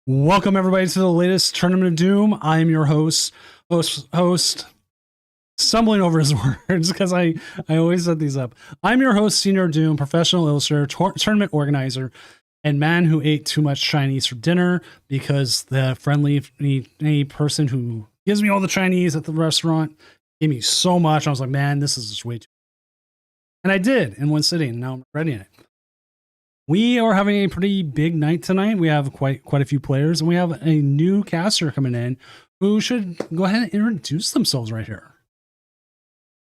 Welcome everybody to the latest Tournament of Doom. I am your host, stumbling over his words because I always set these up. I'm your host, Senior Doom, professional illustrator, tournament organizer, and man who ate too much Chinese for dinner because the friendly person who gives me all the Chinese at the restaurant gave me so much. I was like, man, this is just way too. And I did in one sitting, and now I'm ready in it. We are having a pretty big night tonight. We have quite a few players, and we have a new caster coming in who should go ahead and introduce themselves right here.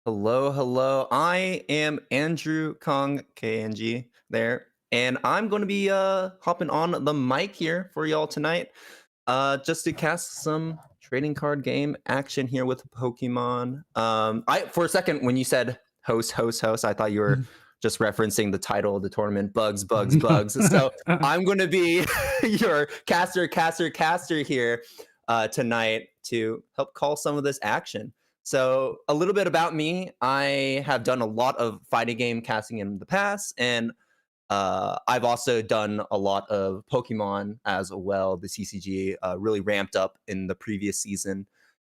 Hello. I am Andrew Kong KNG there, and I'm going to be hopping on the mic here for y'all tonight, just to cast some trading card game action here with Pokemon. I for a second when you said host, I thought you were just referencing the title of the tournament, Bugs. So I'm going to be your caster here tonight to help call some of this action. So a little bit about me. I have done a lot of fighting game casting in the past, and I've also done a lot of Pokemon as well. The CCG really ramped up in the previous season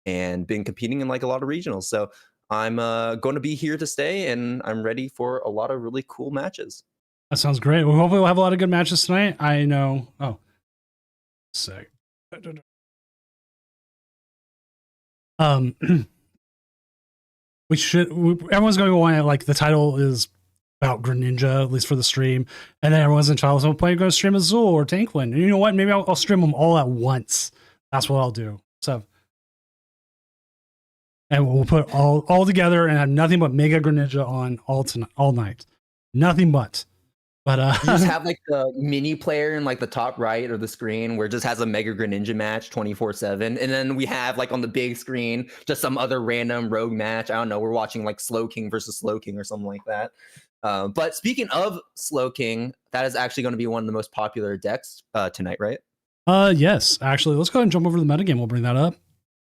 and been competing in like a lot of regionals. So I'm going to be here to stay, and I'm ready for a lot of really cool matches. That sounds great. Well, hopefully we'll have a lot of good matches tonight. I know. Oh, sick. Everyone's going to go on it like the title is about Greninja, at least for the stream, and then everyone's in trials. I'm going to stream Azul or Tanklin. And you know what? Maybe I'll stream them all at once. That's what I'll do. So, and we'll put all together and have nothing but Mega Greninja on all night. Nothing but. But you just have like the mini player in like the top right of the screen where it just has a Mega Greninja match 24/7, and then we have like on the big screen just some other random rogue match. I don't know. We're watching like Slowking versus Slowking or something like that. But speaking of Slowking, that is actually going to be one of the most popular decks tonight, right? Yes. Actually, let's go ahead and jump over to the metagame. We'll bring that up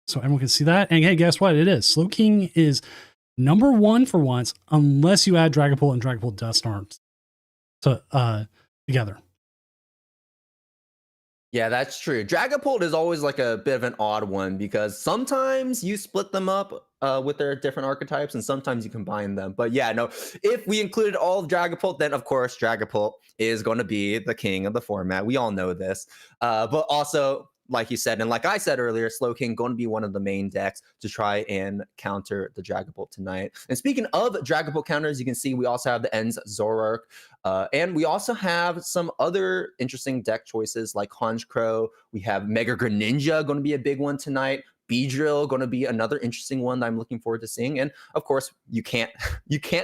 so everyone can see that. And hey, guess what? It is Slowking is number 1 for once, unless you add Dragapult and Dragapult Dusknoir together. Yeah, that's true. Dragapult is always like a bit of an odd one because sometimes you split them up with their different archetypes and sometimes you combine them. But yeah, no, if we included all of Dragapult, then of course Dragapult is going to be the king of the format. We all know this. But also, like you said, and like I said earlier, Slowking going to be one of the main decks to try and counter the Dragapult tonight. And speaking of Dragapult counters, you can see we also have the Ends Zoroark. And we also have some other interesting deck choices like Honchkrow. We have Mega Greninja going to be a big one tonight. Beedrill going to be another interesting one that I'm looking forward to seeing. And of course, you can't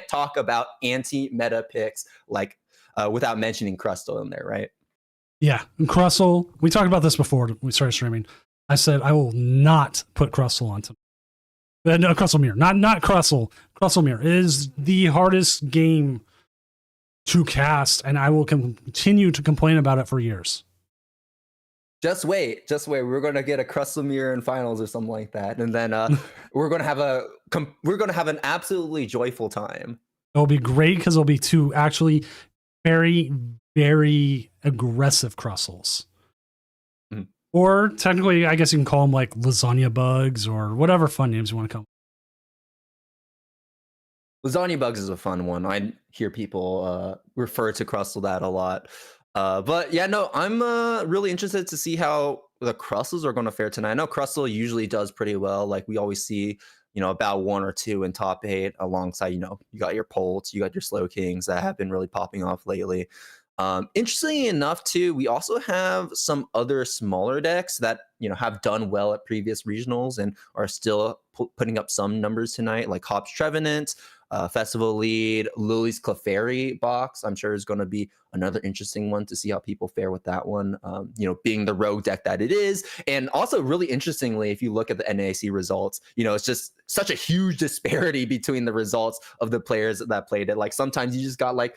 talk about anti-meta picks like without mentioning Crustle in there, right? Yeah, and Crustle. We talked about this before we started streaming. I said I will not put Crustle on tonight. No, Crustle Mirror, not Crustle. Crustle Mirror is the hardest game to cast, and I will continue to complain about it for years. Just wait. We're going to get a Crustle Mirror in finals or something like that, and then we're going to have an absolutely joyful time. It'll be great because it'll be two actually very, very aggressive Crustles. Mm. Or technically, I guess you can call them like lasagna bugs or whatever fun names you want to call them. Lasagna bugs is a fun one. I hear people refer to Crustle that a lot. But yeah, no, I'm really interested to see how the Crustles are going to fare tonight. I know Crustle usually does pretty well. Like we always see, about 1 or 2 in top 8 alongside, you got your Polts, you got your Slowkings that have been really popping off lately. Interestingly enough, too, we also have some other smaller decks that, have done well at previous regionals and are still putting up some numbers tonight, like Hop's Trevenant, Festival Lead, Lily's Clefairy box. I'm sure is going to be another interesting one to see how people fare with that one, being the rogue deck that it is. And also really interestingly, if you look at the NAC results, it's just such a huge disparity between the results of the players that played it. Like sometimes you just got like,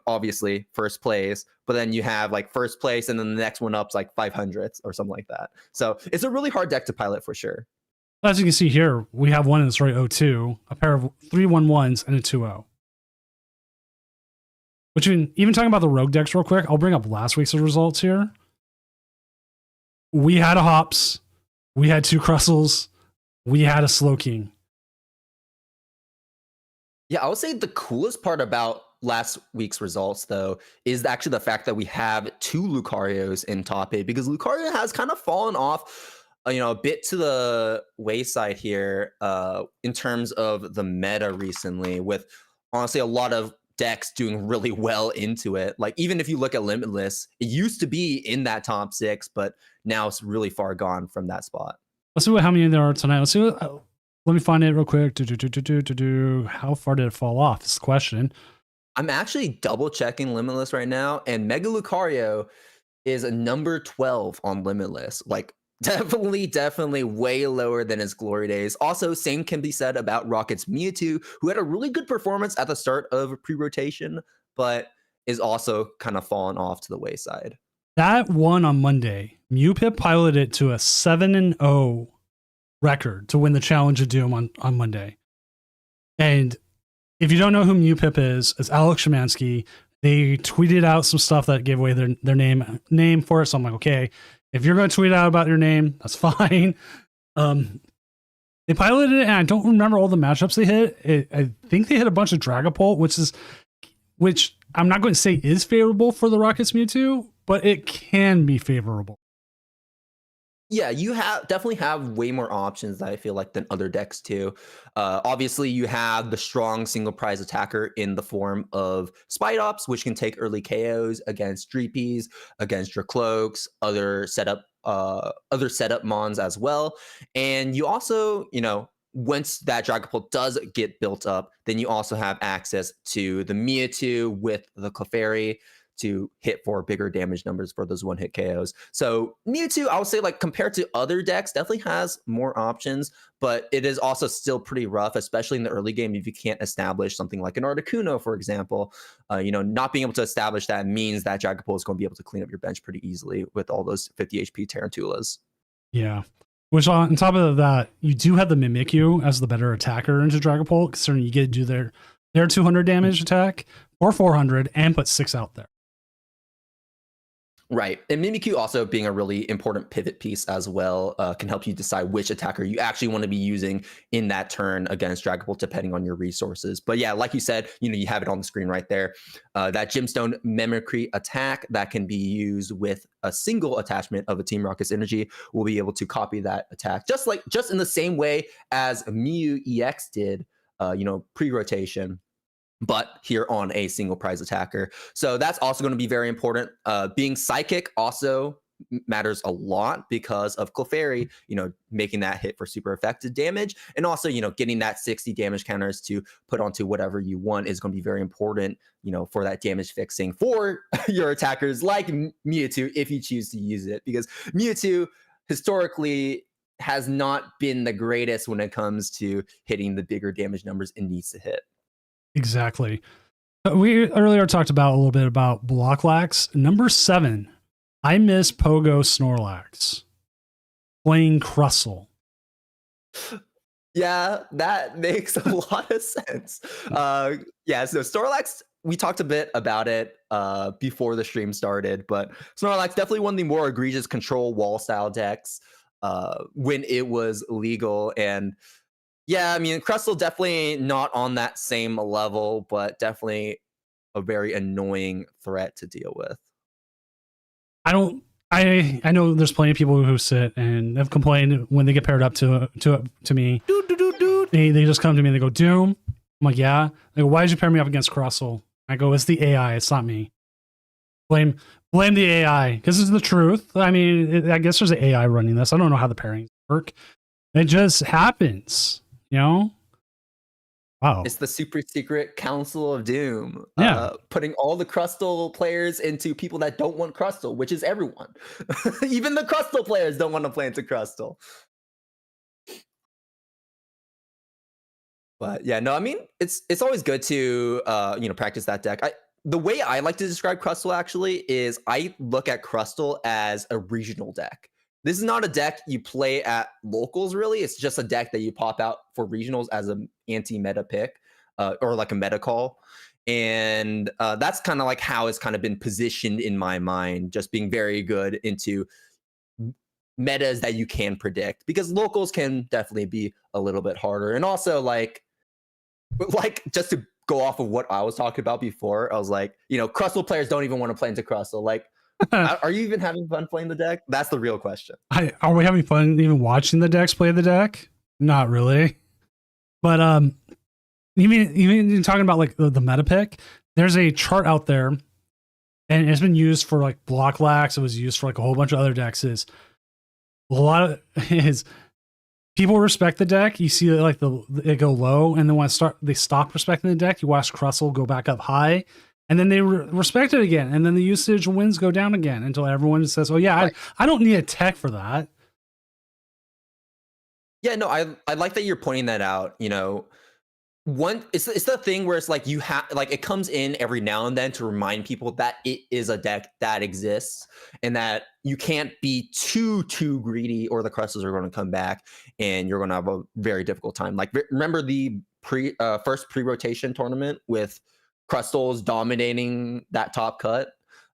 obviously first place, but then you have like first place and then the next one up's like 500s or something like that. So it's a really hard deck to pilot for sure. As you can see here, we have one in this right 0-2, a pair of 3-1-1s, and a 2-0. Which even talking about the rogue decks real quick, I'll bring up last week's results here. we had a Hops, we had 2 Crustles, we had a Slowking. Yeah, I would say the coolest part about last week's results, though, is actually the fact that we have 2 Lucarios in top 8, because Lucario has kind of fallen off, a bit to the wayside here in terms of the meta recently, with honestly a lot of decks doing really well into it. Like, even if you look at Limitless, it used to be in that top 6, but now it's really far gone from that spot. Let's see how many there are tonight. Let's see what. Let me find it real quick. How far did it fall off? This question. I'm actually double checking Limitless right now, and Mega Lucario is a number 12 on Limitless. Like, definitely way lower than his glory days. Also, same can be said about Rocket's Mewtwo, who had a really good performance at the start of pre-rotation, but is also kind of fallen off to the wayside. That won on Monday. Mewpip piloted it to a 7-0 record to win the Challenge of Doom on Monday. And if you don't know who Mewpip is, it's Alex Szymanski. They tweeted out some stuff that gave away their name for it. So I'm like, okay, if you're going to tweet out about your name, that's fine. They piloted it, and I don't remember all the matchups they hit. I think they hit a bunch of Dragapult, which I'm not going to say is favorable for the Rockets Mewtwo, but it can be favorable. Yeah, you definitely have way more options, I feel like, than other decks too. Obviously, you have the strong single prize attacker in the form of Spidops, which can take early KOs against Dreepies, against your Cloaks, other setup mons as well. And you also, once that Dragapult does get built up, then you also have access to the Mewtwo with the Clefairy to hit for bigger damage numbers for those one-hit KOs. So Mewtwo, I would say, like, compared to other decks, definitely has more options, but it is also still pretty rough, especially in the early game if you can't establish something like an Articuno, for example. Not being able to establish that means that Dragapult is going to be able to clean up your bench pretty easily with all those 50 HP Tarantulas. Yeah. Which on top of that, you do have the Mimikyu as the better attacker into Dragapult, considering you get to do their 200 damage attack or 400 and put 6 out there. Right. And Mimikyu also being a really important pivot piece as well can help you decide which attacker you actually want to be using in that turn against Dragapult, depending on your resources. But yeah, like you said, you have it on the screen right there. That Gemstone Mimicry attack that can be used with a single attachment of a Team Rocket's energy will be able to copy that attack, just in the same way as Mew EX did, pre-rotation, but here on a single prize attacker. So that's also going to be very important. Being psychic also matters a lot because of Clefairy, making that hit for super effective damage. And also, getting that 60 damage counters to put onto whatever you want is going to be very important, for that damage fixing for your attackers like Mewtwo, if you choose to use it. Because Mewtwo historically has not been the greatest when it comes to hitting the bigger damage numbers it needs to hit. Exactly. We earlier talked about a little bit about Blocklax. Number 7, I miss Pogo Snorlax playing Crustle. Yeah, that makes a lot of sense. So Snorlax, we talked a bit about it before the stream started, but Snorlax definitely one of the more egregious control wall style decks when it was legal. And yeah, I mean, Crustle definitely not on that same level, but definitely a very annoying threat to deal with. I know there's plenty of people who sit and have complained when they get paired up to me. They just come to me and they go, Doom. I'm like, yeah. They go, why did you pair me up against Crustle? I go, it's the AI. It's not me. Blame the AI, because it's the truth. I mean, I guess there's an AI running this. I don't know how the pairings work. It just happens. Wow. It's the super secret Council of Doom. Yeah. Putting all the Crustle players into people that don't want Crustle, which is everyone. Even the Crustle players don't want to play into Crustle. But yeah, no, I mean, it's always good to practice that deck. The way I like to describe Crustle actually is I look at Crustle as a regional deck. This is not a deck you play at locals, really. It's just a deck that you pop out for regionals as an anti-meta pick or like a meta call. And that's kind of like how it's kind of been positioned in my mind, just being very good into metas that you can predict, because locals can definitely be a little bit harder. And also like just to go off of what I was talking about before, I was like, Crustle players don't even want to play into Crustle. Like, are you even having fun playing the deck? That's the real question. Are we having fun even watching the decks play the deck? Not really. But even talking about like the meta pick, there's a chart out there, and it's been used for like Block Lax. It was used for like a whole bunch of other decks. Is a lot of is people respect the deck. You see like it go low, and then when they stop respecting the deck. You watch Crustle go back up high, and then they respect it again, and then the usage wins go down again until everyone says, "Oh yeah, right. I don't need a tech for that." Yeah, no, I like that you're pointing that out. It's the thing where it's like you have like it comes in every now and then to remind people that it is a deck that exists and that you can't be too greedy or the Crustles are going to come back and you're going to have a very difficult time. Like remember the first pre-rotation tournament with Crustles dominating that top cut.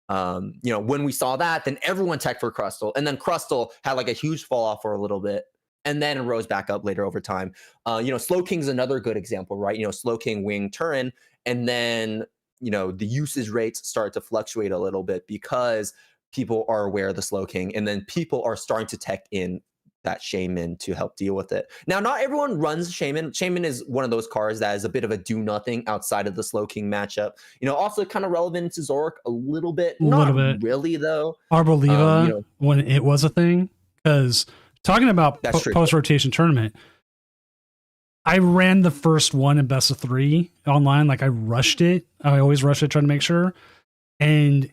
When we saw that, then everyone teched for Crustle, and then Crustle had like a huge fall off for a little bit. And then it rose back up later over time. Slow King's another good example, right? Slow King, Wing, Turin, and then the usage rates start to fluctuate a little bit because people are aware of the Slow King, and then people are starting to tech in that Shaman to help deal with it. Now, not everyone runs Shaman. Shaman is one of those cards that is a bit of a do nothing outside of the Slow King matchup. Also kind of relevant to Zoroark a little bit. Not really though. Arboliva, when it was a thing, because. Talking about post-rotation tournament, I ran the first one in best of 3 online. Like I rushed it. I always rush it, trying to make sure. And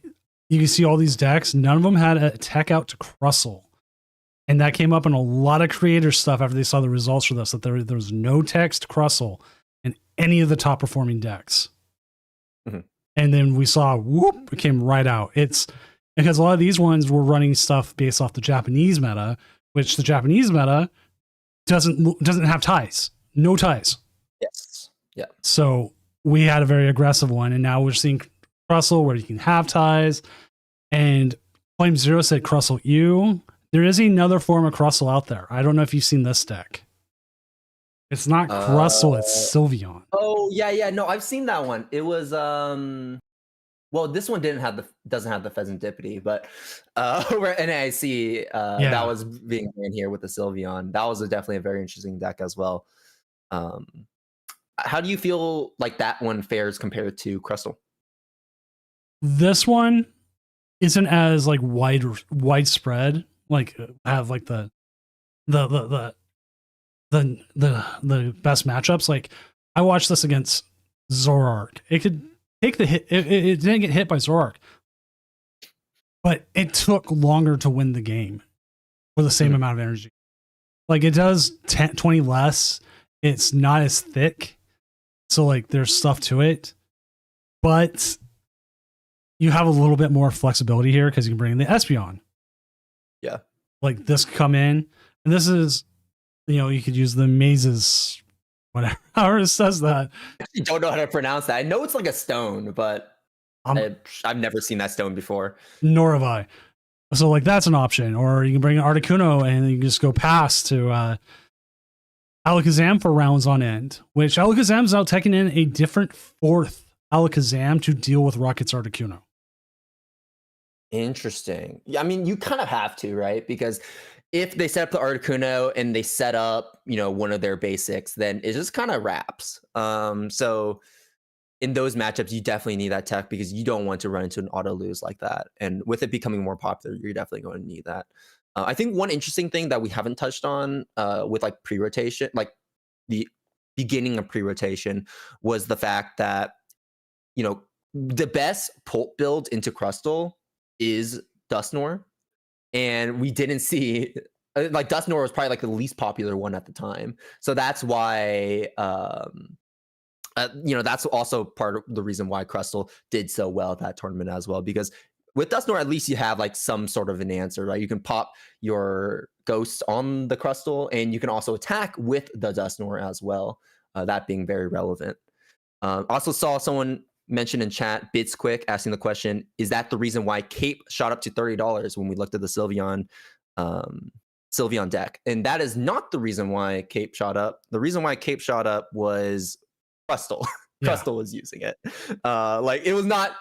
you can see all these decks. None of them had a tech out to Crustle. And that came up in a lot of creator stuff after they saw the results for this, that there was no text to Crustle in any of the top performing decks. Mm-hmm. And then we saw, whoop, it came right out. It's because a lot of these ones were running stuff based off the Japanese meta, which the Japanese meta doesn't have ties. No ties. Yes. Yeah. So we had a very aggressive one, and now we're seeing Crustle where you can have ties. And Flame Zero said Crustle U. There is another form of Crustle out there. I don't know if you've seen this deck. It's not Crustle, it's Sylveon. Oh, yeah. No, I've seen that one. It was well, this one doesn't have the Pheasantipity, but over NAIC, that was being ran here with the Sylveon. That was definitely a very interesting deck as well. How do you feel like that one fares compared to Crustle? This one isn't as like widespread. Like have like the best matchups. Like I watched this against Zoroark. It could take the hit. It didn't get hit by Zoroark, but it took longer to win the game for the same amount of energy. Like it does 20 less. It's not as thick. So like there's stuff to it, but you have a little bit more flexibility here because you can bring in the Espeon. Yeah. Like this could come in, and this is, you could use the mazes, whatever, however it says that. I actually don't know how to pronounce that. I know it's like a stone, but I've never seen that stone before. Nor have I. So like that's an option. Or you can bring an Articuno and you can just go past to Alakazam for rounds on end, which Alakazam's now taking in a different 4th Alakazam to deal with Rocket's Articuno. Interesting. Yeah, I mean, you kind of have to, right? Because if they set up the Articuno and they set up, one of their basics, then it just kind of wraps. So in those matchups, you definitely need that tech because you don't want to run into an auto lose like that. And with it becoming more popular, you're definitely going to need that. I think one interesting thing that we haven't touched on with like pre-rotation, like the beginning of pre-rotation, was the fact that, the best pulp build into Crustle is Dusknoir. And we didn't see, like Dusknoir was probably like the least popular one at the time. So that's why, that's also part of the reason why Crustle did so well at that tournament as well. Because with Dusknoir, at least you have like some sort of an answer, right? You can pop your ghosts on the Crustle, and you can also attack with the Dusknoir as well. That being very relevant. Also saw someone mention in chat, Bits Quick, asking the question, is that the reason why Cape shot up to $30 when we looked at the Sylveon Sylveon deck, and that is not the reason why Cape shot up. The reason why Cape shot up was Crustle. Yeah. Crustle was using it. Like it was not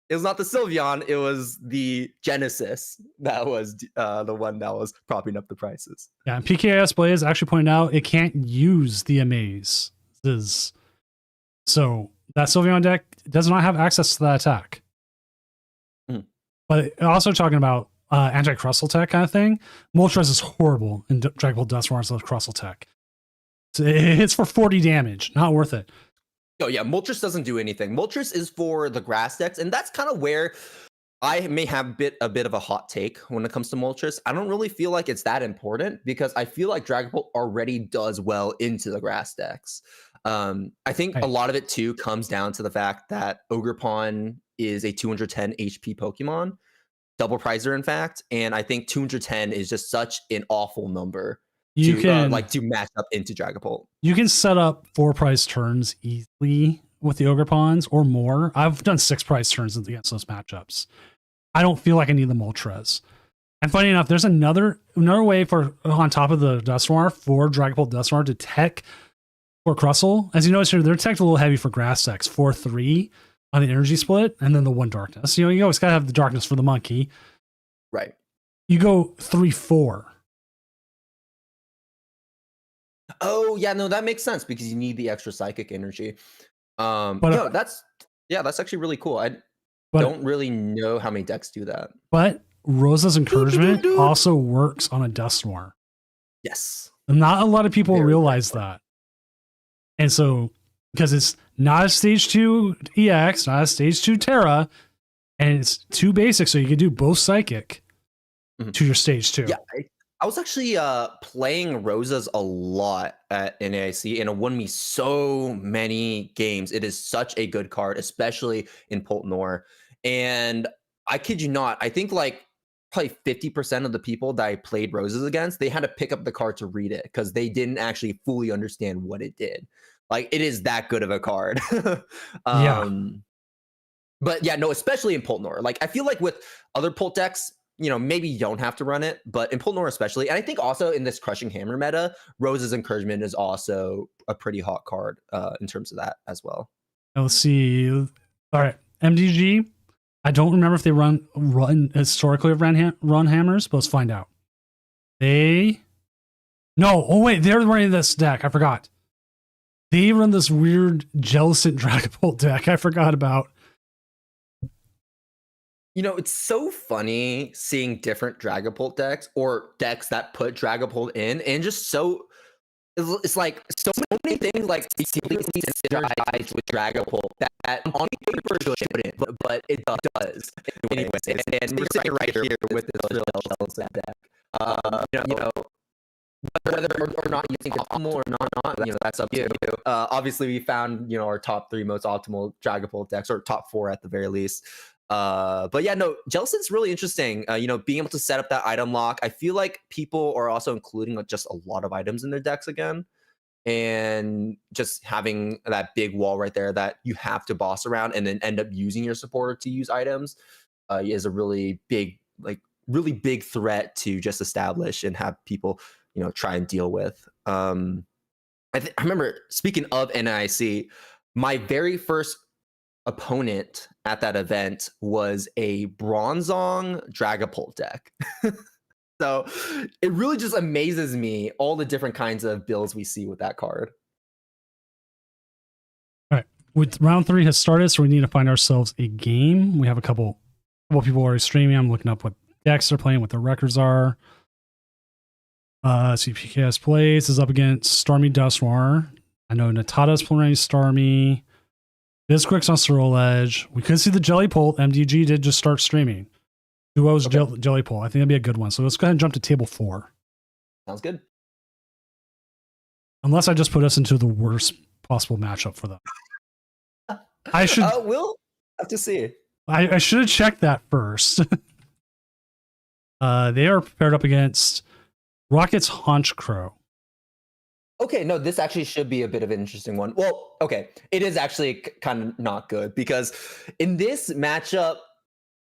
the Sylveon, it was the Genesis that was the one that was propping up the prices. Yeah, and PKS Blaze actually pointed out it can't use the Amaze. So that Sylveon deck does not have access to that attack. But also talking about anti-Crustle tech kind of thing, Moltres is horrible in Dragon Ball Dusknoir's Crustle tech. So it's for 40 damage, not worth it. Oh yeah, Moltres doesn't do anything. Moltres is for the grass decks, and that's kind of where I may have a bit of a hot take when it comes to Moltres. I don't really feel like it's that important because I feel like Dragon Ball already does well into the grass decks. I think a lot of it too comes down to the fact that Ogerpon is a 210 HP Pokemon, double prizer in fact, and I think 210 is just such an awful number to match up into Dragapult. You can set up 4 prize turns easily with the Ogerpons or more. I've done 6 prize turns against those matchups. I don't feel like I need the Moltres. And funny enough, there's another way for on top of the Dusknoir for Dragapult Dusknoir to tech for Crustle. As you notice here, they're teched a little heavy for grass decks. 4-3 on the energy split, and then the 1 darkness. You always gotta have the darkness for the monkey. Right. You go 3-4. Oh yeah, no, that makes sense because you need the extra psychic energy. That's actually really cool. I don't really know how many decks do that. But Rosa's Encouragement also works on a Dusknoir. Yes. And not a lot of people realize that. And so, because it's not a stage 2 EX, not a stage 2 Terra, and it's 2 basic, so you can do both psychic to your stage 2. Yeah, I was actually playing Rosas a lot at NAIC, and it won me so many games. It is such a good card, especially in Poltnor. And I kid you not, I think like probably 50% of the people that I played Rosas against, they had to pick up the card to read it because they didn't actually fully understand what it did. Like it is that good of a card. But yeah, no, especially in Poltnor. Like I feel like with other Polt decks, maybe you don't have to run it, but in Poltnor especially, and I think also in this Crushing Hammer meta, Rosa's Encouragement is also a pretty hot card in terms of that as well. Let's see. All right, MDG. I don't remember if they run historically have run hammers, but let's find out. They're running this deck. I forgot. They run this weird Jellicent Dragapult deck. I forgot about. It's so funny seeing different Dragapult decks or decks that put Dragapult in, and just it's like so many things like completely synergize with Dragapult that on paper shouldn't, but it does. Anyways, and we're sitting right here with this real Jellicent deck. Whether or not you think it's optimal or not, that's up to you. Obviously, we found our top 3 most optimal Dragapult decks, or top 4 at the very least. But yeah, no, Jellicent's really interesting. Being able to set up that item lock. I feel like people are also including just a lot of items in their decks again, and just having that big wall right there that you have to boss around and then end up using your supporter to use items is a really big threat to just establish and have people try and deal with. I remember, speaking of NIC, my very first opponent at that event was a Bronzong Dragapult deck. So it really just amazes me all the different kinds of builds we see with that card. All right, with round 3 has started, so we need to find ourselves a game. We have a couple people already streaming. I'm looking up what decks they're playing, what their records are. CPKS Plays is up against Stormy Dusknoir. I know Natada's playing Stormy. Bizquick's on Swirl Edge. We could see the Jellypult. MDG did just start streaming. Duo's Jellypult. I think that'd be a good one. So let's go ahead and jump to table 4. Sounds good. Unless I just put us into the worst possible matchup for them. I should. We'll have to see. I should have checked that first. They are paired up against Rocket's Haunch Crow. Okay, no, this actually should be a bit of an interesting one. Well, okay, it is actually kind of not good because in this matchup,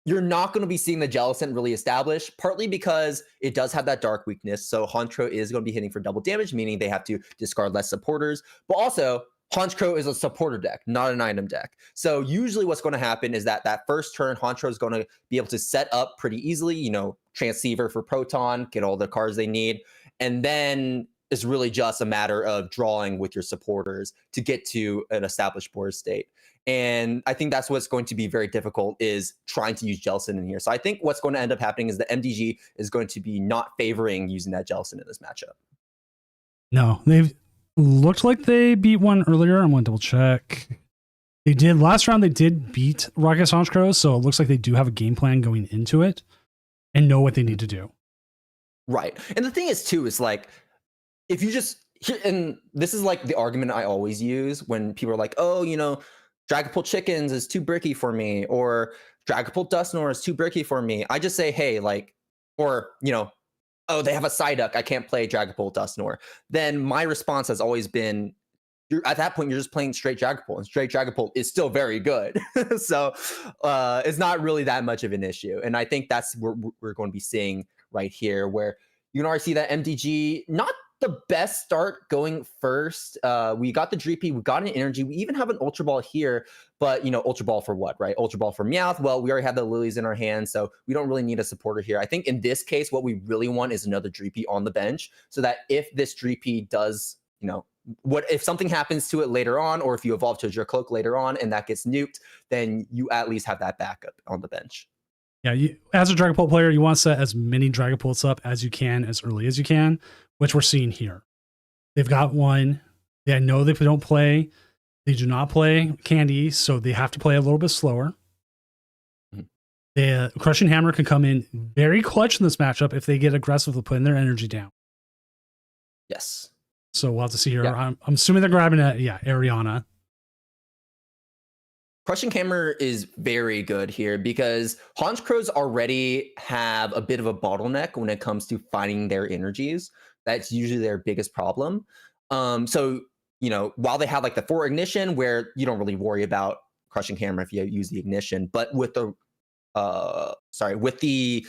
you're not going to be seeing the Jellicent really establish, partly because it does have that dark weakness. So Honchkrow is going to be hitting for double damage, meaning they have to discard less supporters. But also, Honchkrow is a supporter deck, not an item deck. So usually what's going to happen is that first turn, Honchkrow is going to be able to set up pretty easily, you know, Transceiver for Proton, get all the cards they need. And then it's really just a matter of drawing with your supporters to get to an established board state. And I think that's what's going to be very difficult, is trying to use Jellicent in here. So I think what's going to end up happening is the MDG is going to be not favoring using that Jellicent in this matchup. No, they've looked like they beat one earlier. I'm going to double check. They did last round. They did beat Rocket Honchkrow, so it looks like they do have a game plan going into it and know what they need to do. Right. And the thing is too, is like, if you just, and this is like the argument I always use when people are like, oh, you know, Dragapult Chickens is too bricky for me, or Dragapult Dusknoir is too bricky for me. I just say, hey, like, or, you know, oh, they have a Psyduck, I can't play Dragapult Dusknoir. Then my response has always been, at that point, you're just playing straight Dragapult, and straight Dragapult is still very good. So it's not really that much of an issue. And I think that's what we're going to be seeing right here, where you can already see that MDG, not the best start going first. We got the Dreepy, we got an Energy, we even have an Ultra Ball here, but you know, Ultra Ball for what, right? Ultra Ball for Meowth. Well, we already have the Lilies in our hands, so we don't really need a supporter here. I think in this case, what we really want is another Dreepy on the bench, so that if this Dreepy does, you know, what if something happens to it later on, or if you evolve to a Jerkloak later on and that gets nuked, then you at least have that backup on the bench. Yeah, as a Dragapult player, you want to set as many Dragapults up as you can, as early as you can, which we're seeing here. They've got one. I know they don't play. They do not play Candy, so they have to play a little bit slower. Mm-hmm. The Crushing Hammer can come in very clutch in this matchup if they get aggressive with putting their energy down. Yes. So we'll have to see here. Yeah. I'm assuming they're grabbing Ariana. Crushing Hammer is very good here because Honchkrows already have a bit of a bottleneck when it comes to finding their energies. That's usually their biggest problem. So, you know, while they have like the 4 ignition where you don't really worry about Crushing Hammer if you use the ignition, but with the with the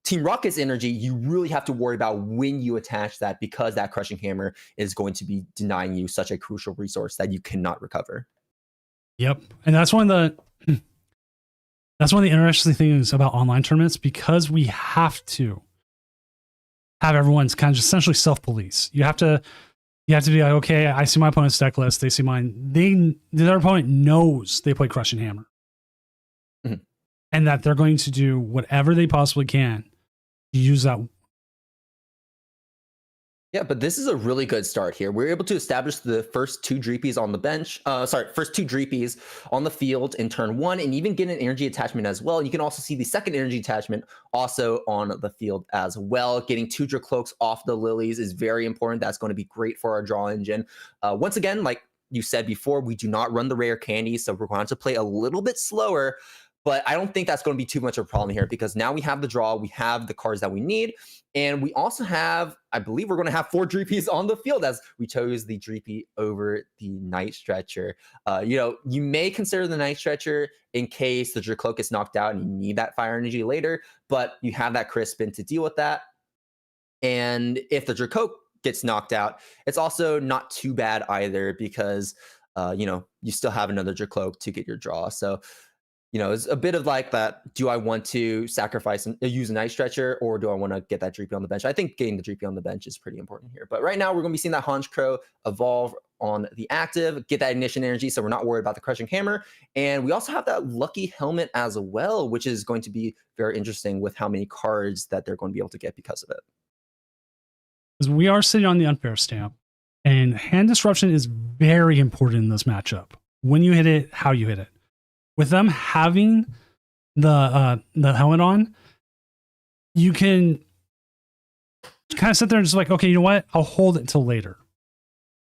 Team Rocket's energy, you really have to worry about when you attach that, because that Crushing Hammer is going to be denying you such a crucial resource that you cannot recover. Yep. And that's one of the interesting things about online tournaments, because we have to have everyone's kind of just essentially self-police. You have to be like, okay, I see my opponent's deck list, they see mine. Their opponent knows they play Crushing Hammer. Mm-hmm. And that they're going to do whatever they possibly can to use that. Yeah, but this is a really good start here. We're able to establish the first 2 Dreepies on the bench. First 2 Dreepies on the field in turn 1, and even get an energy attachment as well. You can also see the second energy attachment also on the field as well. Getting 2 Jerkloaks off the Lilies is very important. That's going to be great for our draw engine. Once again, like you said before, we do not run the rare candy, so we're going to play a little bit slower. But I don't think that's going to be too much of a problem here, because now we have the draw, we have the cards that we need, and we also have, I believe we're going to have 4 Dreepies on the field, as we chose the Dreepy over the Night Stretcher. You know, you may consider the Night Stretcher in case the Jerkloak gets knocked out and you need that fire energy later, but you have that Crispin to deal with that. And if the Jerkloak gets knocked out, it's also not too bad either, because, you know, you still have another Jerkloak to get your draw. So, you know, it's a bit of like that. Do I want to sacrifice and use a Night Stretcher, or do I want to get that Dreepy on the bench? I think getting the Dreepy on the bench is pretty important here. But right now, we're going to be seeing that Honchkrow evolve on the active, get that ignition energy, so we're not worried about the Crushing Hammer. And we also have that Lucky Helmet as well, which is going to be very interesting with how many cards that they're going to be able to get because of it. Because we are sitting on the unfair stamp, and hand disruption is very important in this matchup. When you hit it, how you hit it. With them having the helmet on, you can kind of sit there and just like, okay, you know what? I'll hold it till later.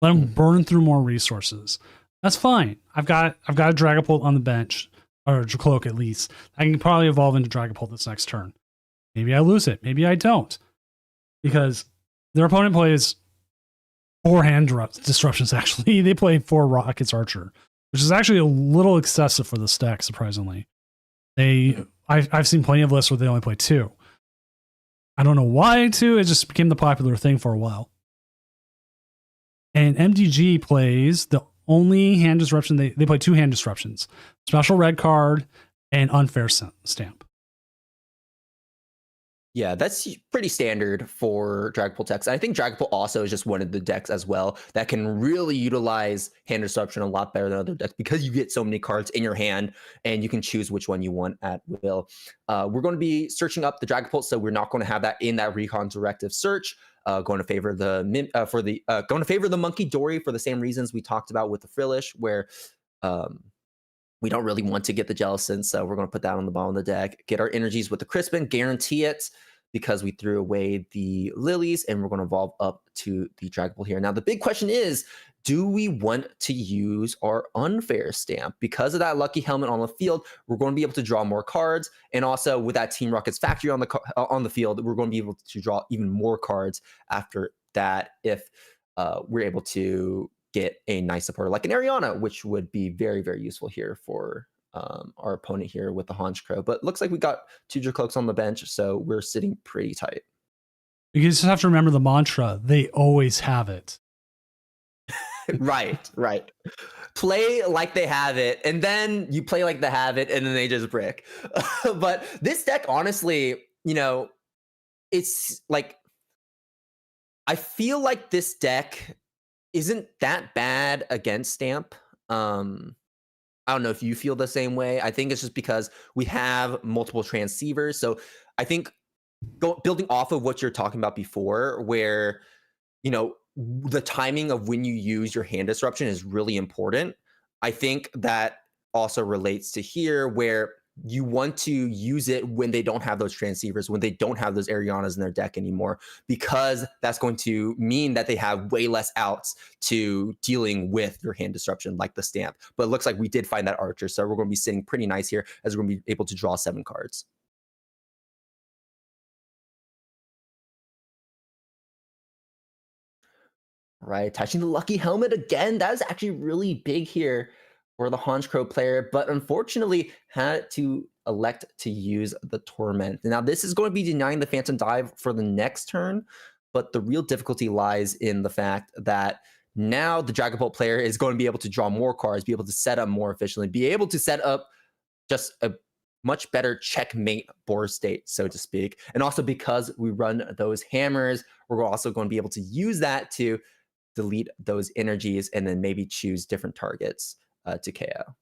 Let them burn through more resources. That's fine. I've got a Dragapult on the bench, or a Jerkloak at least. I can probably evolve into Dragapult this next turn. Maybe I lose it. Maybe I don't, because their opponent plays 4 hand disruptions. Actually, they play 4 Rockets Archer, which is actually a little excessive for the stack, surprisingly. I've seen plenty of lists where they only play 2. I don't know why 2. It just became the popular thing for a while. And MDG plays the only hand disruption. They play 2 hand disruptions: special red card and unfair stamp. Yeah, that's pretty standard for Dragapult decks. I think Dragapult also is just one of the decks as well that can really utilize hand disruption a lot better than other decks because you get so many cards in your hand and you can choose which one you want at will. We're going to be searching up the Dragapult, so we're not going to have that in that recon directive search. Going to favor the going to favor the Monkey Dory for the same reasons we talked about with the Frillish, where we don't really want to get the Jellicent, so we're going to put that on the bottom of the deck. Get our energies with the Crispin, guarantee it, because we threw away the Lilies, and we're going to evolve up to the Dragapult here. Now, the big question is, do we want to use our unfair stamp? Because of that lucky helmet on the field, we're going to be able to draw more cards, and also with that Team Rocket's factory on the field, we're going to be able to draw even more cards after that if we're able to get a nice supporter like an Ariana, which would be very, very useful here for our opponent here with the Honchkrow. But looks like we got 2 Jacloaks on the bench, so we're sitting pretty tight. You just have to remember the mantra: they always have it. Right. Play like they have it, and then you play like they have it, and then they just brick. But this deck, honestly, it's like, I feel like this deck isn't that bad against Stamp. I don't know if you feel the same way. I think it's just because we have multiple transceivers. So I think building off of what you're talking about before, where, the timing of when you use your hand disruption is really important. I think that also relates to here, where you want to use it when they don't have those transceivers, when they don't have those Arianas in their deck anymore, because that's going to mean that they have way less outs to dealing with your hand disruption, like the Stamp. But it looks like we did find that Archer, so we're going to be sitting pretty nice here, as we're going to be able to draw 7 cards. Right, touching the lucky helmet again. That is actually really big here for the Honchkrow player, but unfortunately had to elect to use the Torment. Now, this is going to be denying the Phantom Dive for the next turn, but the real difficulty lies in the fact that now the Dragapult player is going to be able to draw more cards, be able to set up more efficiently, be able to set up just a much better checkmate board state, so to speak. And also because we run those hammers, we're also going to be able to use that to delete those energies and then maybe choose different targets to KO.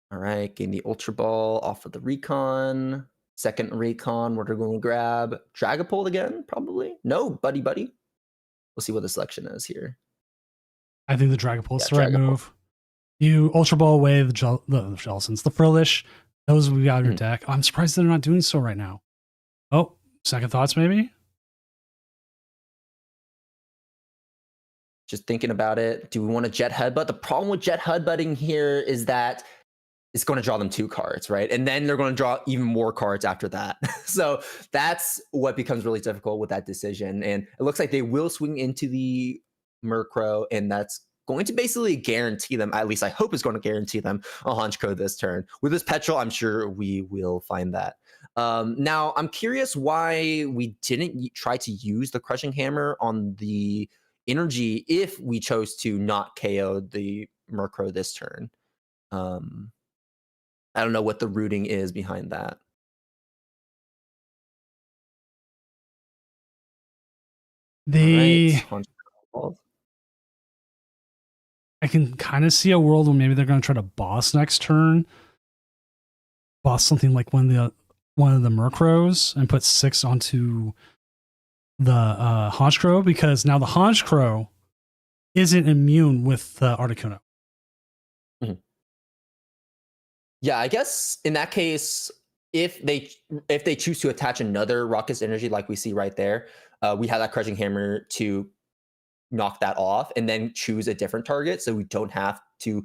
All right, getting the Ultra Ball off of the Recon. Second Recon, what are we going to grab? Dragapult again, probably? No, Buddy. We'll see what the selection is here. I think the Dragapult's the right move. You Ultra Ball away the Jellicents, the Frillish. Those we got in your deck. I'm surprised they're not doing so right now. Oh, second thoughts, maybe? Just thinking about it. Do we want to Jet Headbutt? The problem with Jet Headbutting here is that it's going to draw them 2 cards, right? And then they're going to draw even more cards after that. So that's what becomes really difficult with that decision. And it looks like they will swing into the Murkrow, and that's going to basically guarantee them, at least I hope it's going to guarantee them, a Honchkrow this turn. With this Petrol, I'm sure we will find that. Now, I'm curious why we didn't try to use the Crushing Hammer on the energy if we chose to not KO the Murkrow this turn. I don't know what the rooting is behind that. I can kind of see a world where maybe they're going to try to boss next turn. Boss something like one of the Murkrows and put 6 onto the Honchkrow, because now the Honchkrow isn't immune with the Articuno. Mm-hmm. Yeah, I guess in that case, if they choose to attach another Rocket's Energy like we see right there, we have that Crushing Hammer to knock that off and then choose a different target, so we don't have to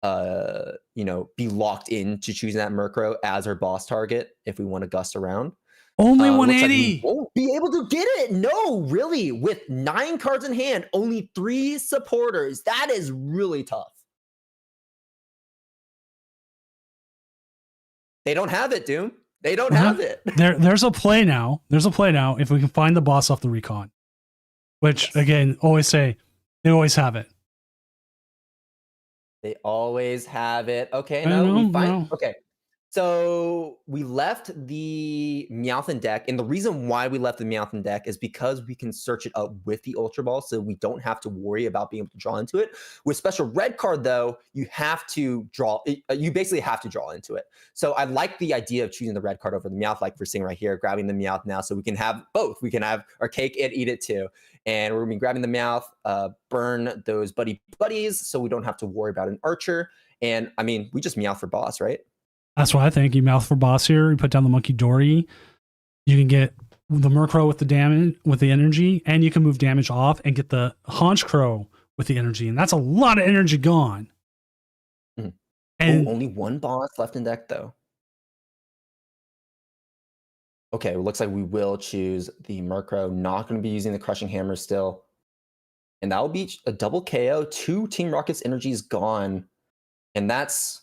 be locked in to choosing that Murkrow as our boss target if we want to gust around. Only Looks like 180. we won't be able to get it. No, really. With 9 cards in hand, only 3 supporters. That is really tough. They don't have it, Doom. They don't have it. There's a play now. There's a play now if we can find the boss off the recon. Which, Yes. again, always say, they always have it. They always have it. Okay, no, we find. Okay, so we left the Meowth deck, and the reason why we left the Meowth deck is because we can search it up with the Ultra Ball, so we don't have to worry about being able to draw into it. With special red card, though, you have to draw. You basically have to draw into it. So I like the idea of choosing the red card over the Meowth, like we're seeing right here, grabbing the Meowth now, so we can have both. We can have our cake and eat it too. And we're gonna be grabbing the Meowth, burn those buddies, so we don't have to worry about an Archer. And I mean, we just Meowth for boss, right? That's what I think. You Mouth for boss here. You put down the Monkey Dory. You can get the Murkrow with the damage, with the energy, and you can move damage off and get the Honchkrow with the energy. And that's a lot of energy gone. Mhm. And only 1 boss left in deck, though. Okay, it looks like we will choose the Murkrow. Not going to be using the Crushing Hammer still. And that will be a double KO. 2 Team Rocket's energies gone. And that's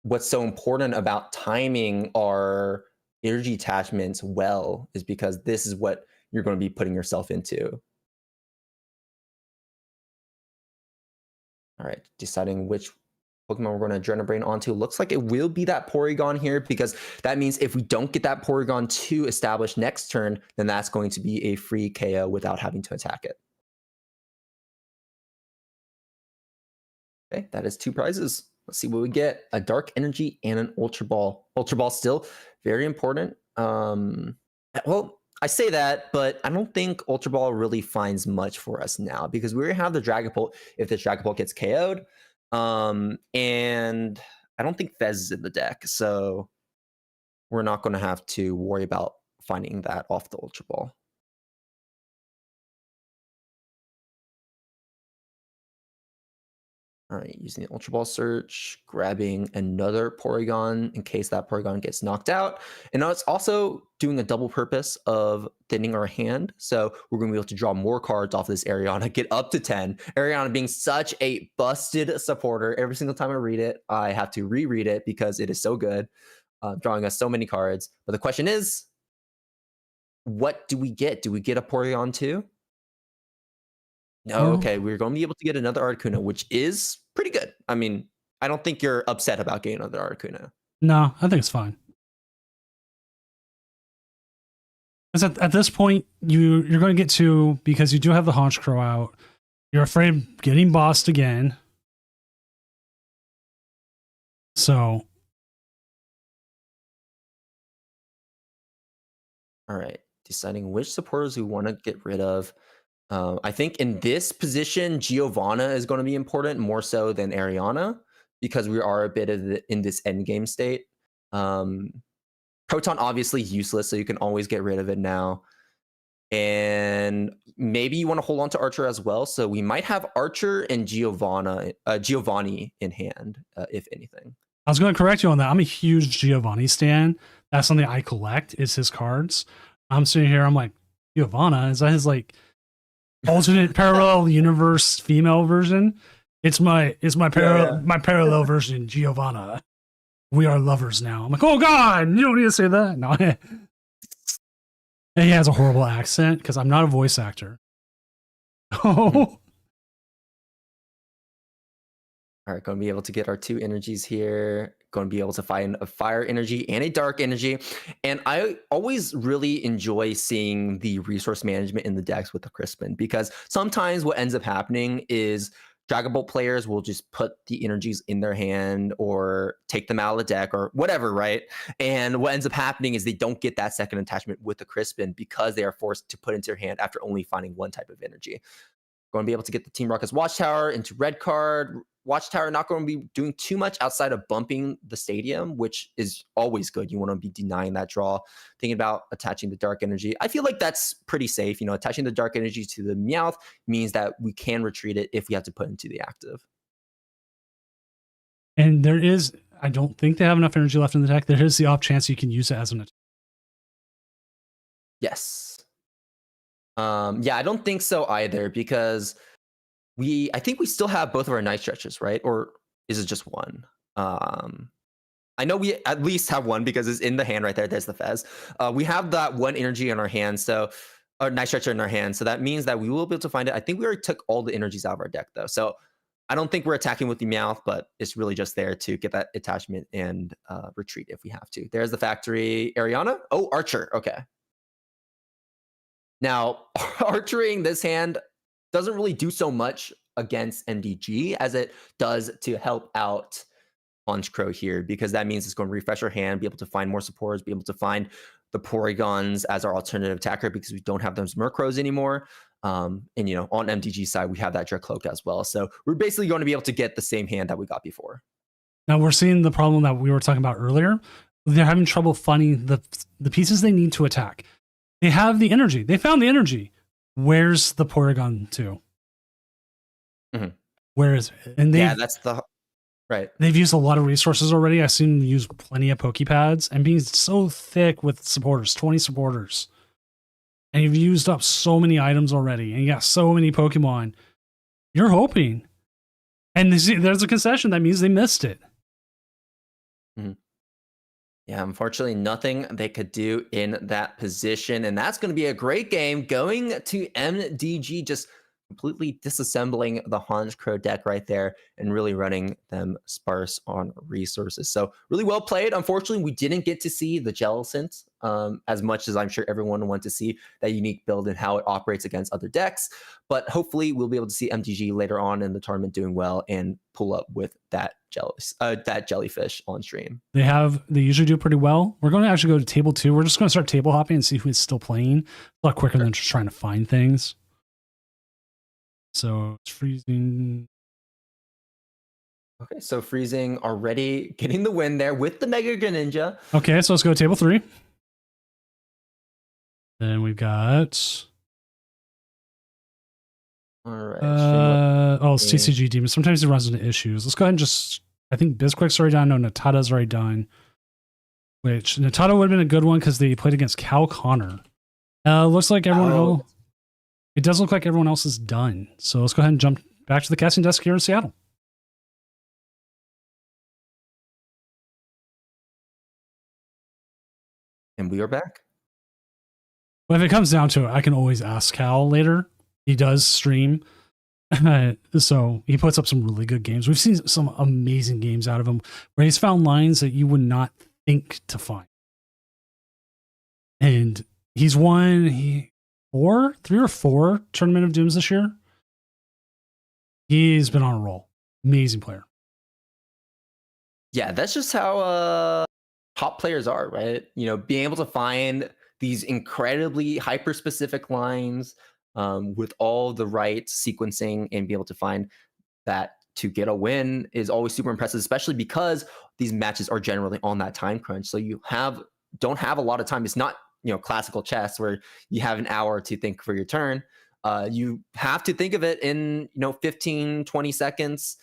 what's so important about timing our energy attachments well, is because this is what you're going to be putting yourself into. All right, deciding which Pokemon we're going to Adrenaline Brain onto. Looks like it will be that Porygon here, because that means if we don't get that Porygon to establish next turn, then that's going to be a free KO without having to attack it. Okay, that is 2 prizes. Let's see what we get. A Dark Energy and an Ultra Ball. Ultra Ball still very important. Well, I say that, but I don't think Ultra Ball really finds much for us now, because we're going to have the Dragapult if the Dragapult gets KO'd. And I don't think Fez is in the deck, so we're not going to have to worry about finding that off the Ultra Ball. All right, using the Ultra Ball search, grabbing another Porygon in case that Porygon gets knocked out. And now it's also doing a double purpose of thinning our hand. So we're going to be able to draw more cards off this Ariana, get up to 10. Ariana being such a busted supporter. Every single time I read it, I have to reread it because it is so good, drawing us so many cards. But the question is, what do we get? Do we get a Porygon too? No, okay, we're going to be able to get another Articuno, which is pretty good. I mean, I don't think you're upset about getting another Articuno. No, I think it's fine. Because at this point, you're going to get 2 because you do have the Honchkrow out. You're afraid of getting bossed again. So. All right, deciding which supporters we want to get rid of. I think in this position, Giovanna is going to be important more so than Ariana, because we are a bit of in this end game state. Proton obviously useless, so you can always get rid of it now. And maybe you want to hold on to Archer as well. So we might have Archer and Giovanni in hand, if anything. I was going to correct you on that. I'm a huge Giovanni stan. That's something I collect, is his cards. I'm sitting here, I'm like, Giovanna? Is that his like alternate parallel universe female version? It's my parallel version, Giovanna. We are lovers now. I'm like, oh God, you don't need to say that. No. And he has a horrible accent because I'm not a voice actor. Oh. All right, going to be able to get our 2 energies here. Going to be able to find a fire energy and a dark energy. And I always really enjoy seeing the resource management in the decks with the Crispin, because sometimes what ends up happening is Dragon Ball players will just put the energies in their hand or take them out of the deck or whatever, right? And what ends up happening is they don't get that second attachment with the Crispin because they are forced to put into their hand after only finding one type of energy. Going to be able to get the Team Rocket's Watchtower into red card. Watchtower not going to be doing too much outside of bumping the stadium, which is always good. You want to be denying that draw. Thinking about attaching the dark energy. I feel like that's pretty safe. You know, attaching the dark energy to the Meowth means that we can retreat it if we have to put into the active. And there is, I don't think they have enough energy left in the deck. There is the off chance you can use it as an attack. Yes. Yeah, I don't think so either because I think we still have both of our night stretches, right? Or is it just one? Um, I know we at least have one because it's in the hand right there. There's the Fez. We have that one energy in our hand, so or night stretcher in our hand. So that means that we will be able to find it. I think we already took all the energies out of our deck though. So I don't think we're attacking with the Meowth, but it's really just there to get that attachment and retreat if we have to. There's the factory Ariana. Oh, Archer. Okay. Now, archering this hand doesn't really do so much against MDG as it does to help out Punch Crow here, because that means it's going to refresh our hand, be able to find more supporters, be able to find the Porygons as our alternative attacker because we don't have those Murkrows anymore. And on MDG side, we have that Dreadcloak as well. So we're basically going to be able to get the same hand that we got before. Now we're seeing the problem that we were talking about earlier. They're having trouble finding the pieces they need to attack. They have the energy. They found the energy. Where's the Porygon 2? Mm-hmm. Where is it? And that's the right. They've used a lot of resources already. I've seen them use plenty of Pokepads and being so thick with supporters, 20 supporters. And you've used up so many items already, and you got so many Pokemon. You're hoping. And there's a concession. That means they missed it. Mm-hmm. Yeah, unfortunately, nothing they could do in that position. And that's going to be a great game going to MDG, just completely disassembling the Honchkrow deck right there and really running them sparse on resources. So really well played. Unfortunately, we didn't get to see the Jellicent as much as I'm sure everyone wanted to see that unique build and how it operates against other decks. But hopefully we'll be able to see MDG later on in the tournament doing well and pull up with that jellyfish on stream. They usually do pretty well. We're going to actually go to table 2. We're just going to start table hopping and see who's still playing. A lot quicker than just trying to find things. So it's freezing. Okay, so freezing already getting the win there with the Mega Greninja. Okay, so let's go to table 3. Then we've got all right. CCG Demon. Sometimes it runs into issues. Let's go ahead and I think Bizquick's already done. No, Natada's already done. Which Natada would have been a good one because they played against Cal Connor. Looks like everyone else. It does look like everyone else is done. So let's go ahead and jump back to the casting desk here in Seattle. And we are back. Well, if it comes down to it, I can always ask Cal later. He does stream. So he puts up some really good games. We've seen some amazing games out of him where he's found lines that you would not think to find. And he's won 3 or 4 Tournament of Dooms this year. He's been on a roll. Amazing player. Yeah, that's just how top players are, right? Being able to find these incredibly hyper-specific lines with all the right sequencing and be able to find that to get a win is always super impressive, especially because these matches are generally on that time crunch. So you don't have a lot of time. It's not classical chess where you have an hour to think for your turn. You have to think of it in 15, 20 seconds.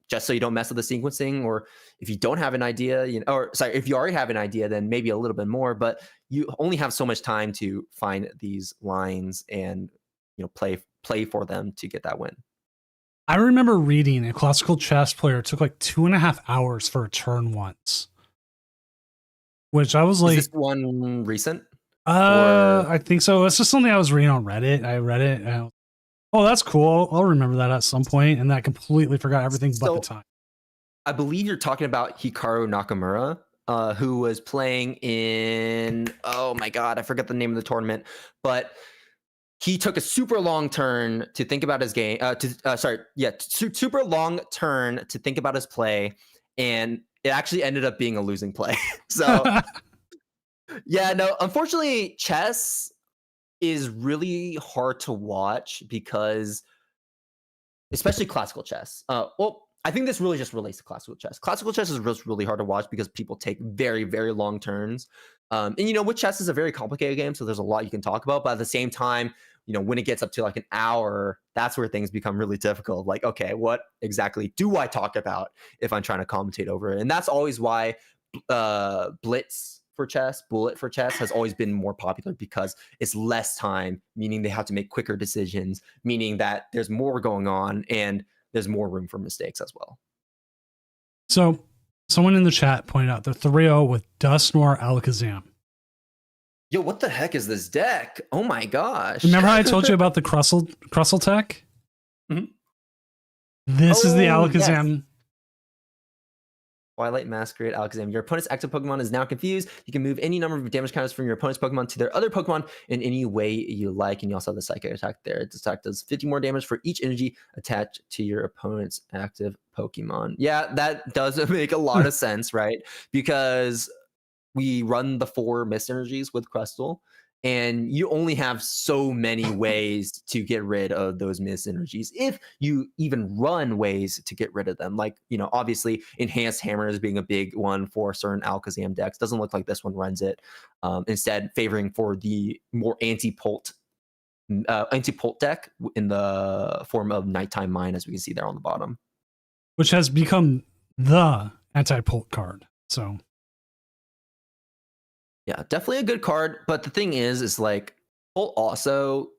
Just so you don't mess with the sequencing, or if you don't have an idea, if you already have an idea, then maybe a little bit more, but you only have so much time to find these lines and, play for them to get that win. I remember reading a classical chess player took like 2.5 hours for a turn once, which I was like, is this one recent? I think so. It's just something I was reading on Reddit. I read it. Oh, that's cool. I'll remember that at some point, and then I completely forgot everything but the time. I believe you're talking about Hikaru Nakamura, who was playing in, oh my God, I forgot the name of the tournament, but he took a super long turn to think about his game. Super long turn to think about his play, and it actually ended up being a losing play. So, yeah, no, unfortunately, chess is really hard to watch because, especially classical chess. I think this really just relates to classical chess. Classical chess is really hard to watch because people take very, very long turns. And with chess is a very complicated game, so there's a lot you can talk about. But at the same time, when it gets up to like an hour, that's where things become really difficult. Like, okay, what exactly do I talk about if I'm trying to commentate over it? And that's always why Blitz, for chess, bullet for chess has always been more popular because it's less time, meaning they have to make quicker decisions, meaning that there's more going on and there's more room for mistakes as well. So someone in the chat pointed out the 3-0 with Dusknoir Alakazam. Yo, what the heck is this deck? Oh my gosh. Remember how I told you about the Crustle tech? Mm-hmm. This is the Alakazam. Yes. Twilight Masquerade Alakazam. Your opponent's active Pokemon is now confused. You can move any number of damage counters from your opponent's Pokemon to their other Pokemon in any way you like. And you also have the Psychic attack there. This attack does 50 more damage for each energy attached to your opponent's active Pokemon. Yeah, that does make a lot of sense, right? Because we run the 4 Mist Energies with Crustle, and you only have so many ways to get rid of those Mist Energies, if you even run ways to get rid of them. Like, you know, obviously Enhanced Hammers being a big one for certain Alakazam decks. Doesn't look like this one runs it. Instead, favoring for the more anti-Pult deck in the form of Nighttime Mine, as we can see there on the bottom. Which has become the anti-Pult card. So yeah, definitely a good card. But the thing is like, Pult also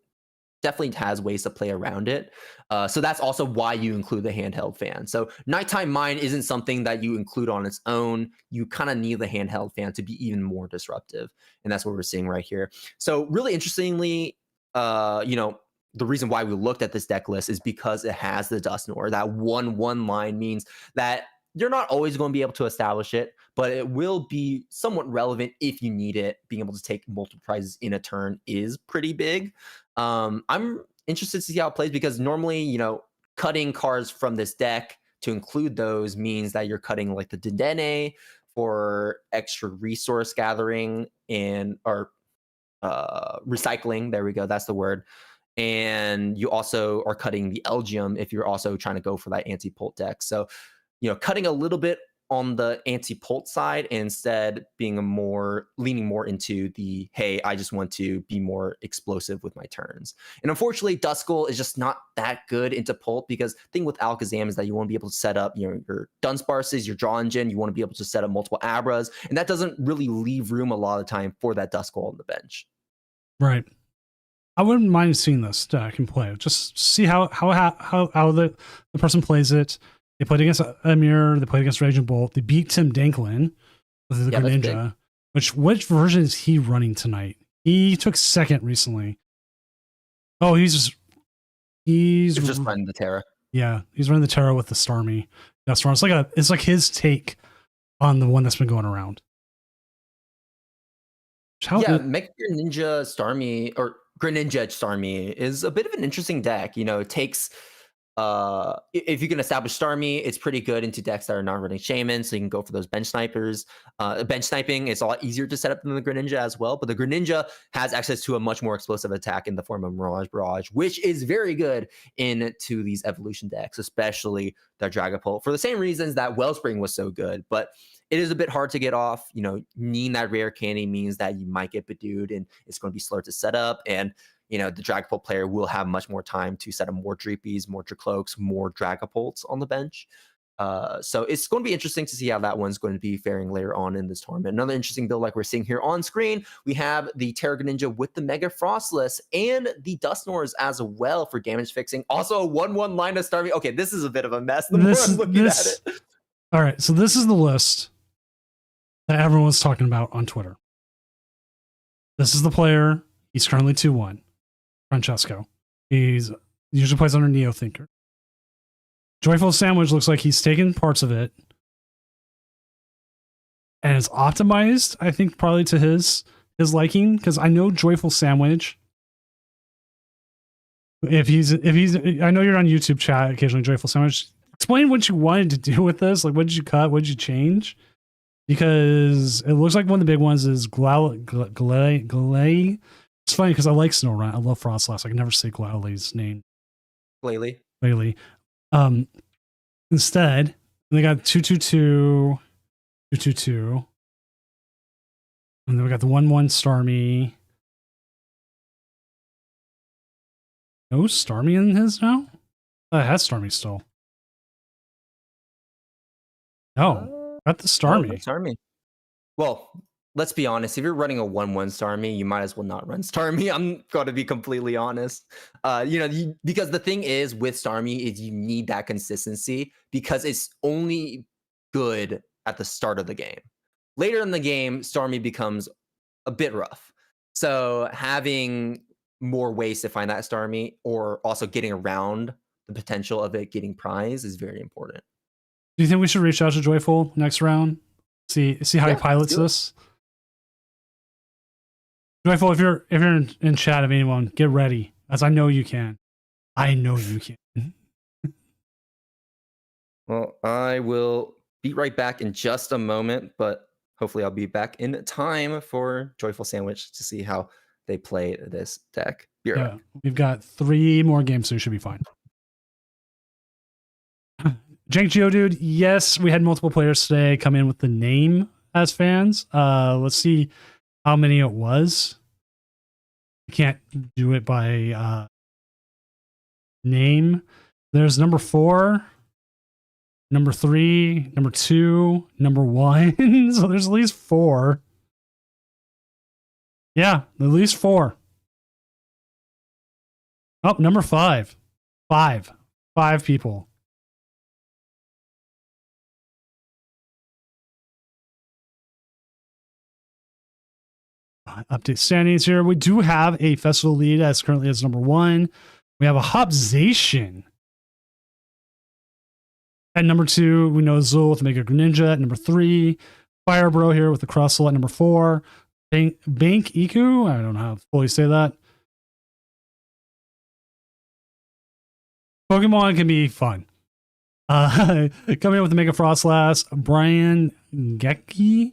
definitely has ways to play around it. So that's also why you include the handheld fan. So Nighttime Mine isn't something that you include on its own. You kind of need the handheld fan to be even more disruptive. And that's what we're seeing right here. So really interestingly, you know, the reason why we looked at this deck list is because it has the Dusknoir. That 1/1 line means that you're not always going to be able to establish it, but it will be somewhat relevant if you need it. Being able to take multiple prizes in a turn is pretty big. I'm interested to see how it plays, because normally, you know, cutting cards from this deck to include those means that you're cutting like the Dedenne for extra resource gathering and or recycling. There we go. That's the word. And you also are cutting the Elgium if you're also trying to go for that anti-Pult deck. So, you know, cutting a little bit on the anti-Pult side, and instead being leaning more into the, hey, I just want to be more explosive with my turns. And unfortunately, Duskull is just not that good into Pult, because the thing with Alakazam is that you want to be able to set up, you know, your Dunsparces, your Draw Engine, you want to be able to set up multiple Abras, and that doesn't really leave room a lot of time for that Duskull on the bench. Right. I wouldn't mind seeing this deck and play it. Just see how the person plays it. They played against Amir. They played against Raging Bolt. They beat Tim Danklin with the Greninja. Which version is he running tonight? He took second recently. Oh, he's just running the Terra. Yeah, he's running the Terra with the Starmie. That's wrong. It's like his take on the one that's been going around. Mega Greninja Starmie, or Greninja Starmie, is a bit of an interesting deck. You know, it takes if you can establish Starmie, it's pretty good into decks that are not running Shaman, so you can go for those bench snipers. Bench sniping is a lot easier to set up than the Greninja as well, but the Greninja has access to a much more explosive attack in the form of Mirage Barrage, which is very good into these evolution decks, especially the Dragapult, for the same reasons that Wellspring was so good. But it is a bit hard to get off. You know, needing that rare candy means that you might get Bedewed, and it's going to be slower to set up. And you know, the Dragapult player will have much more time to set up more Dreepies, more Dracloaks, more Dragapults on the bench. So it's going to be interesting to see how that one's going to be faring later on in this tournament. Another interesting build, like we're seeing here on screen, we have the Terra Greninja with the Mega Frostless and the Dusknoirs as well for damage fixing. Also a 1/1 line of Starmie. Okay, this is a bit of a mess the more I'm looking at it. All right, so this is the list that everyone's talking about on Twitter. This is the player. He's currently 2-1. Francesco. He usually plays under Neo Thinker. Joyful Sandwich looks like he's taken parts of it and it's optimized, I think, probably to his liking, because I know Joyful Sandwich. If he's I know you're on YouTube chat occasionally, Joyful Sandwich. Explain what you wanted to do with this. Like, what did you cut? What did you change? Because it looks like one of the big ones is Glalie. It's funny because I like Snorunt. I love Frostlass. I can never say Glalie's name. Glalie. Instead, they got 2/2/2, 2/2/2, and then we got the 1/1 Starmie. No Starmie in his now? It has Starmie still. No, got the Starmie. Starmie. Well, let's be honest, if you're running a 1/1 Starmie, you might as well not run Starmie. I'm going to be completely honest. Because the thing is with Starmie is you need that consistency because it's only good at the start of the game. Later in the game, Starmie becomes a bit rough. So having more ways to find that Starmie or also getting around the potential of it getting prize is very important. Do you think we should reach out to Joyful next round? See how he Yeah, let's pilots do it. this. Joyful, if you're in chat of anyone, get ready, as I know you can. I know you can. Well, I will be right back in just a moment, but hopefully I'll be back in time for Joyful Sandwich to see how they play this deck. Be right back. We've got 3 more games, so you should be fine. Jank Geodude, yes, we had multiple players today come in with the name as fans. Let's see how many it was. I can't do it by name. There's number 4, number 3, number 2, number 1. So there's at least 4. Yeah, at least 4. Oh, number 5. 5 people. Update standings here. We do have a festival lead as currently as number 1. We have a Hopzation at number 2. We know Zul with Mega Greninja at number 3. Firebro here with the Crustle at number 4. Bank Iku, I don't know how to fully say that. Pokemon can be fun. Coming in with the Mega Frostlass, Brian Geki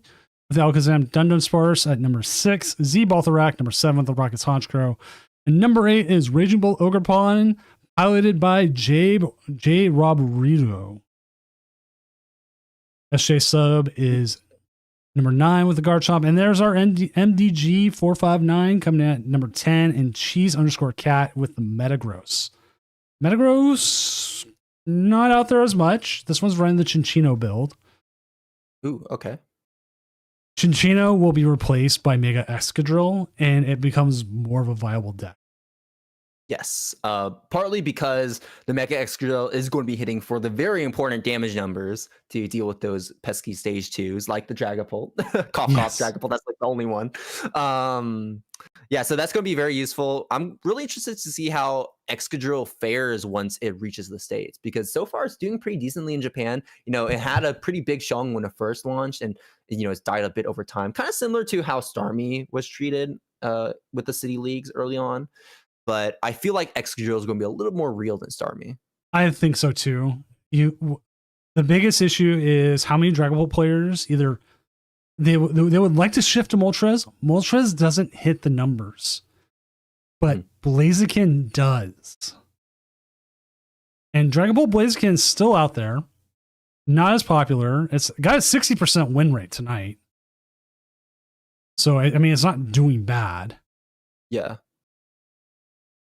with the Alakazam Dundonsparce at number 6. Z Baltharak, number 7 with the Rockets Honchkrow. And number 8 is Raging Bull Ogrepon, piloted by J. Robrito. SJ Sub is number 9 with the Garchomp. And there's our MDG 459 coming in at number 10. And Cheese_Cat with the Metagross. Metagross, not out there as much. This one's running the Chinchino build. Ooh, okay. Chinchino will be replaced by Mega Excadrill, and it becomes more of a viable deck. Yes, partly because the Mega Excadrill is going to be hitting for the very important damage numbers to deal with those pesky stage 2s, like the Dragapult. Cough, Dragapult, that's like the only one. Yeah, so that's going to be very useful. I'm really interested to see how Excadrill fares once it reaches the States, because so far it's doing pretty decently in Japan. It had a pretty big showing when it first launched, and it's died a bit over time. Kind of similar to how Starmie was treated with the City Leagues early on. But I feel like Excadrill is going to be a little more real than Starmie. I think so too. The biggest issue is how many Dragon Ball players either they would like to shift to Moltres. Moltres doesn't hit the numbers, but Blaziken does. And Dragon Ball Blaziken is still out there, not as popular. It's got a 60% win rate tonight. So I mean, it's not doing bad. Yeah.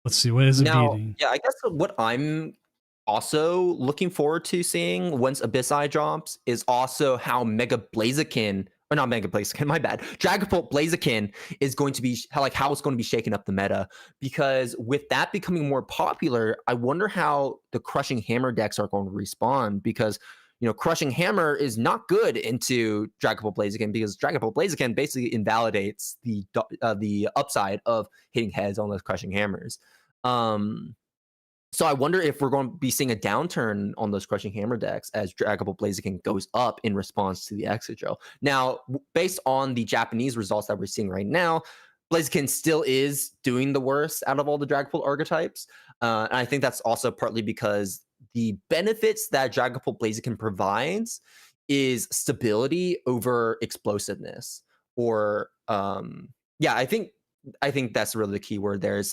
Let's see, what is it beating? Yeah, I guess what I'm also looking forward to seeing once Abyssai drops is also how Mega Blaziken, or not Mega Blaziken, my bad, Dragapult Blaziken is going to be, how it's going to be shaking up the meta. Because with that becoming more popular, I wonder how the Crushing Hammer decks are going to respond, because Crushing Hammer is not good into Dragapult Blaziken, because Dragapult Blaziken basically invalidates the upside of hitting heads on those Crushing Hammers. So I wonder if we're going to be seeing a downturn on those Crushing Hammer decks as Dragapult Blaziken goes up in response to the Excadrill. Now, based on the Japanese results that we're seeing right now, Blaziken still is doing the worst out of all the Dragapult archetypes. And I think that's also partly because the benefits that Dragapult Blaziken provides is stability over explosiveness. Or I think that's really the key word there. Is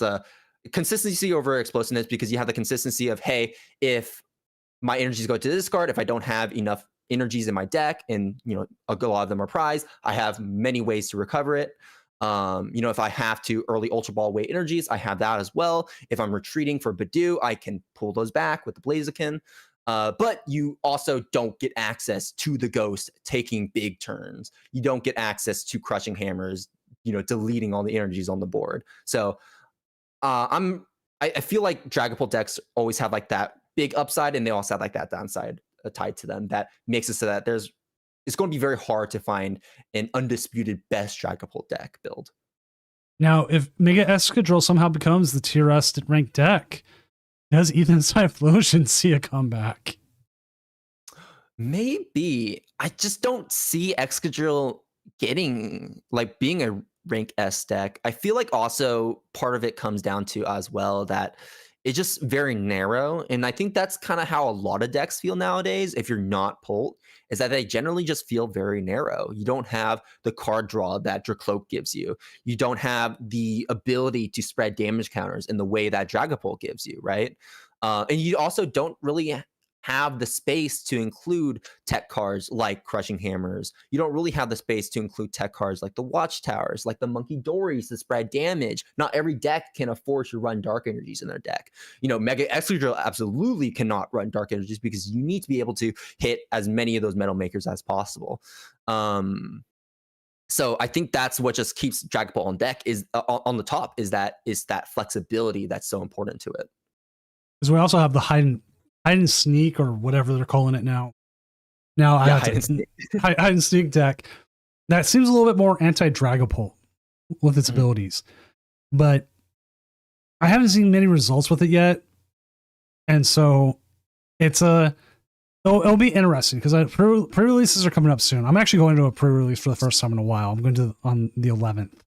consistency over explosiveness, because you have the consistency of, hey, if my energies go to this card, if I don't have enough energies in my deck, and a lot of them are prized, I have many ways to recover it. If I have to early Ultra Ball weight energies, I have that as well. If I'm retreating for Badoo, I can pull those back with the Blaziken. But you also don't get access to the ghost taking big turns. You don't get access to crushing hammers, deleting all the energies on the board. So I feel like Dragapult decks always have like that big upside, and they also have like that downside tied to them that makes it so that it's going to be very hard to find an undisputed best Dragapult deck build. Now, if Mega Escadrille somehow becomes the tier S ranked deck, does Ethan's Typhlosion see a comeback? Maybe. I just don't see Excadrill being a rank S deck. I feel like also part of it comes down to as well that it's just very narrow. And I think that's kind of how a lot of decks feel nowadays. If you're not Pult, is that they generally just feel very narrow. You don't have the card draw that Dracloak gives you. You don't have the ability to spread damage counters in the way that Dragapult gives you, right? And you also don't really have the space to include tech cards like Crushing Hammers. You don't really have the space to include tech cards like the Watchtowers, like the Monkey Dories to spread damage. Not every deck can afford to run Dark Energies in their deck. Mega Excadrill absolutely cannot run Dark Energies because you need to be able to hit as many of those Metal Makers as possible. So I think that's what just keeps Dragapult on deck is on the top is that flexibility that's so important to it. Because we also have the hide and sneak or whatever they're calling it now. Now I have hide and sneak deck that seems a little bit more anti-Dragapult with its abilities, but I haven't seen many results with it yet, and so it'll be interesting because pre-releases are coming up soon. I'm actually going to a pre-release for the first time in a while. I'm going on the 11th,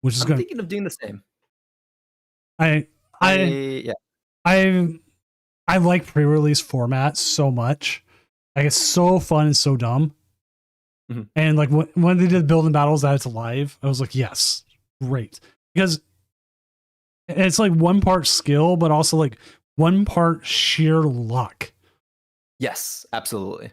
which is thinking of doing the same. I like pre-release format so much. Like it's so fun and so dumb. Mm-hmm. And like when they did building battles that it's live, I was like, yes, great. Because it's like one part skill, but also like one part sheer luck. Yes, absolutely.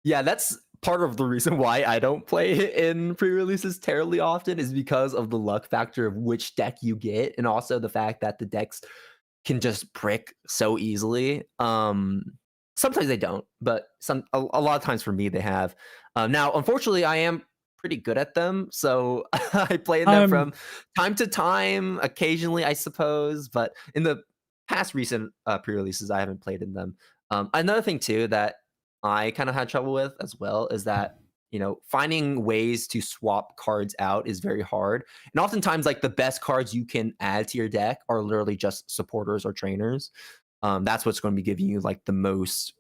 Yeah, that's part of the reason why I don't play in pre-releases terribly often is because of the luck factor of which deck you get, and also the fact that the decks can just prick so easily. Sometimes they don't, but a lot of times for me they have. Now, unfortunately, I am pretty good at them, so I play in them from time to time, occasionally, I suppose. But in the past recent pre-releases, I haven't played in them. Another thing too that I kind of had trouble with as well is that finding ways to swap cards out is very hard. And oftentimes, like the best cards you can add to your deck are literally just supporters or trainers. That's what's going to be giving you like the most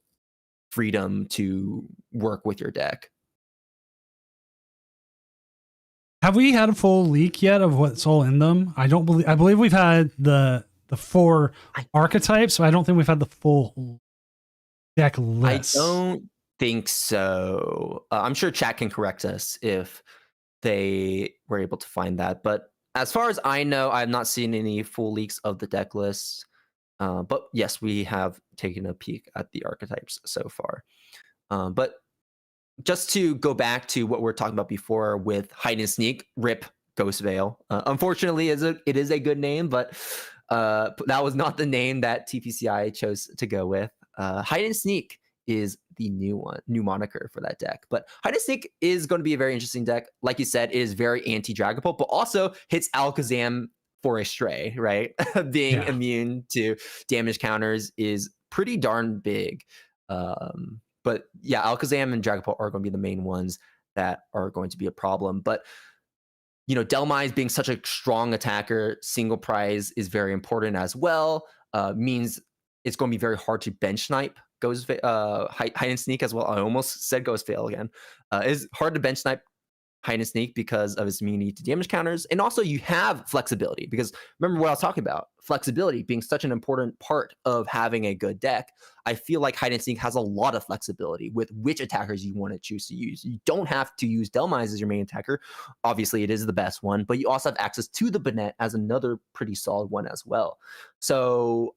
freedom to work with your deck. Have we had a full leak yet of what's all in them? I believe we've had the 4 archetypes, but I don't think we've had the full deck list. I don't think so. I'm sure chat can correct us if they were able to find that. But as far as I know, I've not seen any full leaks of the deck list. But yes, we have taken a peek at the archetypes so far. But just to go back to what we were talking about before with hide and sneak, rip Ghost Veil. Unfortunately, it is a good name, but that was not the name that TPCI chose to go with. Hide and sneak is the new moniker for that deck. But hide and sneak is going to be a very interesting deck. Like you said, it is very anti-Dragapult, but also hits Alakazam for a stray, right? Being immune to damage counters is pretty darn big. But yeah, Alakazam and Dragapult are going to be the main ones that are going to be a problem. But Delmise being such a strong attacker, single prize is very important as well. Means it's going to be very hard to bench snipe hide and sneak as well. I almost said Ghost Veil again. It's hard to bench snipe hide and sneak because of its immunity to damage counters. And also you have flexibility because remember what I was talking about, flexibility being such an important part of having a good deck. I feel like hide and sneak has a lot of flexibility with which attackers you want to choose to use. You don't have to use Delmise as your main attacker. Obviously it is the best one, but you also have access to the Banette as another pretty solid one as well. So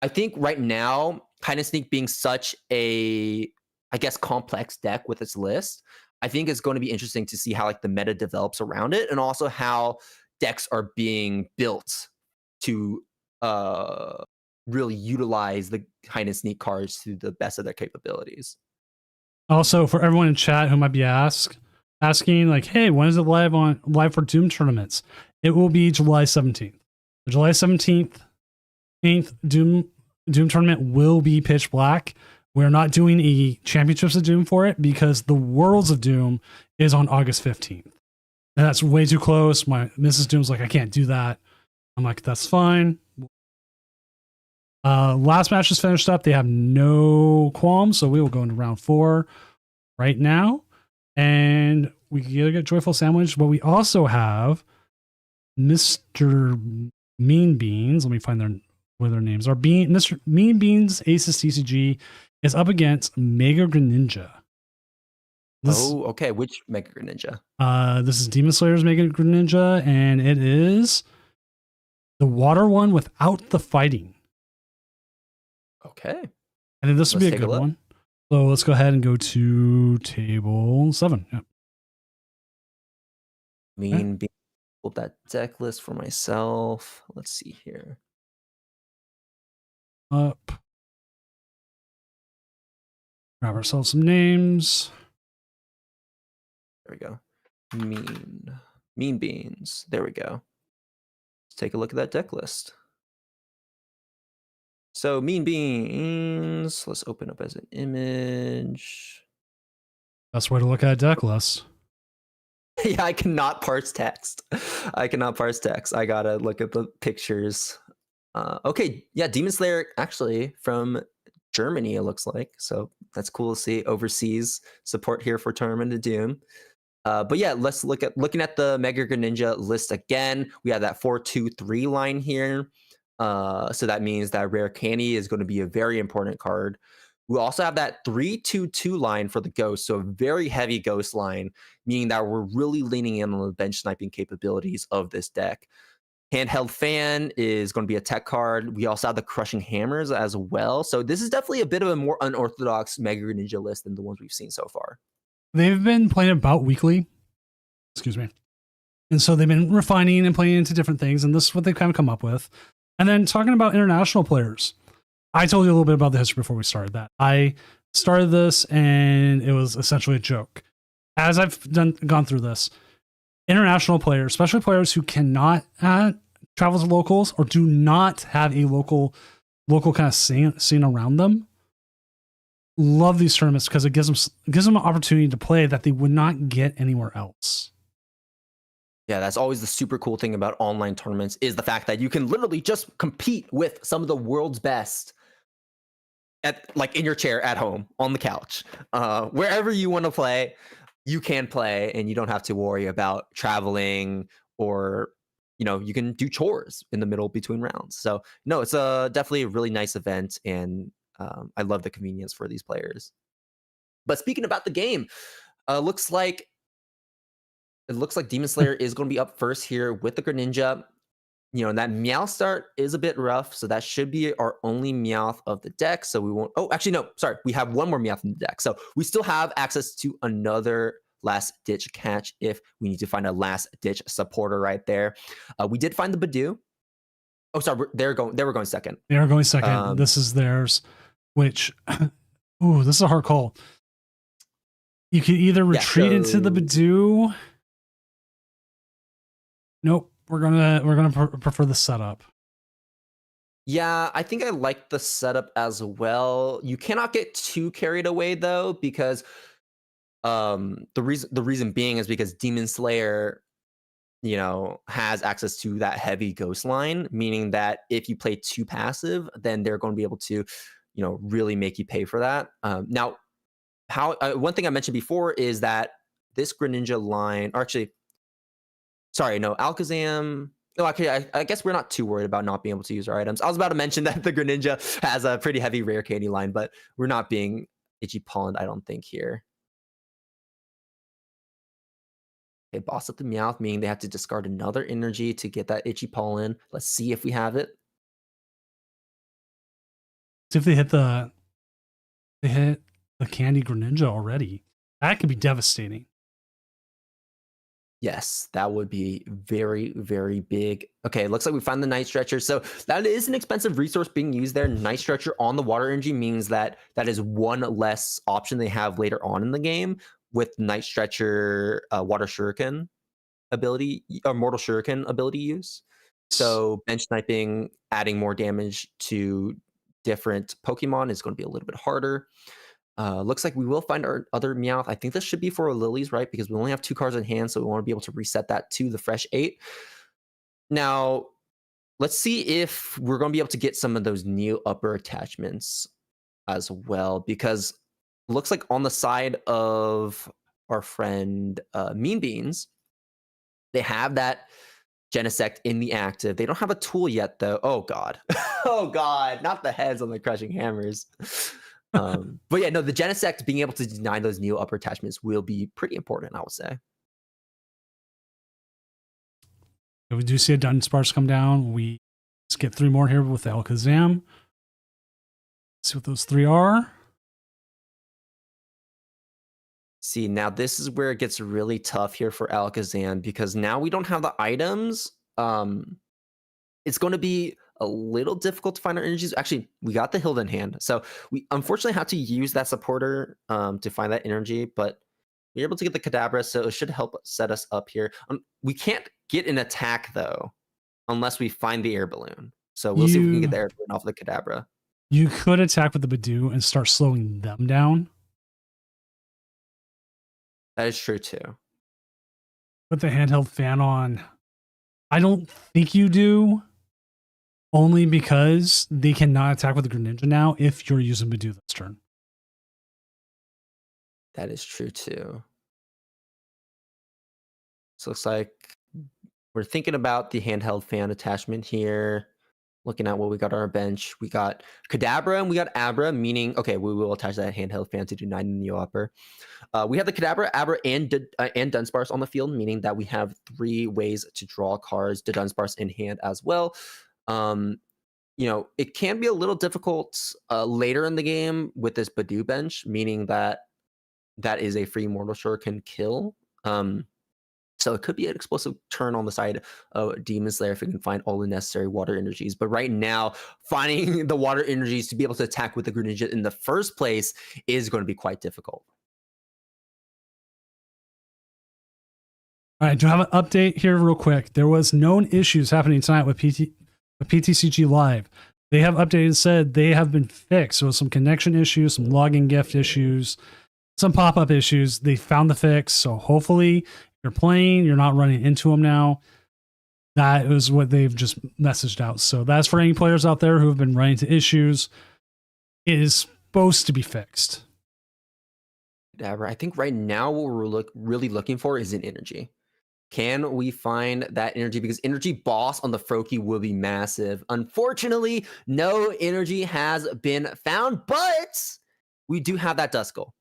I think right now, hide and sneak being such a, I guess, complex deck with its list, I think it's going to be interesting to see how like the meta develops around it and also how decks are being built to really utilize the hide and sneak cards to the best of their capabilities. Also, for everyone in chat who might be asking, like, hey, when is it live for Doom tournaments? It will be July 17th. The July 17th Doom tournament will be pitch black. We're not doing a Championships of Doom for it because the Worlds of Doom is on August 15th. And that's way too close. My Mrs. Doom's like, I can't do that. I'm like, that's fine. Last match is finished up. They have no qualms, so we will go into round 4 right now. And we get a Joyful Sandwich, but we also have Mr. Mean Beans. Let me find where their names are. Mr. Mean Beans Aces TCG is up against Mega Greninja. Okay. Which Mega Greninja? This is Demon Slayer's Mega Greninja, and it is the water one without the fighting. Okay. And then this would be a good one. So let's go ahead and go to table 7. Yep. Mean Beans. Pull that deck list for myself. Let's see here. Up. Grab ourselves some names. There we go. Mean Beans. There we go. Let's take a look at that deck list. So Mean Beans, let's open up as an image. Best way to look at a deck list. Yeah, I cannot parse text. I gotta look at the pictures. Okay, yeah, Demon Slayer actually from Germany, it looks like. So that's cool to see overseas support here for Tournament of Doom. But yeah, let's looking at the Mega Greninja list again. We have that 4-2-3 line here. So that means that Rare Candy is going to be a very important card. We also have that 3-2-2 line for the Ghost, so a very heavy Ghost line, meaning that we're really leaning in on the bench sniping capabilities of this deck. Handheld Fan is going to be a tech card. We also have the Crushing Hammers as well. So this is definitely a bit of a more unorthodox Mega Greninja list than the ones we've seen so far. They've been playing about weekly. Excuse me. And so they've been refining and playing into different things, and this is what they've kind of come up with. And then talking about international players, I told you a little bit about the history before we started that. I started this and it was essentially a joke. As I've gone through this, international players, especially players who cannot travel to locals or do not have a local kind of scene around them, love these tournaments because it gives them an opportunity to play that they would not get anywhere else. Yeah, that's always the super cool thing about online tournaments is the fact that you can literally just compete with some of the world's best in your chair at home, on the couch, wherever you want to play, you can play and you don't have to worry about traveling or, you can do chores in the middle between rounds. So no, it's definitely a really nice event. And I love the convenience for these players. But speaking about the game, looks like Demon Slayer is going to be up first here with the Greninja. That Meowth start is a bit rough, so that should be our only Meowth of the deck. So we won't. Oh, actually, no. Sorry, we have one more Meowth in the deck, so we still have access to another last ditch catch if we need to find a last ditch supporter right there. We did find the Badoo. Oh, sorry, they were going second. They are going second. This is theirs, which, ooh, this is a hard call. You can either retreat into the Badoo. Nope. We're gonna prefer the setup. Yeah, I think I like the setup as well. You cannot get too carried away though, because the reason being is because Demon Slayer, has access to that heavy ghost line, meaning that if you play too passive, then they're going to be able to, really make you pay for that. Now, one thing I mentioned before is that this Greninja line, or actually. Sorry, no, Alakazam. No, actually, I guess we're not too worried about not being able to use our items. I was about to mention that the Greninja has a pretty heavy rare candy line, but we're not being itchy pollen, I don't think, here. Okay, boss up the Meowth, meaning they have to discard another energy to get that itchy pollen. Let's see if we have it. See if they hit the candy Greninja already. That could be devastating. Yes, that would be very, very big. Okay, looks like we found the Night Stretcher. So that is an expensive resource being used there. Night Stretcher on the water energy means that that is one less option they have later on in the game with Night Stretcher Water Shuriken ability or Mortal Shuriken ability use. So bench sniping, adding more damage to different Pokemon is going to be a little bit harder. Looks like we will find our other Meowth. I think this should be for our Lilies, right? Because we only have 2 cards in hand, so we want to be able to reset that to the fresh 8. Now, let's see if we're going to be able to get some of those new upper attachments as well, because looks like on the side of our friend Mean Beans, they have that Genesect in the active. They don't have a tool yet, though. Oh, God. Oh, God. Not the heads on the crushing hammers. But yeah, no, the Genesect being able to deny those new upper attachments will be pretty important, I would say. If we do see a Dunsparce come down, we let's get 3 more here with Alakazam. See what those 3 are. See, now this is where it gets really tough here for Alakazam because now we don't have the items. It's going to be a little difficult to find our energies. Actually, we got the Hild in hand. So we unfortunately have to use that supporter to find that energy, but we're able to get the Kadabra, so it should help set us up here. We can't get an attack, though, unless we find the air balloon. So we'll see if we can get the air balloon off the Kadabra. You could attack with the Badoo and start slowing them down. That is true, too. Put the handheld fan on. I don't think you do. Only because they cannot attack with the Greninja now if you're using Badoo this turn. That is true, too. So it looks like we're thinking about the handheld fan attachment here. Looking at what we got on our bench. We got Kadabra and we got Abra, meaning, okay, we will attach that handheld fan to do 9 in the upper. We have the Kadabra, Abra, and Dunsparce on the field, meaning that we have 3 ways to draw cards, the Dunsparce in hand as well. You know, it can be a little difficult later in the game with this Badoo bench, meaning that that is a free Mortal Shuriken kill. So it could be an explosive turn on the side of Demon Slayer if we can find all the necessary water energies. But right now, finding the water energies to be able to attack with the Greninja in the first place is going to be quite difficult. All right, do I have an update here real quick? There was known issues happening tonight with PTCG Live. They have updated and said they have been fixed. So some connection issues, some login gift issues, some pop-up issues. They found the fix. So hopefully if you're playing, you're not running into them now. That is what they've just messaged out. So that's for any players out there who have been running into issues. It is supposed to be fixed. I think right now what we're really looking for is an energy. Can we find that energy? Because energy boss on the Froakie will be massive. Unfortunately, no energy has been found, but we do have that Duskull.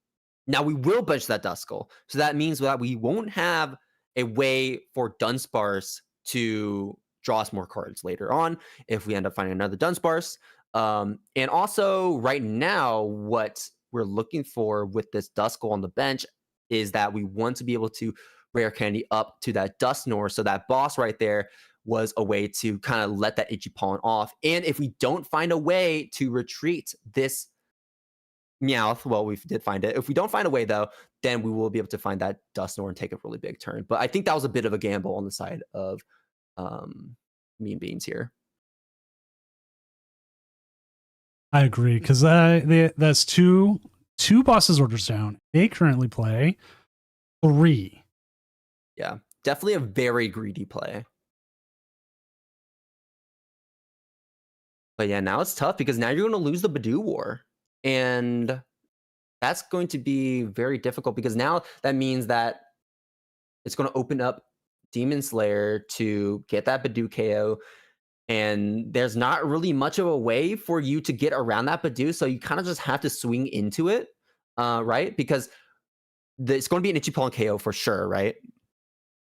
Now we will bench that Duskull. So that means that we won't have a way for Dunsparce to draw us more cards later on if we end up finding another Dunsparce. And also right now, what we're looking for with this Duskull on the bench is that we want to be able to rare candy up to that Dusknoir. So that boss right there was a way to kind of let that itchy pollen off. And if we don't find a way to retreat this Meowth, well, we did find it. If we don't find a way, though, then we will be able to find that Dusknoir and take a really big turn. But I think that was a bit of a gamble on the side of Mean Beans here. I agree, because that's two bosses orders down. They currently play 3. Yeah, definitely a very greedy play. But yeah, now it's tough because now you're going to lose the Badoo War. And that's going to be very difficult because now that means that it's going to open up Demon Slayer to get that Badoo KO. And there's not really much of a way for you to get around that Badoo. So you kind of just have to swing into it, right? Because it's going to be an Itchy Pollen KO for sure, right?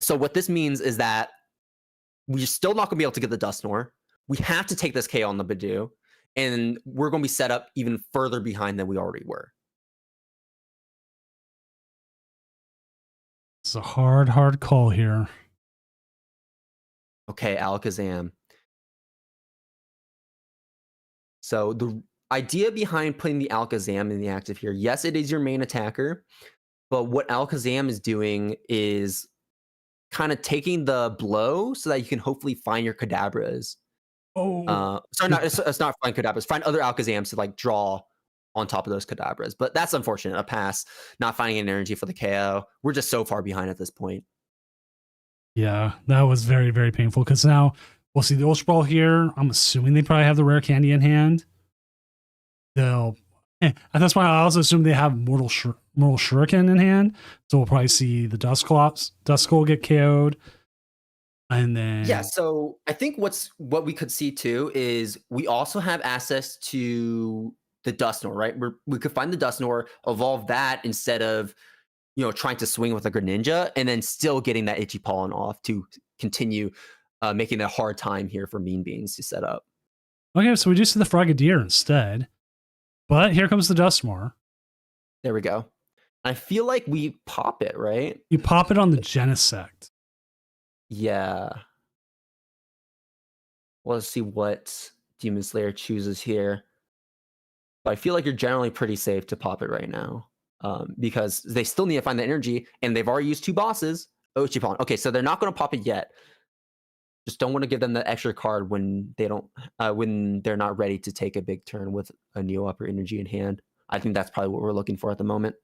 So what this means is that we're still not going to be able to get the Dusknoir. We have to take this KO on the Badoo, and we're going to be set up even further behind than we already were. It's a hard call here. Okay, Alakazam. So the idea behind putting the Alakazam in the active here, yes, it is your main attacker, but what Alakazam is doing is kind of taking the blow so that you can hopefully find your Kadabras. Oh, Sorry, it's not find Kadabras. Find other Alakazams to like draw on top of those Kadabras. But that's unfortunate. A pass, not finding an energy for the KO. We're just so far behind at this point. yeah, that was very painful because now we'll see the Ultra Ball here. I'm assuming they probably have the rare candy in hand. They'll, and that's why I also assume they have Mortal Shuriken in hand. So we'll probably see the Duskull get KO'd. And then Yeah, so I think what we could see too is we also have access to the Dusknoir, right? We could find the Dusknoir, evolve that instead of trying to swing with a Greninja, and then still getting that itchy pollen off to continue making it a hard time here for Mean Beans to set up. Okay, so we do see the Frogadier instead. But here comes the Dusknoir. There we go. I feel like we pop it, right? You pop it on the Genesect. Yeah. Well, let's see what Demon Slayer chooses here. But I feel like you're generally pretty safe to pop it right now. Because they still need to find the energy, and they've already used 2 bosses. Ochi Pollen. Okay, so they're not going to pop it yet. Just don't want to give them the extra card when when they're not ready to take a big turn with a Neo Upper energy in hand. I think that's probably what we're looking for at the moment.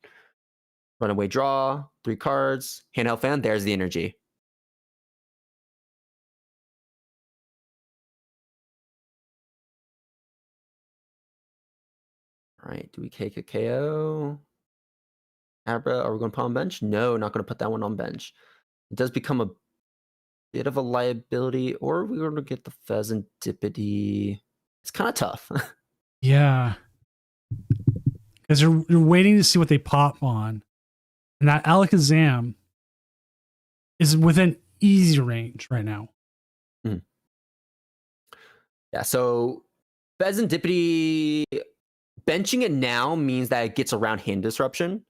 Runaway draw, 3 cards, handheld fan. There's the energy. All right, do we take a KO? Abra, are we going to put on bench? No, not going to put that one on bench. It does become a bit of a liability, or we're going to get the Pheasantipity. It's kind of tough. Yeah. Because you're waiting to see what they pop on. And that Alakazam is within easy range right now. Mm. Yeah, so Pheasantipity, benching it now means that it gets around hand disruption.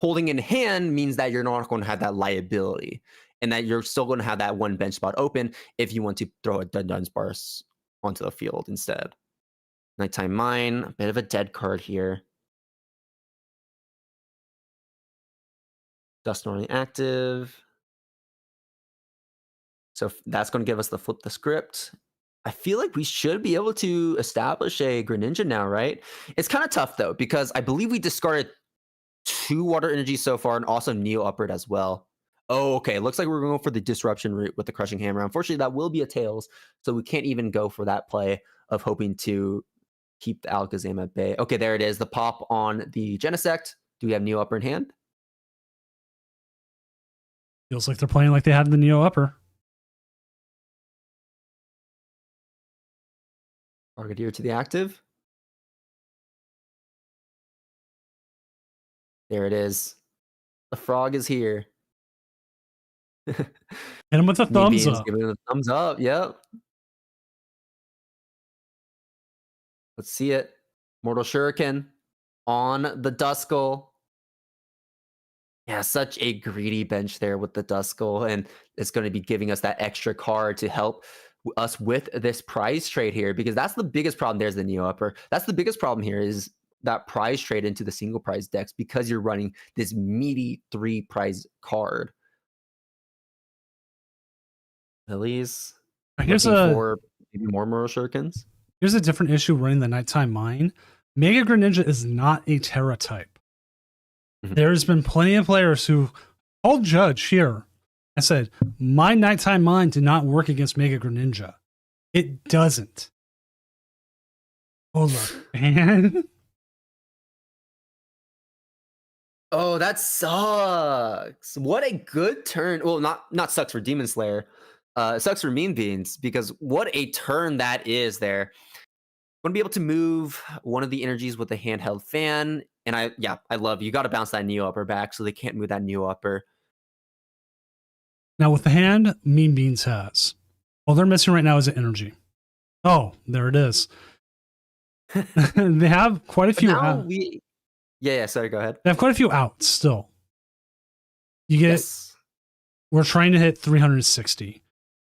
Holding in hand means that you're not going to have that liability, and that you're still going to have that one bench spot open if you want to throw a Dunsparce onto the field instead. Nighttime Mine, a bit of a dead card here. Dusknoir active. So that's going to give us the flip the script. I feel like we should be able to establish a Greninja now, right? It's kind of tough though, because I believe we discarded 2 water energy so far, and also Neo Upward as well. Oh, okay. Looks like we're going for the disruption route with the Crushing Hammer. Unfortunately, that will be a Tails, so we can't even go for that play of hoping to keep the Alakazam at bay. Okay, there it is. The pop on the Genesect. Do we have Neo Upper in hand? Feels like they're playing like they had the Neo Upper. Frogadier to the active. There it is. The frog is here. Hit him with a thumbs up. Giving him a thumbs up. Yep. Let's see it. Mortal Shuriken on the Duskull. Yeah, such a greedy bench there with the Duskull, and it's going to be giving us that extra card to help us with this prize trade here, because that's the biggest problem. There's the Neo Upper. That's the biggest problem here, is that prize trade into the single prize decks, because you're running this meaty 3 prize card. Lilies. Here's for maybe more Mortal Shurikens. Here's a different issue running the Nighttime Mine. Mega Greninja is not a Terra type. Mm-hmm. There's been plenty of players who I'll judge here and said, my Nighttime Mine did not work against Mega Greninja. It doesn't. Oh, look, man. Oh, that sucks. What a good turn. Well, not sucks for Demon Slayer. It sucks for Mean Beans, because what a turn that is there. I'm going to be able to move one of the energies with a handheld fan. And I love, you got to bounce that Neo Upper back, so they can't move that Neo Upper. Now with the hand, Mean Beans has. All they're missing right now is an energy. Oh, there it is. They have quite a few outs. Yeah, sorry, go ahead. They have quite a few outs still. You get we're trying to hit 360.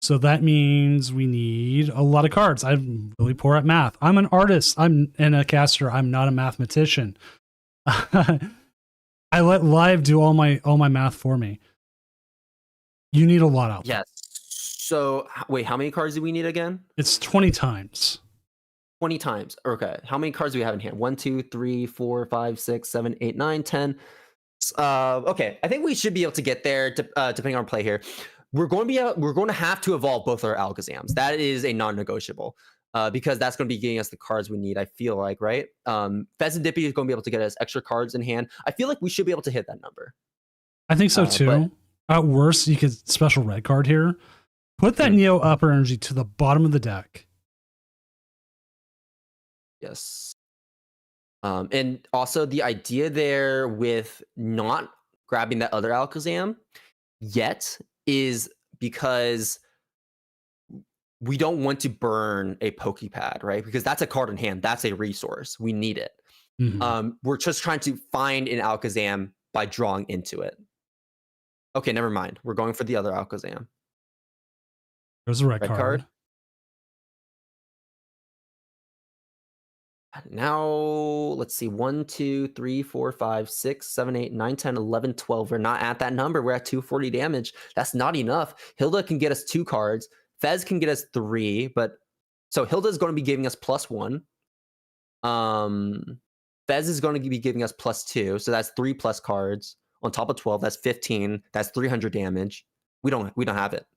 So that means we need a lot of cards. I'm really poor at math. I'm an artist. I'm and a caster. I'm not a mathematician. I let live do all my math for me. You need a lot out there. Yes. So wait, how many cards do we need again? It's 20 times. 20 times. Okay. How many cards do we have in hand? 1, 2, 3, 4, 5, 6, 7, 8, 9, 10. Okay. I think we should be able to get there depending on play here. We're going to have to evolve both our Alakazams. That is a non-negotiable. Because that's going to be getting us the cards we need, I feel like, right? Fez and Dippy is going to be able to get us extra cards in hand. I feel like we should be able to hit that number. I think so too. At worst, you could special red card here. Put that Neo upper energy to the bottom of the deck. Yes. And also the idea there with not grabbing that other Alakazam yet is because we don't want to burn a Pokepad, right? Because that's a card in hand. That's a resource. We need it. Mm-hmm. We're just trying to find an Alakazam by drawing into it. Okay, never mind. We're going for the other Alakazam. There's a red card. Now, let's see. 1, 2, 3, 4, 5, 6, 7, 8, 9, 10, 11, 12. We're not at that number. We're at 240 damage. That's not enough. Hilda can get us 2 cards. Fez can get us 3, but so Hilda's going to be giving us +1. Fez is going to be giving us +2, so that's 3 plus cards on top of 12. That's 15. That's 300 damage. We don't have it.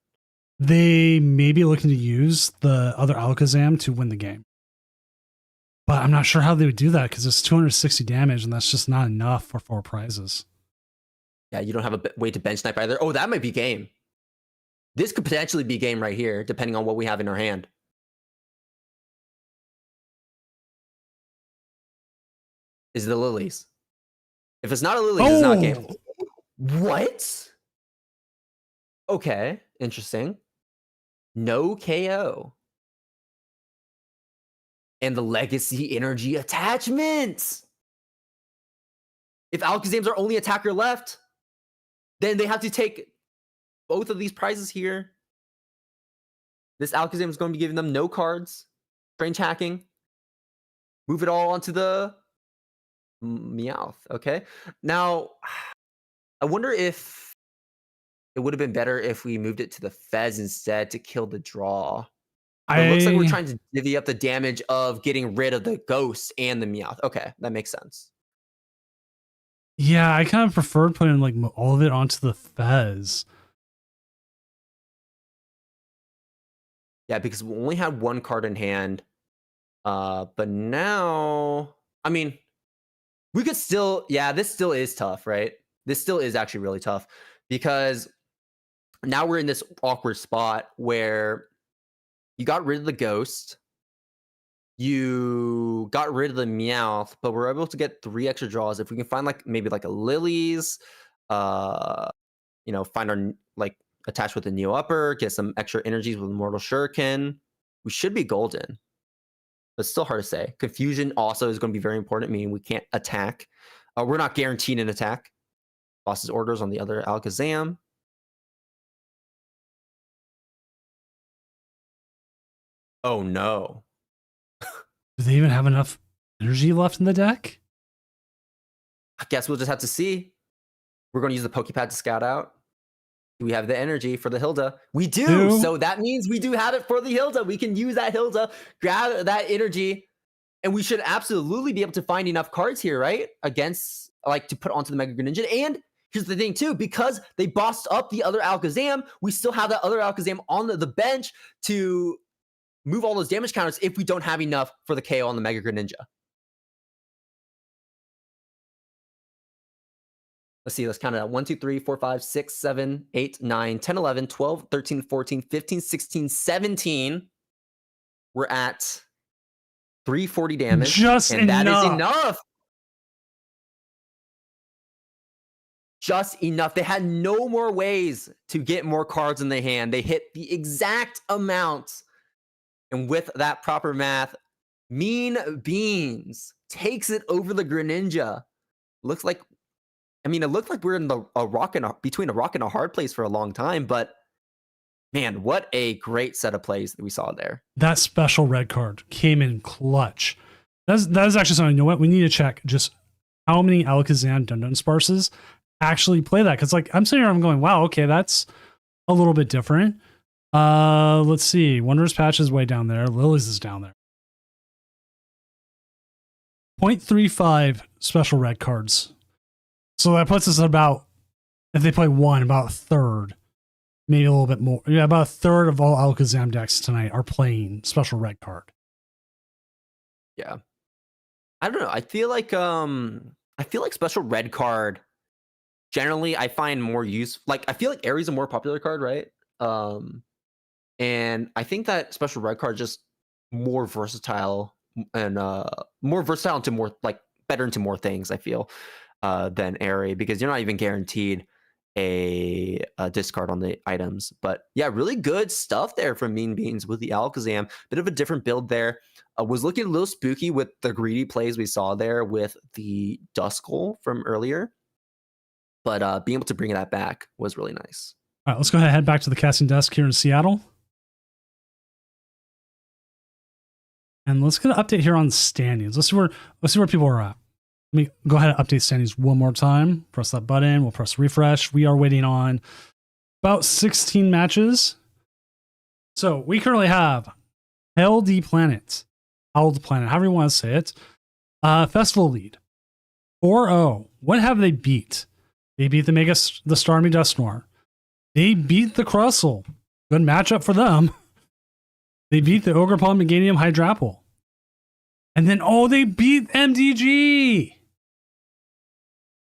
They may be looking to use the other Alakazam to win the game, but I'm not sure how they would do that because it's 260 damage, and that's just not enough for 4 prizes. Yeah, you don't have a way to bench snipe either. Oh, that might be game. This could potentially be game right here, depending on what we have in our hand. Is it the Lilies? If it's not a Lily, it's not game. What? Okay, interesting. No KO. And the Legacy Energy attachments. If Alakazams are only attacker left, then they have to take both of these prizes here. This Alakazam is going to be giving them no cards. Strange hacking. Move it all onto the Meowth. Okay. Now, I wonder if it would have been better if we moved it to the Fez instead to kill the draw. It looks like we're trying to divvy up the damage of getting rid of the Ghost and the Meowth. Okay, that makes sense. Yeah, I kind of preferred putting like all of it onto the Fez. Yeah, because we only had 1 card in hand. But now, I mean, we could still, yeah, this still is tough, right? This still is actually really tough because now we're in this awkward spot where you got rid of the Ghost, you got rid of the Meowth, but we're able to get 3 extra draws. If we can find like maybe like a Lily's, you know, find our like attached with the Neo Upper, get some extra energies with Mortal Shuriken, we should be golden. But it's still hard to say. Confusion also is going to be very important, meaning we can't attack. We're not guaranteed an attack. Boss's orders on the other Alakazam. Oh no. Do they even have enough energy left in the deck? I guess we'll just have to see. We're going to use the Pokepad to scout out. Do we have the energy for the Hilda? We do. So that means we do have it for the Hilda. We can use that Hilda, grab that energy, and we should absolutely be able to find enough cards here, right? Against, like, to put onto the Mega Greninja. And here's the thing, too. Because they bossed up the other Alakazam, we still have that other Alakazam on the bench to move all those damage counters if we don't have enough for the KO on the Mega Greninja. Let's see, let's count it out. 1, 2, 3, 4, 5, 6, 7, 8, 9, 10, 11, 12, 13, 14, 15, 16, 17. We're at 340 damage. Just and enough. That is enough. Just enough. They had no more ways to get more cards in their hand. They hit the exact amount. And with that proper math, Mean Beans takes it over the Greninja. Looks like I mean, it looked like we're in between a rock and a hard place for a long time, but man, what a great set of plays that we saw there. That special red card came in clutch. That is actually something, you know what? We need to check just how many Alakazam Dun Sparses actually play that. Because like I'm sitting here, I'm going, wow, okay, that's a little bit different. Let's see. Wondrous Patch is way down there. Lily's is down there. 0.35 special red cards. So that puts us at about, if they play one, about a third. Maybe a little bit more. Yeah, about a third of all Alakazam decks tonight are playing special red card. Yeah. I don't know. I feel like special red card generally I find more use. Like I feel like Aries is a more popular card, right? And I think that special red card is just more versatile and more versatile into more like better into more things, I feel, than Airy, because you're not even guaranteed a discard on the items. But yeah, really good stuff there from Mean Beans with the Alakazam. Bit of a different build there. Was looking a little spooky with the greedy plays we saw there with the Duskull from earlier. But being able to bring that back was really nice. All right, let's go ahead and head back to the casting desk here in Seattle. And let's get an update here on standings. Let's see where people are at. Let me go ahead and update standings one more time. Press that button. We'll press refresh. We are waiting on about 16 matches. So we currently have LD Planet, however you want to say it. Festival lead 4-0. What have they beat? They beat the Starmie Dusknoir. They beat the Crustle. Good matchup for them. They beat the Ogerpon Meganium Hydrapple. And then, they beat MDG.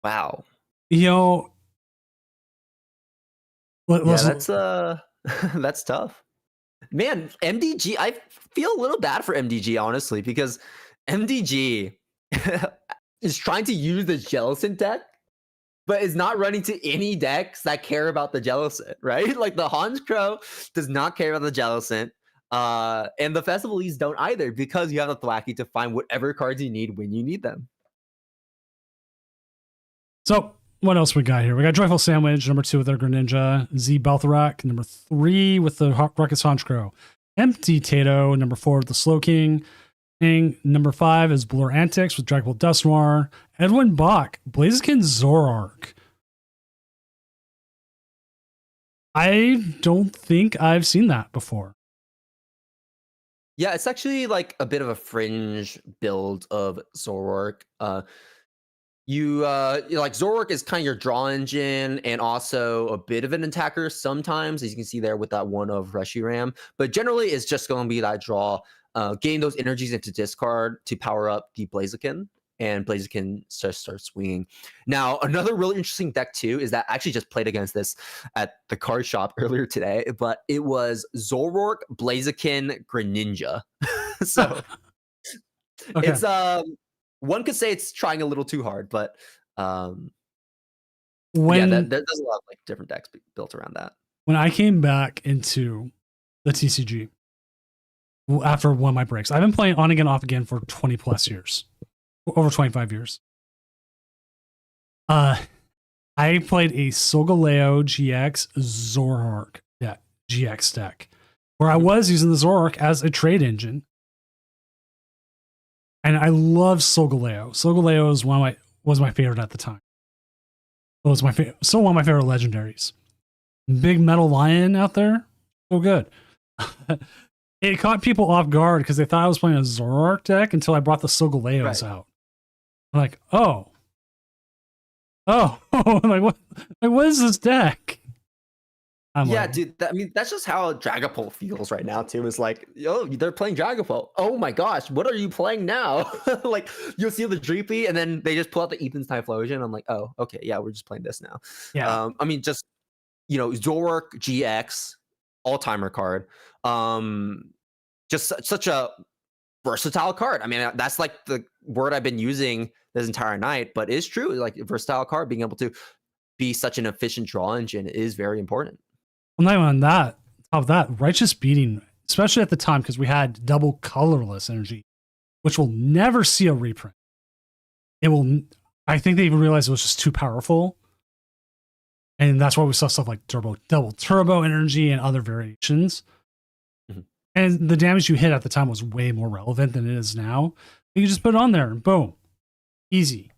Wow. You know, that's that's tough. Man, MDG, I feel a little bad for MDG, honestly, because MDG is trying to use the Jellicent deck, but is not running to any decks that care about the Jellicent, right? Like the Honchkrow does not care about the Jellicent. And the Festival Leads don't either, because you have the Thwackey to find whatever cards you need when you need them. So what else we got here? We got Joyful Sandwich, number 2 with their Greninja, Z Baltharak, number 3 with the Ruckus Honchkrow, Empty Tato, number 4 with the Slowking, and number 5 is Blur Antics with Dragapult Dusknoir, Edwin Bach, Blaziken Zoroark. I don't think I've seen that before. Yeah, it's actually like a bit of a fringe build of Zoroark. You like Zoroark is kind of your draw engine and also a bit of an attacker sometimes, as you can see there with that one of Reshiram. But generally, it's just going to be that draw, getting those energies into discard to power up the Blaziken, and Blaziken just starts swinging. Now, another really interesting deck too is that I actually just played against this at the card shop earlier today, but it was Zoroark, Blaziken, Greninja. So Okay. it's one could say it's trying a little too hard, but there's a lot of like different decks built around that. When I came back into the TCG after one of my breaks, I've been playing on again, off again for 20 plus years, over 25 years. I played a Solgaleo GX Zoroark GX deck, where I was using the Zoroark as a trade engine. And I love Solgaleo. Solgaleo is was my favorite at the time. It was still one of my favorite legendaries. Big metal lion out there, so good. It caught people off guard because they thought I was playing a Zoroark deck until I brought the Solgaleos out. I'm like, I'm like what is this deck? Dude. That's just how Dragapult feels right now too. It's like, they're playing Dragapult. Oh my gosh, what are you playing now? Like you'll see the Dreepy, and then they just pull out the Ethan's Typhlosion. I'm like, oh, okay, yeah, we're just playing this now. Yeah. Just Zoroark GX, all-timer card. Just such a versatile card. I mean, that's like the word I've been using this entire night, but it's true. Like a versatile card, being able to be such an efficient draw engine is very important. Well, not even on that. Top of that, Righteous Beating, especially at the time, because we had double colorless energy, which will never see a reprint. I think they even realized it was just too powerful. And that's why we saw stuff like double turbo energy and other variations. Mhm. And the damage you hit at the time was way more relevant than it is now. You can just put it on there and boom. Easy.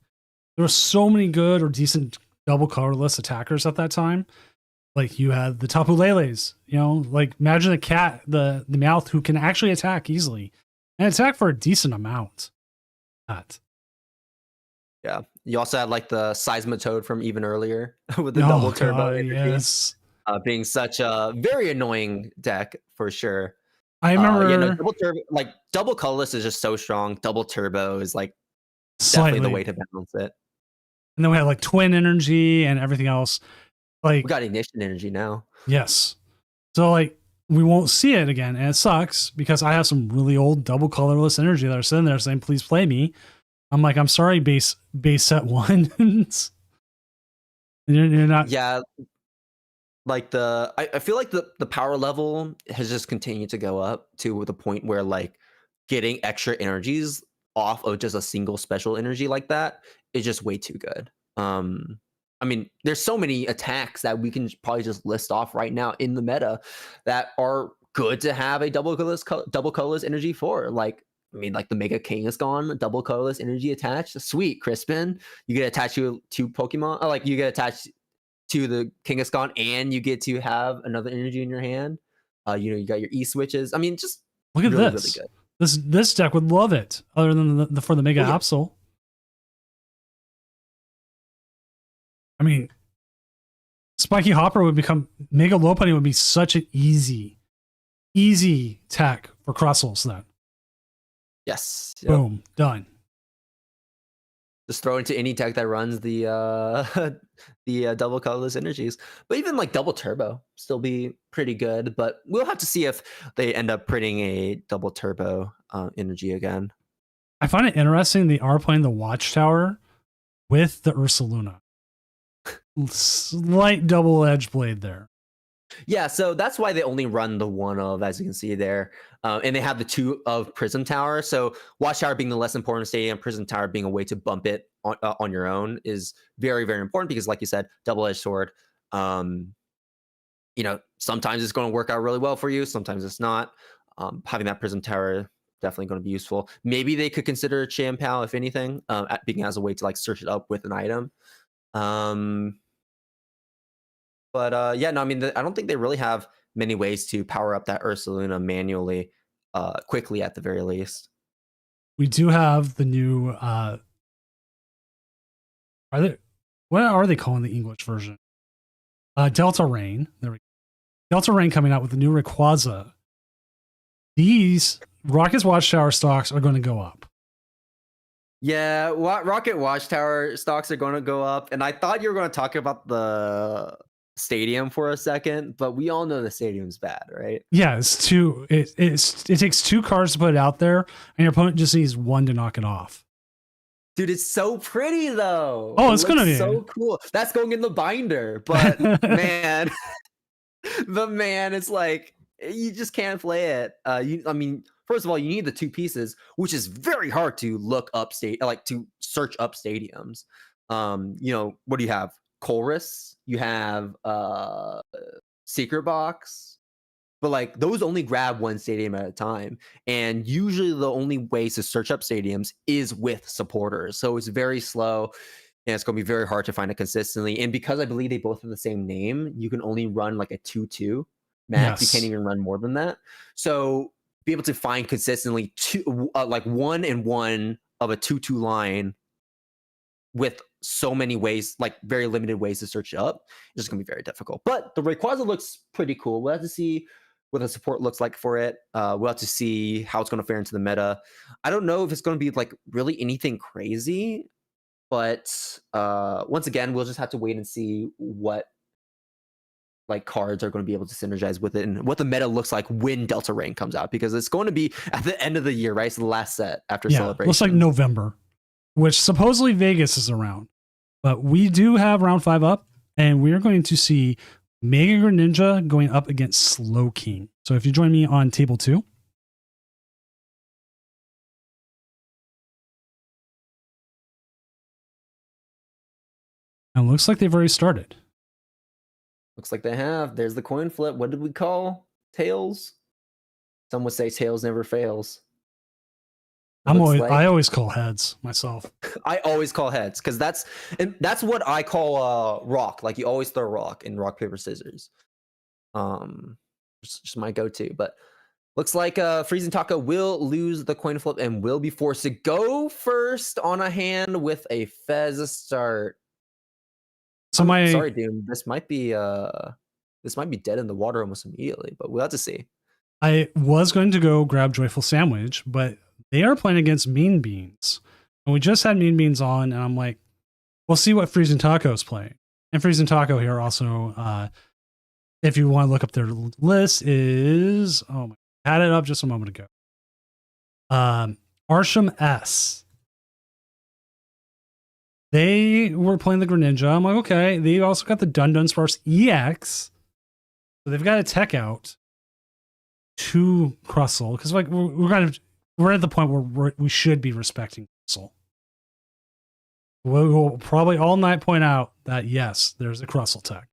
There were so many good or decent double colorless attackers at that time. Like you had the Tapu Leles, like imagine a cat, the Meowth who can actually attack easily and attack for a decent amount. That. Yeah. You also had like the Seismitoad from even earlier with the double turbo energy, yes. being such a very annoying deck for sure. I remember double turbo, like double colorless is just so strong. Double turbo is like slightly definitely the way to balance it. And then we had like twin energy and everything else. Like We got ignition energy now. yes. So like we won't see it again, and it sucks because I have some really old double colorless energy that are sitting there saying, "Please play me." I'm like, I'm sorry, base set ones. you're not. Yeah, like I feel like the power level has just continued to go up to the point where like getting extra energies off of just a single special energy like that is just way too good. I mean, there's so many attacks that we can probably just list off right now in the meta that are good to have a double colorless energy for. Like, I mean, like the Mega King is gone, double colorless energy attached. Sweet, Crispin. You get attached to Pokemon. Like you get attached to the Kangaskhan and you get to have another energy in your hand. You got your E switches. I mean, just Look at really, this. really good. This deck would love it, other than for the Mega Absol. I mean, Spiky Hopper would become Mega Lopunny would be such an easy tech for Crustles then. Yes. Yep. Boom. Done. Just throw into any tech that runs the the double colorless energies. But even like double turbo still be pretty good. But we'll have to see if they end up printing a double turbo energy again. I find it interesting they are playing the Watchtower with the Ursaluna. Slight double-edged blade there. Yeah, so that's why they only run the one of, as you can see there. And they have the two of Prism Tower. So Watchtower being the less important stadium, Prism Tower being a way to bump it on your own is very, very important because, like you said, double-edged sword. Sometimes it's going to work out really well for you. Sometimes it's not. Having that Prism Tower definitely going to be useful. Maybe they could consider Champal, if anything, being as a way to like search it up with an item. But I don't think they really have many ways to power up that Ursaluna manually, quickly at the very least. We do have the new. What are they calling the English version? Delta Rain. There we go. Delta Rain coming out with the new Rayquaza. These Rocket's Watchtower stocks are going to go up. Yeah, Rocket Watchtower stocks are going to go up, and I thought you were going to talk about the stadium for a second, but we all know the stadium's bad, right? Yeah, it takes two cards to put it out there, and your opponent just needs one to knock it off. Dude, it's so pretty though. Oh, it's gonna be so cool. That's going in the binder, but man, it's like you just can't play it. First of all, you need the two pieces, which is very hard to look up to search up stadiums. What do you have? Chorus, you have Secret Box, but like those only grab one stadium at a time, and usually the only ways to search up stadiums is with supporters, so it's very slow and it's going to be very hard to find it consistently. And because I believe they both have the same name, you can only run like a 2/2 max. Yes. You can't even run more than that, so be able to find consistently two like 1 and 1 of a 2/2 line with so many ways, like very limited ways to search it up, it's just gonna be very difficult. But the Rayquaza looks pretty cool. We'll have to see what the support looks like for it. We'll have to see how it's gonna fare into the meta. I don't know if it's gonna be like really anything crazy, but once again, we'll just have to wait and see what like cards are going to be able to synergize with it and what the meta looks like when Delta Rain comes out, because it's going to be at the end of the year, right? So the last set after Celebration. Looks like November, which supposedly Vegas is around. But we do have round 5 up, and we're going to see Mega Greninja going up against Slowking. So if you join me on table 2. And it looks like they've already started. Looks like they have. There's the coin flip. What did we call? Tails? Some would say tails never fails. I always call heads myself. I always call heads because that's what I call rock. Like you always throw rock in rock, paper, scissors. Just my go-to. But looks like Freezing Taco will lose the coin flip and will be forced to go first on a hand with a Fez start. So sorry, Doom. This might be dead in the water almost immediately, but we'll have to see. I was going to go grab Joyful Sandwich, but they are playing against Mean Beans. And we just had Mean Beans on, and I'm like, we'll see what Freezing Taco is playing. And Freezing Taco here also, if you want to look up their list, is I had it up just a moment ago. Arsham S. They were playing the Greninja. I'm like, okay. They also got the Dunsparce EX. So they've got a tech out to Crustle because like we're at the point where we should be respecting Crustle. We'll probably all night point out that yes, there's a Crustle tech.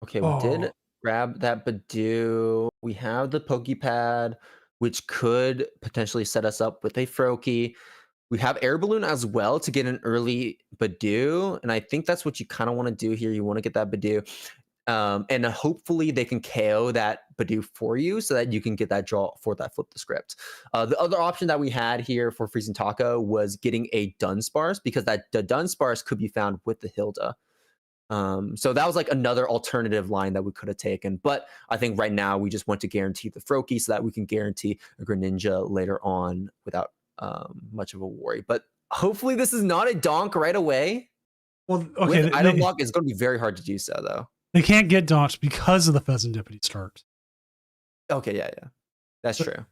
Okay, we did grab that Badoo. We have the Pokepad, which could potentially set us up with a Froakie. We have Air Balloon as well to get an early Badoo, and I think that's what you kind of want to do here. You want to get that Badoo. And hopefully they can KO that Badoo for you so that you can get that draw for that flip the script. The other option that we had here for Freezing Taco was getting a Dunsparce because the Dunsparce could be found with the Hilda. So that was like another alternative line that we could have taken. But I think right now we just want to guarantee the Froakie so that we can guarantee a Greninja later on without much of a worry. But hopefully this is not a donk right away. Well, okay. With item lock, it's going to be very hard to do so though. They can't get donked because of the Pheasantipity start. Okay, yeah. That's true.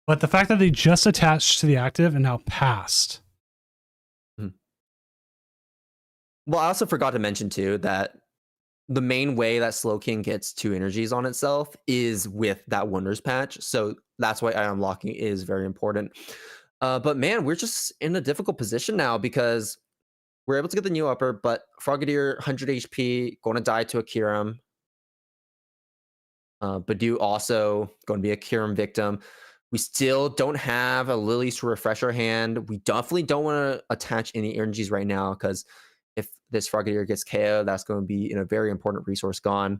But the fact that they just attached to the active and now passed. Well, I also forgot to mention too that the main way that Slowking gets 2 energies on itself is with that Wonders patch. So that's why item locking is very important. But man, we're just in a difficult position now because we're able to get the new upper, but Frogadier 100 HP, going to die to a Kyurem. Badoo also going to be a Kyurem victim. We still don't have a Lilies to refresh our hand. We definitely don't want to attach any energies right now because if this Frogadier gets KO, that's going to be a very important resource gone.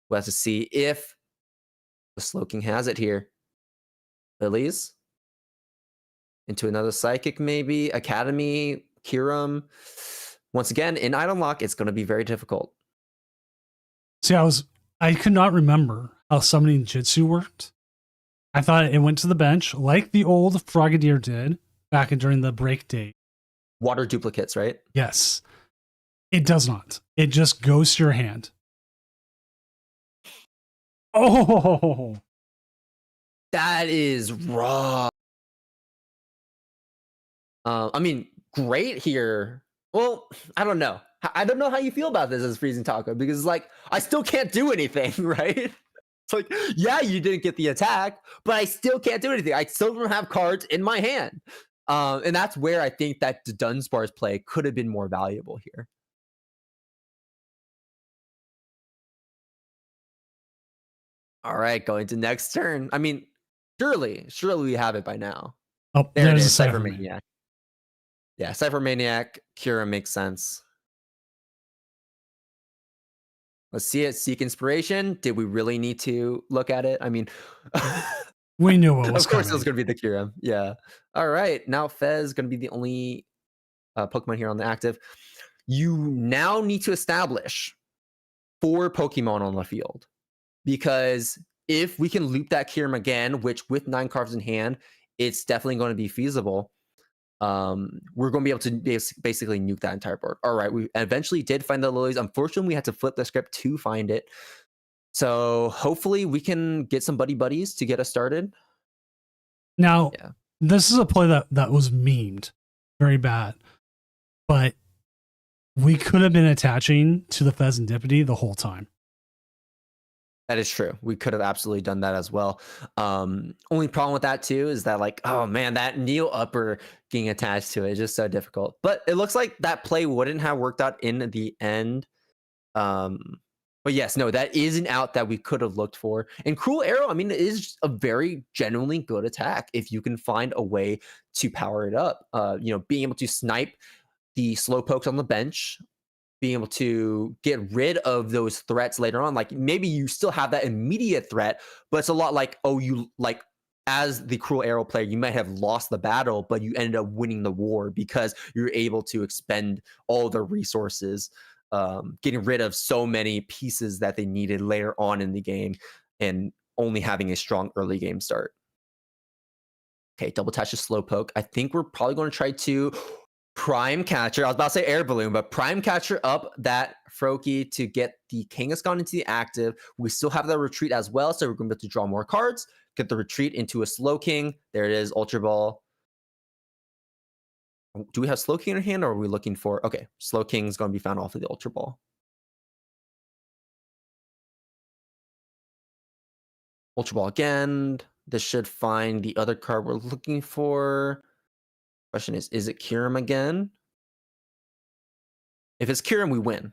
We'll have to see if the Slowking has it here. Lilies into another Psychic, maybe Academy, Kyurem. Once again, in item lock, it's going to be very difficult. See, I could not remember how summoning Jitsu worked. I thought it went to the bench like the old Frogadier did back during the break date. Water duplicates, right? Yes. It does not. It just goes to your hand. Oh! That is raw. I mean, great here. Well, I don't know. I don't know how you feel about this as Freezing Taco because like I still can't do anything, right? It's like, yeah, you didn't get the attack, but I still can't do anything. I still don't have cards in my hand. And that's where I think that the Dunsparce play could have been more valuable here. All right, going to next turn. I mean, surely we have it by now. Oh, there it is, a Cypher Maniac. Yeah, Cypher Maniac, Kyurem makes sense. Let's see it. Seek Inspiration. Did we really need to look at it? I mean, we knew what was of course coming. It was going to be the Kyurem. Yeah. All right. Now Fez is going to be the only Pokemon here on the active. You now need to establish 4 Pokemon on the field. Because if we can loop that Kyurem again, which with 9 cards in hand, it's definitely going to be feasible. We're going to be able to basically nuke that entire board. All right, we eventually did find the Lilies. Unfortunately, we had to flip the script to find it. So hopefully we can get some buddies to get us started. Now, This is a play that was memed very bad, but we could have been attaching to the Pheasantipity the whole time. That is true. We could have absolutely done that as well. Only problem with that too is that like, oh man, that Neo upper getting attached to it is just so difficult. But it looks like that play wouldn't have worked out in the end. But yes, no, that is an out that we could have looked for. And Cruel Arrow, I mean, it is a very genuinely good attack if you can find a way to power it up. Being able to snipe the slow pokes on the bench, being able to get rid of those threats later on. Like maybe you still have that immediate threat, but it's a lot like, oh, you like as the Cruel Arrow player, you might have lost the battle, but you ended up winning the war because you're able to expend all the resources, getting rid of so many pieces that they needed later on in the game and only having a strong early game start. Okay, double touch to slow poke. I think we're probably going to try to Prime Catcher. I was about to say Air Balloon, but Prime Catcher up that Froakie to get the Kangaskhan into the active. We still have the retreat as well, so we're going to be able to draw more cards, get the retreat into a Slow King. There it is, Ultra Ball. Do we have Slow King in our hand, or are we looking for... Okay, Slow King is going to be found off of the Ultra Ball. Ultra Ball again. This should find the other card we're looking for. Question is it Kyurem again? If it's Kyurem, we win.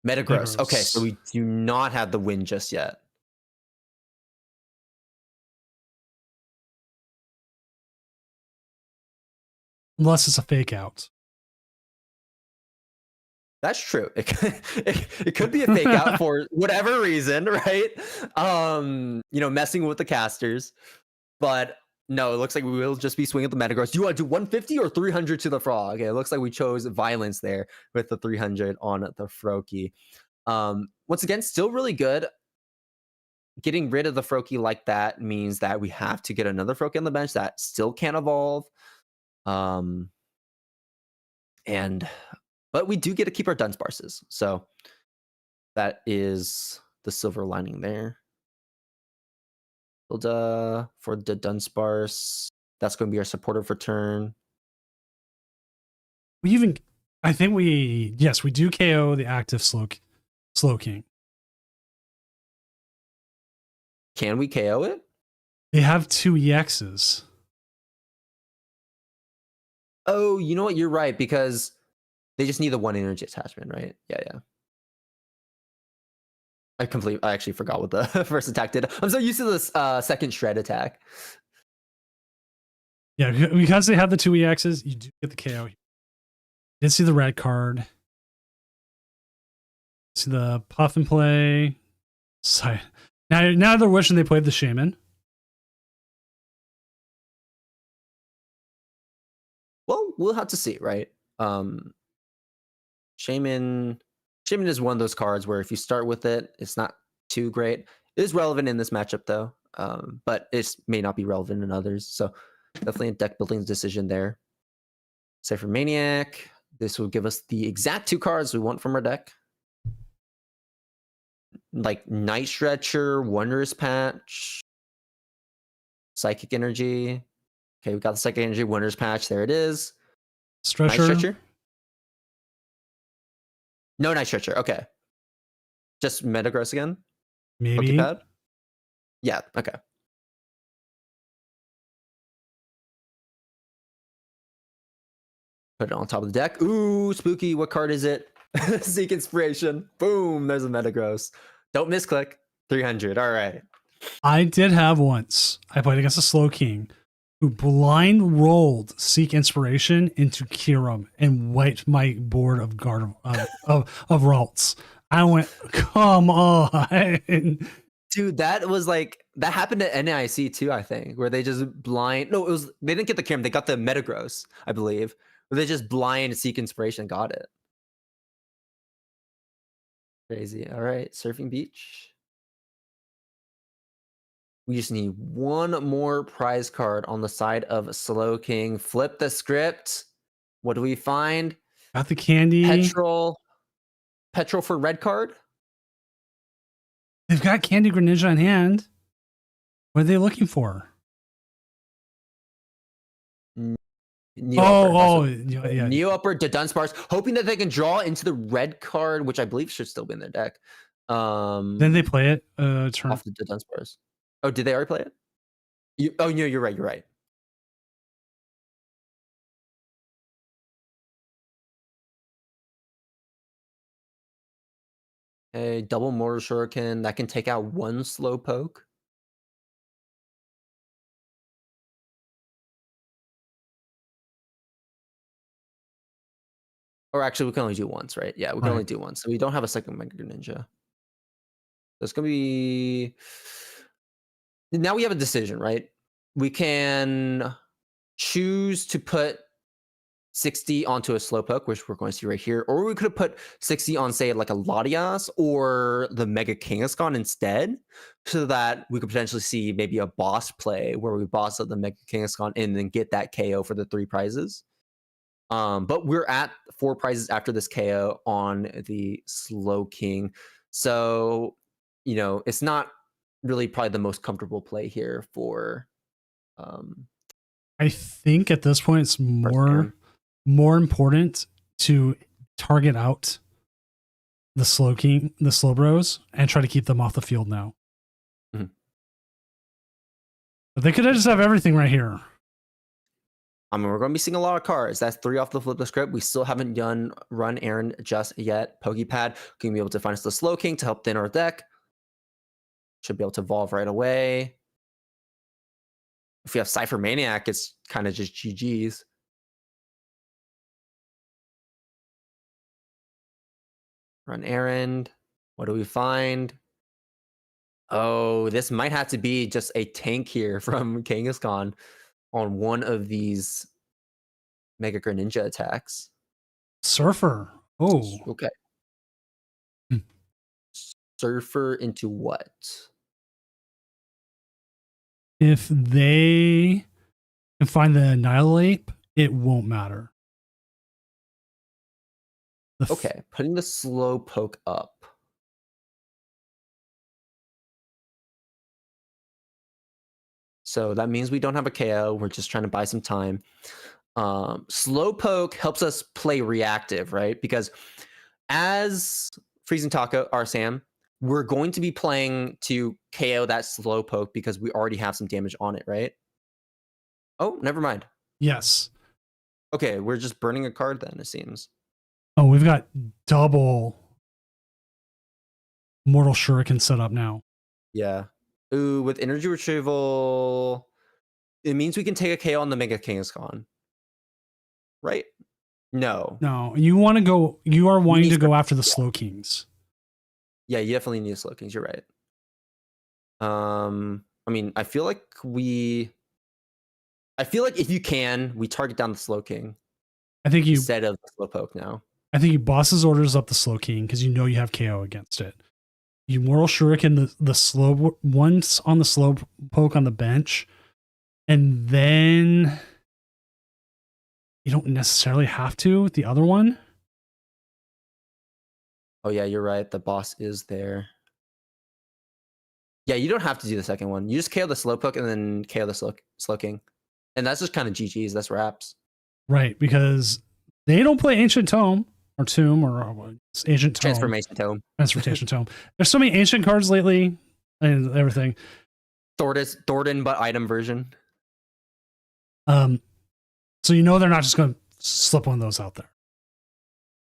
Metagross. Okay, so we do not have the win just yet. Unless it's a fake out. That's true. It could be a fake out for whatever reason, right? Messing with the casters. But no, it looks like we will just be swinging the Metagross. Do you want to do 150 or 300 to the Frog? Okay, it looks like we chose violence there with the 300 on the Froakie. Once again, still really good. Getting rid of the Froakie like that means that we have to get another Froakie on the bench that still can't evolve. But we do get to keep our Dunsparces. So that is the silver lining there. Hilda for the Dunsparce. That's going to be our supporter for turn. We do KO the active Slow King. Can we KO it? They have 2 EXs. Oh, you know what? You're right, because they just need the 1 energy attachment, right? Yeah. I actually forgot what the first attack did. I'm so used to this second shred attack. Yeah, because they have the 2 EXs, you do get the KO. You did see the red card. See the puff and play. Sorry. Now they're wishing they played the Shaman. Well, we'll have to see, right? Shaman is one of those cards where if you start with it, it's not too great. It is relevant in this matchup though, but it may not be relevant in others. So definitely a deck building decision there. Cypher Maniac. This will give us the exact 2 cards we want from our deck. Like Night Stretcher, Wondrous Patch, Psychic Energy. Okay, we got the Psychic Energy, Wondrous Patch. There it is. Stretcher. Night Stretcher. No Night Stretcher. Okay. Just Metagross again? Maybe. Pokepad? Yeah, okay. Put it on top of the deck. Ooh, spooky. What card is it? Seek Inspiration. Boom, there's a Metagross. Don't misclick. 300. All right. I did have once. I played against a Slow King who blind rolled Seek Inspiration into Kyurem and wiped my board of guard of Ralts. I went, come on. Dude, that happened at NAIC too, I think, where they just they didn't get the Kyurem, they got the Metagross, I believe. Where they just blind Seek Inspiration and got it. Crazy. All right, Surfing Beach. We just need one more prize card on the side of Slow King. Flip the script. What do we find? Got the candy. Petrol for red card. They've got Candy Greninja in hand. What are they looking for? Neo Upper. Yeah. Neo Upper to Dunsparce, hoping that they can draw into the red card, which I believe should still be in their deck. Then they play it. Turn off the Dunsparce. Oh, did they already play it? Oh, no, you're right. You're right. A double Mortar Shuriken that can take out one Slowpoke. Or actually, we can only do once, right? Yeah, we can only do once. So we don't have a second Mega Greninja. So it's going to be... Now we have a decision, right? We can choose to put 60 onto a Slowpoke, which we're going to see right here. Or we could have put 60 on, say, like a Latias or the Mega Kangaskhan instead, so that we could potentially see maybe a boss play where we boss up the Mega Kangaskhan and then get that KO for the 3 prizes. But we're at 4 prizes after this KO on the Slowking. So, you know, it's not really probably the most comfortable play here for... I think at this point it's more important to target out the Slowbros, and try to keep them off the field now. Mm-hmm. But they could just have everything right here. I mean, we're going to be seeing a lot of cards. That's 3 off the flip the script. We still haven't done Run Errand just yet. Pokepad can be able to find us the Slowking to help thin our deck. Should be able to evolve right away. If we have Cypher Maniac, it's kind of just GG's. Run Errand. What do we find? Oh, this might have to be just a tank here from Kangaskhan on one of these Mega Greninja attacks. Surfer. Oh. Okay. Surfer into what? If they can find the Annihilate, it won't matter. Okay, putting the Slowpoke up. So that means we don't have a KO. We're just trying to buy some time. Slowpoke helps us play reactive, right? Because as Freezing Taco, our Sam, we're going to be playing to KO that Slowpoke because we already have some damage on it, right? Oh, never mind. Yes. Okay, we're just burning a card then, it seems. Oh, we've got double Mortal Shuriken set up now. Yeah. Ooh, with Energy Retrieval, it means we can take a KO on the Mega Kangaskhan. Right? No. No, you are wanting to go after the Slowkings. Yeah, you definitely need Slowkings, you're right. I mean, I feel like if you can, we target down the Slowking. I think instead of the Slowpoke now. I think you bosses orders up the Slowking because you know you have KO against it. You Mortal Shuriken the slow once on the Slowpoke on the bench, and then you don't necessarily have to with the other one. Oh yeah, you're right. The boss is there. Yeah, you don't have to do the second one. You just KO the Slowpoke and then KO the Slowking. And that's just kind of GG's. That's wraps. Right, because they don't play Ancient Tome or Tomb or Ancient Tome. Transformation Tome. Transformation Tome. There's so many ancient cards lately and everything. Thornton, but item version. So you know they're not just going to slip one of those out there.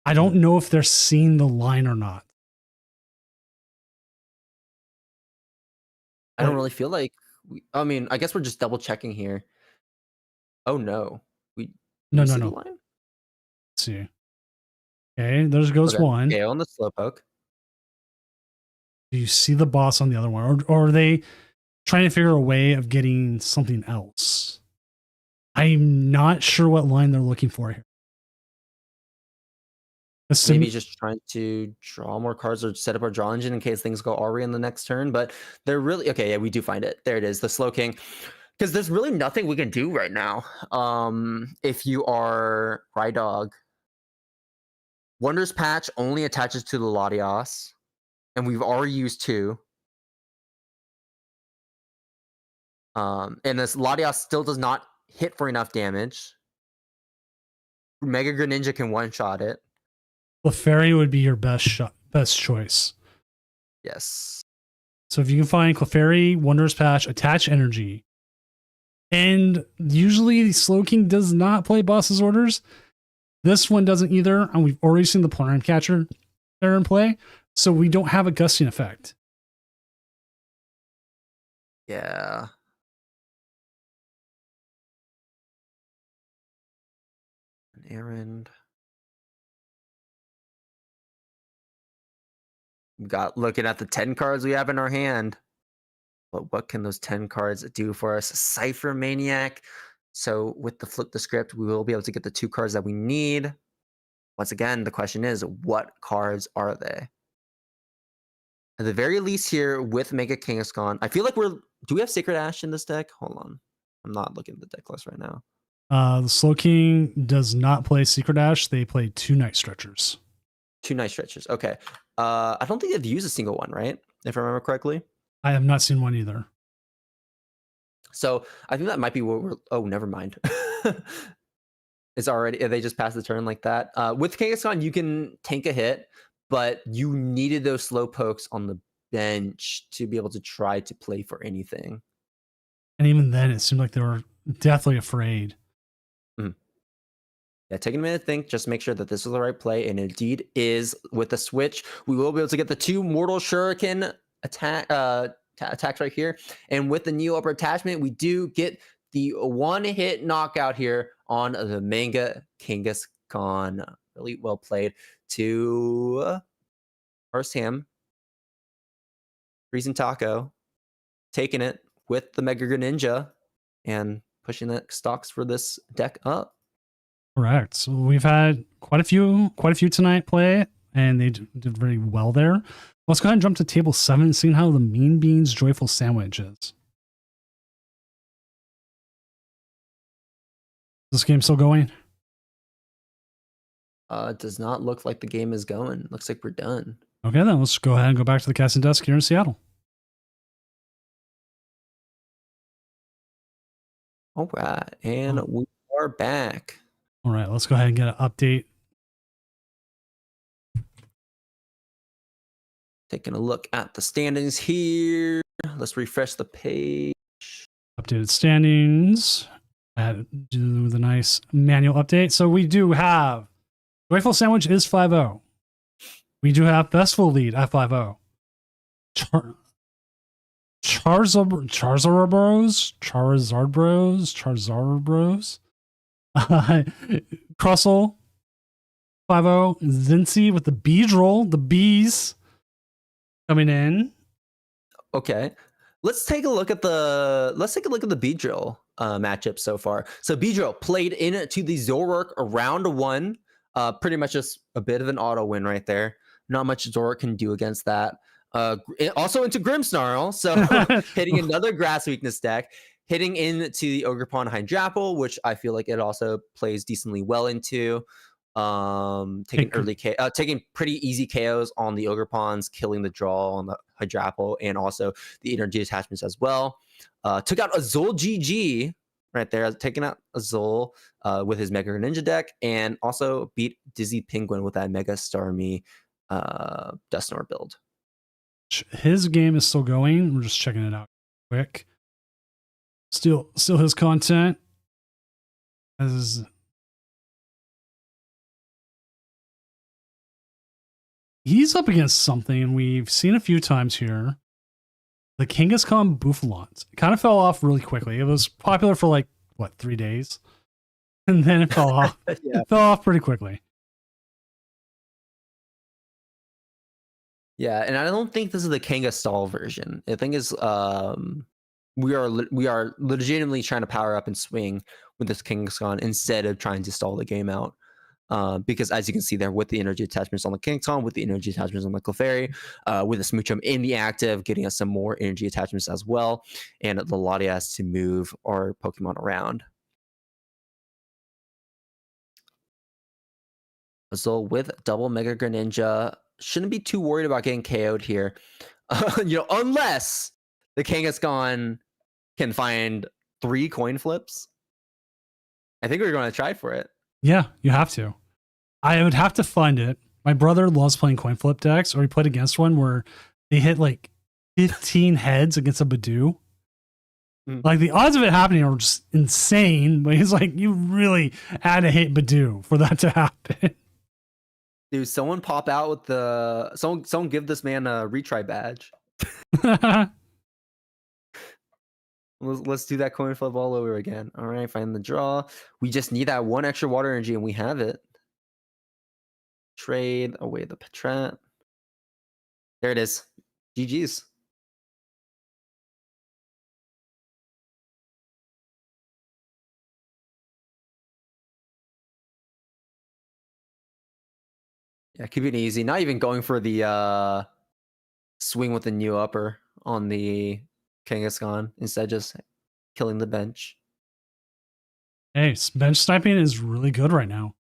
I don't know if they're seeing the line or not. I don't really feel like... I mean, I guess we're just double checking here. Oh, no. No. Let's see. Okay, there goes one. Okay, on the Slowpoke. Do you see the boss on the other one? Or are they trying to figure a way of getting something else? I'm not sure what line they're looking for here. Maybe just trying to draw more cards or set up our draw engine in case things go Ari in the next turn. But they're really... Okay, yeah, we do find it. There it is, the Slowking. Because there's really nothing we can do right now. If you are Rydog. Wondrous Patch only attaches to the Latias. And we've already used 2. And this Latias still does not hit for enough damage. Mega Greninja can one-shot it. Clefairy would be your best choice. Yes. So if you can find Clefairy, Wondrous Patch, Attach Energy, and usually Slowking does not play boss's orders. This one doesn't either, and we've already seen the Plant Catcher there in play, so we don't have a gusting effect. Yeah. An errand. We got looking at the 10 cards we have in our hand. But what can those 10 cards do for us? Cypher Maniac. So with the flip the script, we will be able to get the 2 cards that we need. Once again, the question is, what cards are they? At the very least here with Mega Kangaskhan, I feel like do we have Sacred Ash in this deck? Hold on. I'm not looking at the deck list right now. The Slowking does not play Secret Ash. They play 2 Night Stretchers. 2 Night Stretchers. Okay. I don't think they've used a single one, right? If I remember correctly. I have not seen one either. So I think that might be what we're. Oh, never mind. It's already. They just passed the turn like that. With Kangaskhan, you can tank a hit, but you needed those slow pokes on the bench to be able to try to play for anything. And even then, it seemed like they were deathly afraid. Yeah, taking a minute to think, just make sure that this is the right play, and indeed is. With the switch, we will be able to get the 2 Mortal Shuriken attacks right here, and with the new upper attachment, we do get the 1-hit knockout here on the Mega Kangaskhan. Really well played to first him. Freezing Taco, taking it with the Mega Greninja, and pushing the stocks for this deck up. Correct. So we've had quite a few tonight play, and they did very well there. Let's go ahead and jump to table 7, seeing how the Mean Beans Joyful Sandwich is. This game still going? It does not look like the game is going. Looks like we're done. Okay, then let's go ahead and go back to the casting desk here in Seattle. All right, and we are back. All right, let's go ahead and get an update. Taking a look at the standings here. Let's refresh the page. Updated standings. Do the nice manual update. So we do have Joyful Sandwich is 5-0. We do have Festival Lead at 5-0. Charizard Bros. Crustle 5-0. Zincy with the Beedrill, the bees coming in. Okay. Let's take a look at the Beedrill matchup so far. So Beedrill played into the Zoroark round 1. Pretty much just a bit of an auto win right there. Not much Zoroark can do against that. Also into Grimmsnarl, so hitting another grass weakness deck, hitting into the Ogerpon Hydrapple, which I feel like it also plays decently well into. Taking pretty easy KOs on the Ogerpons, killing the draw on the Hydrapple, and also the energy attachments as well. Took out Azul GG right there, taking out Azul with his Mega Ninja deck, and also beat Dizzy Penguin with that Mega Starmie Dusknoir build. His game is still going. We're just checking it out quick. Still his content. He's up against something we've seen a few times here. The Kangaskhan Bouffalons. It kind of fell off really quickly. It was popular for 3 days, and then it fell off. Yeah. It fell off pretty quickly. Yeah, and I don't think this is the Kangaskhan version. I think is we are legitimately trying to power up and swing with this Kangaskhan instead of trying to stall the game out. Because as you can see there, with the energy attachments on the Kangaskhan, with the energy attachments on the Clefairy, with the Smoochum in the active, getting us some more energy attachments as well, and the Latias has to move our Pokemon around. So with double Mega Greninja, shouldn't be too worried about getting KO'd here. Unless the Kangaskhan can find 3 coin flips. I think we're going to try for it. Yeah, you have to. I would have to find it. My brother loves playing coin flip decks, or he played against one where they hit like 15 heads against a Badoo. Like the odds of it happening are just insane, but he's like, you really had to hit Badoo for that to happen. Dude, someone pop out with the someone give this man a retry badge. Let's do that coin flip all over again. All right, find the draw. We just need that one extra water energy, and we have it. Trade away the Petrat. There it is. GG's. Yeah, keep it easy. Not even going for the swing with the new upper on the Kangaskhan. Instead, just killing the bench. Hey, bench sniping is really good right now.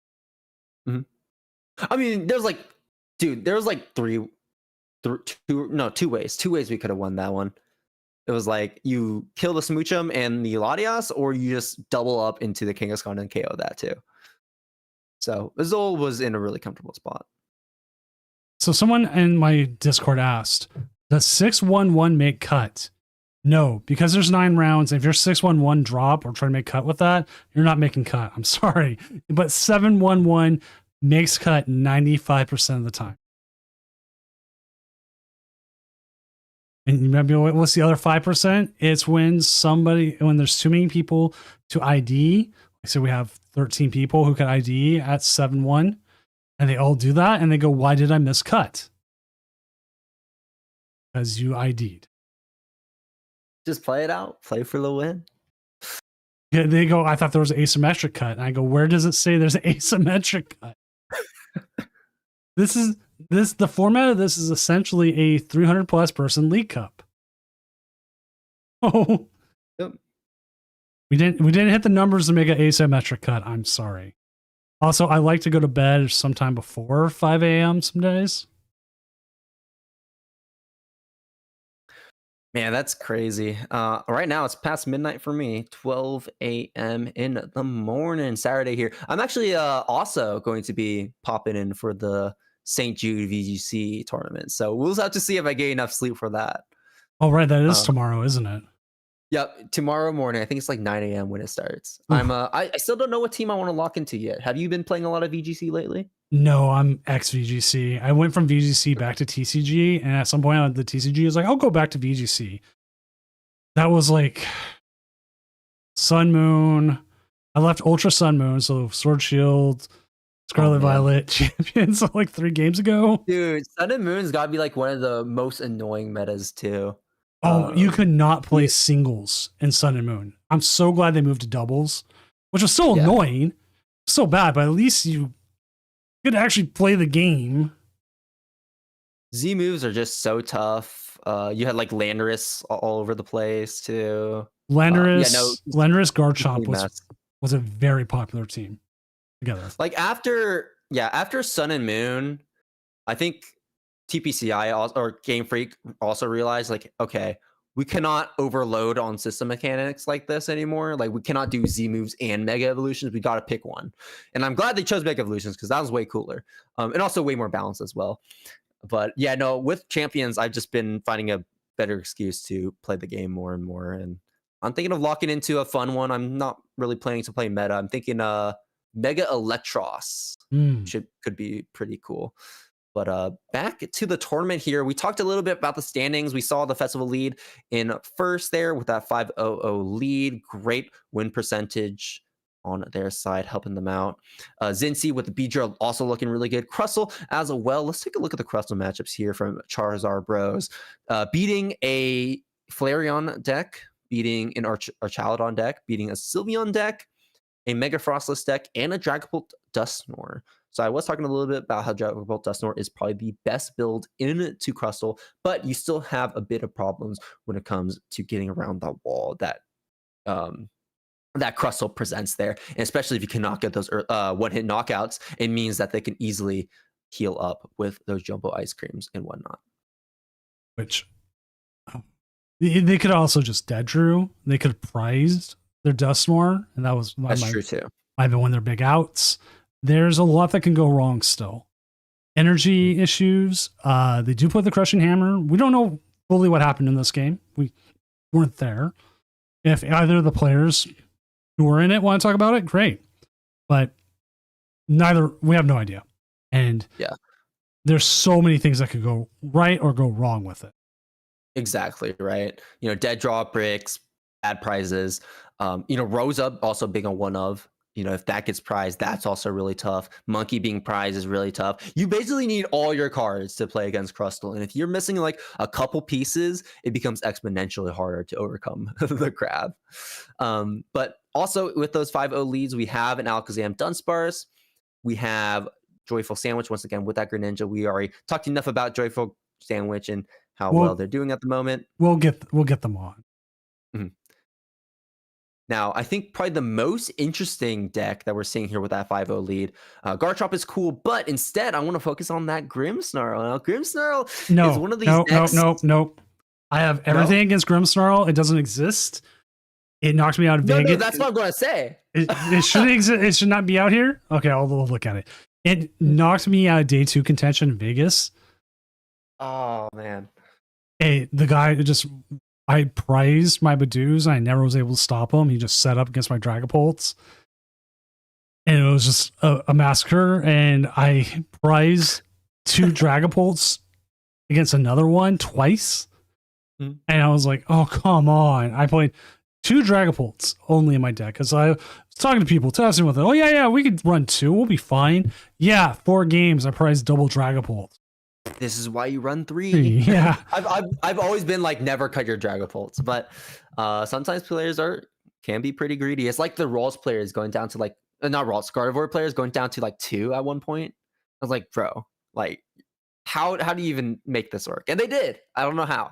I mean, there's like, dude, there's like two ways we could have won that one. It was like you kill the Smoochum and the Latias, or you just double up into the Kangaskhan and KO that too. So Azul was in a really comfortable spot. So someone in my Discord asked, does 6-1-1 make cut? No, because there's 9 rounds. If you're 6-1-1 drop or try to make cut with that, you're not making cut. I'm sorry. But 7-1-1 makes cut 95% of the time. And you might be like, what's the other 5%? It's when there's too many people to ID. So we have 13 people who can ID at 7-1, and they all do that, and they go, why did I miss cut? Because you ID'd. Just play it out. Play for the win. Yeah, they go, I thought there was an asymmetric cut. And I go, where does it say there's an asymmetric cut? The format of this is essentially a 300 plus person League Cup. Oh, yep. We didn't hit the numbers to make an asymmetric cut. I'm sorry. Also, I like to go to bed sometime before 5 a.m. some days. Man, that's crazy. Right now it's past midnight for me, 12 a.m. in the morning, Saturday here. I'm actually also going to be popping in for the St. Jude VGC tournament. So we'll have to see if I get enough sleep for that. Oh, right. That is tomorrow, isn't it? Yep. Tomorrow morning. I think it's like 9 a.m. when it starts. I still don't know what team I want to lock into yet. Have you been playing a lot of VGC lately? No, I'm ex-VGC. I went from VGC back to TCG, and at some point the TCG was like, I'll go back to VGC. That was like Sun Moon. I left Ultra Sun Moon, so Sword Shield, Scarlet Violet champions like 3 games ago. Dude, Sun and Moon's got to be like one of the most annoying metas too. Oh, you could not play singles in Sun and Moon. I'm so glad they moved to doubles, which was still annoying, so bad, but at least you could actually play the game. Z moves are just so tough. You had like Landorus all over the place too. Landorus Garchomp was a very popular team together. Like after Sun and Moon, I think TPCI or Game Freak also realized like, okay, we cannot overload on system mechanics like this anymore. Like we cannot do Z moves and Mega Evolutions. We got to pick one. And I'm glad they chose Mega Evolutions because that was way cooler. And also way more balanced as well. But yeah, no, with Champions, I've just been finding a better excuse to play the game more and more. And I'm thinking of locking into a fun one. I'm not really planning to play meta. I'm thinking Mega Electros could be pretty cool. But back to the tournament here, we talked a little bit about the standings. We saw the festival lead in first there with that 5-0-0 lead. Great win percentage on their side, helping them out. Zinzi with the Beedrill also looking really good. Crustle as well. Let's take a look at the Crustle matchups here from Charizard Bros. Beating a Flareon deck, beating an Archaludon deck, beating a Sylveon deck, a Mega Frostless deck, and a Dragapult Dusknoir. So I was talking a little bit about how Dragapult Dusknoir is probably the best build into Crustle, but you still have a bit of problems when it comes to getting around the wall that that Crustle presents there. And especially if you cannot get those one-hit knockouts, it means that they can easily heal up with those Jumbo Ice Creams and whatnot. Which they could also just dead drew. They could have prized their Dusknoir, and that was That's true too. might be one of their big outs. There's a lot that can go wrong still. Energy issues. They do put the crushing hammer. We don't know fully what happened in this game. We weren't there. If either of the players who were in it want to talk about it, great. But we have no idea. And there's so many things that could go right or go wrong with it. Exactly, right. Dead drop bricks, bad prizes. Rose up also being a one of. If that gets prized, that's also really tough. Monkey being prized is really tough. You basically need all your cards to play against Crustle. And if you're missing like a couple pieces, it becomes exponentially harder to overcome the crab. But also with those 5-0 leads, we have an Alakazam Dunsparce. We have Joyful Sandwich. Once again, with that Greninja, we already talked enough about Joyful Sandwich and how well they're doing at the moment. We'll get them on. Mm-hmm. Now, I think probably the most interesting deck that we're seeing here with that 5-0 lead, Garchomp is cool, but instead I want to focus on that Grimmsnarl. Now, Grimmsnarl is one of these decks. No. I have everything against Grimmsnarl. It doesn't exist. It knocked me out of Vegas. No, that's what I'm going to say. It shouldn't exist. It should not be out here. Okay, I'll look at it. It knocked me out of day 2 contention in Vegas. Oh, man. Hey, the guy I prized my Badoos and I never was able to stop him. He just set up against my Dragapults. And it was just a massacre. And I prized 2 Dragapults against another one twice. And I was like, oh, come on. I played 2 Dragapults only in my deck. Because I was talking to people, testing with it. Oh, yeah, we could run 2. We'll be fine. Yeah, 4 games. I prized double Dragapults. This is why you run 3. Yeah. I've always been like, never cut your Dragapults, but sometimes players can be pretty greedy. It's like the Rolls players going down to like not Rolls, Gardevoir players going down to like 2 at one point. I was like, bro, like how do you even make this work? And they did. I don't know how.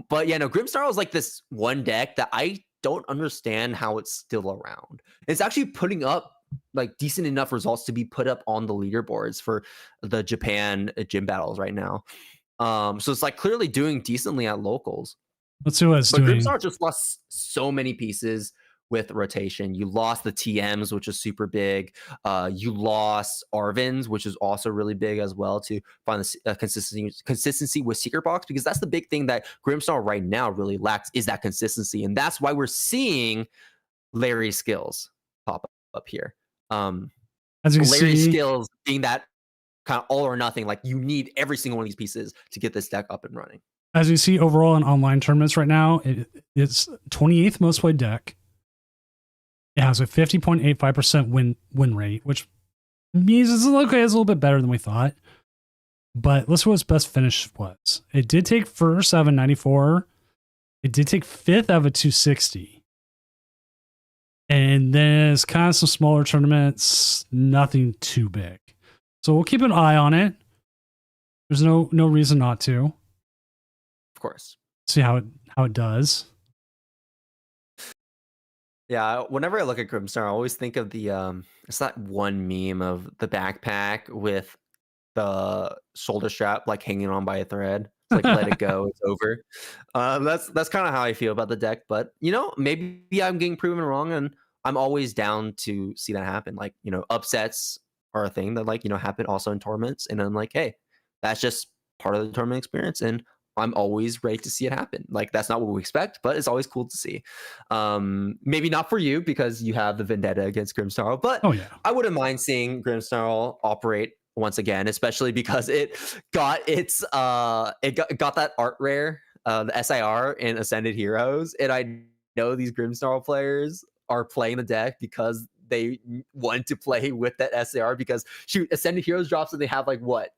But yeah, no, Grimmsnarl is like this one deck that I don't understand how it's still around. It's actually putting up like decent enough results to be put up on the leaderboards for the Japan gym battles right now. So it's like clearly doing decently at locals. Let's see what it's doing. But Grimmsnarl just lost so many pieces with rotation. You lost the TMs, which is super big. You lost Arvins, which is also really big as well, to find the consistency with Secret Box, because that's the big thing that Grimmsnarl right now really lacks, is that consistency. And that's why we're seeing Larry's skills pop up here. As you Larry's see, skills being that kind of all or nothing, like you need every single one of these pieces to get this deck up and running. As you see overall in online tournaments right now, it's 28th most played deck. It has a 50.85% win rate, which means it's okay. It's a little bit better than we thought. But let's see what its best finish was. It did take first out of a 94. It did take 5th out of a 260. And then it's kind of some smaller tournaments, nothing too big. So we'll keep an eye on it. There's no reason not to. Of course. See how it does. Yeah, whenever I look at Grimmsnarl, I always think of the it's that one meme of the backpack with the shoulder strap like hanging on by a thread. It's like let it go, it's over. That's kind of how I feel about the deck. But maybe I'm getting proven wrong, and I'm always down to see that happen. Like upsets are a thing that happen also in tournaments, and I'm like, hey, that's just part of the tournament experience, and I'm always ready to see it happen. Like, that's not what we expect, but it's always cool to see. Maybe not for you because you have the vendetta against Grimmsnarl, but I wouldn't mind seeing Grimmsnarl operate once again, especially because it got its got that art rare, the SIR in Ascended Heroes, and I know these Grimmsnarl players are playing the deck because they want to play with that SIR, because shoot, Ascended Heroes drops and they have like what,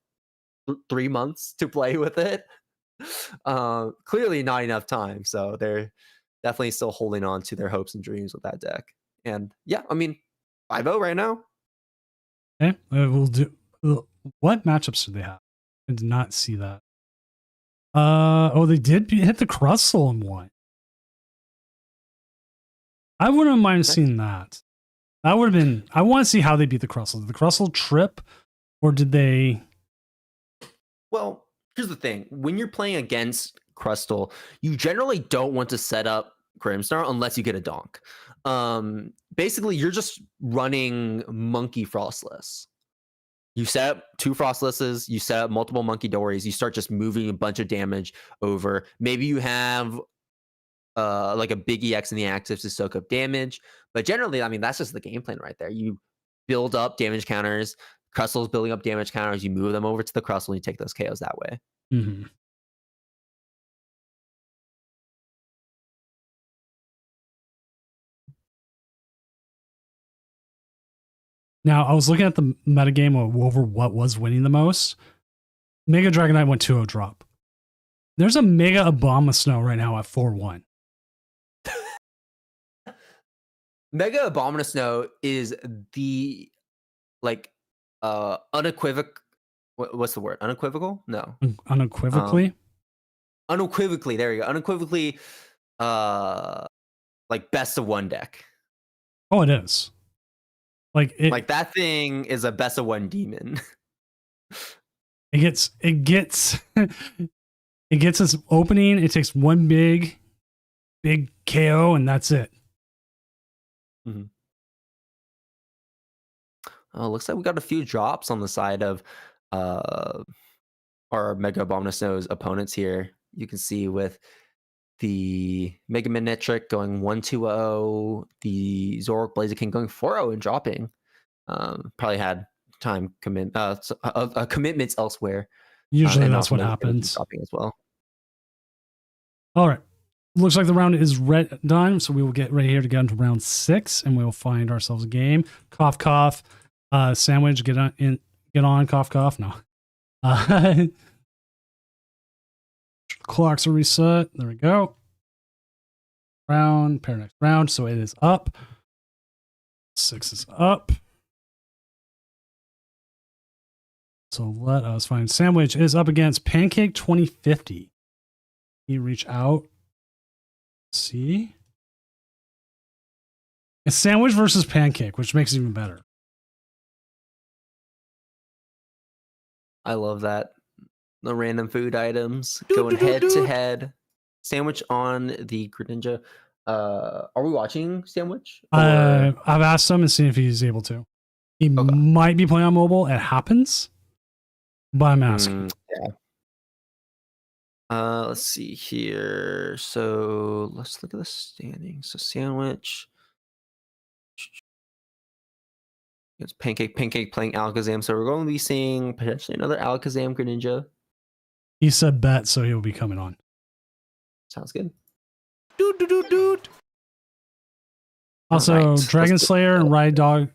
3 months to play with it. Clearly not enough time, so they're definitely still holding on to their hopes and dreams with that deck. And yeah, I mean, 5-0 right now. Okay, we'll do. What matchups do they have? I did not see that. They did hit the Crustle in one. I wouldn't mind seeing that. That would have been. I want to see how they beat the Crustle. Did the Crustle trip, or did they? Well, here's the thing. When you're playing against Crustle, you generally don't want to set up Grimstar unless you get a donk. Basically, you're just running Monkey Frostless. You set up 2 Frostlesses, you set up multiple Monkey Dories, you start just moving a bunch of damage over. Maybe you have like a big EX in the active to soak up damage. But generally, I mean, that's just the game plan right there. You build up damage counters, Crustle's building up damage counters, you move them over to the Crustle, and you take those KOs that way. Mm-hmm. Now, I was looking at the metagame over what was winning the most. Mega Dragonite went 2-0 drop. There's a Mega Abomasnow right now at 4-1. Mega Abomasnow is the like unequivocal. What's the word? Unequivocal? No. Unequivocally? Unequivocally, there you go. Unequivocally, like best of 1 deck. Oh, it is. Like that thing is a best of 1 demon. it gets it gets its opening. It takes one big KO, and that's it. Mm-hmm. Looks like we got a few drops on the side of our Mega Abomasnow's opponents here. You can see with the Mega Manectric going 1-2-0, the Zoroark Blaziken going 4-0 and dropping. Probably had commitments elsewhere. Usually that's what happens. Dropping as well. All right. Looks like the round is done, so we will get ready here to get into round 6, and we will find ourselves a game. Cough, cough. Sandwich, get on, cough, cough. No. Clocks are reset. There we go. Pair next round. So it is up. 6 is up. So let us find Sandwich is up against Pancake 2050. He reach out. See? It's Sandwich versus Pancake, which makes it even better. I love that. The random food items going head to head. Sandwich on the Greninja. Are we watching Sandwich? I've asked him and seen if he's able to. He might be playing on mobile. It happens, but I'm asking. Yeah. Let's see here. So let's look at the standings. So Sandwich. It's Pancake playing Alakazam. So we're going to be seeing potentially another Alakazam Greninja. He said bet, so he'll be coming on. Sounds good. Also, right, Dragon Slayer and Ride Dog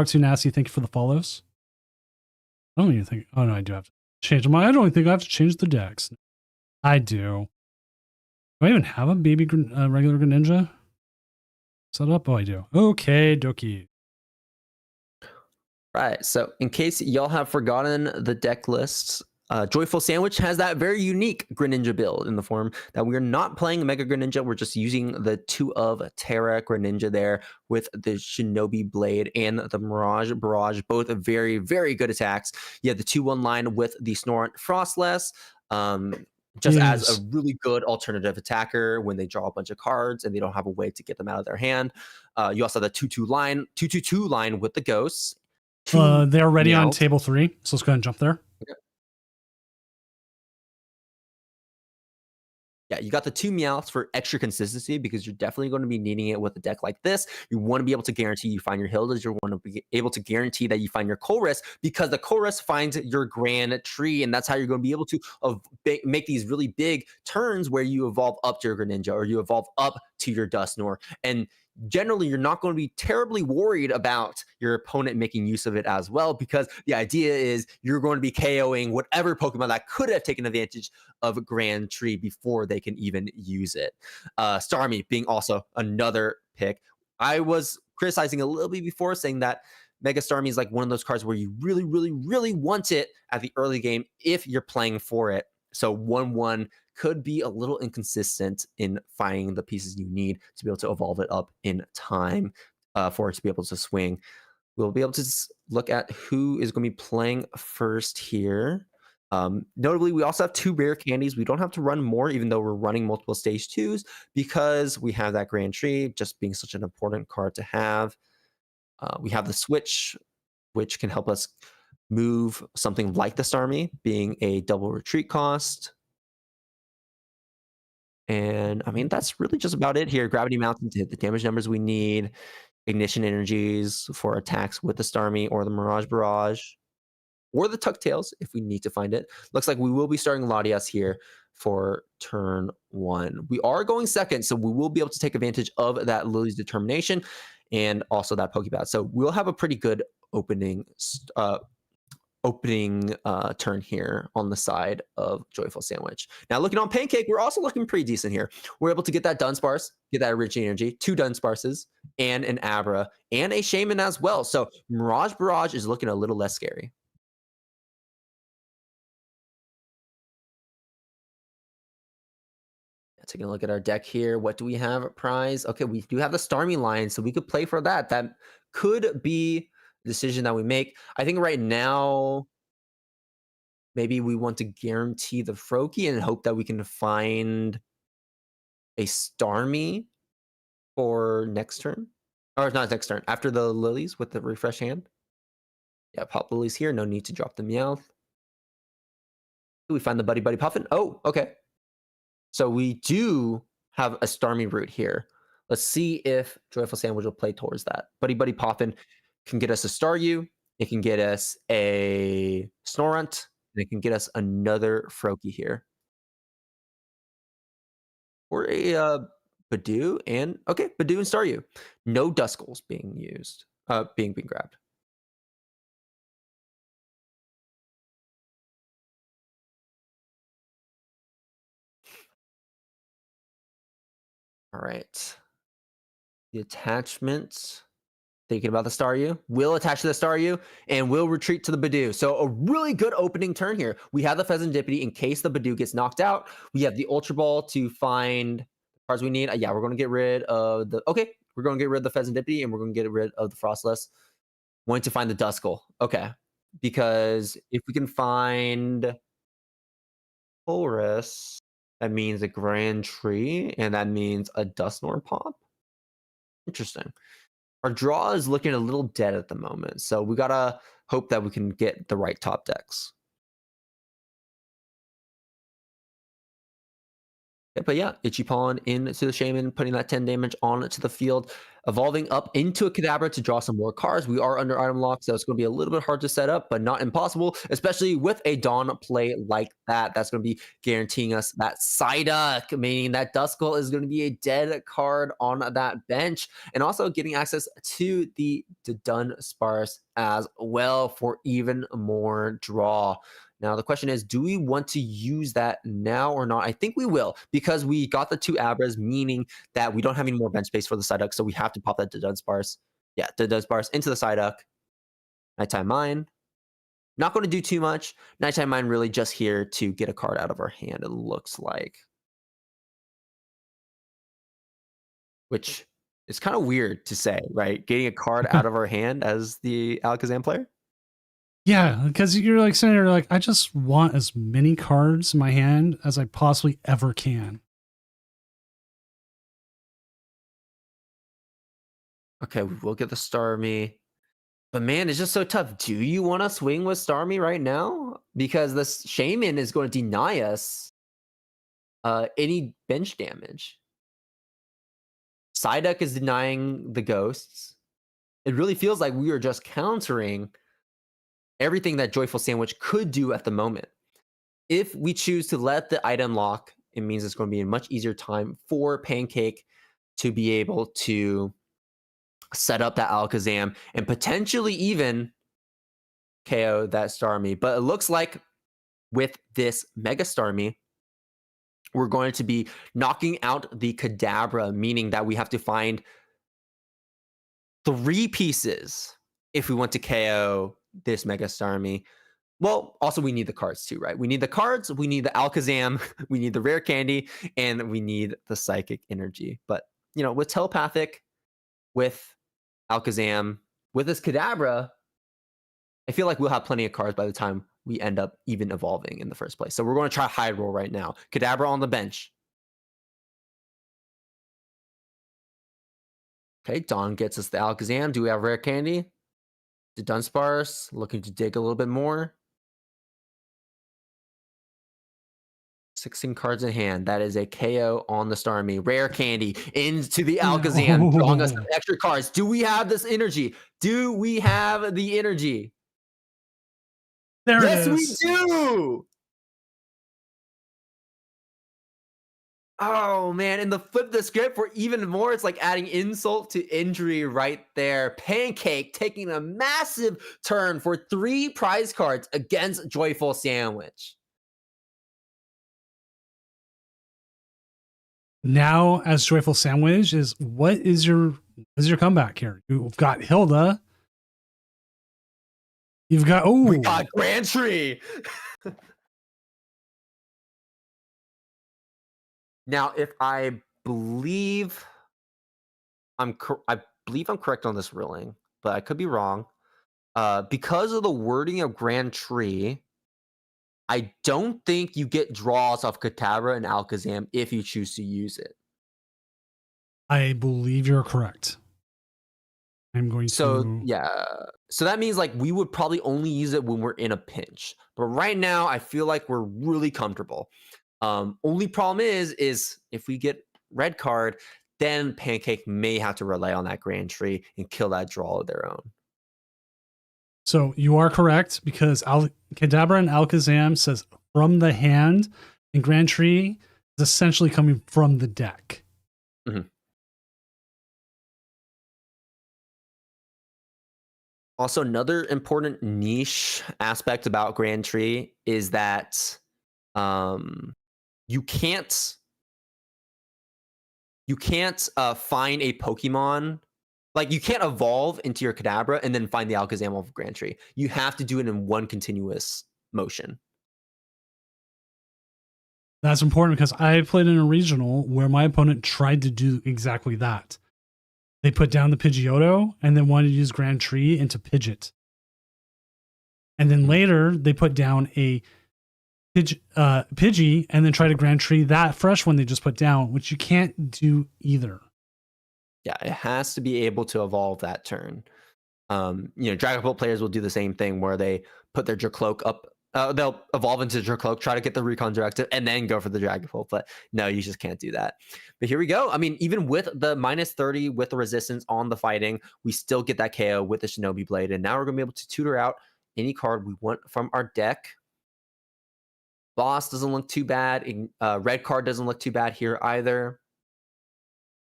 Too Nasty, thank you for the follows. I don't even think. Oh no, I do have to change them. I don't even think I have to change the decks. I do. Do I even have a baby regular Greninja set up? Oh, I do. Okay, dokie. Right. So, in case y'all have forgotten the deck lists, Joyful Sandwich has that very unique Greninja build in the form that we're not playing Mega Greninja. We're just using the 2 of Terra Greninja there with the Shinobi Blade and the Mirage Barrage, both very, very good attacks. You have the 2-1 line with the Snorunt Frostless, just as a really good alternative attacker when they draw a bunch of cards and they don't have a way to get them out of their hand. You also have the 2-2 line with the Ghosts. They're already on table 3, so let's go ahead and jump there. Okay. Yeah, you got the 2 Meowths for extra consistency because you're definitely going to be needing it with a deck like this. You want to be able to guarantee you find your Hildas. You want to be able to guarantee that you find your Colress because the Colress finds your Grand Tree, and that's how you're going to be able to make these really big turns where you evolve up to your Greninja or you evolve up to your Dusknoir. And generally, you're not going to be terribly worried about your opponent making use of it as well, because the idea is you're going to be KOing whatever Pokemon that could have taken advantage of a Grand Tree before they can even use it. Starmie being also another pick. I was criticizing a little bit before, saying that Mega Starmie is like one of those cards where you really, really, really want it at the early game if you're playing for it. So 1-1 could be a little inconsistent in finding the pieces you need to be able to evolve it up in time for it to be able to swing. We'll be able to look at who is going to be playing first here. Notably, we also have 2 rare candies. We don't have to run more, even though we're running multiple stage 2s, because we have that Grand Tree just being such an important card to have. We have the Switch, which can help us move something like the Starmie, being a double retreat cost. And I mean, that's really just about it here. Gravity Mountain to hit the damage numbers we need, ignition energies for attacks with the Starmie or the Mirage Barrage, or the Tucktails if we need to find it. Looks like we will be starting Latias here for turn 1. We are going second, so we will be able to take advantage of that Lily's Determination and also that Pokeball. So we'll have a pretty good opening turn here on the side of Joyful Sandwich. Now, looking on Pancake, we're also looking pretty decent here. We're able to get that Dunsparce, get that Rich Energy, 2 Dunsparces, and an Abra, and a Shaman as well. So Mirage Barrage is looking a little less scary. Taking a look at our deck here. What do we have at prize? Okay, we do have the Starmie line, so we could play for that. That could be a decision that we make. I think right now, maybe we want to guarantee the Froakie and hope that we can find a Starmie for next turn. Or not next turn, after the Lilies with the refresh hand. Yeah, pop Lilies here. No need to drop the Meowth. We find the Buddy Buddy Puffin. Oh, okay. So we do have a Starmie route here. Let's see if Joyful Sandwich will play towards that. Buddy Buddy Poffin can get us a Staryu. It can get us a Snorunt. And it can get us another Froakie here. Or a Badoo and... Okay, Badoo and Staryu. No Duskulls being used. Being grabbed. All right. The attachment, thinking about the Staryu, will attach to the Staryu and will retreat to the Badoo. So a really good opening turn here. We have the Pheasantipity in case the Badoo gets knocked out. We have the Ultra Ball to find the cards we need. Yeah, we're going to get rid of the... Okay, we're going to get rid of the Pheasantipity and we're going to get rid of the Frostless. Wanting to find the Duskull. Okay, because if we can find Polaris, that means a Grand Tree, and that means a Dusknoir pop. Interesting. Our draw is looking a little dead at the moment, so we gotta hope that we can get the right top decks. But yeah, Ichipan into the Shaman, putting that 10 damage onto the field, evolving up into a Kadabra to draw some more cards. We are under item lock, so it's going to be a little bit hard to set up, but not impossible, especially with a Dawn play like that. That's going to be guaranteeing us that Psyduck, meaning that Duskull is going to be a dead card on that bench, and also getting access to the Dunsparce as well for even more draw. Now, the question is, do we want to use that now or not? I think we will, because we got the 2 Abras, meaning that we don't have any more bench space for the Psyduck, so we have to pop that to Dunsparce. Yeah, to Dunsparce into the Psyduck. Nighttime Mine. Not going to do too much. Nighttime Mine really just here to get a card out of our hand, it looks like. Which is kind of weird to say, right? Getting a card out of our hand as the Alakazam player. Yeah, because you're like sitting there like, I just want as many cards in my hand as I possibly ever can. Okay, we'll get the Starmie. But man, it's just so tough. Do you want to swing with Starmie right now? Because this Shaman is going to deny us any bench damage. Psyduck is denying the ghosts. It really feels like we are just countering everything that Joyful Sandwich could do at the moment. If we choose to let the item lock, it means it's going to be a much easier time for Pancake to be able to set up that Alakazam and potentially even KO that Starmie. But it looks like with this Mega Starmie, we're going to be knocking out the Kadabra, meaning that we have to find 3 pieces if we want to KO this Mega Starmie. Well, also we need the cards too, right? We need the cards, we need the Alakazam, we need the rare candy, and we need the psychic energy. But, you know, with telepathic, with Alakazam, with this Kadabra, I feel like we'll have plenty of cards by the time we end up even evolving in the first place. So we're going to try high roll right now. Kadabra on the bench. Okay, Dawn gets us the Alakazam. Do we have Rare Candy? The Dunsparce looking to dig a little bit more. 16 cards in hand. That is a KO on the Starmie. Rare Candy into the Alakazam, drawing us some extra cards. Do we have this energy? Do we have the energy? There it Yes, we is. do. Oh man, and the flip the script for even more, it's like adding insult to injury right there. Pancake taking a massive turn for 3 prize cards against Joyful Sandwich. Now, as Joyful Sandwich is, what is your comeback here? You've got Hilda. You've got We got Grand Tree. Now, if I believe I'm correct on this ruling, but I could be wrong. Because of the wording of Grand Tree, I don't think you get draws off Kadabra and Alakazam if you choose to use it. I believe you're correct. I'm going to. Yeah. So that means like we would probably only use it when we're in a pinch. But right now, I feel like we're really comfortable. Only problem is if we get red card, then Pancake may have to rely on that Grand Tree and kill that draw of their own. So you are correct because Kadabra and Alakazam says from the hand, and Grand Tree is essentially coming from the deck. Mm-hmm. Also, another important niche aspect about Grand Tree is that you can't find a Pokemon. Like, you can't evolve into your Kadabra and then find the Alakazam off of Grand Tree. You have to do it in one continuous motion. That's important because I played in a regional where my opponent tried to do exactly that. They put down the Pidgeotto and then wanted to use Grand Tree into Pidgeot. And then later they put down a Pidgey and then try to Grand Tree that fresh one they just put down, which you can't do either. Yeah, it has to be able to evolve that turn. Dragon Ball players will do the same thing where they put their Jercloak up. They'll evolve into Jercloak, try to get the Recon Directive, and then go for the Dragon Ball. But no, you just can't do that. But here we go. I mean, even with the -30 with the resistance on the fighting, we still get that KO with the Shinobi Blade. And now we're going to be able to tutor out any card we want from our deck. Boss doesn't look too bad. Red card doesn't look too bad here either.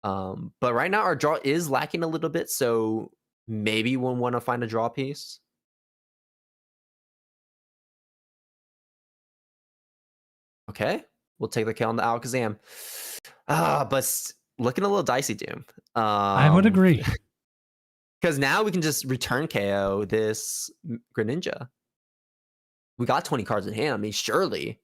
But right now our draw is lacking a little bit, so maybe we'll want to find a draw piece. Okay, we'll take the kill on the Alakazam. But looking a little dicey, Doom. I would agree. Because now we can just return KO this Greninja. We got 20 cards in hand. I mean, surely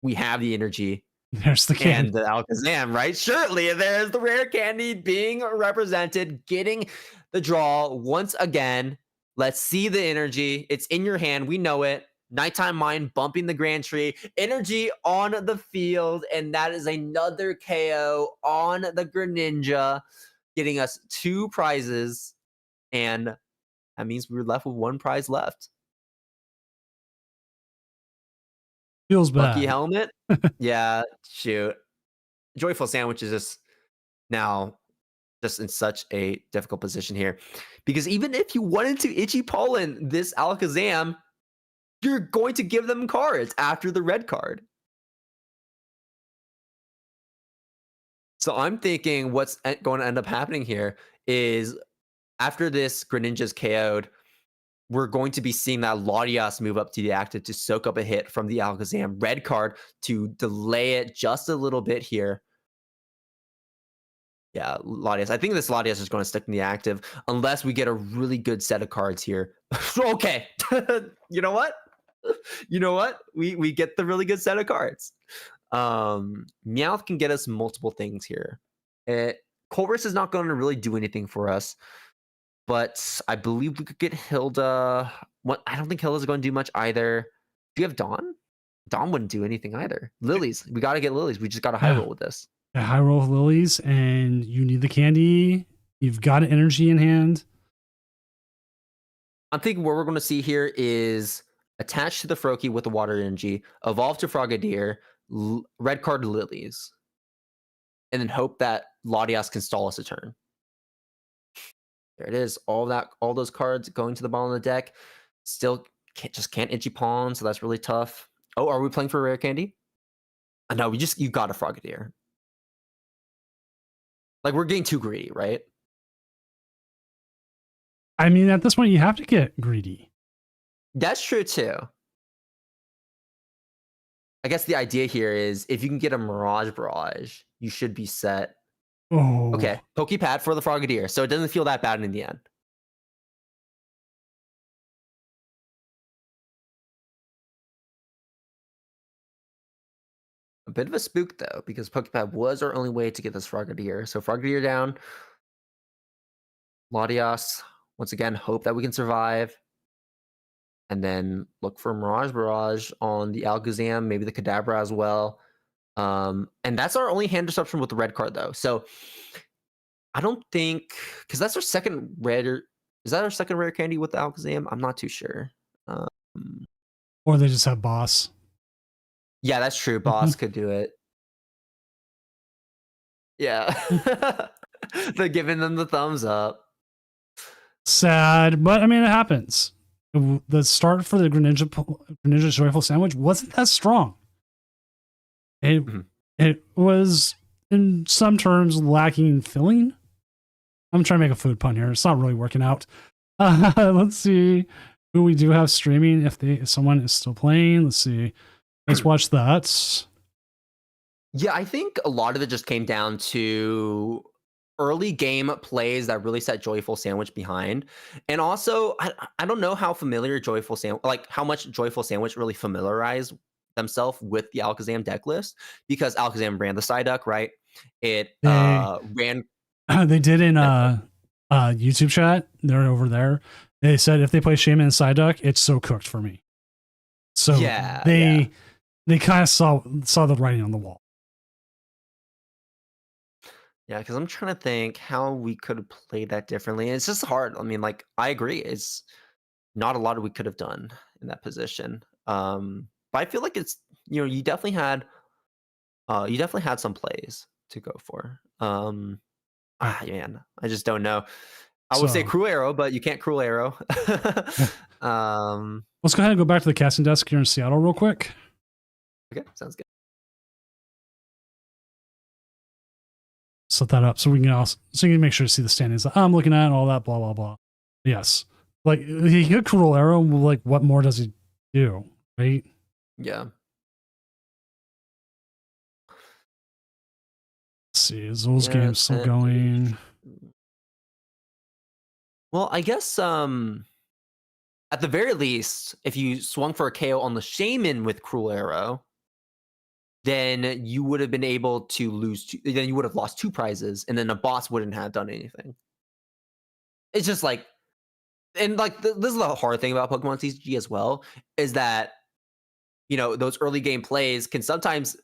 we have the energy. There's the candy. And the Alakazam, right? Surely there's the rare candy being represented, getting the draw once again. Let's see the energy. It's in your hand. We know it. Nighttime Mind bumping the Grand Tree. Energy on the field. And that is another KO on the Greninja, getting us 2 prizes. And that means we're left with 1 prize left. Feels bad. Lucky helmet. Yeah, shoot. Joyful Sandwich is just now just in such a difficult position here. Because even if you wanted to Itchy Pollen this Alakazam, you're going to give them cards after the red card. So I'm thinking what's going to end up happening here is after this Greninja's KO'd, we're going to be seeing that Latias move up to the active to soak up a hit from the Alakazam. Red card to delay it just a little bit here. Yeah, Latias. I think this Latias is going to stick in the active unless we get a really good set of cards here. Okay. You know what? We get the really good set of cards. Meowth can get us multiple things here. Colress is not going to really do anything for us. But I believe we could get Hilda. I don't think Hilda's going to do much either. Do you have Dawn? Dawn wouldn't do anything either. Lilies. We got to get lilies. We just got to high roll with this. A high roll of lilies, and you need the candy. You've got an energy in hand. I'm thinking what we're going to see here is attach to the Froakie with the water energy, evolve to Frogadier, red card lilies, and then hope that Latias can stall us a turn. There it is. All those cards going to the bottom of the deck. Still can't itchy pawn, so that's really tough. Oh, are we playing for rare candy? No, you got a Frogadier. Like, we're getting too greedy, right? I mean, at this point, you have to get greedy. That's true too. I guess the idea here is if you can get a Mirage Barrage, you should be set. Oh. Okay, Pokepad for the Frogadier, so it doesn't feel that bad in the end. A bit of a spook though, because Pokepad was our only way to get this Frogadier. So Frogadier down. Latias, once again, hope that we can survive. And then look for Mirage Barrage on the Alakazam, maybe the Kadabra as well. And that's our only hand disruption with the red card, though. So I don't think, because that's our second rare. Is that our second rare candy with the Alakazam? I'm not too sure. Or they just have Boss. Yeah, that's true. Boss could do it. Yeah. They're giving them the thumbs up. Sad, but I mean, it happens. The start for the Greninja Joyful Sandwich wasn't that strong. It was, in some terms, lacking filling. I'm trying to make a food pun here. It's not really working out. Let's see who we do have streaming. If someone is still playing, let's see. Let's watch that. Yeah, I think a lot of it just came down to early game plays that really set Joyful Sandwich behind. And also, I don't know how familiar Joyful Sandwich, like how much Joyful Sandwich really familiarized themselves with the Alakazam deck list, because Alakazam ran the Psyduck, right? It ran. They did in YouTube chat. They're over there. They said if they play Shaman and Psyduck, it's so cooked for me. So yeah, they kind of saw the writing on the wall. Yeah, because I'm trying to think how we could have played that differently. It's just hard. I mean, like, I agree. It's not a lot we could have done in that position. But I feel like it's, you definitely had some plays to go for. Man, I just don't know. I would say Cruel Arrow, but you can't Cruel Arrow. Let's go ahead and go back to the casting desk here in Seattle real quick. Okay, sounds good. Set that up so we can make sure to see the standings that I'm looking at, all that, blah blah blah. Yes, like he hit Cruel Arrow. Like, what more does he do, right? Yeah. Let's see, is those games still going? Well, I guess at the very least, if you swung for a KO on the Shaman with Cruel Arrow, then you would have been able to lose. Then you would have lost 2 prizes, and then the boss wouldn't have done anything. It's just like, and like this is the hard thing about Pokemon TCG as well, is that those early game plays can sometimes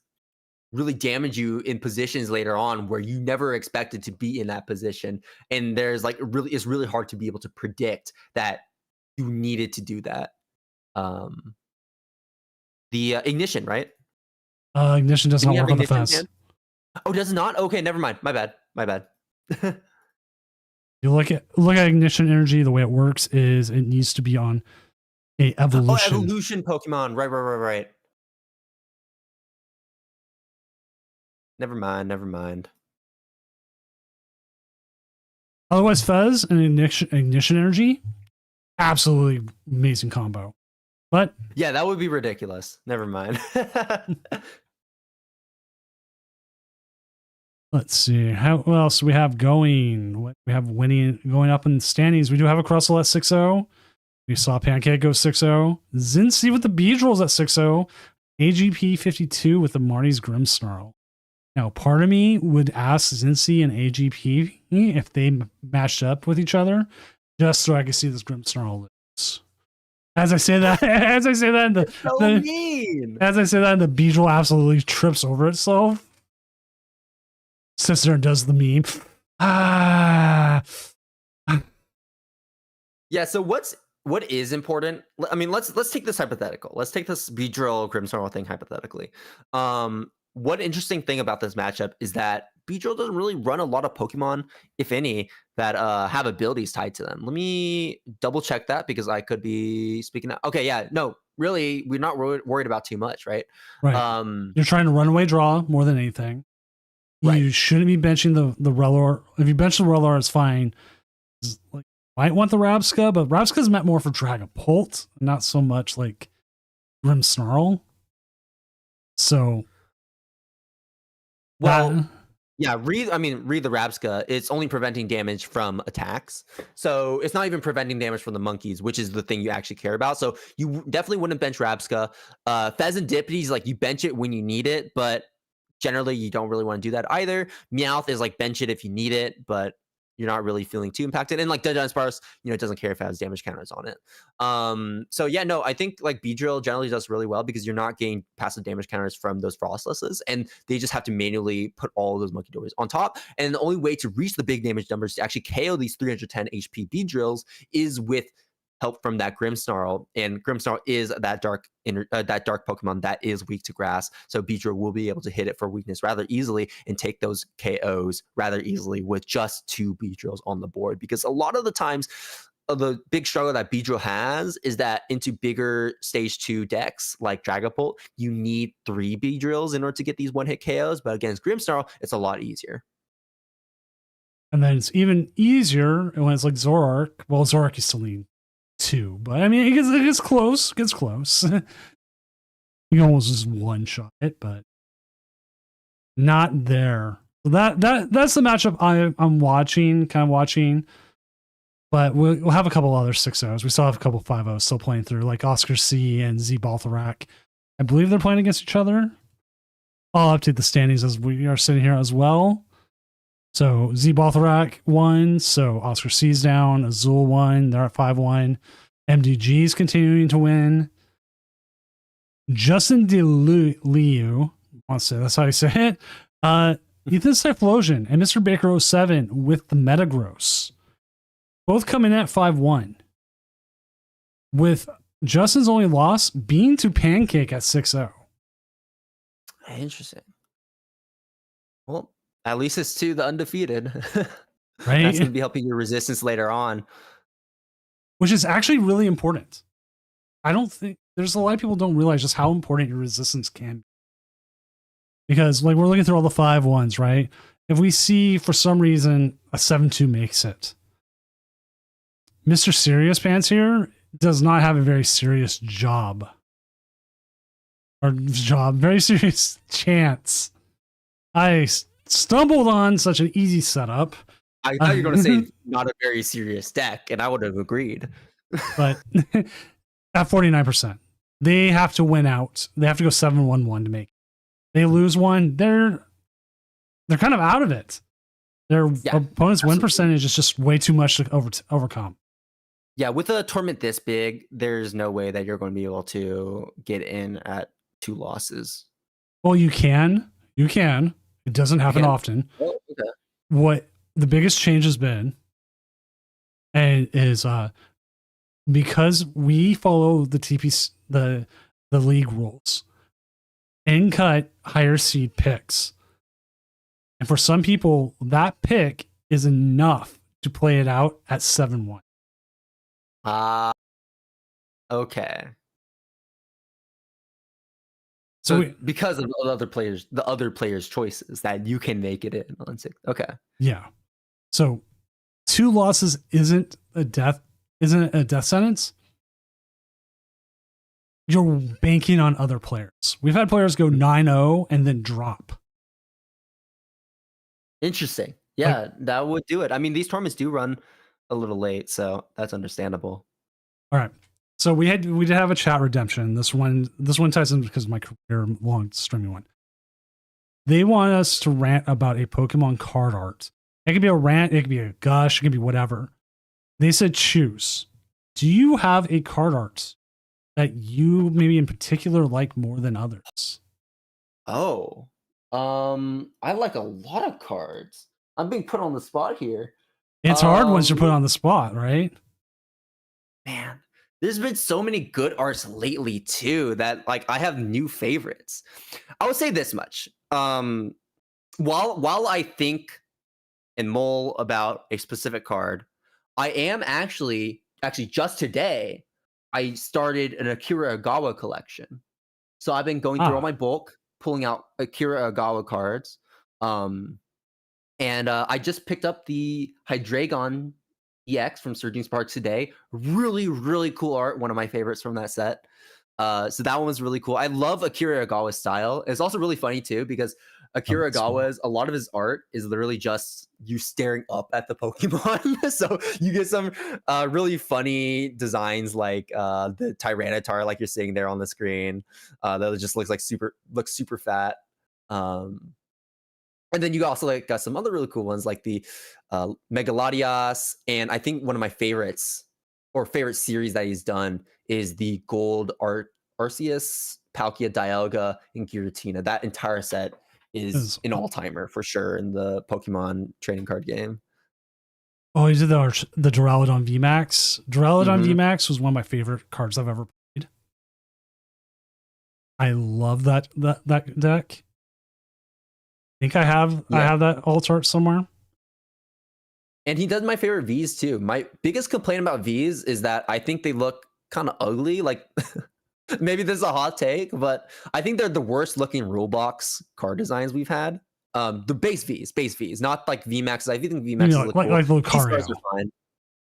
really damage you in positions later on where you never expected to be in that position, and it's really hard to be able to predict that you needed to do that. The Ignition, right? Ignition does not work on the fence. Oh, does it not? Okay, never mind. My bad. You look at Ignition energy. The way it works is it needs to be on a evolution. Oh, evolution Pokemon. Right. Never mind. Otherwise, Fez and Ignition energy, absolutely amazing combo. But yeah, that would be ridiculous. Never mind. Let's see what else we have going. We have winning going up in the standings. We do have a Crustle at 6-0. We saw Pancake go 6-0. Zincy with the Beedrills at 6-0. AGP 52 with the Marty's Grimmsnarl. Now, part of me would ask Zincy and AGP if they matched up with each other, just so I could see this Grimmsnarl lose. As I say that, as I say that, Mean. as I say that, the Beedrill absolutely trips over itself. Sits there and does the meme. Ah. Yeah. So what is important? I mean, let's take this hypothetical. Let's take this Beedrill Grimmsnarl thing hypothetically. One interesting thing about this matchup is that Beedrill doesn't really run a lot of Pokemon, if any, that have abilities tied to them. Let me double check that because I could be speaking out. Okay, yeah, no, really, we're not worried about too much, right? Right. You're trying to run away draw more than anything. Right. You shouldn't be benching the Rellor. If you bench the Rellor, it's fine. Like, might want the Rabsca, but Rabsca's meant more for Dragapult, not so much like Grimmsnarl. So, well, yeah, read the Rabsca. It's only preventing damage from attacks. So it's not even preventing damage from the monkeys, which is the thing you actually care about. So you definitely wouldn't bench Rabsca. Pheasantipede is like you bench it when you need it, but generally you don't really want to do that either. Meowth is like bench it if you need it, but you're not really feeling too impacted. And like Dunsparce, it doesn't care if it has damage counters on it. So yeah, no, I think like Beedrill generally does really well because you're not getting passive damage counters from those Frostlesses, and they just have to manually put all of those Monkey Doors on top. And the only way to reach the big damage numbers to actually KO these 310 HP Beedrills is with help from that Grimmsnarl, and Grimmsnarl is that dark Pokemon that is weak to grass. So Beedrill will be able to hit it for weakness rather easily and take those KOs rather easily with just 2 Beedrills on the board. Because a lot of the times, the big struggle that Beedrill has is that into bigger stage 2 decks like Dragapult, you need 3 Beedrills in order to get these one-hit KOs. But against Grimmsnarl, it's a lot easier. And then it's even easier when it's like Zoroark. Well, Zoroark is still need 2, but I mean, it gets close. It gets close. You can almost just one shot it, but not there. So that's the matchup I'm watching, kind of watching. But we'll have a couple other 6-0s. We still have a couple 5-0s still playing through, like Oscar C and Z Baltharak. I believe they're playing against each other. I'll update the standings as we are sitting here as well. So Z Baltharak won, so Oscar C's down, Azul won, they're at 5-1. MDG's continuing to win. Justin DeLiu, I'll say that's how you say it. Ethan Cyphlosion and Mr. Baker 07 with the Metagross. Both coming in at 5-1. With Justin's only loss being to Pancake at 6-0. Interesting. Well, at least it's to the undefeated. Right? That's going to be helping your resistance later on. Which is actually really important. I don't think there's a lot of people don't realize just how important your resistance can be. Because like we're looking through all the 5-1s, right? If we see for some reason a 7-2 makes it, Mr. Serious Pants here does not have a very serious job. Very serious chance. I stumbled on such an easy setup. I thought you were going to say not a very serious deck, and I would have agreed. But at 49%, they have to win out. They have to go 7-1-1 to make it. They lose one, they're kind of out of it. Their opponent's win percentage is just way too much to overcome. Yeah, with a tournament this big, there's no way that you're going to be able to get in at 2 losses. Well, you can. It doesn't happen often. Oh, okay. What the biggest change has been, and is because we follow the TP the league rules, in cut higher seed picks, and for some people that pick is enough to play it out at 7-1. Okay. So because of the other players' choices, that you can make it in on 6. Okay. Yeah. So 2 losses isn't a death sentence. You're banking on other players. We've had players go 9-0 and then drop. Interesting. Yeah, that would do it. I mean, these tournaments do run a little late, so that's understandable. All right. So we did have a chat redemption. This one ties in because of my career long streaming one. They want us to rant about a Pokemon card art. It could be a rant, it could be a gush, it could be whatever. They said choose. Do you have a card art that you maybe in particular like more than others? Oh, I like a lot of cards. I'm being put on the spot here. It's hard once you're put Um, on the spot, right? Man, there's been so many good arts lately too that like I have new favorites. I would say this much. While I think and mull about a specific card, I am actually just today I started an Akira Agawa collection. So I've been going through all Ah, my bulk, pulling out Akira Agawa cards. And I just picked up the Hydreigon EX from Surging Sparks today. Really, really cool art. One of my favorites from that set. So that one was really cool. I love Akira Agawa's style. It's also really funny too because oh, Akira that's cool. Agawa's a lot of his art is literally just you staring up at the Pokemon. So you get some really funny designs like the Tyranitar, like you're seeing there on the screen. That just looks super fat. Um, and then you also like got some other really cool ones like the Megalodios, and I think one of my favorites or favorite series that he's done is the Gold Arceus, Palkia, Dialga, and Giratina. That entire set is Is an all timer for sure in the Pokemon trading card game. oh, you did the Duraludon VMAX. Duraludon Hmm. VMAX was one of my favorite cards I've ever played. I love that deck. I think I Yeah, have that alt art somewhere. and he does my favorite Vs too. My biggest complaint about Vs is that I think they look kind of ugly. Like maybe this is a hot take, but I think they're the worst looking rule box card designs we've had. The base Vs, not like VMAXs. I think You know, VMAXs look cool. like V stars Lucario. are fine.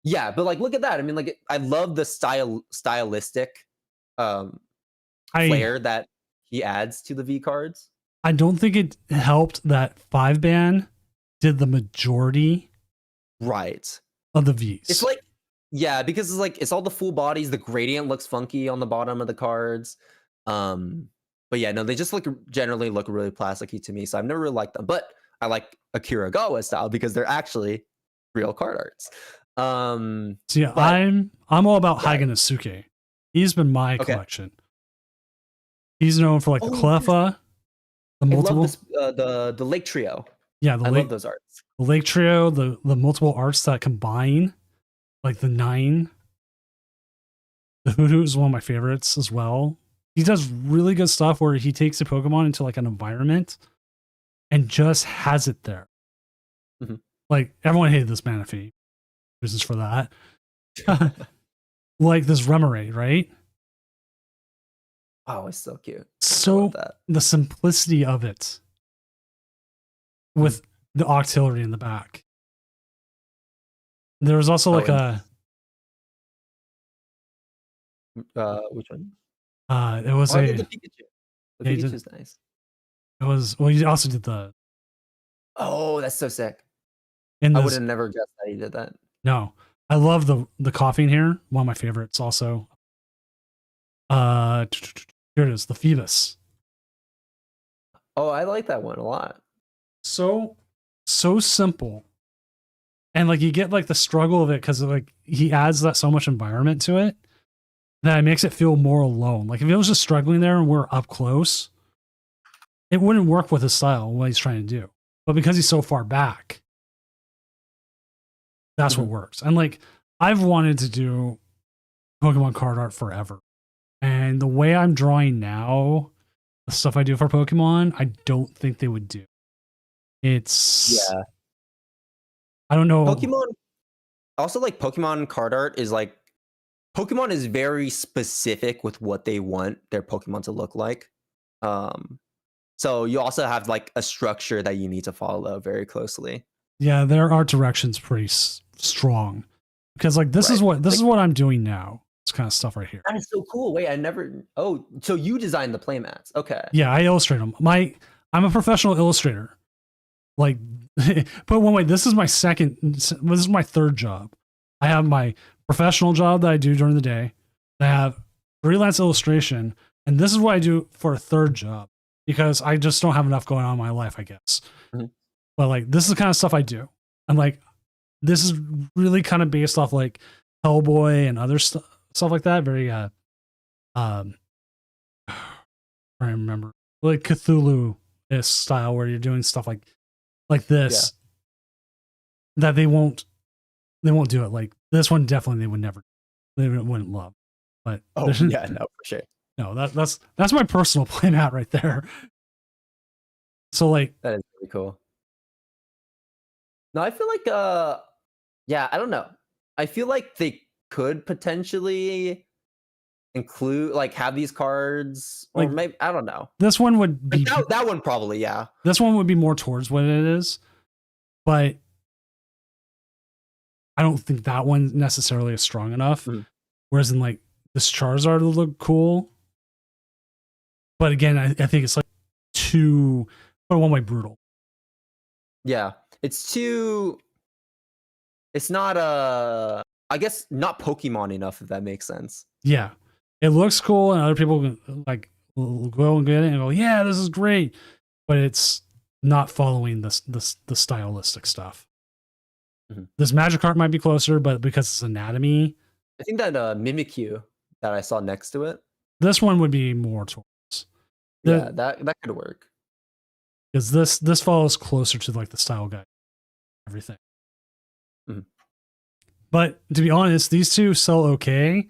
Yeah, but like look at that. I mean, like I love the stylistic um I flair that he adds to the V cards. I don't think it helped that 5-ban did the majority Right. of the It's Vs. like, yeah, because it's all the full bodies. The gradient looks funky on the bottom of the cards. Um, but yeah, no, they just generally look really plasticky to me. So I've never really liked them. But I like Akira Gawa style because they're actually real card arts. So yeah, But I'm all about right. Haganasuke. He's been my Okay. collection. He's known for like the Oh, yes. Cleffa, the I love multiple, this the Lake Trio. yeah, I love those arts. the Lake Trio, the multiple arts that combine, like the 9. The Hoodoo is one of my favorites as well. He does really good stuff where he takes a Pokemon into like an environment and just has it there. Mhm. Like everyone hated this Manaphy. Reasons for that. Like this Remoraid, right? Oh, it's so cute. I love So that. the simplicity of it with the Octillery in the back. There was also Oh, like and a which one? it was Oh, I a love the Pikachu. The yeah, he did, Pikachu's nice. it was well he also did the Oh, that's so sick. in I would this have never guessed that he did that. no. I love the coffee in here. One of my favorites also. Here it is, the Phoebus. Oh, I like that one a lot. So simple. And like you get like the struggle of it because like he adds that so much environment to it that it makes it feel more alone. Like if he was just struggling there and we're up close, it wouldn't work with his style, what he's trying to do. But because he's so far back, that's what works. And like I've wanted to do Pokemon card art forever. And the way I'm drawing now, the stuff I do for Pokemon, I don't think they would do. It's Yeah. I don't know. Pokemon also like Pokemon card art is like Pokemon is very specific with what they want their Pokemon to look like. Um so you also have like a structure that you need to follow very closely. Yeah, their art direction's pretty strong because like this is Right. what Like, I'm doing now. This kind of stuff right here. that is so cool. Wait, I never Oh, so you designed the playmats. Okay. Yeah, I illustrate them. I'm a professional illustrator. Like, but one way, this is my third job. I have my professional job that I do during the day. I have freelance illustration, and this is what I do for a third job because I just don't have enough going on in my life, I guess. Mhm. But like, this is the kind of stuff I do. And like, this is really kind of based off like Hellboy and other stuff like that. Very um I remember like Cthulhu style where you're doing stuff like this that they won't do it. Like this one definitely they wouldn't love. But Oh yeah, no, for sure. no, that's my personal playmat right there. So like That is really cool. No, I feel like yeah, I don't know. I feel like they could potentially include like have these cards or like maybe I don't know. this one would Like be that one probably, yeah. this one would be more towards what it is, but I don't think that one necessarily is strong enough. Mhm. Whereas in like this Charizard will look cool, but again, I think it's like too put one way brutal. Yeah. It's not I guess not Pokemon enough if that makes sense. Yeah, it looks cool, and other people like will go and get it and go, "Yeah, this is great," but it's not following the stylistic stuff. Mhm. This Magikarp might be closer, but because it's anatomy, I think that Mimikyu that I saw next to it. this one would be more towards Yeah, the that could work. because this follows closer to like the style guide, everything. Mhm. But to be honest, these two sell okay.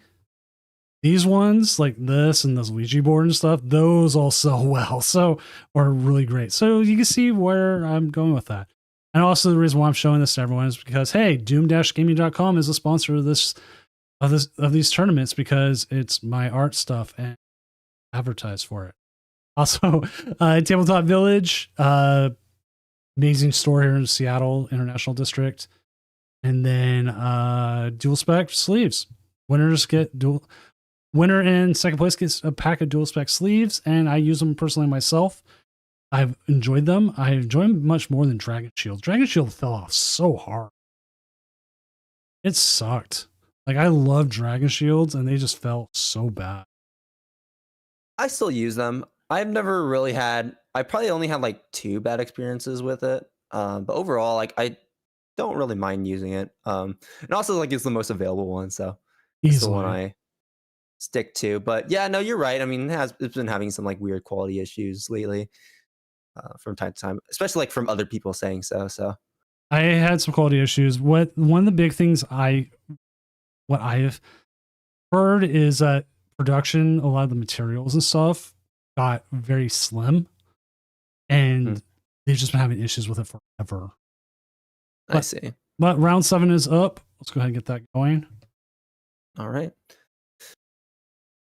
These ones, like this and this Ouija board and stuff, those all sell well. So, or really great. So you can see where I'm going with that. And also the reason why I'm showing this to everyone is because, hey, doom-gaming.com is a sponsor of of these tournaments because it's my art stuff and advertise for it. Also, Tabletop Village, amazing store here in Seattle International District. And then dual spec sleeves. Winners get winner and second place gets a pack of dual spec sleeves, and I use them personally myself. I've enjoyed them. I enjoy them much more than Dragon Shield. Dragon Shield fell off so hard. It sucked. Like I love Dragon Shields, and they just fell so bad. I still use them. I've never really had I probably only had like 2 bad experiences with it. But overall, like I don't really mind using it. And also like it's the most available one, so it's the one Easily. I stick to. But yeah, no, you're right. I mean, it's been having some like weird quality issues lately from time to time, especially like from other people saying so. So I had some quality issues. One of the big things what I've heard is that production, a lot of the materials and stuff got very slim, and they've just been having issues with it forever. I see. But round 7 is up. Let's go ahead and get that going. All right.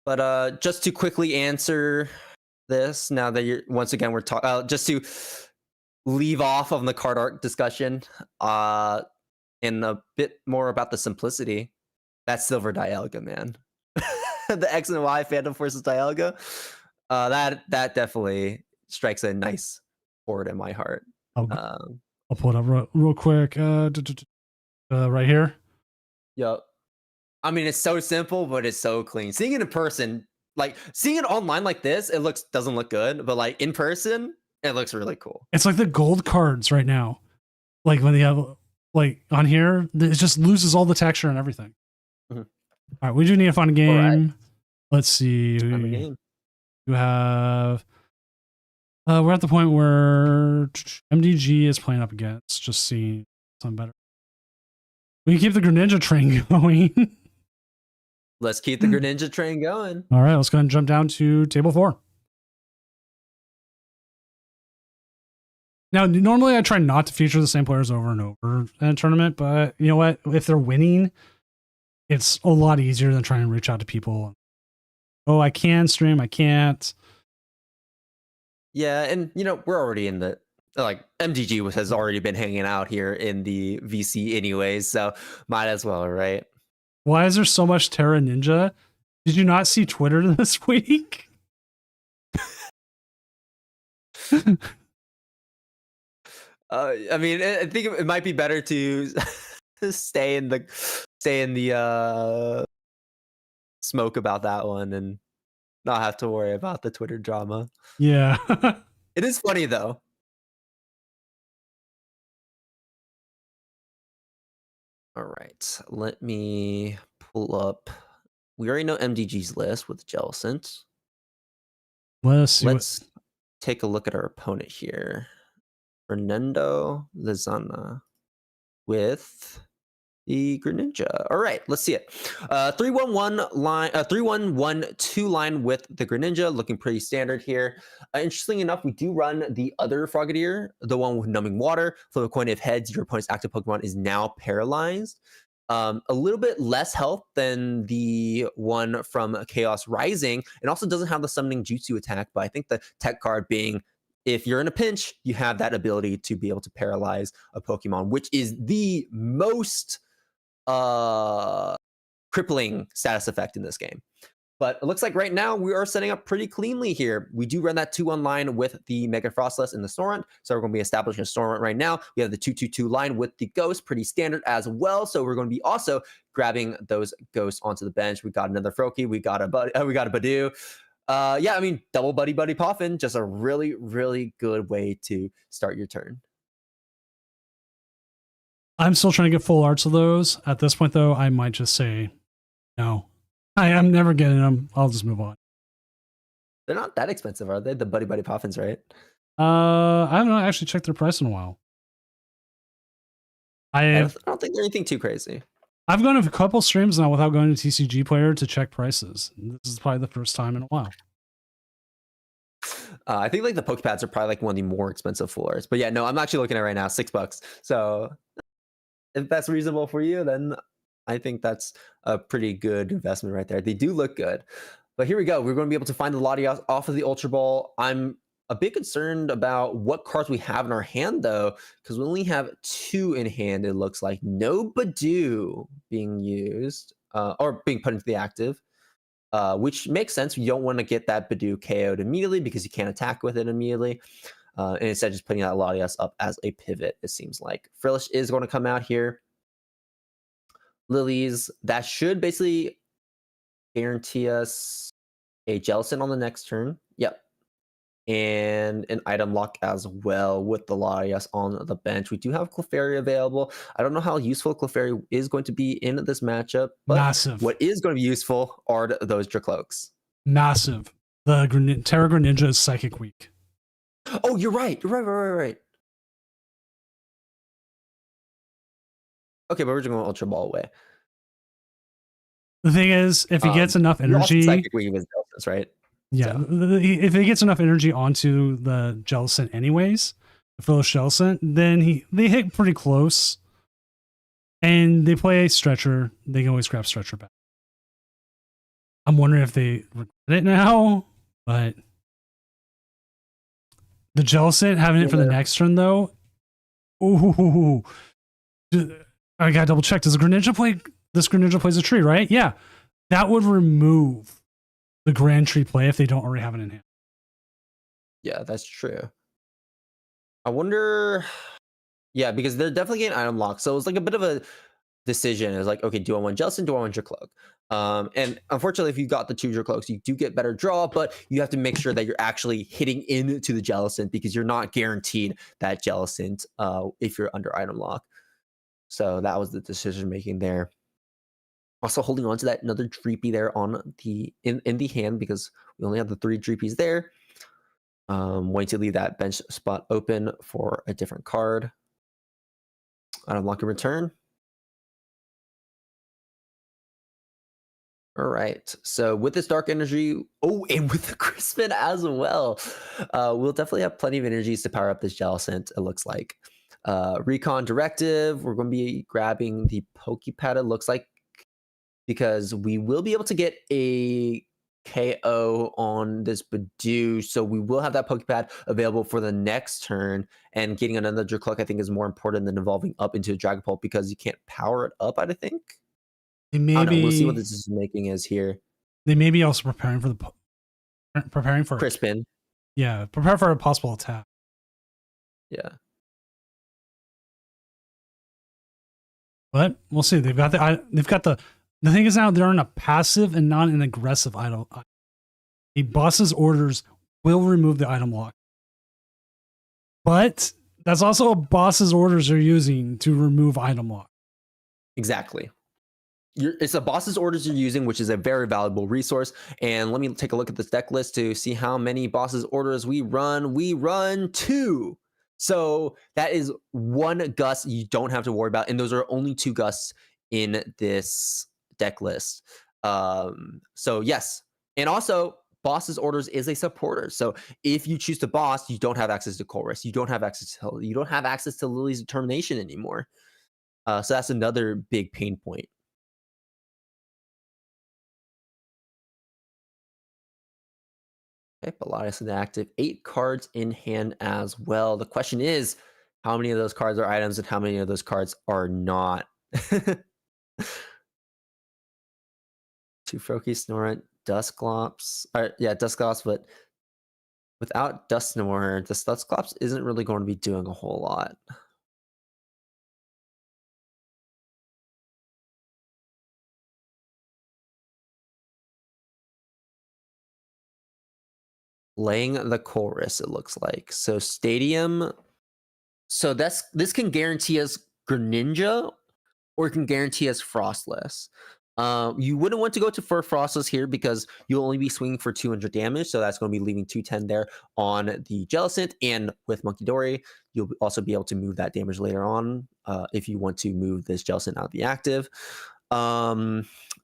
But just to quickly answer this, now that you're once again we're talking, just to leave off of the card art discussion, and a bit more about the simplicity. That's Silver Dialga, man. The X and Y Phantom Forces Dialga. That definitely strikes a nice chord in my heart. I'll pull it up real quick. Right here. Yep. I mean, it's so simple, but it's so clean. Seeing it in person, like seeing it online like this, it doesn't look good, but like in person, it looks really cool. It's like the gold cards right now. Like when they have like on here, it just loses all the texture and everything. Mhm. All right, we do need a fun game. Right. Let's see. Game. You have we're at the point where MDG is playing up against. Just seeing something better. We can keep the Greninja train going. Let's keep the Greninja train going. All right, let's go ahead and jump down to table 4. Now, normally I try not to feature the same players over and over in a tournament, but you know what? If they're winning, it's a lot easier than trying to reach out to people. Oh, I can stream, I can't. Yeah, and you know, we're already in the like MDG has already been hanging out here in the VC anyways, so might as well, right? Why is there so much Terra Ninja? Did you not see Twitter this week? I mean, I think it might be better to stay in the smoke about that one and not have to worry about the Twitter drama. Yeah. It is funny though. All right, let me pull up we already know MDG's list with Jellicent. Let's see. Let's take a look at our opponent here. Fernando Lizana with the Greninja. All right, let's see it. 3-1-1 line, 3-1-1-2 line with the Greninja, looking pretty standard here. Interestingly enough, we do run the other Frogadier, the one with numbing water. Flip a coin if heads, your opponent's active Pokemon is now paralyzed. A little bit less health than the one from Chaos Rising, and also doesn't have the summoning jutsu attack, but I think the tech card being if you're in a pinch, you have that ability to be able to paralyze a Pokemon, which is the most crippling status effect in this game. But it looks like right now we are setting up pretty cleanly here. We do run that 2-1 line with the Mega Frostless and the Snorunt. So we're going to be establishing a Snorunt right now. We have the 2-2-2 line with the Ghost, pretty standard as well. So we're going to be also grabbing those Ghosts onto the bench. We got another Froakie. We got a Badoo. Yeah, I mean, double Buddy Poffin, just a really, really good way to start your turn. I'm still trying to get full arts of those. At this point, though, I might just say no. I'm never getting them. I'll just move on. They're not that expensive, are they? The Buddy Poffins, right? I haven't actually checked their price in a while. I don't think they're anything too crazy. I've gone a couple streams now without going to TCG Player to check prices. This is probably the first time in a while. I think like the Pokepads are probably like one of the more expensive floors. But yeah, no, I'm actually looking at it right now, $6. So if that's reasonable for you, then I think that's a pretty good investment right there. They do look good. But here we go. We're going to be able to find the Latias off of the Ultra Ball. I'm a bit concerned about what cards we have in our hand, though, because we only have 2 in hand, it looks like. No Badoo being used, or being put into the active, which makes sense. You don't want to get that Badoo KO'd immediately because you can't attack with it immediately. And instead just putting that Latias up as a pivot, it seems like. Frillish is going to come out here. Lilies, that should basically guarantee us a Jellicent on the next turn. Yep. And an item lock as well with the Latias on the bench. We do have Clefairy available. I don't know how useful Clefairy is going to be in this matchup, but massive. What is going to be useful are those Dracloaks. Massive. The Terra Greninja is Psychic Weak. Oh, you're right. You're right. Okay, but we're just going to Ultra Ball away. The thing is, if he gets enough energy, Psychic Weak is Jellicent, right? Yeah, so. If he gets enough energy onto the Jellicent anyways, the Frillish Jellicent, then they hit pretty close. And they play Stretcher. They can always grab Stretcher back. I'm wondering if they regret it now, but the Jellicent having it for the next turn, though. Ooh. I gotta double check. Does the Greninja play? This Greninja plays a tree, right? Yeah. That would remove the Grand Tree play if they don't already have it in hand. Yeah, that's true. I wonder. Yeah, because they're definitely getting item locked. So it was like a bit of a decision. It was like, okay, do I want Jellicent? Do I want Dracloak? And unfortunately, if you got the 2 Dracloaks, you do get better draw, but you have to make sure that you're actually hitting into the Jellicent because you're not guaranteed that Jellicent if you're under item lock. So that was the decision making there. Also holding on to that another Dreepy there on the in the hand because we only have the 3 Dreepies there. Waiting to leave that bench spot open for a different card. Item lock and return. All right. So with this Dark Energy, and with the Crispin as well, we'll definitely have plenty of energies to power up this Jellicent, it looks like. Recon Directive, we're going to be grabbing the Pokepad, it looks like, because we will be able to get a KO on this Badoo, so we will have that Pokepad available for the next turn, and getting another Dracloak I think is more important than evolving up into a Dragapult because you can't power it up, I think. Maybe we'll see what the decision making is here. They may be also preparing for Crispin. Yeah, prepare for a possible attack. Yeah. But we'll see. They've got the thing is now they're in a passive and not an aggressive item. A boss's orders will remove the item lock. But that's also a boss's orders are using to remove item lock. Exactly. it's the boss's orders you're using, which is a very valuable resource. And let me take a look at this deck list to see how many boss's orders we run. We run 2. So that is 1 gust you don't have to worry about. And those are only 2 gusts in this deck list. So yes. And also, boss's orders is a supporter. So if you choose to boss, you don't have access to Chorus. You don't have access to Lily's Determination anymore. So that's another big pain point. Okay, Pilates is active. 8 cards in hand as well. The question is, how many of those cards are items and how many of those cards are not? Tufroki, Snorunt, Dusclops. Yeah, Dusclops, but without Dusknoir, the Dusclops isn't really going to be doing a whole lot. Laying the Chorus, it looks like. So Stadium. So this can guarantee us Greninja, or it can guarantee us Frostless. You wouldn't want to go for Frostless here because you'll only be swinging for 200 damage, so that's going to be leaving 210 there on the Jellicent. And with Monkey Dory, you'll also be able to move that damage later on if you want to move this Jellicent out of the active.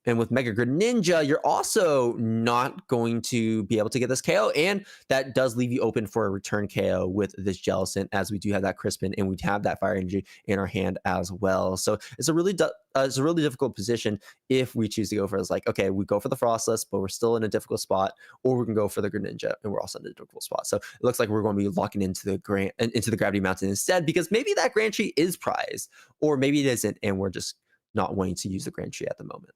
And with Mega Greninja, you're also not going to be able to get this KO, and that does leave you open for a return KO with this Jellicent, as we do have that Crispin and we have that Fire Energy in our hand as well. So it's a really difficult position if we choose to go for this. Like, okay, we go for the Frostless, but we're still in a difficult spot, or we can go for the Greninja and we're also in a difficult spot. So it looks like we're going to be locking into the Gravity Mountain instead, because maybe that Grand Tree is prized, or maybe it isn't, and we're just not wanting to use the Grand Tree at the moment.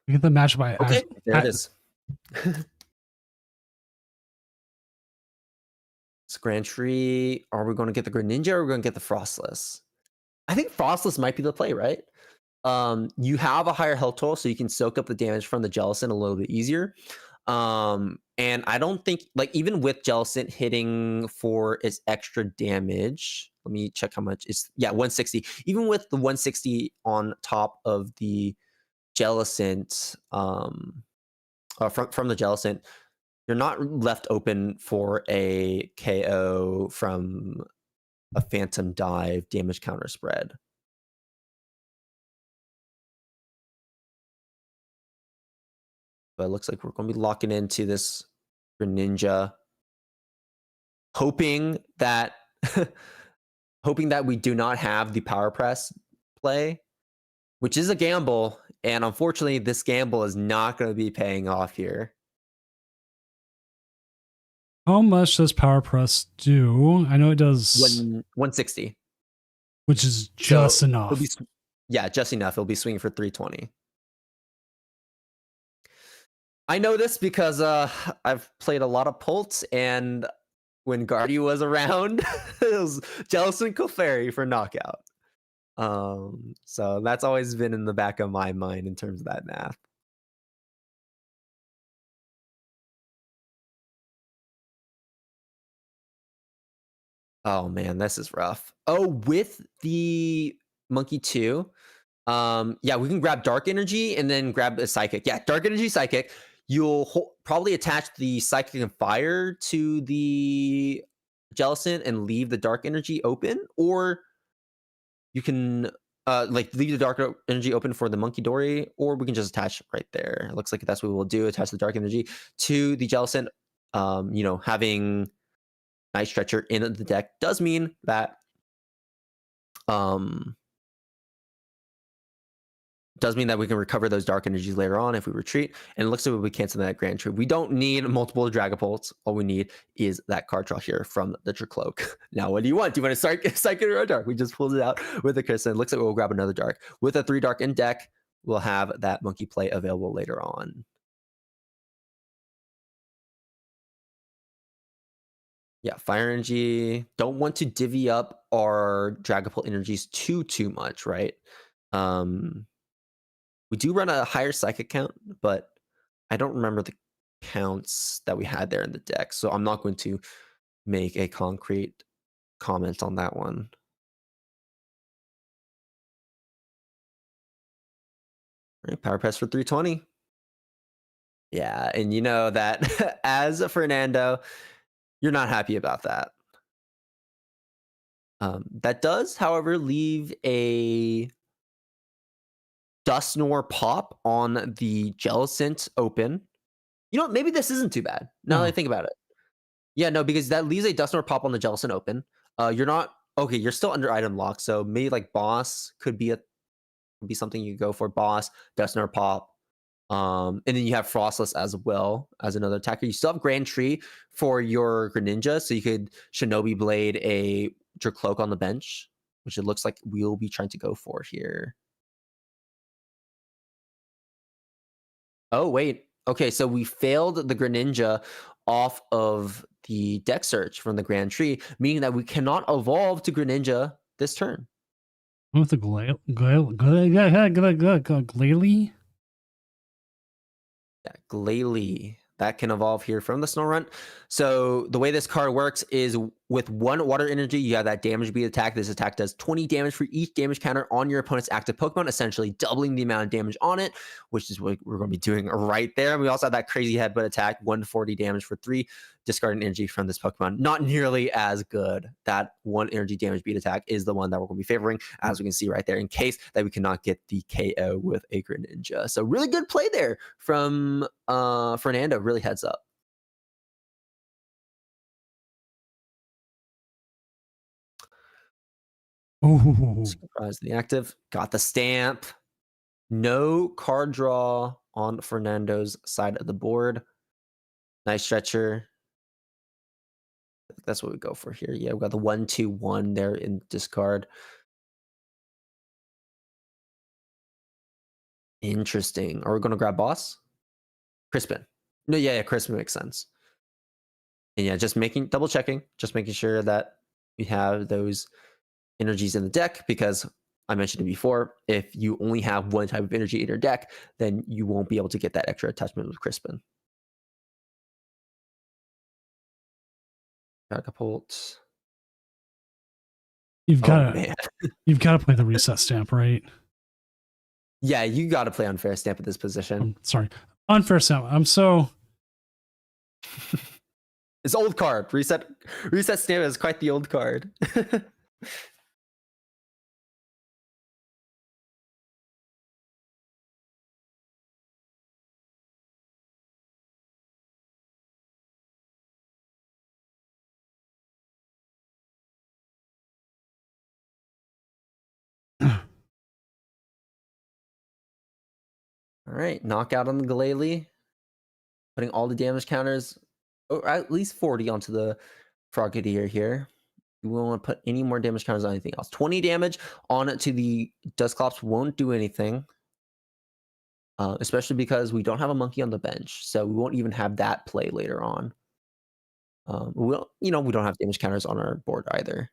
We get the match by Okay, there it is. It's Grand Tree. Are we going to get the Greninja, or are we going to get the Frostless? I think Frostless might be the play, right? You have a higher health total, so you can soak up the damage from the Jellicent a little bit easier. And I don't think, like, even with Jellicent hitting for its extra damage, let me check how much it's, 160. Even with the 160 on top of the Jellicent, from the Jellicent, you're not left open for a KO from a Phantom Dive damage counter spread. But it looks like we're going to be locking into this Greninja, hoping that we do not have the Power Press play, which is a gamble. And unfortunately, this gamble is not going to be paying off here. How much does Power Press do? I know it does 160, which is just enough. Just enough. It'll be swinging for 320. I know this because I've played a lot of Pults, and when Guardy was around, it was Jellicent Clefairy for knockout. So that's always been in the back of my mind in terms of that math. Oh man, this is rough. Oh, with the Monkey 2, we can grab Dark Energy and then grab a Psychic. Yeah, Dark Energy, Psychic. You'll probably attach the Psychic and Fire to the Jellicent and leave the Dark Energy open, or you can leave the Dark Energy open for the Monkey Dory, or we can just attach right there. It looks like that's what we'll do. Attach the Dark Energy to the Jellicent. Having Night Stretcher in the deck does mean that we can recover those dark energies later on if we retreat. And it looks like we cancel that Grand Tree. We don't need multiple Dragapults. All we need is that card draw here from the Tricloak. Now, what do you want? Do you want to Psychic or a Dark? We just pulled it out with the Chris, and it looks like we'll grab another Dark. With a 3 Dark in deck, we'll have that Monkey play available later on. Yeah, Fire Energy. Don't want to divvy up our Dragapult energies too much, right? We do run a higher Psychic count, but I don't remember the counts that we had there in the deck, so I'm not going to make a concrete comment on that one. All right, power press for 320. Yeah, and you know that as a Fernando, you're not happy about that. That does, however, leave a Dusknoir pop on the Jellicent open. You know what? Maybe this isn't too bad now that I think about it. Yeah, no, because that leaves a Dusknoir pop on the Jellicent open. You're not okay. You're still under item lock, so maybe like boss could be something you go for. Boss, Dusknoir pop, and then you have Frostless as well as another attacker. You still have Grand Tree for your Greninja, so you could Shinobi Blade a Cloak on the bench, which it looks like we'll be trying to go for here. Oh, wait. Okay, so we failed the Greninja off of the deck search from the Grand Tree, meaning that we cannot evolve to Greninja this turn. With the Glalie? Yeah, Glalie. That can evolve here from the Snorunt. So the way this card works is with 1 water energy, you have that damage beat attack. This attack does 20 damage for each damage counter on your opponent's active Pokemon, essentially doubling the amount of damage on it, which is what we're going to be doing right there. And we also have that crazy headbutt attack, 140 damage for 3 discarding energy from this Pokemon. Not nearly as good. That 1 energy damage beat attack is the one that we're going to be favoring, as we can see right there, in case that we cannot get the KO with a Greninja. So really good play there from Fernando. Really heads up. Oh, Surprise the active. Got the stamp. No card draw on Fernando's side of the board. Nice stretcher. I think that's what we go for here. Yeah, we got the 1/2/1 there in discard. Interesting. Are we going to grab boss? Crispin. No, yeah, Crispin makes sense. And yeah, just double checking, just making sure that we have those energies in the deck, because I mentioned it before, if you only have one type of energy in your deck, then you won't be able to get that extra attachment with Crispin. Catapult. you've got man. You've got to play the reset stamp, right? Yeah, you got to play unfair stamp at this position. Sorry, unfair stamp. I'm so. It's old card. Reset stamp is quite the old card. All right, knockout on the Glalie. Putting all the damage counters, or at least 40 onto the Frogadier here. We won't want to put any more damage counters on anything else. 20 damage on it to the Dusclops won't do anything. Especially because we don't have a monkey on the bench, so we won't even have that play later on. We don't have damage counters on our board either.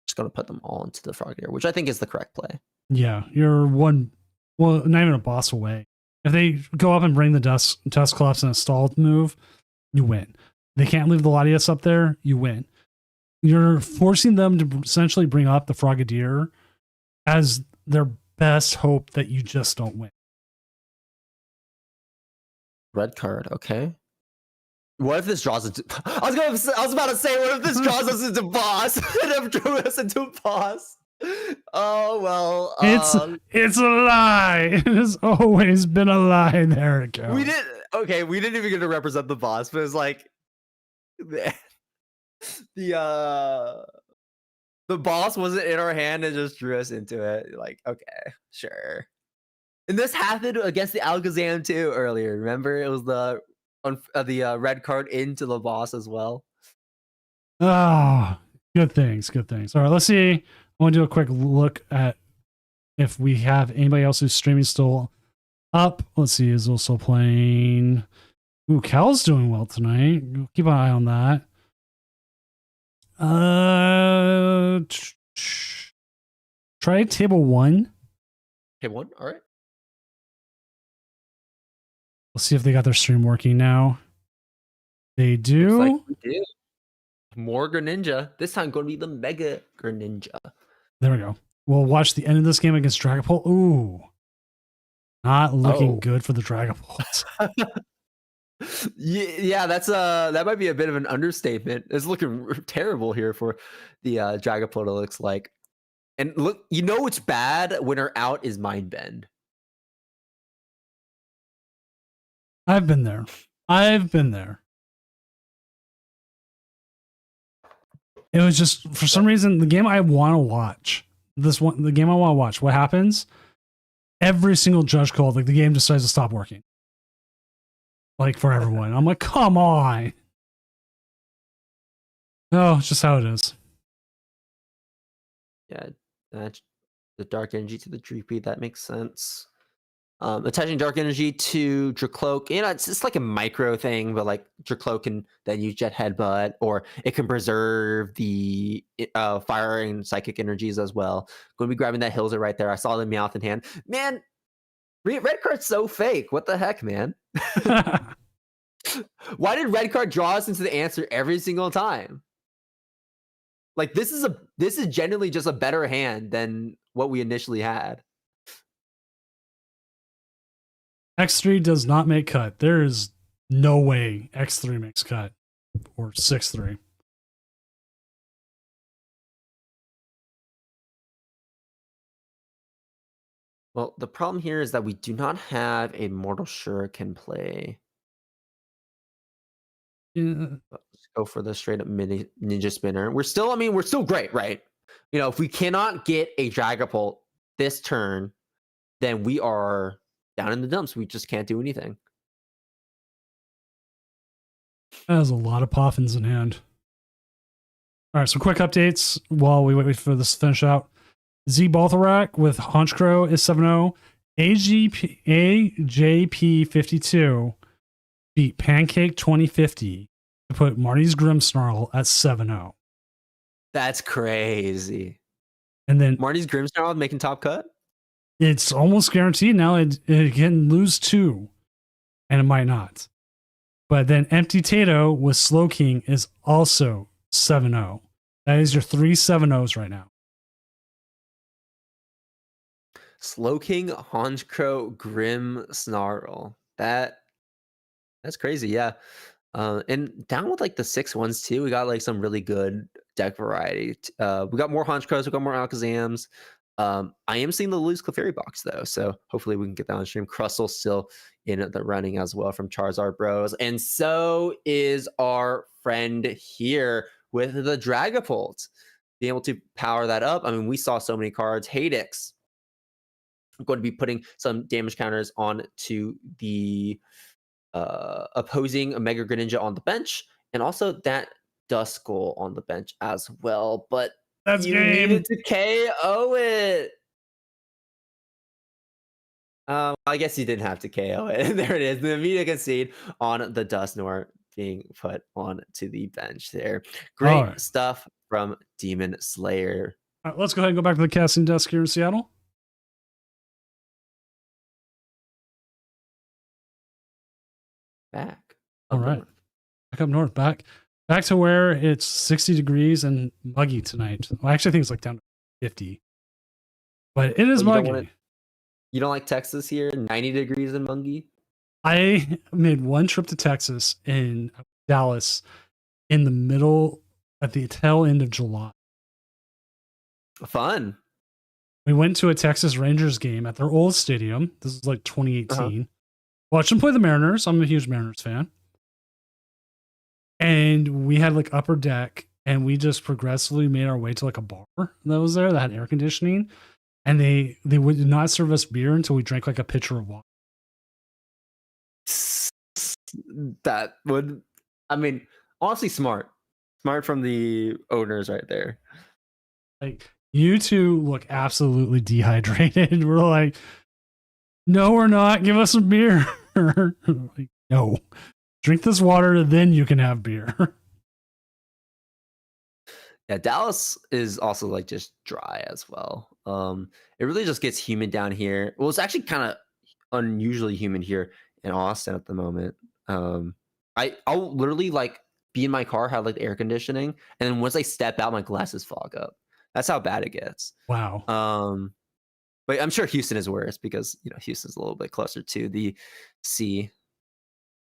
Just going to put them all into the Frogadier, which I think is the correct play. Yeah, you're not even a boss away. If they go up and bring the Dusclops in a stalled move, you win. They can't leave the Latias up there, you win. You're forcing them to essentially bring up the Frogadier as their best hope that you just don't win. Red card, okay. What if this draws into? I was about to say, what if this draws us into boss? It drew us into boss. Oh well. It's a lie. It has always been a lie. There it goes. We didn't even get to represent the boss, but it's like the boss wasn't in our hand and just drew us into it. Like, okay, sure. And this happened against the Alakazam too earlier. Remember, it was the red card into the boss as well. Oh, good things. All right, let's see. I want to do a quick look at if we have anybody else who's streaming still up. Let's see, is also playing. Ooh, Cal's doing well tonight. Keep an eye on that. Try table 1. Table 1, all right. Let's see if they got their stream working now. They do. Looks like we do. More Greninja. This time going to be the Mega Greninja. There we go. We'll watch the end of this game against Dragapult. Ooh. Not looking good for the Dragapult. Yeah, that might be a bit of an understatement. It's looking terrible here for the Dragapult, it looks like. And look, you know it's bad when her out is Mind Bend. I've been there. It was just, for some reason, the game I want to watch. What happens? Every single judge call, like the game decides to stop working. Like for everyone. I'm like, come on. No, it's just how it is. Yeah, that's the Dark Energy to the Dreepy. That makes sense. Attaching Dark Energy to Dracloak, it's just like a micro thing, but like Dracloak can then use Jet Headbutt, or it can preserve the Fire and Psychic energies as well. Going to be grabbing that Hilser right there. I saw the Meowth in hand. Man, red card's so fake. What the heck, man? Why did red card draw us into the answer every single time? Like this is genuinely just a better hand than what we initially had. X3 does not make cut. There is no way X3 makes cut. Or 6-3. Well, the problem here is that we do not have a Mortal Shuriken play. Yeah. Let's go for the straight up mini Ninja Spinner. We're still great, right? If we cannot get a Dragapult this turn, then we are down in the dumps. We just can't do anything. That has a lot of Poffins in hand. All right, so quick updates while we wait for this to finish out. Z Baltharak with Honchkrow is 7-0. AJP52 beat Pancake 2050 to put Marty's Grimmsnarl at 7-0. That's crazy. And then Marty's Grimmsnarl making top cut? It's almost guaranteed now. It can lose 2, and it might not. But then Empty Tato with Slow King is also 7-0. That is your 3 7-0s right now. Slow King, Honchkrow, Grimmsnarl. That's crazy, yeah. And down with like the 6-1s too. We got like some really good deck variety. We got more Honchkrows, we got more Alakazams. I am seeing the loose Clefairy box though, so hopefully we can get that on stream. Crustle still in the running as well from Charizard Bros, and so is our friend here with the Dragapult, being able to power that up. I mean, we saw so many cards. Hadex, I'm going to be putting some damage counters on to the opposing Mega Greninja on the bench, and also that Duskull on the bench as well. But that's you game. needed to KO it. I guess you didn't have to KO it. There it is. The immediate concede on the Dusknoir being put on to the bench there. Great stuff from Demon Slayer. All right, let's go ahead and go back to the casting desk here in Seattle. Back. All right. Back up north. Back to where it's 60 degrees and muggy tonight. Well, I actually think it's like down to 50. But it is muggy. You don't like Texas here? 90 degrees and muggy? I made one trip to Texas in Dallas in the middle, at the tail end of July. Fun. We went to a Texas Rangers game at their old stadium. This is like 2018. Watched them play the Mariners. I'm a huge Mariners fan. And we had like upper deck, and we just progressively made our way to like a bar that was there that had air conditioning. And they would not serve us beer until we drank like a pitcher of water. That would, I mean, honestly, smart from the owners right there. Like, you two look absolutely dehydrated. We're like, no, we're not. Give us some beer. Like, no, drink this water, then you can have beer. Yeah, Dallas is also like just dry as well. It really just gets humid down here. Well, it's actually kind of unusually humid here in Austin at the moment. I'll literally like be in my car, have like the air conditioning, and then once I step out, my glasses fog up. That's how bad it gets. Wow. But I'm sure Houston is worse because Houston's a little bit closer to the sea.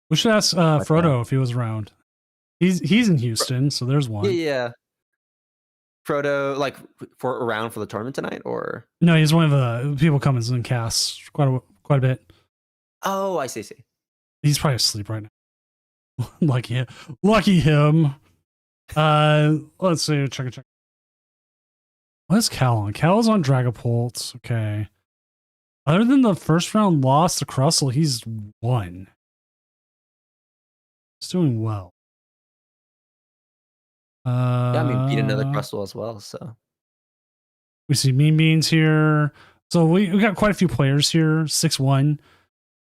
We should ask Frodo if he was around. He's in Houston, so there's one. Yeah. Frodo, like around for the tournament tonight, or no, he's one of the people coming and casts quite a bit. Oh, I see. He's probably asleep right now. Lucky him. Let's see. Check. What is Cal on? Cal's on Dragapult. Okay. Other than the first round loss to Crustle, he's won. He's doing well. Yeah, I mean, beat another Crustle as well. So we see Mean Beans here. So we got quite a few players here. 6-1.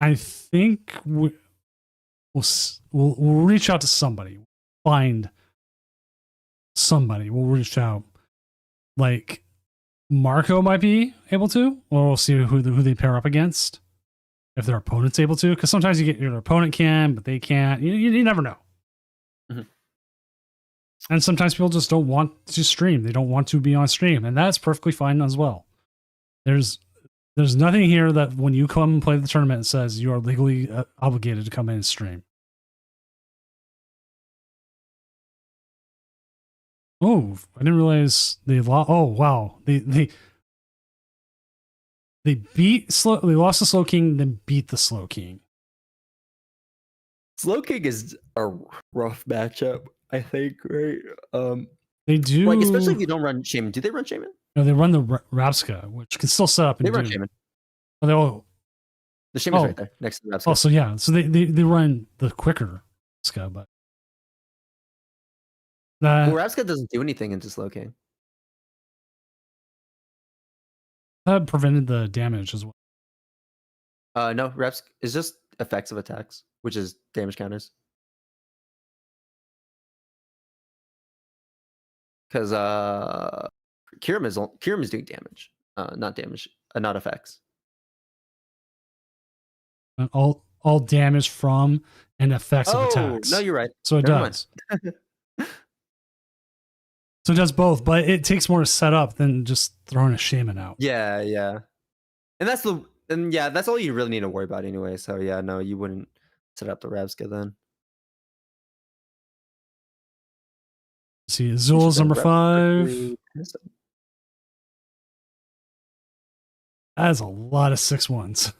I think we'll reach out to somebody. Find somebody. We'll reach out. Like Marco might be able to, or we'll see who they pair up against. If their opponent's able to, because sometimes you get your opponent can, but they can't. You never know. Mm-hmm. And sometimes people just don't want to stream. They don't want to be on stream, and that's perfectly fine as well. There's nothing here that when you come and play the tournament, it says you are legally obligated to come in and stream. Oh, I didn't realize they lost. Oh, wow. They lost the Slow King, then beat the Slow King. Slow King is a rough matchup, I think, right? They do, like, especially if you don't run Shaman. Do they run Shaman? No, they run the Rapska, which can still set up. And they run Shaman. Oh, the Shaman's right there next to the Rapska. Oh, so yeah, so they run the quicker Rapska, but Rapska doesn't do anything into Slow King. That prevented the damage as well. No, Rapska is just effects of attacks, which is damage counters. Because Kirim is doing damage, not damage, not effects. And all damage from and effects of attacks. No, you're right. So it does. So it does both, but it takes more to set up than just throwing a Shaman out. Yeah. And that's all you really need to worry about anyway. So yeah, no, you wouldn't set up the Rapska then. See, Azul's number 5. That is a lot of 6-1s.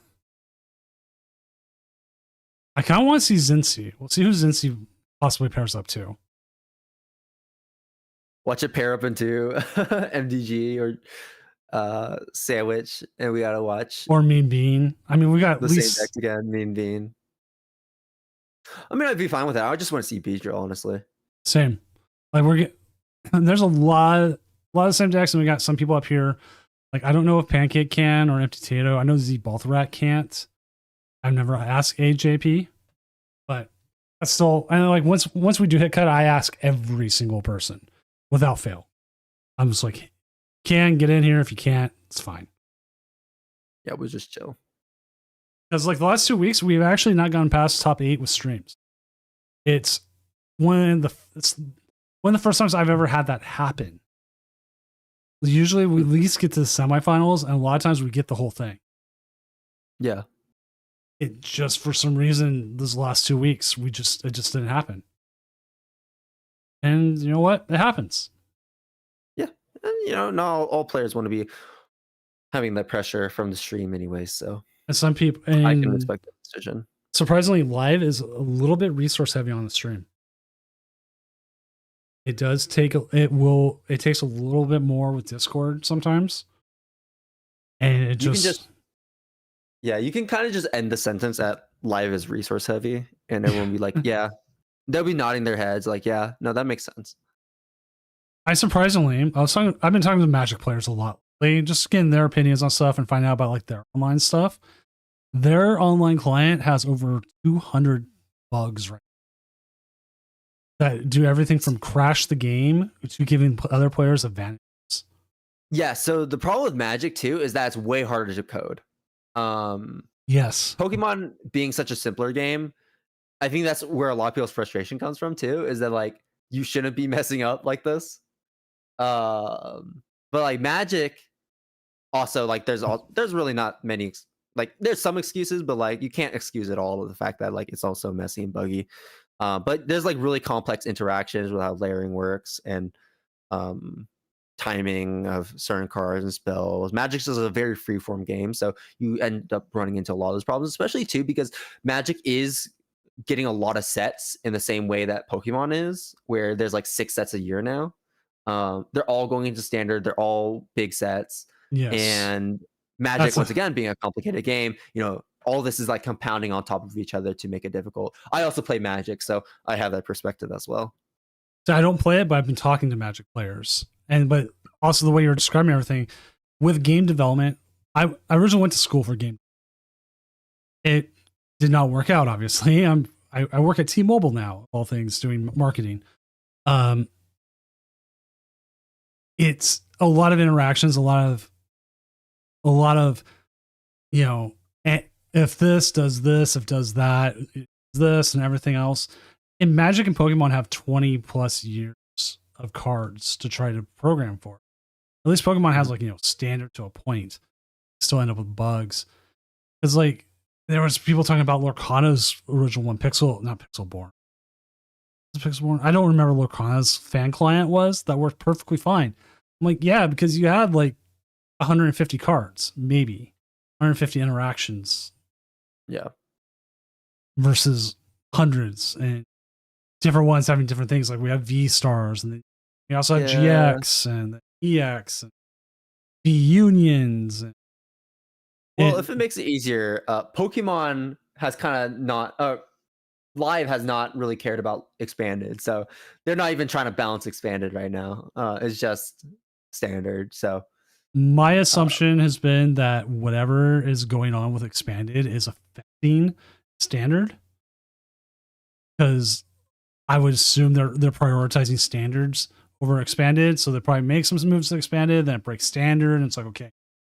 I kind of want to see Zinzi. We'll see who Zinzi possibly pairs up to. Watch it pair up into MDG or Sandwich, and we gotta watch. Or Mean Bean. I mean, we got the same deck again, Mean Bean. I mean, I'd be fine with that. I just want to see Beedrill, honestly. Same. Like there's a lot of the same decks, and we got some people up here. Like, I don't know if Pancake can or Empty Tato. I know Z Balthrat can't. I've never asked AJP, but that's still, and like once we do hit cut, I ask every single person without fail. I'm just like, can get in here. If you can't, it's fine. Yeah, we'll just chill. Because like the last 2 weeks, we've actually not gone past top 8 with streams. It's one of the first times I've ever had that happen. Usually we at least get to the semifinals, and a lot of times we get the whole thing. Yeah. It just, for some reason, those last 2 weeks, it just didn't happen. And you know what? It happens. Yeah. And not all players want to be having that pressure from the stream anyway, so. And some people, I can respect that decision. Surprisingly, live is a little bit resource heavy on the stream. It does take it takes a little bit more with Discord sometimes. And it just you can kind of just end the sentence at live is resource heavy, and everyone will be like, yeah. They'll be nodding their heads like, yeah, no, that makes sense. I've been talking to Magic players a lot. They just getting their opinions on stuff and find out about like their online stuff. Their online client has over 200 bugs right now that do everything from crash the game to giving other players advantages. Yeah, so the problem with Magic too is that it's way harder to code. Yes. Pokemon being such a simpler game, I think that's where a lot of people's frustration comes from too, is that like you shouldn't be messing up like this. But like Magic, also like there's really not many like there's some excuses, but like you can't excuse it all with the fact that like it's also messy and buggy. But there's like really complex interactions with how layering works and um, timing of certain cards and spells. Magic's is a very freeform game, so you end up running into a lot of those problems, especially too because Magic is getting a lot of sets in the same way that Pokemon is, where there's like 6 sets a year now. They're all going into standard. They're all big sets, Yes. and Magic, That's once again, being a complicated game, all this is like compounding on top of each other to make it difficult. I also play Magic, so I have that perspective as well. so I don't play it, but I've been talking to Magic players, but also the way you're describing everything with game development. I originally went to school for game. It did not work out. Obviously, I work at T-Mobile now. All things doing marketing. It's a lot of interactions, a lot of if this does this, if does that, this and everything else. And Magic and Pokemon have 20 plus years of cards to try to program for. At least Pokemon has like, standard to a point. Still end up with bugs. It's like there was people talking about Lorcana's original one, not Pixelborn. Pixelborn. I don't remember Lorcana's fan client was that worked perfectly fine. I'm like, yeah, because you had like 150 cards, maybe 150 interactions. Yeah. Versus hundreds and different ones having different things. Like we have V stars, and then we also have GX and EX and V unions. Well, if it makes it easier, Pokemon has kind of not. Live has not really cared about expanded, so they're not even trying to balance expanded right now. It's just standard. So my assumption has been that whatever is going on with expanded is affecting standard, because I would assume they're prioritizing standards over expanded. So they probably make some moves to expanded, then it breaks standard, and it's like, okay,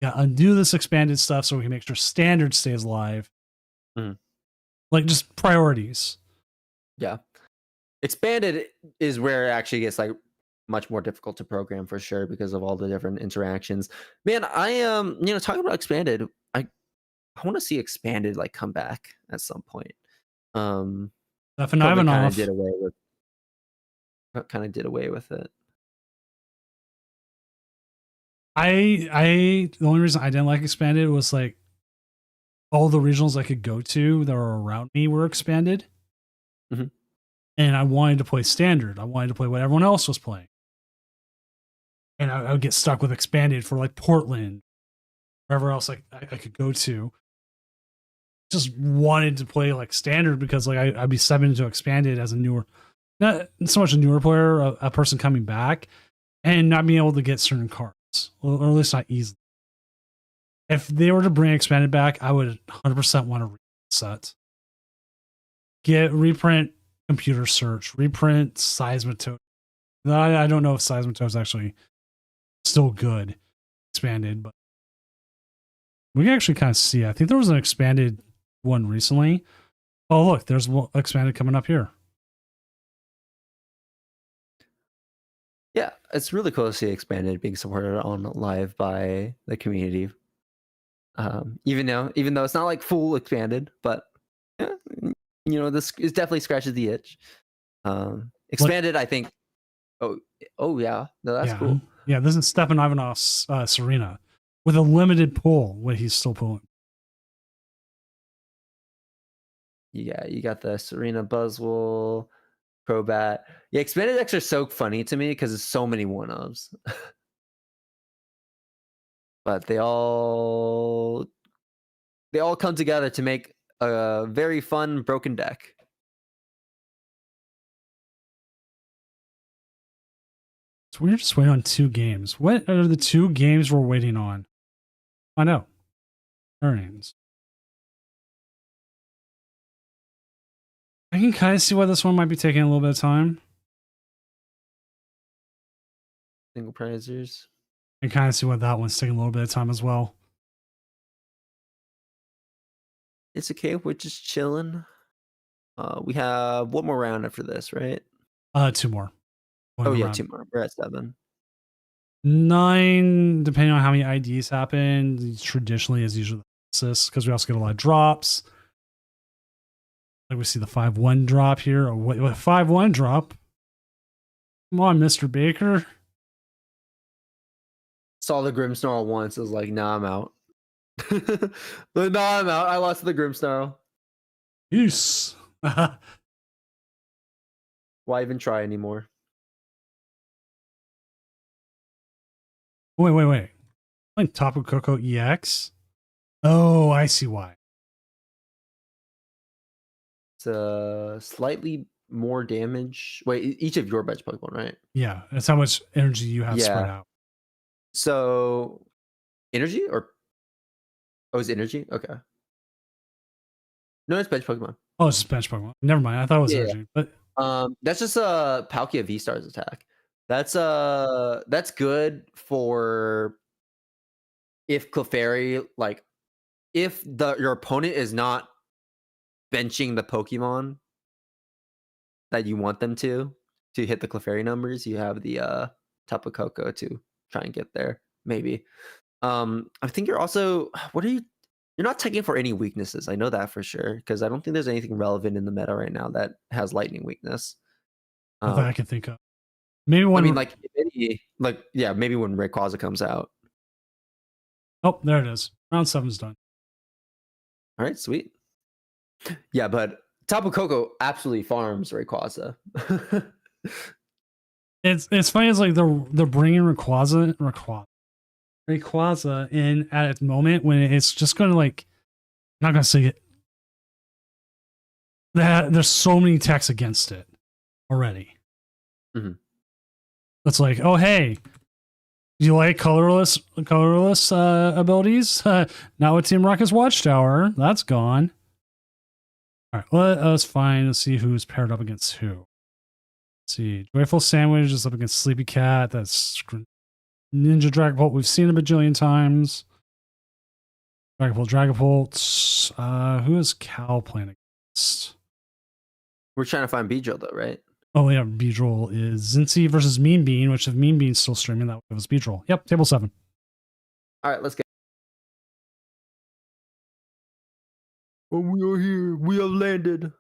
yeah, undo this expanded stuff so we can make sure standard stays alive. Like just priorities. Yeah, expanded is where it actually gets like much more difficult to program for sure because of all the different interactions. Man, I talking about expanded, I want to see expanded like come back at some point. COVID kind of did away with it. The only reason I didn't like expanded was like all the regionals I could go to that were around me were expanded. Mm-hmm. And I wanted to play standard. I wanted to play what everyone else was playing. And I would get stuck with expanded for like Portland, wherever else I could go to. Just wanted to play like standard because like I'd be subbing into expanded as a newer, not so much a newer player, a person coming back, and not being able to get certain cards, or at least not easily. If they were to bring expanded back, I would 100% want to reset. Reprint computer search, reprint Seismitoad. I don't know if Seismitoad is actually still good expanded, but we can actually kind of see. I think there was an expanded one recently. Oh, look, there's one expanded coming up here. Yeah, it's really cool to see expanded being supported on live by the community. Even though it's not like full expanded, but this is definitely scratches the itch. Expanded, I think. Oh yeah, no, that's cool. Yeah, this is Stefan Ivanov's Serena with a limited pull. What he's still pulling. Yeah, you got the Serena Buzzwole, Crobat. Yeah, expanded decks are so funny to me because there's so many one-ofs. But they all come together to make a very fun broken deck. So we're just waiting on 2 games. What are the 2 games we're waiting on? I know. Earnings. I can kind of see why this one might be taking a little bit of time. Single prizers. I can kind of see why that one's taking a little bit of time as well. It's okay. We're just chilling. We have one more round after this, right? Two more. Oh Going yeah, around. two more. We're at 7. 9, depending on how many IDs happen, traditionally is usually this because we also get a lot of drops. Like we see the 5-1 drop here. Or what 5-1 drop? Come on, Mr. Baker. Saw the Grimmsnarl once. I was like, nah, I'm out. But nah, I'm out. I lost the Grimmsnarl. Yes. Why even try anymore? Wait. Like Tapu Koko EX? Oh, I see why. It's slightly more damage. Wait, each of your bench Pokemon, right? Yeah, that's how much energy you have spread Yeah. out. So energy or it's energy? Okay. No, it's bench Pokemon. Oh, it's just bench Pokemon. Never mind. I thought it was Yeah. energy. But That's just a Palkia V-Stars attack. That's good for if Clefairy, like if your opponent is not benching the Pokemon that you want them to hit the Clefairy numbers, you have the Tapu Koko to try and get there, maybe. I think you're also you're not taking for any weaknesses. I know that for sure, because I don't think there's anything relevant in the meta right now that has lightning weakness. not that I Um, can think of. Maybe I one. mean, like, if any, like, yeah, maybe when Rayquaza comes out. Oh, there it is. Round 7's done. All right, sweet. Yeah, but Tapu Koko absolutely farms Rayquaza. It's funny. It's like they're bringing Rayquaza in at its moment when it's just going to like. I'm not going to say it. There's so many attacks against it already. Mhm. It's like, oh hey, you like colorless abilities? Now with Team Rocket's Watchtower, that's gone. All right, let us find. Let's see who's paired up against who. Let's see, Joyful Sandwich is up against Sleepy Cat. That's Ninja Dragapult. We've seen a bajillion times. Dragapult. Who is Cal playing against? We're trying to find Beedrill, though, right? Oh yeah, Beedrill is Zincy versus Mean Bean, which if Mean Bean's still streaming, that was Beedrill. Yep, table 7. All right, let's go. Oh, we are here. We have landed.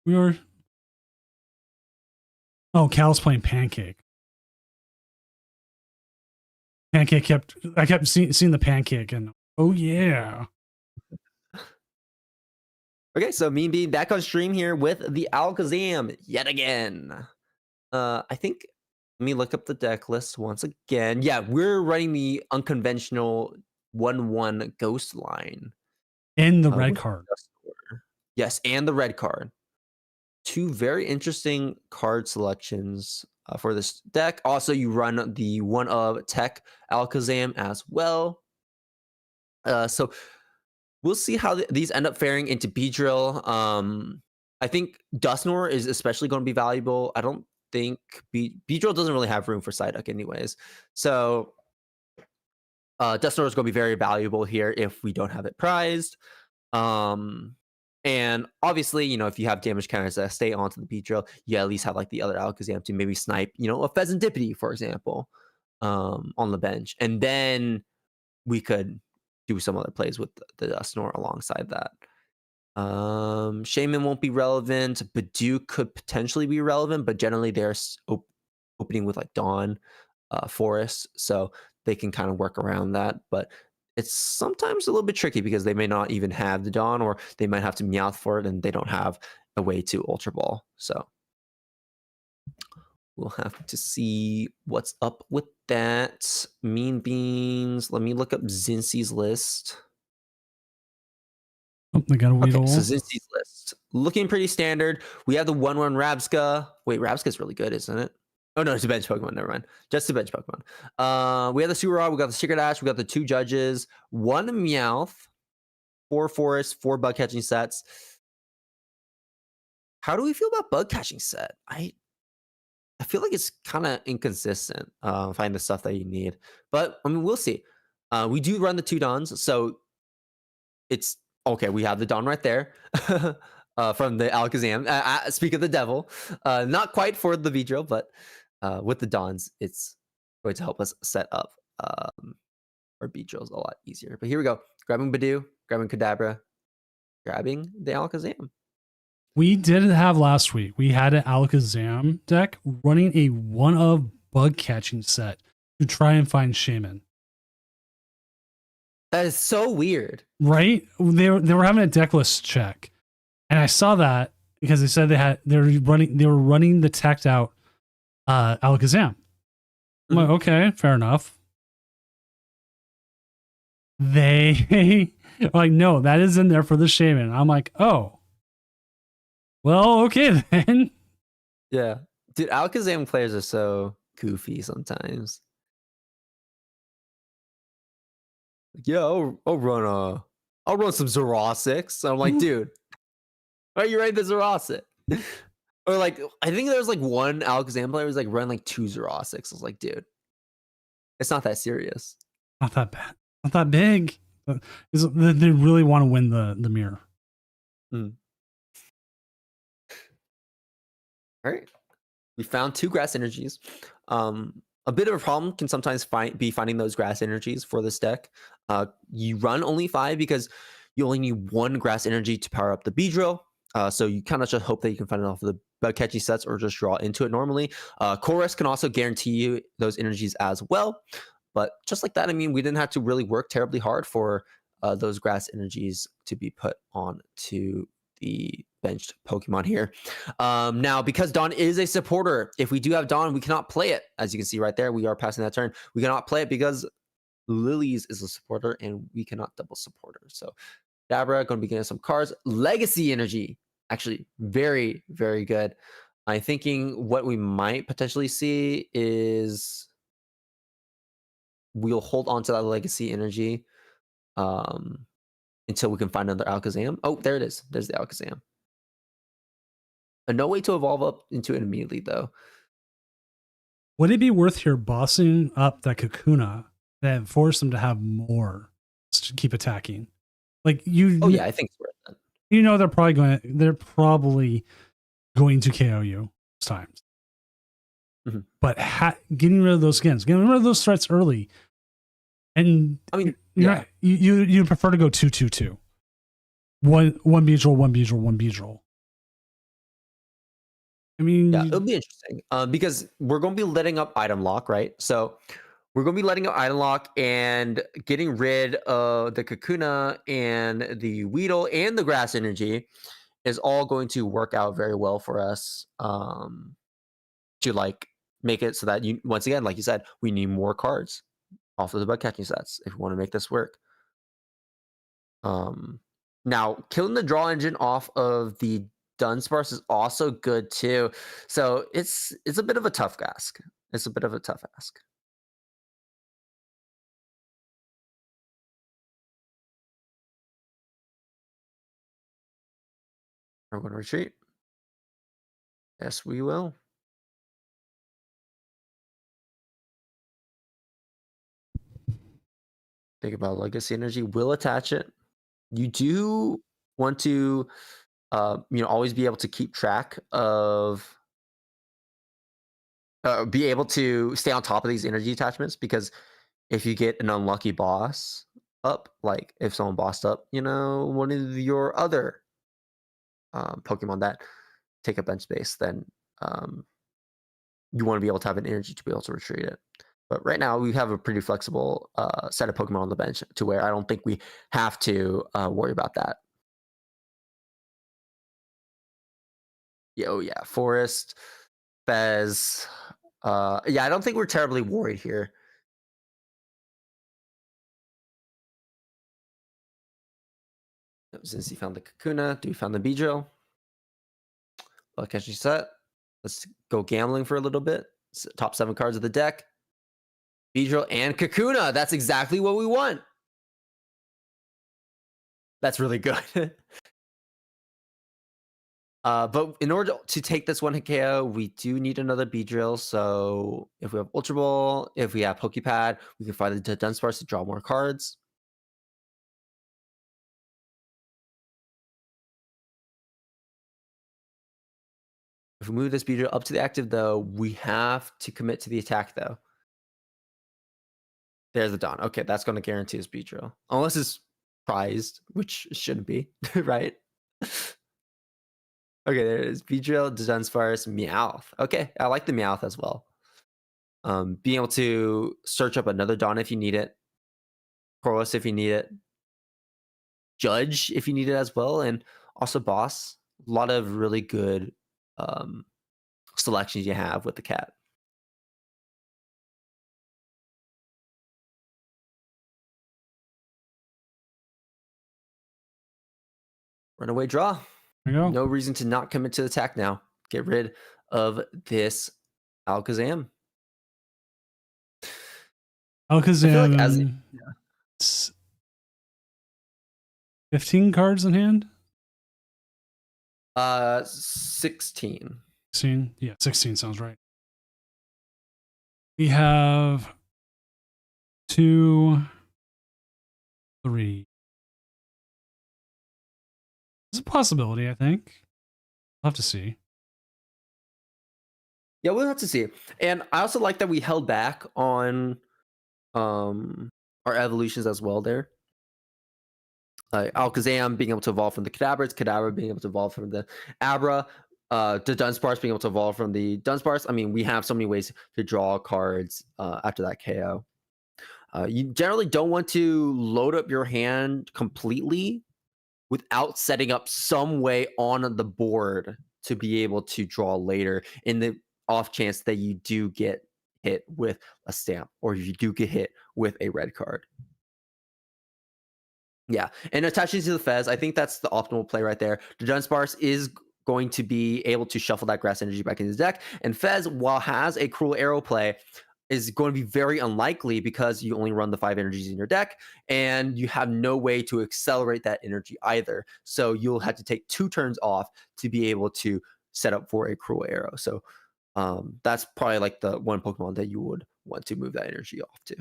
We are. Oh, Cal's playing Pancake. I kept seeing the Pancake, and oh yeah. Okay, so Mean Bean back on stream here with the Alakazam yet again. I think let me look up the deck list once again. Yeah, we're running the unconventional 1/1 Ghost line. And the red with card. Dusknoir. Yes, and the red card. Two very interesting card selections for this deck. Also, you run the one of Tech Alakazam as well. So we'll see how these end up faring into Beedrill. I think Dusknoir is especially going to be valuable. I don't think Beedrill doesn't really have room for Psyduck anyways. So Dusknoir is going to be very valuable here if we don't have it prized. And obviously, if you have damage counters that stay onto the Beedrill, you at least have like the other Alakazam to maybe snipe, a Pheasantipity, for example, on the bench. And then we could do some other plays with the Dusknoir alongside that. Shaman won't be relevant. Badoo could potentially be relevant, but generally they're opening with like Dawn, Forest, so they can kind of work around that. But it's sometimes a little bit tricky because they may not even have the Dawn, or they might have to Meowth for it, and they don't have a way to Ultra Ball. So we'll have to see what's up with that. Mean Beans. Let me look up Zincy's list. Oh, they got a Weedle. Okay, so Zincy's list looking pretty standard. We have the 1/1 Rabsca. Wait, Rabsca's really good, isn't it? Oh no, it's a bench Pokemon. Never mind. Just a bench Pokemon. We have the Seweraw, we got the Secret Ash, we got the 2 Judges, 1 Meowth, 4 Forest, 4 Bug Catching sets. How do we feel about Bug Catching set? I feel like it's kind of inconsistent. Find the stuff that you need, but I mean, we'll see. We do run the 2 Dons, so it's Okay, we have the Dawn right there. From the Alakazam. Speak of the devil. Not quite for the Vidro, but with the Dawns, it's going to help us set up our Vidros a lot easier. But here we go. Grabbing Badoo, grabbing Kadabra, grabbing the Alakazam. We did have last week. We had an Alakazam deck running a one of bug catching set to try and find Shaman. That is so weird. Right? They were having a deck list check, and I saw that because they said they were running the teched out Alakazam. I'm like, okay, fair enough. They are like, no, that is in there for the Shaman. I'm like, oh, well, okay then. Yeah, dude, Alakazam players are so goofy sometimes. Yeah, I'll run some Zoroarks. I'm like, dude, why are you running the Zoroark? Or like, I think there was like one Alakazam player who was like running like 2 Zoroarks. I was like, dude, it's not that serious. Not that bad. Not that big. They really want to win the mirror. Mm. All right. We found 2 grass energies. A bit of a problem can sometimes be finding those grass energies for this deck. You run only 5 because you only need 1 grass energy to power up the Beedrill. So you kind of just hope that you can find it off of the bug catchy sets or just draw into it normally. Chorus can also guarantee you those energies as well. But just like that, I mean, we didn't have to really work terribly hard for those grass energies to be put onto the benched Pokemon here. Now, because Dawn is a supporter, if we do have Dawn, we cannot play it. As you can see right there, we are passing that turn. We cannot play it because Lilies is a supporter and we cannot double support her. So Dabra going to be getting some cards. Legacy Energy, actually very, very good. I'm thinking what we might potentially see is we'll hold on to that Legacy Energy until we can find another Alakazam. Oh, there it is. There's the Alakazam. No way to evolve up into it immediately, though. Would it be worth here bossing up that Kakuna and force them to have more to keep attacking? Like you. Oh yeah, I think it's worth it. You know they're probably going to KO you times. Mm-hmm. But getting rid of those skins, getting rid of those threats early, and I mean, yeah, you prefer to go 2-2-2. One Beedrill, one Beedrill, one Beedrill. I mean, yeah, it'll be interesting because we're going to be letting up item lock, right? So we're going to be letting up item lock and getting rid of the Kakuna and the Weedle and the grass energy is all going to work out very well for us to like make it so that you, once again, like you said, we need more cards off of the bug catching sets if we want to make this work. Now killing the draw engine off of the Dunsparce is also good too. So it's a bit of a tough ask. It's a bit of a tough ask. We're going to retreat. Yes, we will. Think about legacy energy. Will attach it. You do want to, always be able to keep track of, be able to stay on top of these energy attachments because if you get an unlucky boss up, like if someone bossed up, one of your other Pokemon that take up bench space, then you want to be able to have an energy to be able to retreat it. But right now we have a pretty flexible set of Pokemon on the bench to where I don't think we have to worry about that. Yeah, oh yeah, Forest, Fez. Yeah, I don't think we're terribly worried here. Since he found the Kakuna, do we found the Beedrill? Well, catching set. Let's go gambling for a little bit. Top 7 cards of the deck. Beedrill and Kakuna. That's exactly what we want. That's really good. But in order to take this one hit KO, we do need another Beedrill. So if we have Ultra Ball, if we have Pokepad, we can find the Dunsparce to draw more cards. If we move this Beedrill up to the active, though, we have to commit to the attack, though. There's the Dawn. Okay, that's going to guarantee a speed drill. Unless it's prized, which it shouldn't be, right? Okay, there it is. Speed drill, Dunsparce, Meowth. Okay, I like the Meowth as well. Being able to search up another Dawn if you need it. Corvus if you need it. Judge if you need it as well. And also Boss. A lot of really good selections you have with the cat. Runaway draw. There you go. No reason to not commit to the attack now. Get rid of this Alakazam. Alakazam. Like 15 cards in hand? 16. 16? Yeah, 16 sounds right. We have 2, 3. It's a possibility, I think. We'll have to see. Yeah, we'll have to see. And I also like that we held back on our evolutions as well there. Alakazam being able to evolve from the Kadabra being able to evolve from the Abra, the Dunsparce being able to evolve from the Dunsparce. I mean, we have so many ways to draw cards after that KO. You generally don't want to load up your hand completely without setting up some way on the board to be able to draw later in the off chance that you do get hit with a stamp or you do get hit with a red card. Yeah, and attaching to the Fez, I think that's the optimal play right there. The Dunsparce is going to be able to shuffle that grass energy back into the deck, and Fez, while has a Cruel Arrow play, is going to be very unlikely because you only run the 5 energies in your deck, and you have no way to accelerate that energy either. So you'll have to take 2 turns off to be able to set up for a Cruel Arrow. So that's probably like the one Pokemon that you would want to move that energy off to.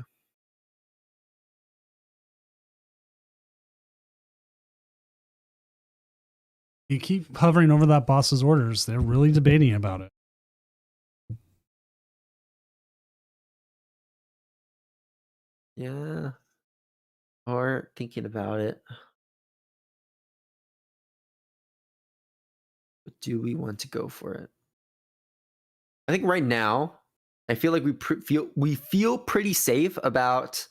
You keep hovering over that boss's orders. They're really debating about it. Yeah. Or thinking about it. But do we want to go for it? I think right now, I feel like we feel pretty safe about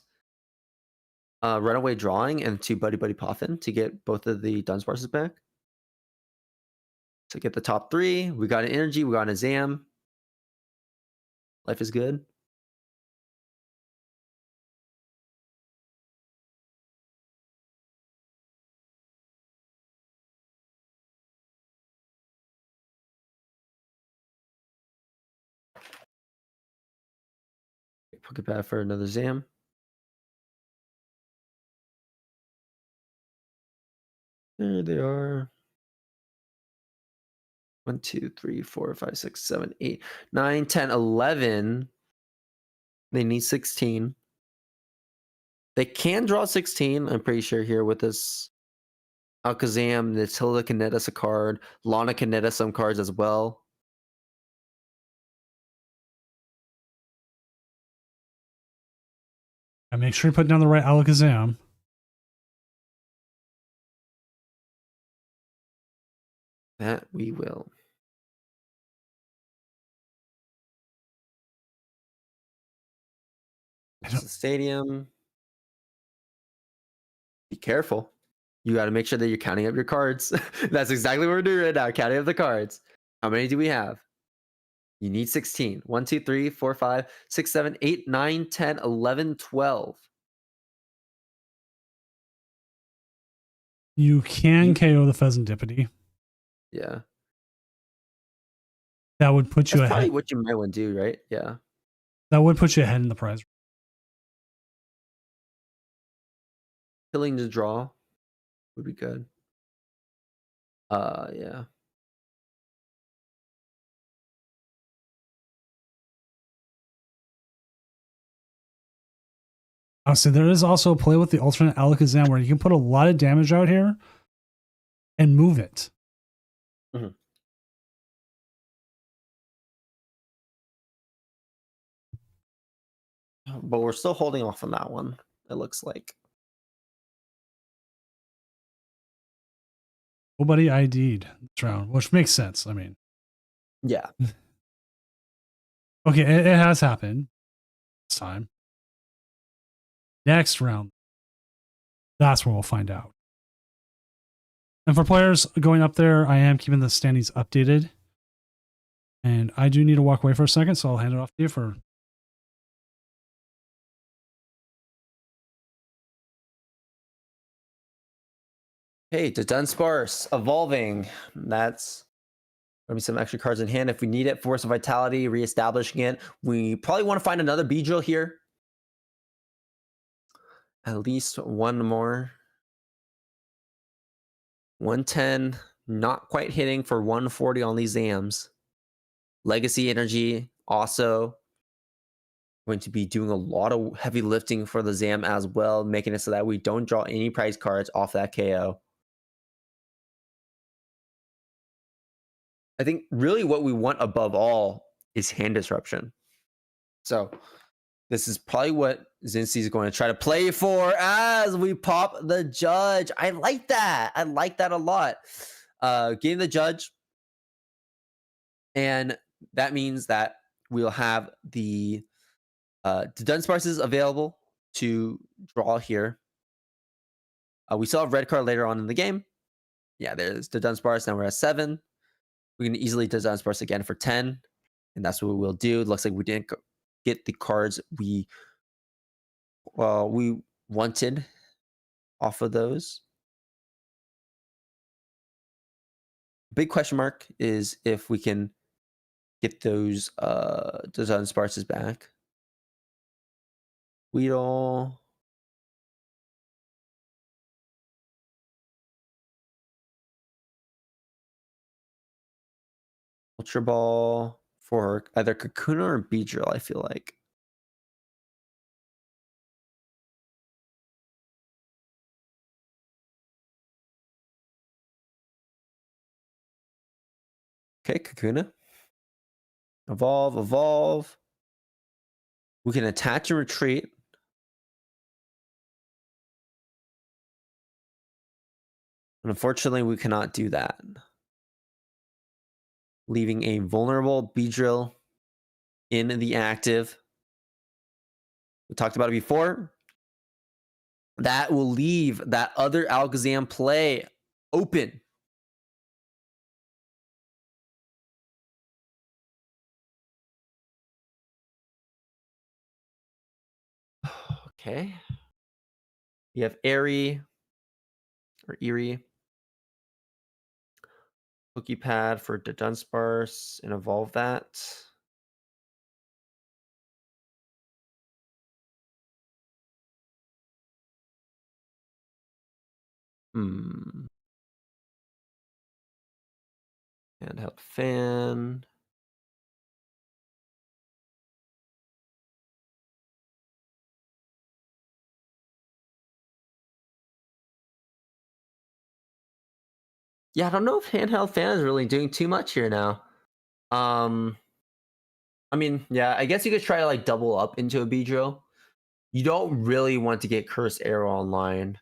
Runaway drawing and to Buddy Buddy Poffin to get both of the Dunsparces back. To get the top 3, we got an energy, we got an Zam. Life is good. Pokepad for another Zam. There they are. 1, 2, 3, 4, 5, 6, 7, 8, 9, 10, 11. They need 16. They can draw 16, I'm pretty sure, here with this Alakazam. Natilda can net us a card. Lana can net us some cards as well. And make sure you put down the right Alakazam. That we will. It's the stadium. Be careful. You got to make sure that you're counting up your cards. That's exactly what we're doing right now. Counting up the cards. How many do we have? You need 16. 1, 2, 3, 4, 5, 6, 7, 8, 9, 10, 11, 12. You can KO the Pheasantipity. Yeah. That would put you That's probably ahead. what you might want to do, right? Yeah. That would put you ahead in the prize. Killing the draw would be good. Yeah. I'll say there is also a play with the alternate Alakazam where you can put a lot of damage out here and move it. Mhm. but we're still holding off on that one, it looks like. Nobody ID'd this round, which makes sense. I mean, Yeah. okay, it has happened this time. Next round, that's where we'll find out. And for players going up there, I am keeping the standings updated. And I do need to walk away for a second, so I'll hand it off to you for. Hey, to Dunsparce evolving. That's gonna be some extra cards in hand if we need it. Force of Vitality, reestablishing it. We probably want to find another Beedrill here. At least one more. 110, not quite hitting for 140 on these Zams. Legacy Energy also going to be doing a lot of heavy lifting for the Zam as well, making it so that we don't draw any prize cards off that KO. I think really what we want above all is hand disruption. So this is probably what Zincy is going to try to play for as we pop the Judge. I like that. I like that a lot. Getting the Judge. And that means that we'll have the Dunsparces available to draw here. We still have red card later on in the game. Yeah, there's the Dunsparce. Now we're at 7. We can easily do Dunsparce again for 10. And that's what we'll do. It looks like we didn't get the cards we wanted off of those. Big question mark is if we can get those Dunsparces back. Weedle. Ultra Ball for either Kakuna or Beedrill, I feel like. Okay, Kakuna. Evolve. We can attach and retreat. And unfortunately, we cannot do that. Leaving a vulnerable Beedrill in the active. We talked about it before. That will leave that other Alakazam play open. Okay. You have Airy or Eerie. Pokepad for the Dunsparce and evolve that. Handheld fan. Yeah, I don't know if handheld fan is really doing too much here now. I mean, yeah, I guess you could try to like double up into a Beedrill. You don't really want to get Curse Arrow online.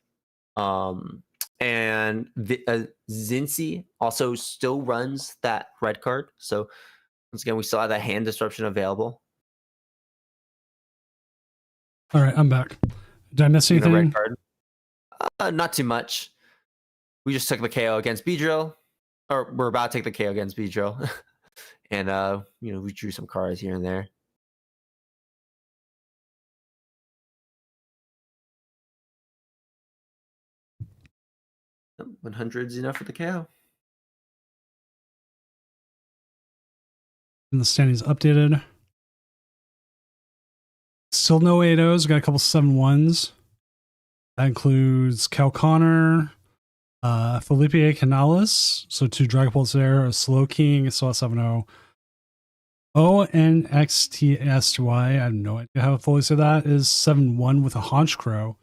And the Zincy also still runs that red card. So once again, we still have that hand disruption available. All right, I'm back. Did I miss anything? Red card. Not too much. We just took the KO against Beedrill, or we're about to take the KO against Beedrill, and we drew some cards here and there. 100 is enough for the KO. And the standings updated. Still no 8-0s. Got a couple 7-1s. That includes Cal Connor, Felipe Canales. So 2 Dragapults there. A Slow King. Still a 7-0. ONXTSY. I have no idea how to fully say that. Is 7-1 with a Honchkrow.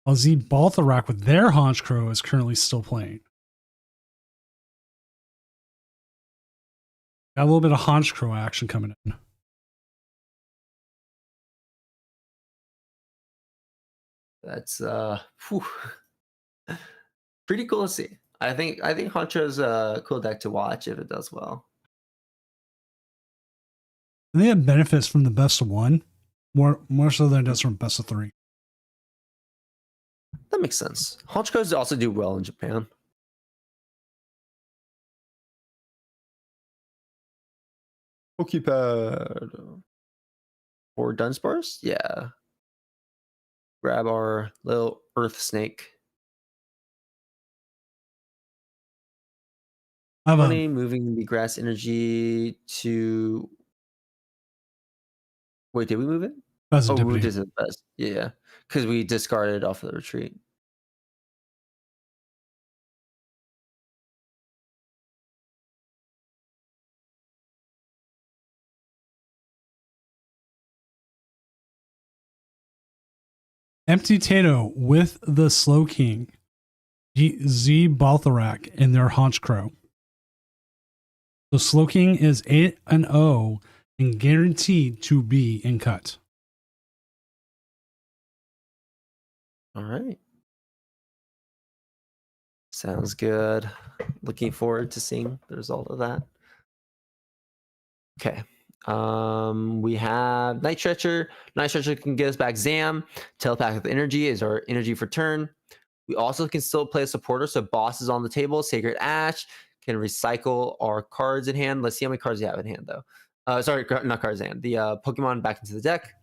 While Z Baltharak with their Honchkrow is currently still playing. Got a little bit of Honchkrow action coming in. That's whew, pretty cool to see. I think Honcho's a cool deck to watch if it does well. And they have benefits from the best of one, more so than it does from best of three. That makes sense. Honchos also do well in Japan. Pokepad. Or Dunsparce? Yeah. Grab our little earth snake. I have a Funny, moving the grass energy to. Wait, did we move it? Oh, we moved positivity. it to the best. Yeah, because we discarded off of the retreat. Empty Tato with the Slow King, Z Baltharak, and their Haunch Crow. The Slow King is 8-0 and guaranteed to be in cut. All right. Sounds good. Looking forward to seeing the result of that. Okay. We have Night Stretcher. Night Stretcher can get us back Zam. Telepathic Energy is our energy for turn. We also can still play a supporter. So Boss is on the table. Sacred Ash can recycle our cards in hand. Let's see how many cards you have in hand, though. Sorry, not cards in hand. The Pokemon back into the deck.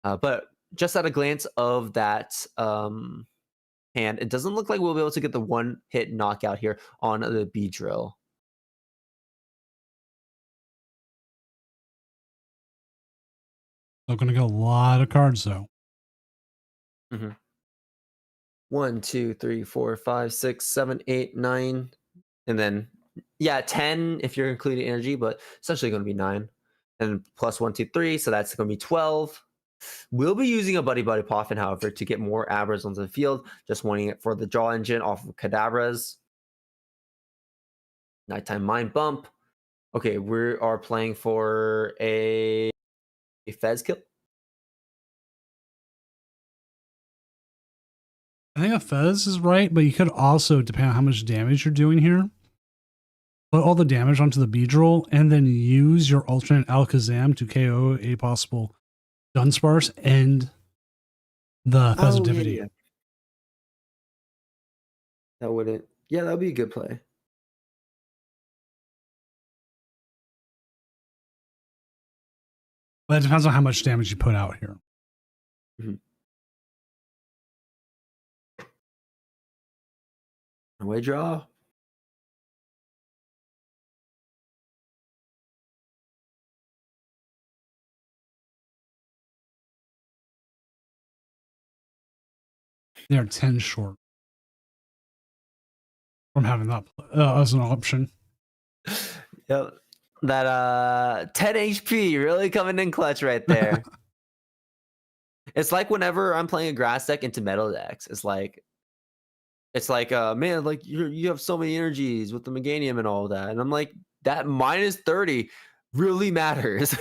But just at a glance of that hand, it doesn't look like we'll be able to get the one-hit knockout here on the Beedrill. So going to get a lot of cards though. Mm-hmm. 1, 2, 3, 4, 5, 6, 7, 8, 9, and then 10 if you're including energy, but essentially going to be 9, and plus 1, 2, 3, so that's going to be 12. We'll be using a Buddy Poffin, however, to get more Abras onto the field, just wanting it for the draw engine off of Kadabras. Nighttime Mind Bump. Okay, we are playing for a Fez kill. I think a Fez is right, but you could also, depending on how much damage you're doing here, put all the damage onto the Beedrill and then use your alternate Alakazam to KO a possible Dunsparce and the Fezzitivity. Yeah. That wouldn't. Yeah, that would be a good play. But it depends on how much damage you put out here. Mm-hmm. Away draw. They're 10 short from having that as an option. Yep. That 10 HP really coming in clutch right there. It's like whenever I'm playing a grass deck into metal decks, it's like man, like you have so many energies with the Meganium and all of that. And I'm like, that minus 30 really matters.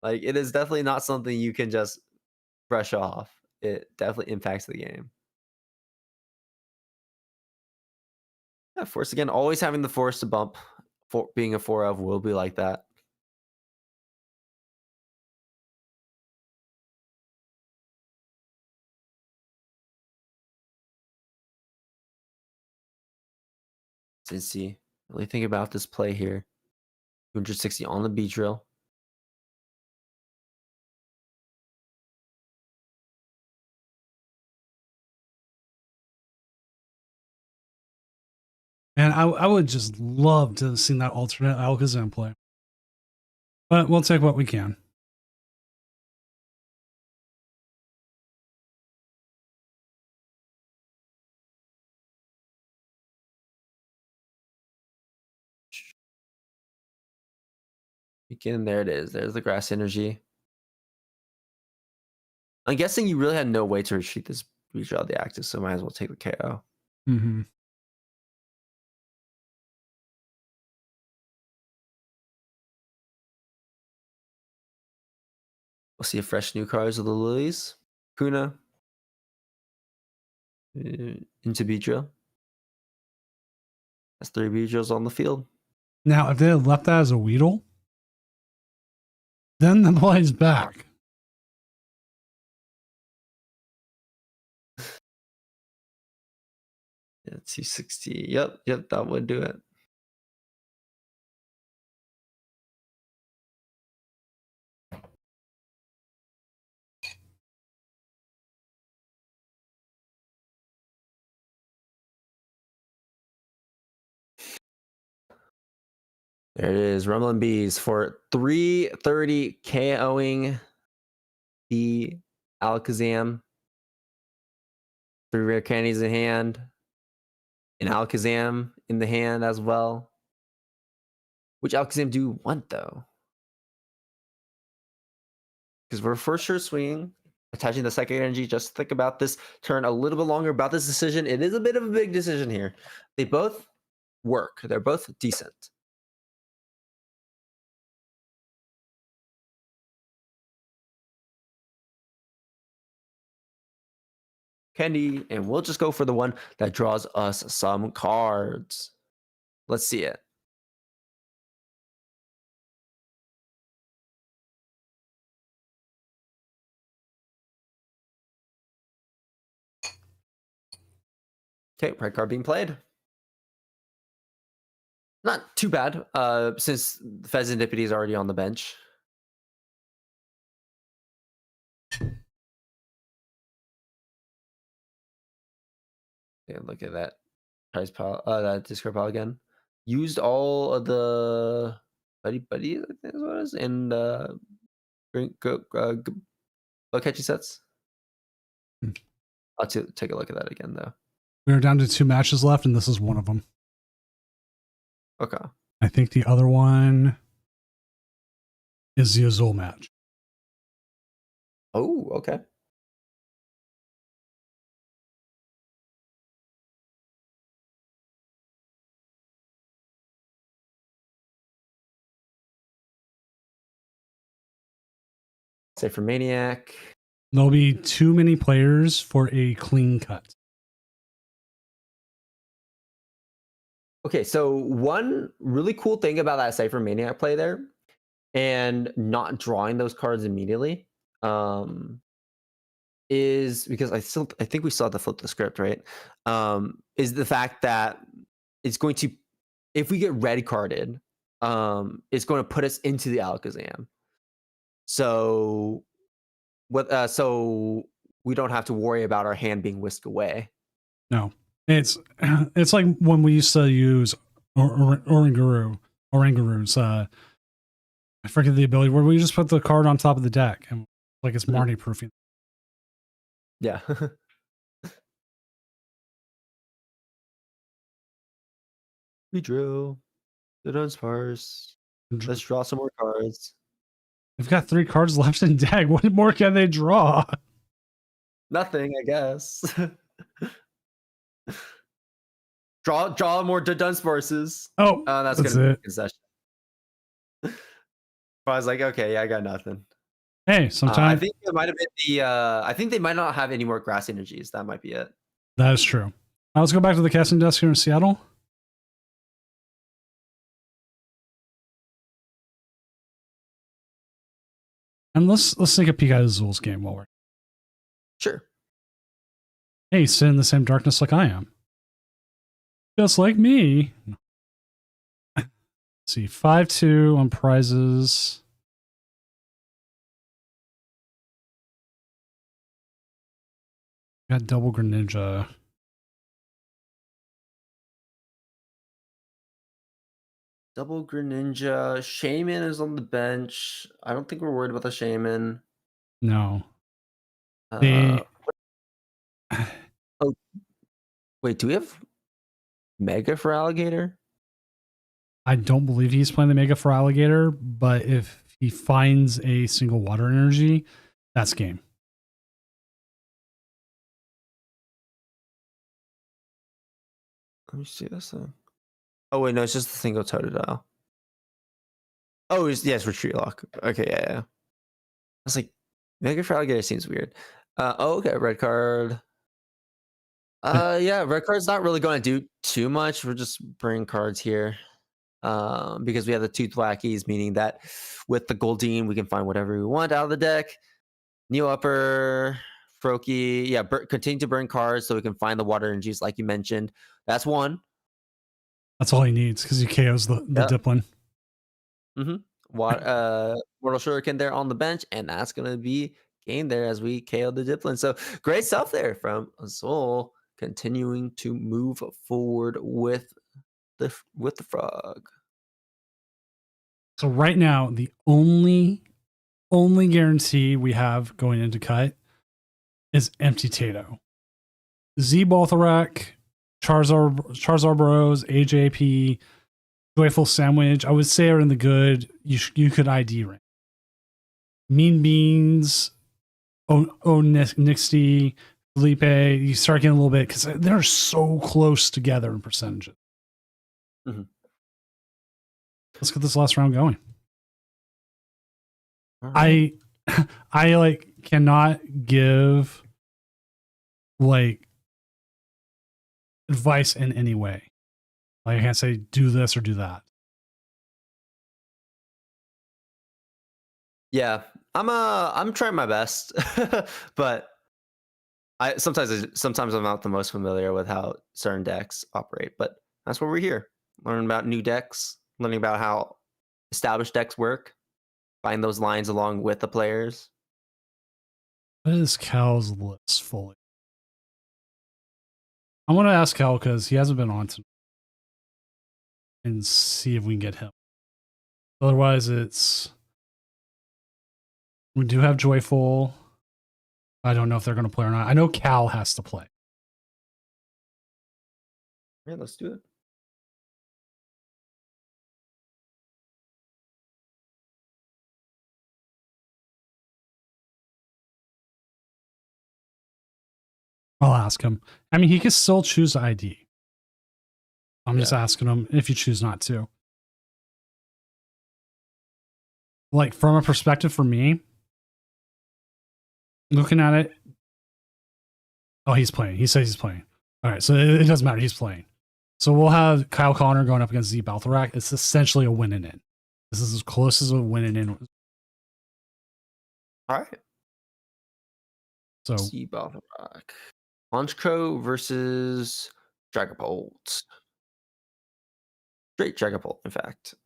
Like it is definitely not something you can just brush off. It definitely impacts the game. Yeah, Force again, always having the Force to bump. For being a 4 of will be like that. Cincy, really think about this play here. 260 on the Beedrill. And I would just love to have seen that alternate Alakazam play. But we'll take what we can. Again, there it is. There's the grass energy. I'm guessing you really had no way to retreat this Beedrill out of the active, so might as well take the KO. Mm-hmm. We'll see a fresh new cards of the Lilies. Kuna. Into Beedrill. That's 3 Beedrills on the field. Now, if they had left that as a Weedle, then the play's back. Yeah, 260. Yep, that would do it. There it is, Rumbling Bees for 330 KOing the Alakazam. 3 rare candies in hand. An Alakazam in the hand as well. Which Alakazam do you want though? Because we're for sure swinging, attaching the psychic energy. Just think about this turn a little bit longer about this decision. It is a bit of a big decision here. They both work. They're both decent. Candy, and we'll just go for the one that draws us some cards. Let's see it. Okay, red card being played. Not too bad, since Pheasantipity is already on the bench. Yeah, look at that prize pile, that discard pile again. Used all of the buddy, I think is what it is, and low catchy sets. I'll take a look at that again though. We are down to 2 matches left, and this is one of them. Okay. I think the other one is the Azul match. Oh, okay. Say for Maniac. There'll be too many players for a clean cut. Okay, so one really cool thing about that Cypher Maniac play there, and not drawing those cards immediately, is because I think we still have to flip the script, right? Is the fact that it's going to, if we get red carded, it's going to put us into the Alakazam. So so we don't have to worry about our hand being whisked away. No, it's like when we used to use Orangaroos. I forget the ability where we just put the card on top of the deck and like it's Marty proofing. Yeah. We drew the Dunsparce. Let's draw some more cards. They've got 3 cards left in deck. What more can they draw? Nothing, I guess. draw more Dunsparces. Oh, that's gonna be a concession. I was like, okay, yeah, I got nothing. Hey, sometimes I think it might have been the. I think they might not have any more grass energies. That might be it. That is true. Now let's go back to the casting desk here in Seattle. And let's take a peek at Azul's game while we're. Sure. Hey, he's in the same darkness like I am. Just like me. Let's see, 5-2 on prizes. Got double Greninja. Double Greninja. Shaman is on the bench. I don't think we're worried about the Shaman. No. Oh, wait, do we have Mega for Alligator? I don't believe he's playing the Mega for Alligator, but if he finds a single water energy, that's game. Let me see this thing. Oh wait, no, it's just a single Totodile. Oh, yes, Retreat Lock. Okay, yeah. I was like, Mega Alligator seems weird. Oh, okay, red card. Yeah, red card's not really going to do too much. We're just bringing cards here. Because we have the two Thwackies, meaning that with the Goldeen, we can find whatever we want out of the deck. Neo Upper, Froakie, yeah, continue to burn cards so we can find the water energies like you mentioned. That's one. That's all he needs because he KOs the Yep. Diplin. Mortal Shuriken there on the bench, and that's going to be game there as we KO the Diplin. So great stuff there from Azul, continuing to move forward with the frog. So right now, the only guarantee we have going into cut is Empty Tato. Z Baltharak, Charizard Bros, AJP, Joyful Sandwich, I would say are in the good. You could ID rank. Mean Beans, Nixty, Felipe, you start getting a little bit because they're so close together in percentages. Mm-hmm. Let's get this last round going. Right. I like cannot give like advice in any way. Like I can't say do this or do that. Yeah, I'm trying my best, but sometimes I'm not the most familiar with how certain decks operate. But that's where we're here, learning about new decks, learning about how established decks work, find those lines along with the players. What is Cal's list fully? I want to ask Cal because he hasn't been on tonight and see if we can get him. Otherwise, we do have Joyful. I don't know if they're going to play or not. I know Cal has to play. Yeah, let's do it. I'll ask him. I mean, he can still choose ID. I'm just asking him if you choose not to. Like, from a perspective for me, looking at it. Oh, he's playing. He says he's playing. All right, so it doesn't matter. He's playing. So we'll have Kyle Connor going up against Z Baltharak. It's essentially a win and in. This is as close as a win and in. All right. So Z Baltharak. Launchco versus Dragapult. Straight Dragapult, in fact.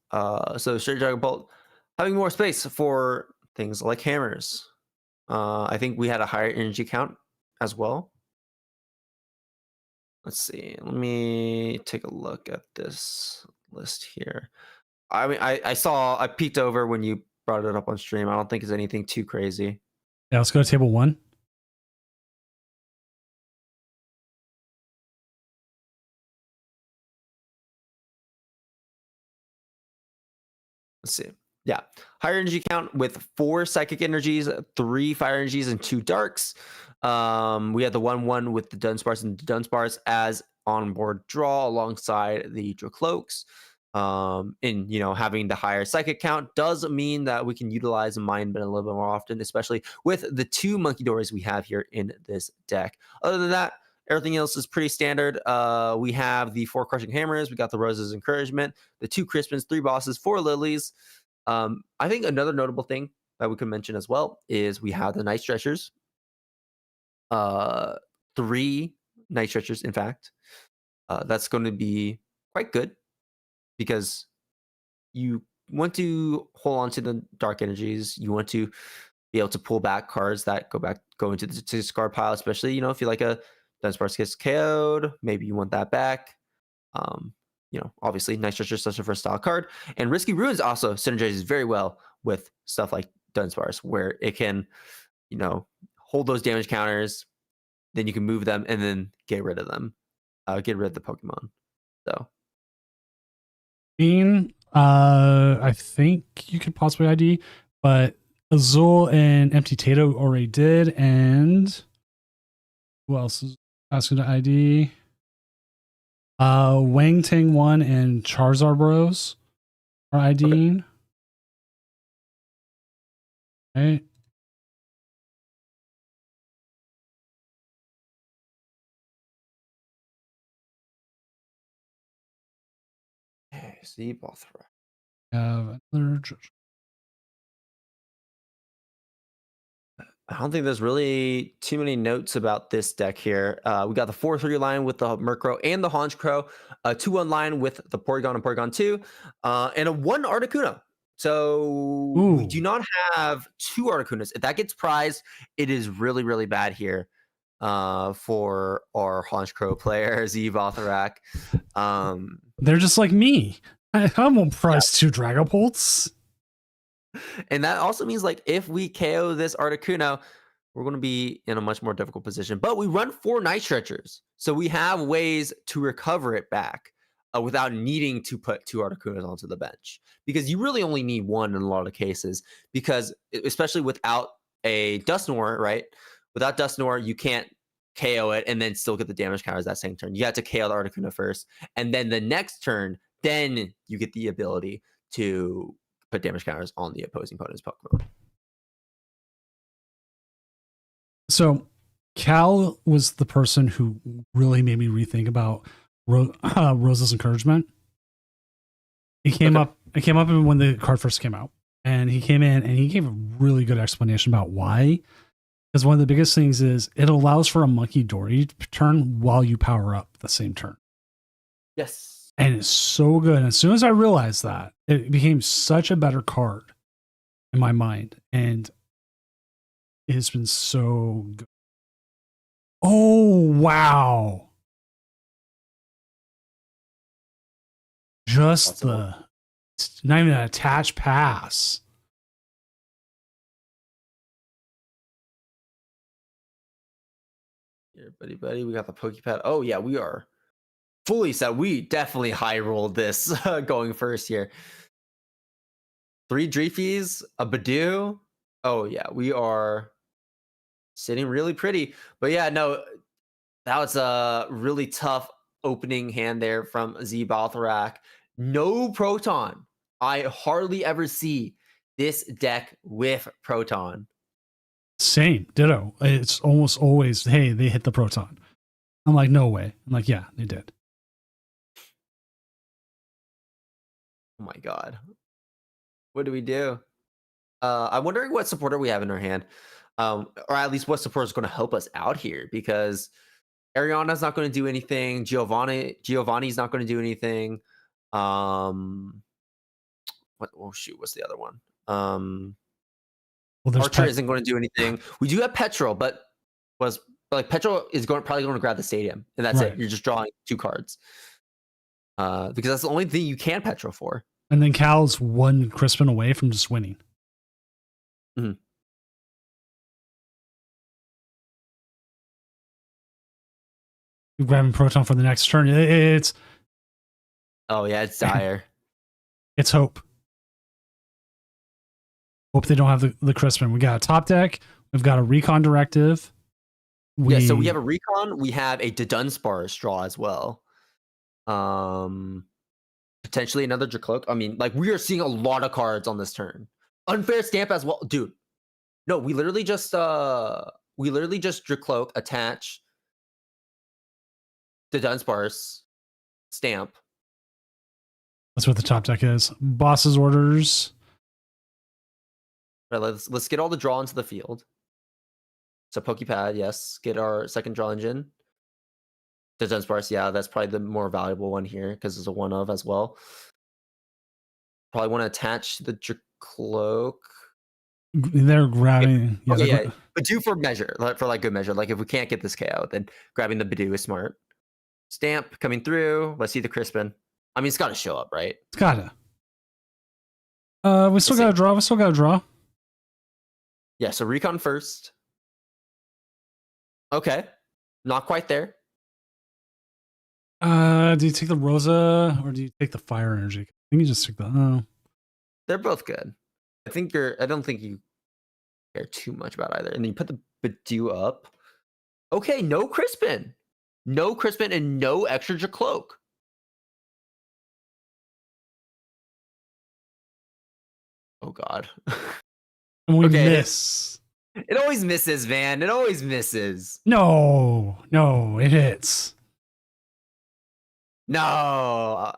So straight Dragapult having more space for things like hammers. I think we had a higher energy count as well. Let's see. Let me take a look at this list here. I mean, I peeked over when you brought it up on stream. I don't think it's anything too crazy. yeah, let's go to table 1. Let's see. Yeah. Higher energy count with 4 psychic energies, 3 fire energies, and 2 darks. We had the 1/1 with the Dunsparce and the Dunsparce as onboard draw alongside the Dracloaks. And having the higher psychic count does mean that we can utilize Mind Bend a little bit more often, especially with the 2 Monkey Doors we have here in this deck. Other than that, everything else is pretty standard. We have the 4 Crushing Hammers. We got the Rose's Encouragement, the 2 Crispins, 3 Bosses, 4 Lilies. I think another notable thing that we could mention as well is we have the Night Stretchers. 3 Night Stretchers, in fact. That's going to be quite good because you want to hold on to the dark energies. You want to be able to pull back cards that go into the discard pile, especially, if you like a Dunsparce gets KO'd, maybe you want that back. Obviously, Night Stretcher is such a versatile card. And Risky Ruins also synergizes very well with stuff like Dunsparce, where it can, hold those damage counters, then you can move them and then get rid of them. Get rid of the Pokemon. So Bean, I think you could possibly ID, but Azul and Empty Tato already did, and who else is asking to ID? Wang Ting 1 and Charizard Bros are IDing. Okay. Z Bothra. Another. I don't think there's really too many notes about this deck here. We got the 4-3 line with the Murkrow and the Honchkrow, a 2-1 line with the Porygon and Porygon 2, and a 1 Articuno. So we do not have 2 Articunos. If that gets prized, it is really, really bad here for our Honchkrow player, Z Bothrak. They're just like me. I won't prize 2 Dragapults. And that also means, like, if we KO this Articuno, we're going to be in a much more difficult position. But we run 4 Night Stretchers, so we have ways to recover it back without needing to put 2 Articunos onto the bench. Because you really only need 1 in a lot of cases. Because, especially without a Dusknoir, right? Without Dusknoir, you can't KO it and then still get the damage counters that same turn. You have to KO the Articuno first. And then the next turn, then you get the ability to put damage counters on the opposing opponent's Pokemon. So Cal was the person who really made me rethink about Rosa's encouragement. He came up when the card first came out, and he came in and he gave a really good explanation about why. Because one of the biggest things is it allows for a Monkey Dory turn while you power up the same turn. Yes. And it's so good. And as soon as I realized that, it became such a better card in my mind. And it has been so good. Oh, wow. Just not even an attached pass. Here, buddy, we got the Pokepad. Oh, yeah, we are fully set. We definitely high rolled this going first here. 3 Dreefies, a Badoo. Oh, yeah, we are sitting really pretty. But yeah, no, that was a really tough opening hand there from Z Bothrak. No Proton. I hardly ever see this deck with Proton. Same, ditto. It's almost always, hey, they hit the Proton. I'm like, no way. I'm like, yeah, they did. Oh my god. What do we do? I'm wondering what supporter we have in our hand. Or at least what supporter is going to help us out here, because Ariana's not going to do anything. Giovanni's not going to do anything. Oh shoot, what's the other one? Well, Archer isn't going to do anything. We do have Petrol, but Petrol is probably going to grab the stadium, and that's it. You're just drawing 2 cards. Because that's the only thing you can Petrol for. And then Cal's 1 Crispin away from just winning. Mm-hmm. Grabbing Proton for the next turn. It's it's dire. It's hope. Hope they don't have the Crispin. We got a top deck. We've got a Recon Directive. So we have a Recon. We have a Dunsparce draw as well. Potentially another Dracloak. I mean, like, we are seeing a lot of cards on this turn. Unfair Stamp as well, dude. No, we literally just Dracloak, attach the Dunsparce, stamp. That's what the top deck is. Boss's orders. Right, let's get all the draw into the field. So Pokepad, yes. Get our second draw engine. The Dunsparce, yeah, that's probably the more valuable one here because it's a 1-of as well. Probably want to attach the Dracloak. They're grabbing. Yeah, but do for measure, for good measure. Like, if we can't get this KO, then grabbing the Badoo is smart. Stamp coming through. Let's see the Crispin. I mean, it's got to show up, right? It's gotta. We still got to draw. Yeah, so Recon first. Okay. Not quite there. Do you take the Rosa or do you take the Fire Energy? I think you just take the. They're both good. I don't think you care too much about either. And then you put the Badoo up. Okay, no Crispin. No Crispin and no extra Dracloak. Oh god. And we miss. It always misses, man. It always misses. No, it hits. No,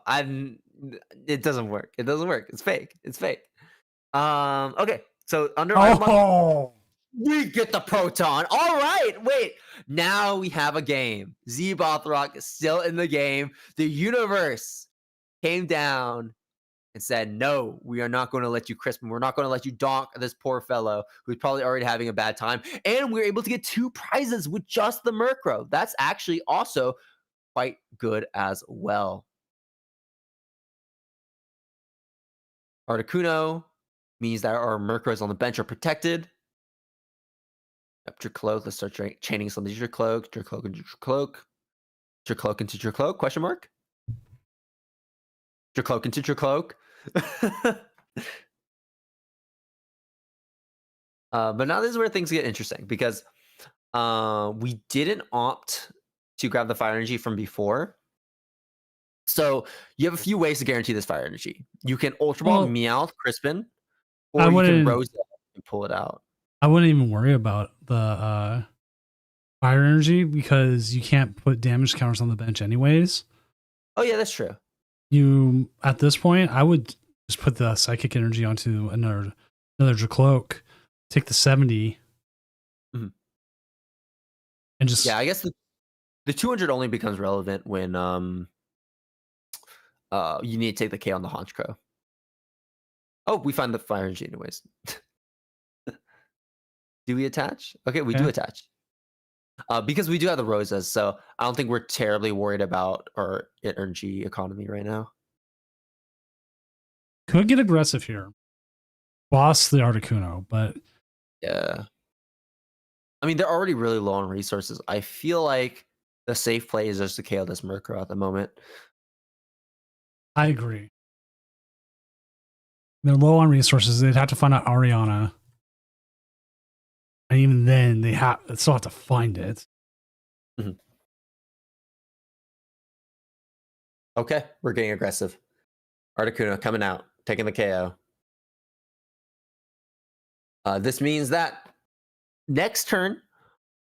It doesn't work. It doesn't work. It's fake. It's fake. Okay. So under item up, Oh, we get the proton. All right. Wait. Now we have a game. Zbothrock is still in the game. The universe came down and said, no, we are not going to let you crisp him. We're not going to let you donk this poor fellow who's probably already having a bad time. And we're able to get 2 prizes with just the Murkrow. That's actually also quite good as well. Articuno means that our Murkrows on the bench are protected. Yep, Dracloak. Let's start chaining some of these Dracloak. Dracloak into Dracloak. Dracloak into Dracloak? Question mark? Dracloak into Dracloak. But now this is where things get interesting because we didn't opt to grab the fire energy from before. So you have a few ways to guarantee this fire energy. You can Ultra Ball, Meowth, Crispin, or you can Rose it and pull it out. I wouldn't even worry about the fire energy because you can't put damage counters on the bench anyways. Oh yeah, that's true. You at this point, I would just put the psychic energy onto another Dracloak, take the 70, and just I guess the 200 only becomes relevant when you need to take the K on the Honchkrow. Oh, we find the fire energy anyways. Do we attach? Okay, we do attach. Because we do have the Rosas, so I don't think we're terribly worried about our energy economy right now. Could get aggressive here. Boss the Articuno, but yeah. I mean, they're already really low on resources. I feel like the safe play is just to KO this Murkrow at the moment. I agree. They're low on resources. They'd have to find out Ariana. And even then, they still have to find it. Mm-hmm. Okay, we're getting aggressive. Articuno coming out, taking the KO. This means that next turn,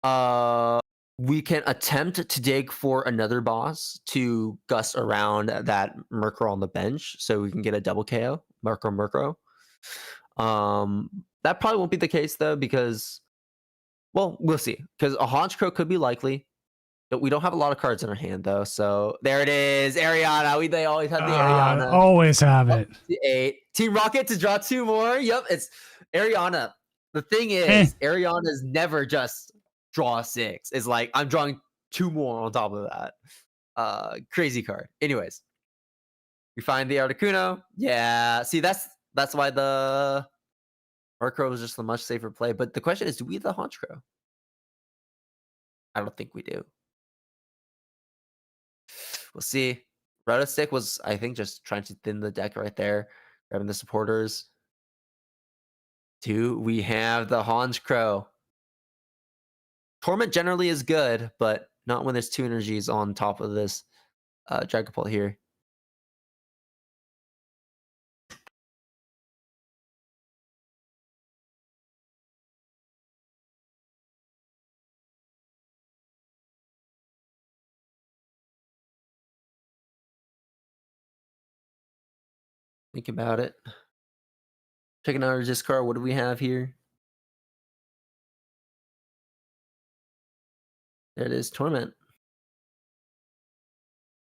we can attempt to dig for another boss to gust around that Murkrow on the bench so we can get a double KO, Murkrow. That probably won't be the case though, because, well, we'll see. Because a Honchkrow could be likely, but we don't have a lot of cards in our hand though. So there it is, Ariana. They always have the Ariana. Always have it. 8. Team Rocket to draw 2 more. Yep, it's Ariana. The thing is, Ariana's never just draw 6. It's like I'm drawing 2 more on top of that. Crazy card. Anyways, we find the Articuno. Yeah, see that's why the Murkrow was just a much safer play. But the question is, do we have the Honchkrow? I don't think we do. We'll see. Rotostick was, I think, just trying to thin the deck right there, grabbing the supporters. 2, we have the Honchkrow. Torment generally is good, but not when there's 2 energies on top of this Dragapult here. Think about it. Checking out our discard. What do we have here? There it is, Torment.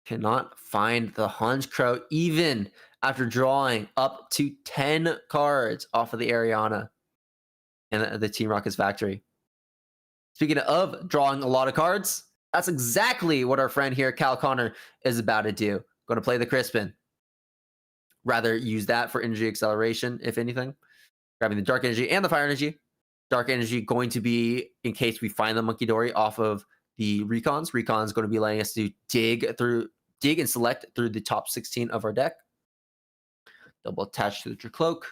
Cannot find the Honchkrow even after drawing up to 10 cards off of the Ariana and the Team Rocket's Factory. Speaking of drawing a lot of cards, that's exactly what our friend here, Cal Connor, is about to do. Going to play the Crispin. Rather use that for energy acceleration, if anything. Grabbing the Dark Energy and the Fire Energy. Dark Energy going to be in case we find the Monkey Dory off of the Recons. Recons going to be letting us to dig and select through the top 16 of our deck. Double attach to the Dracloak.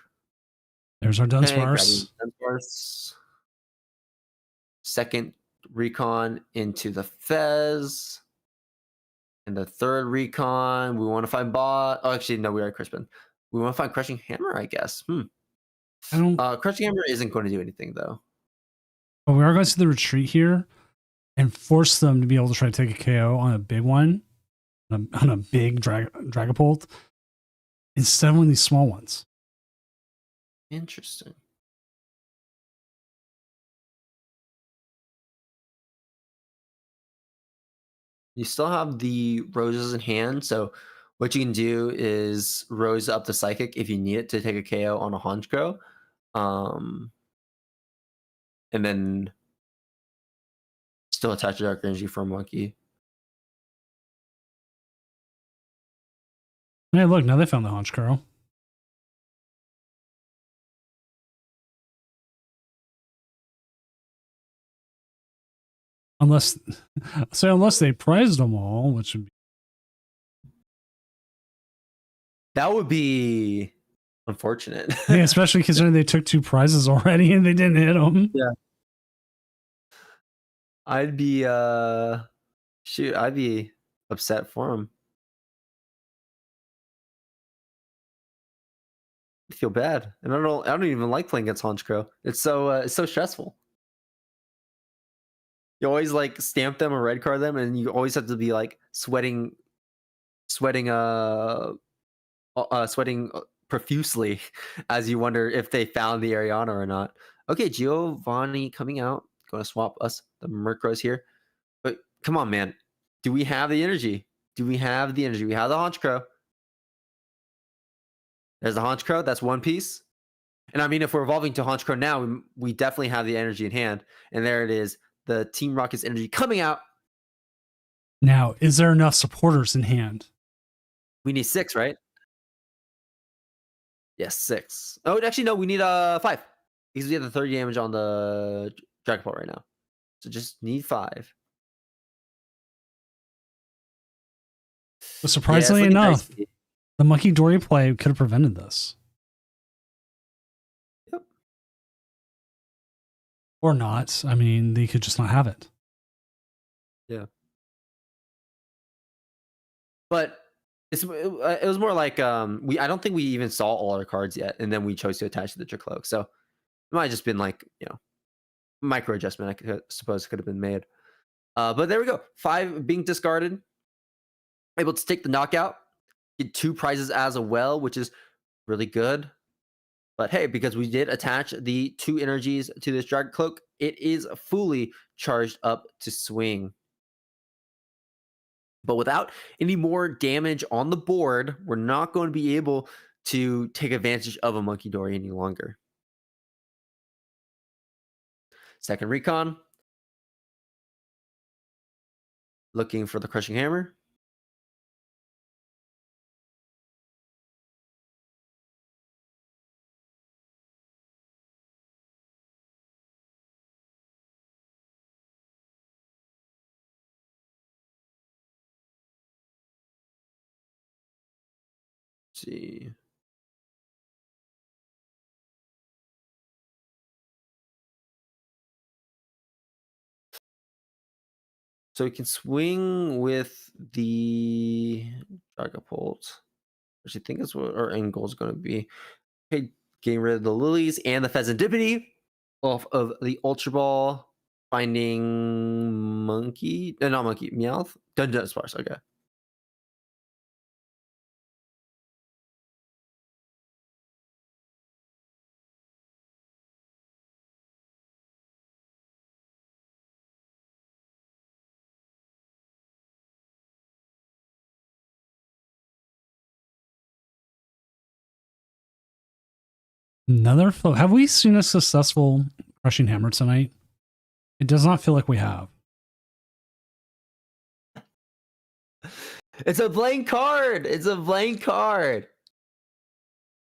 There's our Dunsparce. Second Recon into the Fez. And the third Recon, we want to find Bot. Oh, actually, no, we are Crispin. We want to find Crushing Hammer, I guess. Crushing Hammer isn't going to do anything, though. But we are going to see the retreat here and force them to be able to try to take a KO on a big one, on a big Dragapult. instead of one of these small ones. Interesting. You still have the roses in hand, so what you can do is rose up the psychic if you need it to take a KO on a Honchkrow. And then still attach a Dark Energy for a monkey. Hey, look, now they found the Honchkrow. Unless they prized them all, which would be... That would be unfortunate. Yeah, especially considering they took 2 prizes already and they didn't hit them. Yeah. I'd be I'd be upset for him. I feel bad, and I don't even like playing against Honchkrow. It's so stressful. You always like stamp them or red card them, and you always have to be like sweating profusely as you wonder if they found the Ariana or not. Okay, Giovanni coming out. Going to swap us the Murkrows here. But come on, man. Do we have the energy? We have the Honchkrow. There's the Honchkrow. That's one piece. And I mean, if we're evolving to Honchkrow now, we definitely have the energy in hand. And there it is. The Team Rocket's energy coming out. Now, is there enough supporters in hand? We need 6, right? Yes, 6. Oh, actually, no. We need 5. Because we have the 30 damage on the Dragon Ball right now. So just need 5. But surprisingly enough, the Monkey Dory play could have prevented this. Yep. Or not. I mean, they could just not have it. Yeah. But it was more like I don't think we even saw all our cards yet, and then we chose to attach to the Tricloak. So it might have just been like, micro adjustment, I suppose could have been made. But there we go. 5 being discarded. Able to take the knockout. Get 2 prizes as well, which is really good. But hey, because we did attach the 2 energies to this Dragon Cloak, it is fully charged up to swing. But without any more damage on the board, we're not going to be able to take advantage of a Monkey Dory any longer. Second recon. Looking for the Crushing Hammer. Let's see. So we can swing with the Dragapult, which I think is what our end goal is going to be. Okay, getting rid of the Lilies and the Pheasantipity off of the Ultra Ball, finding Monkey, not Monkey, Meowth, Dungeon Sparse, okay. Another flow. Have we seen a successful Crushing Hammer tonight? It does not feel like we have. It's a blank card. It's a blank card.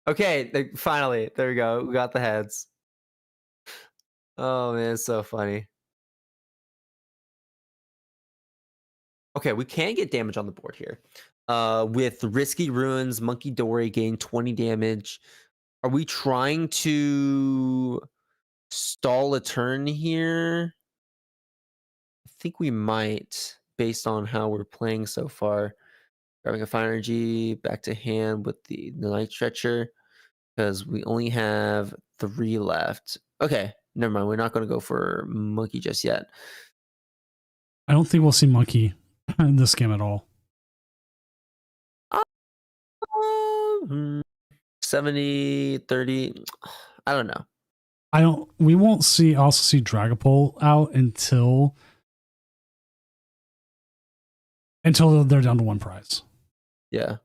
Okay, finally, there we go. We got the heads. Oh man, it's so funny. Okay, we can get damage on the board here. With Risky Ruins, Monkey Dory gain 20 damage. Are we trying to stall a turn here? I think we might, based on how we're playing so far. Grabbing a Fire Energy, back to hand with the Night Stretcher, because we only have 3 left. Okay, never mind. We're not going to go for Monkey just yet. I don't think we'll see Monkey in this game at all. 70, 30. I don't know. We won't see Dragapult out until they're down to one prize. Yeah.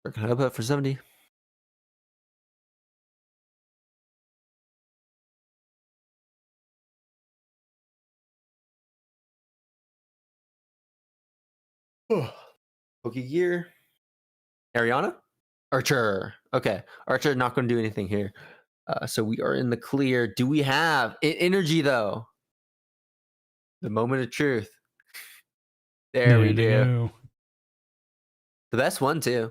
Where can I put for 70? Pokegear. Ariana? Archer. Okay. Archer not going to do anything here. So we are in the clear. Do we have energy, though? The moment of truth. There we do. The best one, too.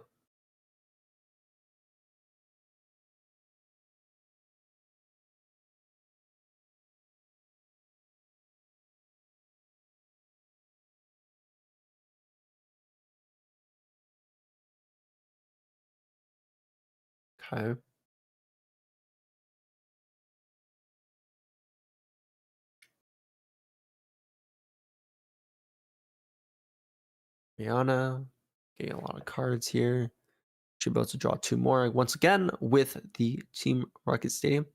Okay. Rihanna. Getting a lot of cards here. Should be able to draw 2 more once again with the Team Rocket Stadium.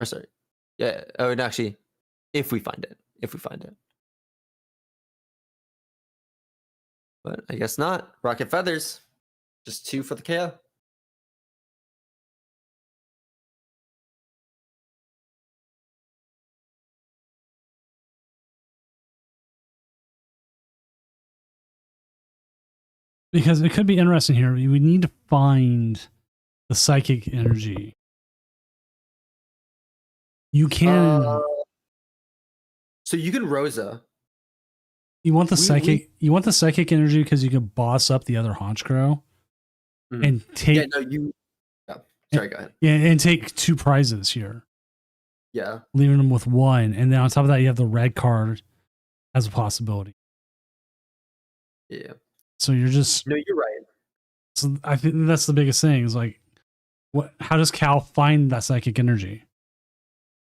Or sorry. Yeah. Oh, and actually, if we find it. But I guess not. Rocket Feathers. Just 2 for the KO. Because it could be interesting here. We need to find the psychic energy. You can. So you can Rosa. You want the psychic. You want the psychic energy because you can boss up the other Honchkrow, and take. Yeah, no, you. Yeah. Sorry, go ahead. Yeah, and take 2 prizes here. Yeah, leaving them with 1, and then on top of that, you have the red card as a possibility. Yeah. So you're just. No, you're right. So I think that's the biggest thing. Is like, what? How does Cal find that psychic energy?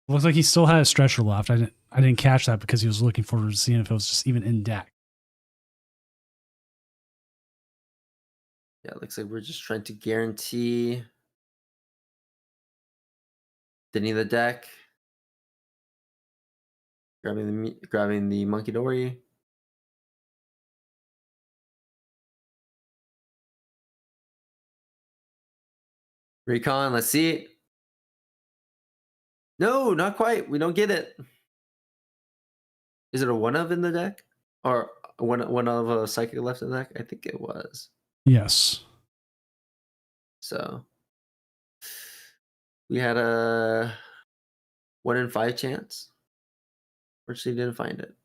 It looks like he still had a stretcher left. I didn't catch that because he was looking for seeing if it was just even in deck. Yeah, it looks like we're just trying to guarantee thinning the deck. Grabbing the Monkey Dory. Recon, let's see it. No, not quite. We don't get it. Is it a 1 of in the deck? Or one of a psychic left in the deck? I think it was. Yes. So we had a 1 in 5 chance. Fortunately, didn't find it.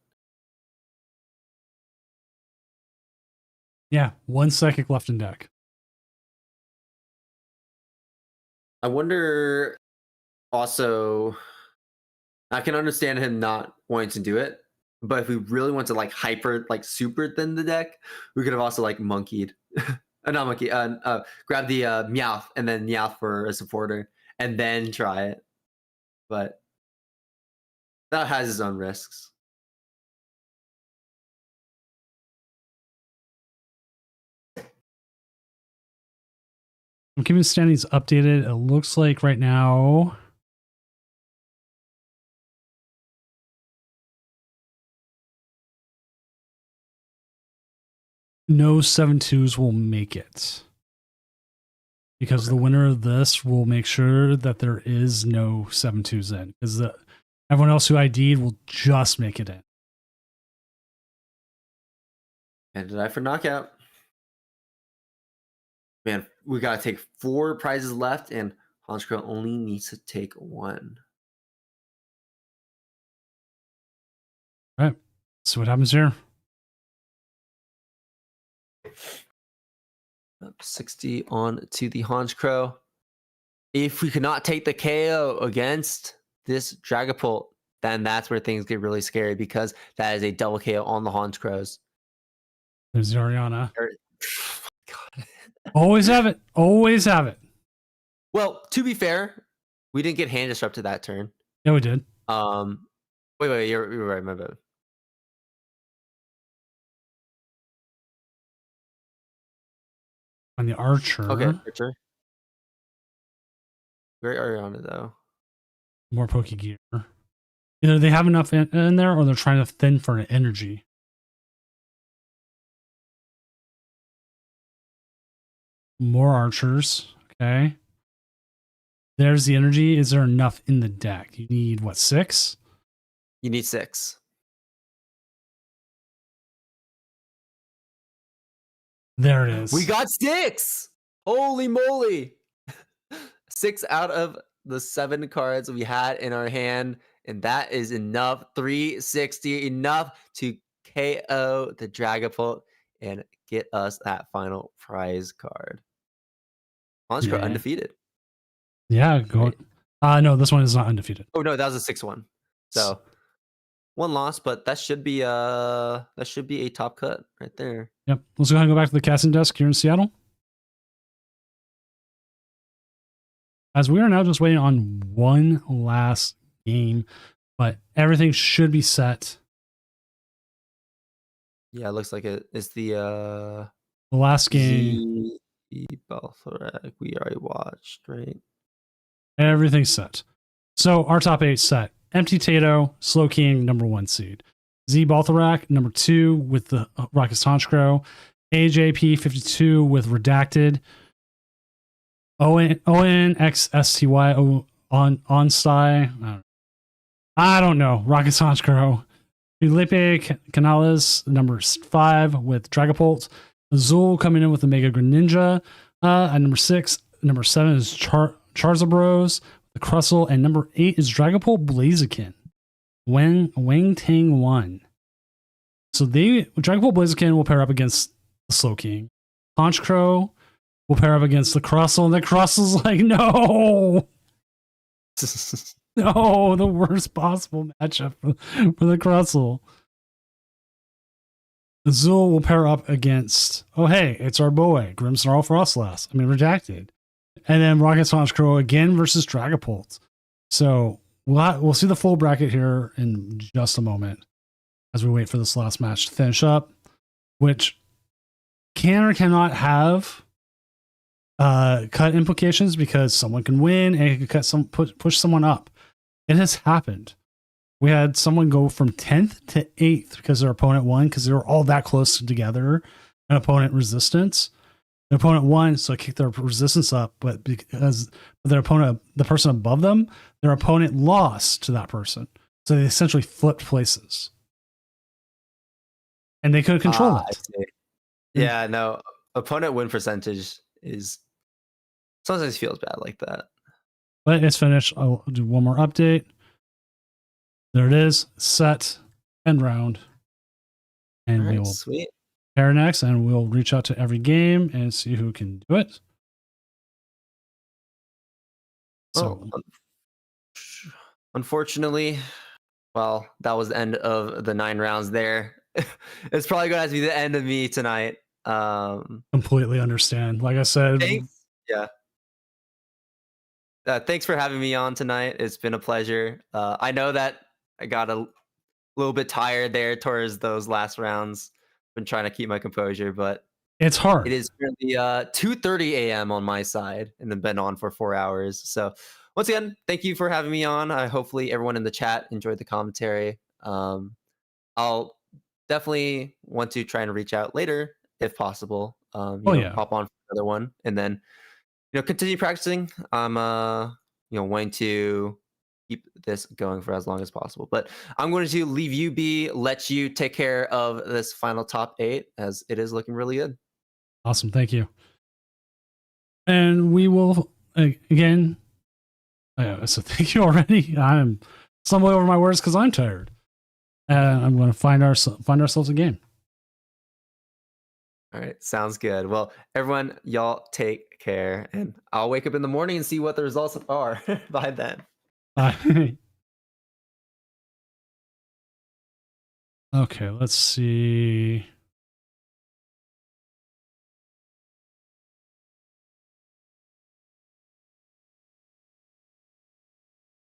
Yeah, 1 psychic left in deck. I wonder also, I can understand him not wanting to do it, but if we really want to super thin the deck, we could have also monkeyed. Not monkey, grab the Meowth and then Meowth for a supporter and then try it. But that has its own risks. I'm keeping standings updated. It looks like right now no 7-2s will make it. Because the winner of this will make sure that there is no 7-2s in. Because everyone else who ID'd will just make it in. And did I for knockout? Man, we gotta take 4 prizes left, and Honchkrow only needs to take 1. All right. So what happens here? 60 on to the Honchkrow. If we cannot take the KO against this Dragapult, then that's where things get really scary because that is a double KO on the Honchkrows. There's the Ariana. God. Always have it. Always have it. Well, to be fair, we didn't get hand disrupted that turn. Yeah, we did. Wait, you're right. My bad. On the Okay, archer, Archer. Great Ariana though. more Pokegear. Either they have enough in there or they're trying to thin for an energy. More archers. Okay. There's the energy. Is there enough in the deck? You need what, 6? You need 6. There it is. We got 6. Holy moly! 6 out of the 7 cards we had in our hand, and that is enough. 360 enough to KO the Dragapult and get us that final prize card. Launch card undefeated. Yeah, go. Right? No, this one is not undefeated. Oh no, that was a 6-1. So 1 loss, but that should be a top cut right there. Yep. Let's go ahead and go back to the casting desk here in Seattle. As we are now just waiting on one last game, but everything should be set. Yeah, it looks like it's The last game. We already watched, right? Everything's set. So our top 8 set. Empty Tato, Slow King, number 1 seed. Z Baltharak, number 2 with the Rocket Honchkrow. AJP 52 with Redacted. ONXSTY Onsty. I don't know. Rocket Honchkrow. Felipe Canales, number 5 with Dragapult. Azul coming in with the Mega Greninja. At number 6. Number 7 is Charzabros, the Crustle, and number 8 is Dragapult Blaziken. Wang Ting 1. So Dragapult Blaziken will pair up against the Slow King. Honchkrow will pair up against the Crustle, and the Crustle's like, no! No, the worst possible matchup for the Crustle. Azul will pair up against, oh hey, it's our boy, Grimmsnarl Frostlass. Redacted. And then Rocket Honchkrow again versus Dragapult. So we'll see the full bracket here in just a moment as we wait for this last match to finish up, which can or cannot have cut implications because someone can win and it could push someone up. It has happened. We had someone go from 10th to 8th because their opponent won because they were all that close together. An opponent resistance. The opponent won, so it kicked their resistance up, but because their opponent, the person above them, their opponent lost to that person. So they essentially flipped places. And they couldn't control it. Yeah, no. Opponent win percentage is sometimes feels bad like that. But it's finished. I'll do one more update. There it is. Set and round. And we will sweet. pair next, and we'll reach out to every game and see who can do it. So, unfortunately, well, that was the end of the 9 rounds there. It's probably going to have to be the end of me tonight. Completely understand. Like I said, thanks. Yeah. Thanks for having me on tonight. It's been a pleasure. I know that I got a little bit tired there towards those last rounds. Been trying to keep my composure, but it's hard. It is currently 2:30 a.m. on my side, and then been on for 4 hours. So once again, thank you for having me on. Hopefully everyone in the chat enjoyed the commentary. I'll definitely want to try and reach out later if possible. Hop on for another one, and then continue practicing. I'm wanting to keep this going for as long as possible. But I'm going to leave you be, let you take care of this final top 8 as it is looking really good. Awesome. Thank you. And we will, again, so thank you already. I'm stumbling over my words because I'm tired. I'm going to find ourselves a game. All right. Sounds good. Well, everyone, y'all take care. And I'll wake up in the morning and see what the results are by then. Okay, let's see.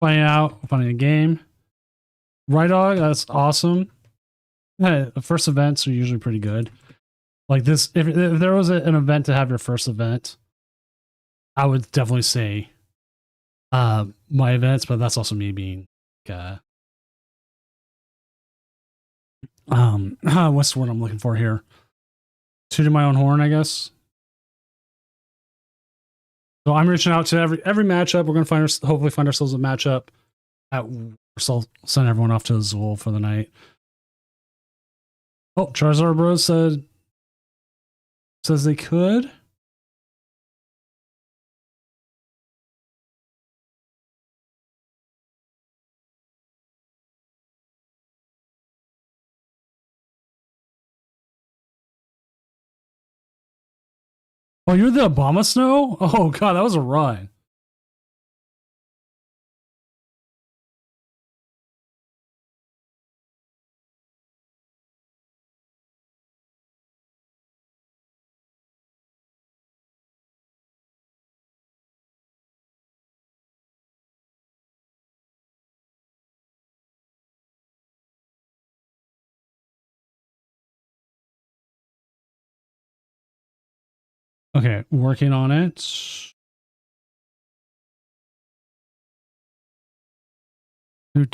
Finding a game. Right Dog, that's awesome. Yeah, the first events are usually pretty good. Like this, if there was an event to have your first event, I would definitely say my events, but that's also me being what's the word I'm looking for here? Tooting my own horn, I guess. So I'm reaching out to every matchup. We're gonna hopefully find ourselves a matchup. So send everyone off to Azul for the night. Oh, Charizard Bros says they could. Oh, you're the Obama Snow? Oh god, that was a run. Okay, working on it. Do.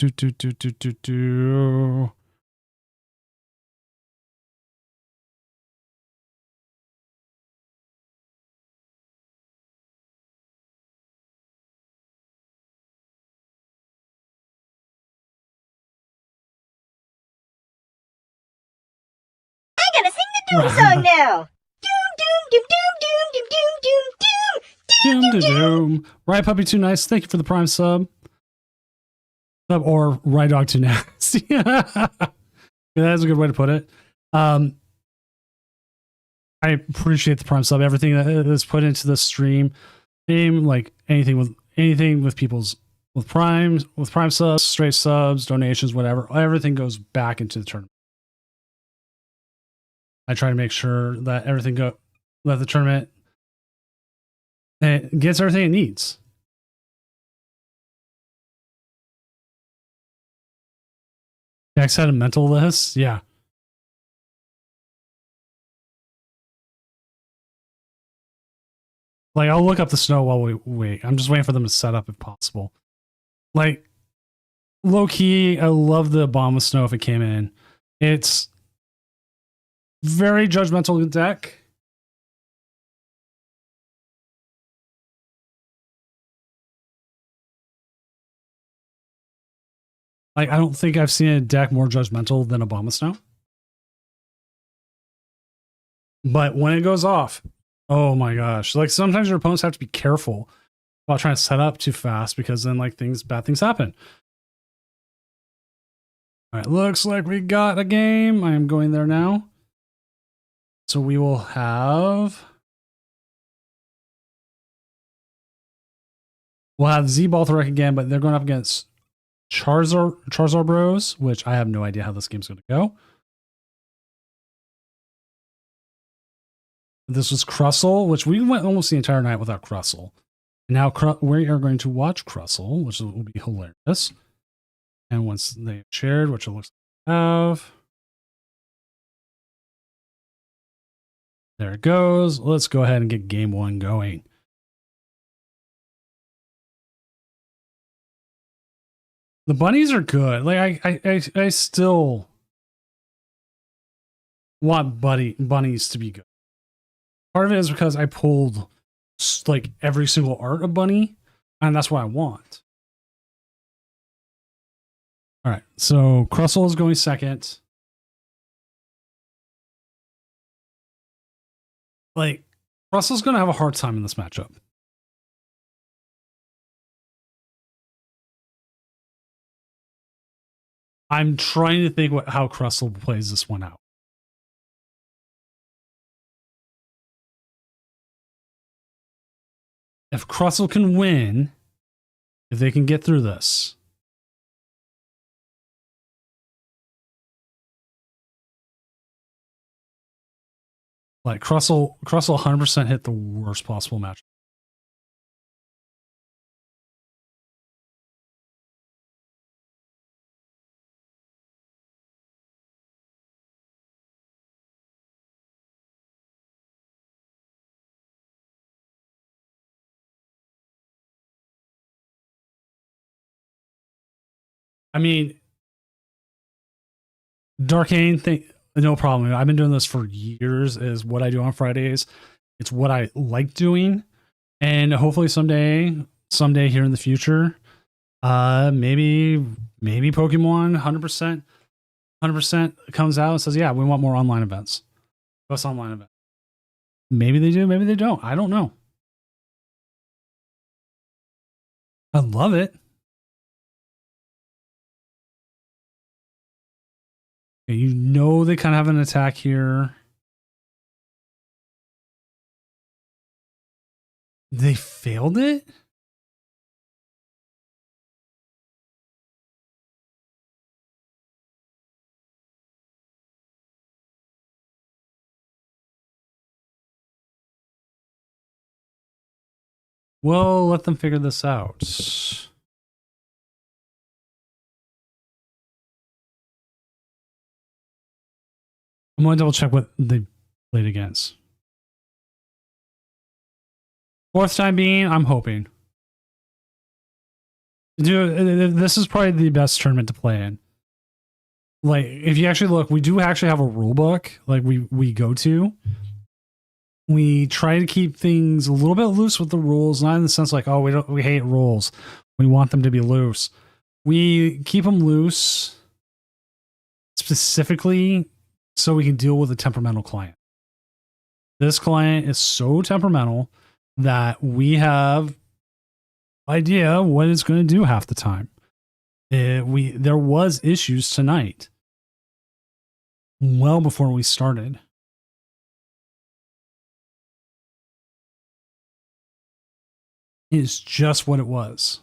I gotta sing the Doom song now. Doom, doom, doom, doom, doom, doom, doom, doom, doom, doom, doom. Right, Puppy Too Nice. Thank you for the Prime sub. Or Right Dog Too Nasty. Yeah, that's a good way to put it. I appreciate the Prime sub. Everything that is put into the stream, like anything with people's with Prime subs, straight subs, donations, whatever. Everything goes back into the tournament. I try to make sure that that the tournament gets everything it needs. Jax had a mental list, yeah. Like I'll look up the snow while we wait. I'm just waiting for them to set up if possible. Like low key, I love the Obama Snow if it came in. It's very judgmental deck. Like I don't think I've seen a deck more judgmental than Obama Snow. But when it goes off, oh my gosh! Like sometimes your opponents have to be careful about trying to set up too fast because then like bad things happen. All right, looks like we got a game. I am going there now. So we will have Z-Balthorek again, but they're going up against Charizard Bros, which I have no idea how this game's going to go. This was Crustle, which we went almost the entire night without Crustle. And now we are going to watch Crustle, which will be hilarious. And once they've shared, which it looks like they have. There it goes. Let's go ahead and get game one going. The bunnies are good. Like I still want bunnies to be good. Part of it is because I pulled like every single art of bunny, and that's what I want. All right, so Crustle is going second. Like Crustle's going to have a hard time in this matchup. I'm trying to think how Crustle plays this one out. If Crustle can win, if they can get through this. Like Crustle 100% hit the worst possible match. I mean, Darkane thing, no problem. I've been doing this for years. Is what I do on Fridays. It's what I like doing, and hopefully someday here in the future, maybe Pokemon 100% comes out and says, yeah, we want more online events. What's online event? Maybe they do, maybe they don't. I don't know. I love it. Okay, you know they kind of have an attack here. They failed it? Well, let them figure this out. I'm going to double check what they played against. Fourth time being, I'm hoping. Dude, this is probably the best tournament to play in. Like, if you actually look, we do actually have a rule book, like we go to. We try to keep things a little bit loose with the rules, not in the sense like, oh, we hate rules. We want them to be loose. We keep them loose specifically so we can deal with a temperamental client. This client is so temperamental that we have idea what it's going to do half the time. There was issues tonight, well before we started. It's just what it was.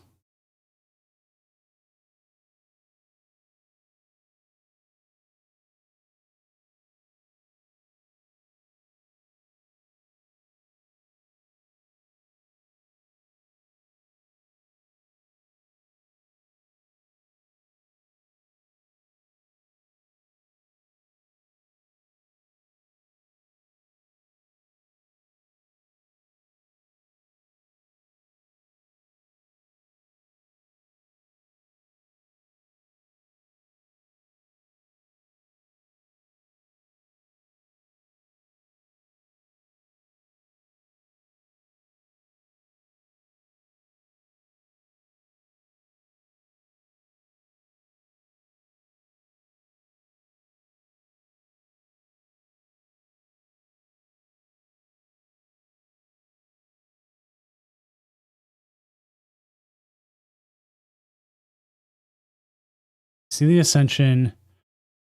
See the Ascension.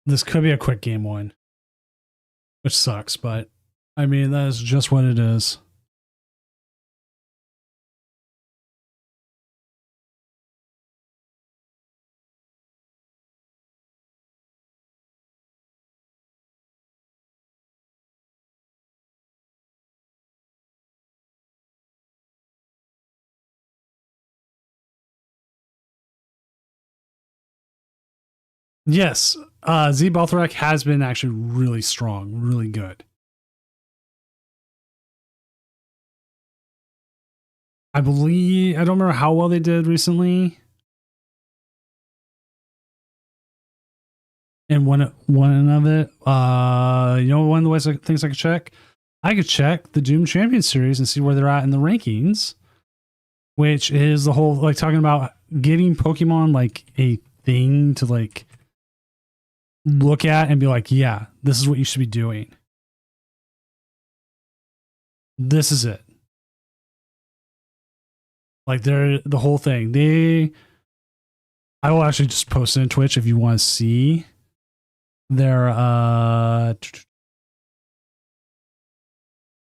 This could be a quick game one, which sucks, but I mean, that is just what it is. Yes, Z Balthrek has been actually really strong, really good. I believe, I don't remember how well they did recently. And one of it, you know, one of the ways things I could check? I could check the Doom Champion Series and see where they're at in the rankings, which is the whole, like, talking about giving Pokemon like a thing to like look at and be like, yeah, this is what you should be doing. This is it. Like, they're the whole thing. I will actually just post it in Twitch if you want to see their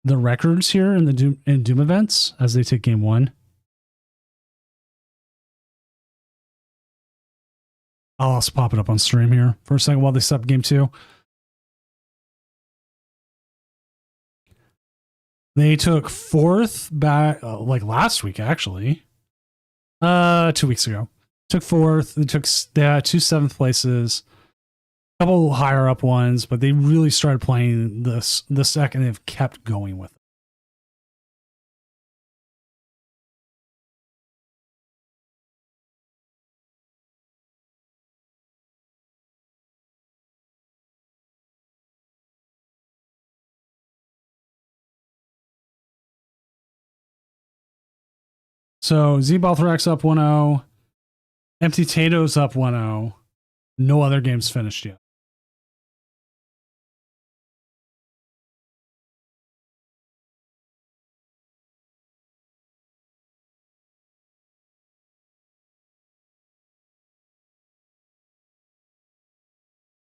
the records here in the Doom events as they take game one. I'll also pop it up on stream here for a second while they set up game two. They took fourth back like last week, actually. 2 weeks ago. Took fourth. They had 2 7th places, a couple higher up ones, but they really started playing this the second they've kept going with it. So Z-Balthrax up 1-0. Empty Tato's up 1-0. No other games finished yet.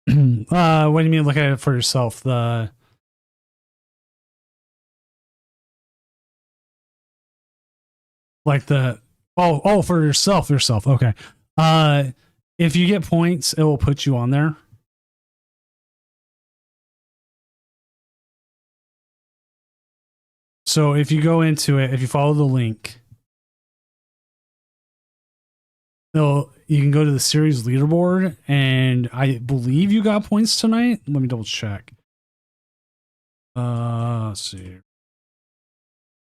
What do you mean look at it for yourself? For yourself. Okay. If you get points, it will put you on there. So if you go into it, if you follow the link, you can go to the series leaderboard, and I believe you got points tonight. Let me double check. Let's see.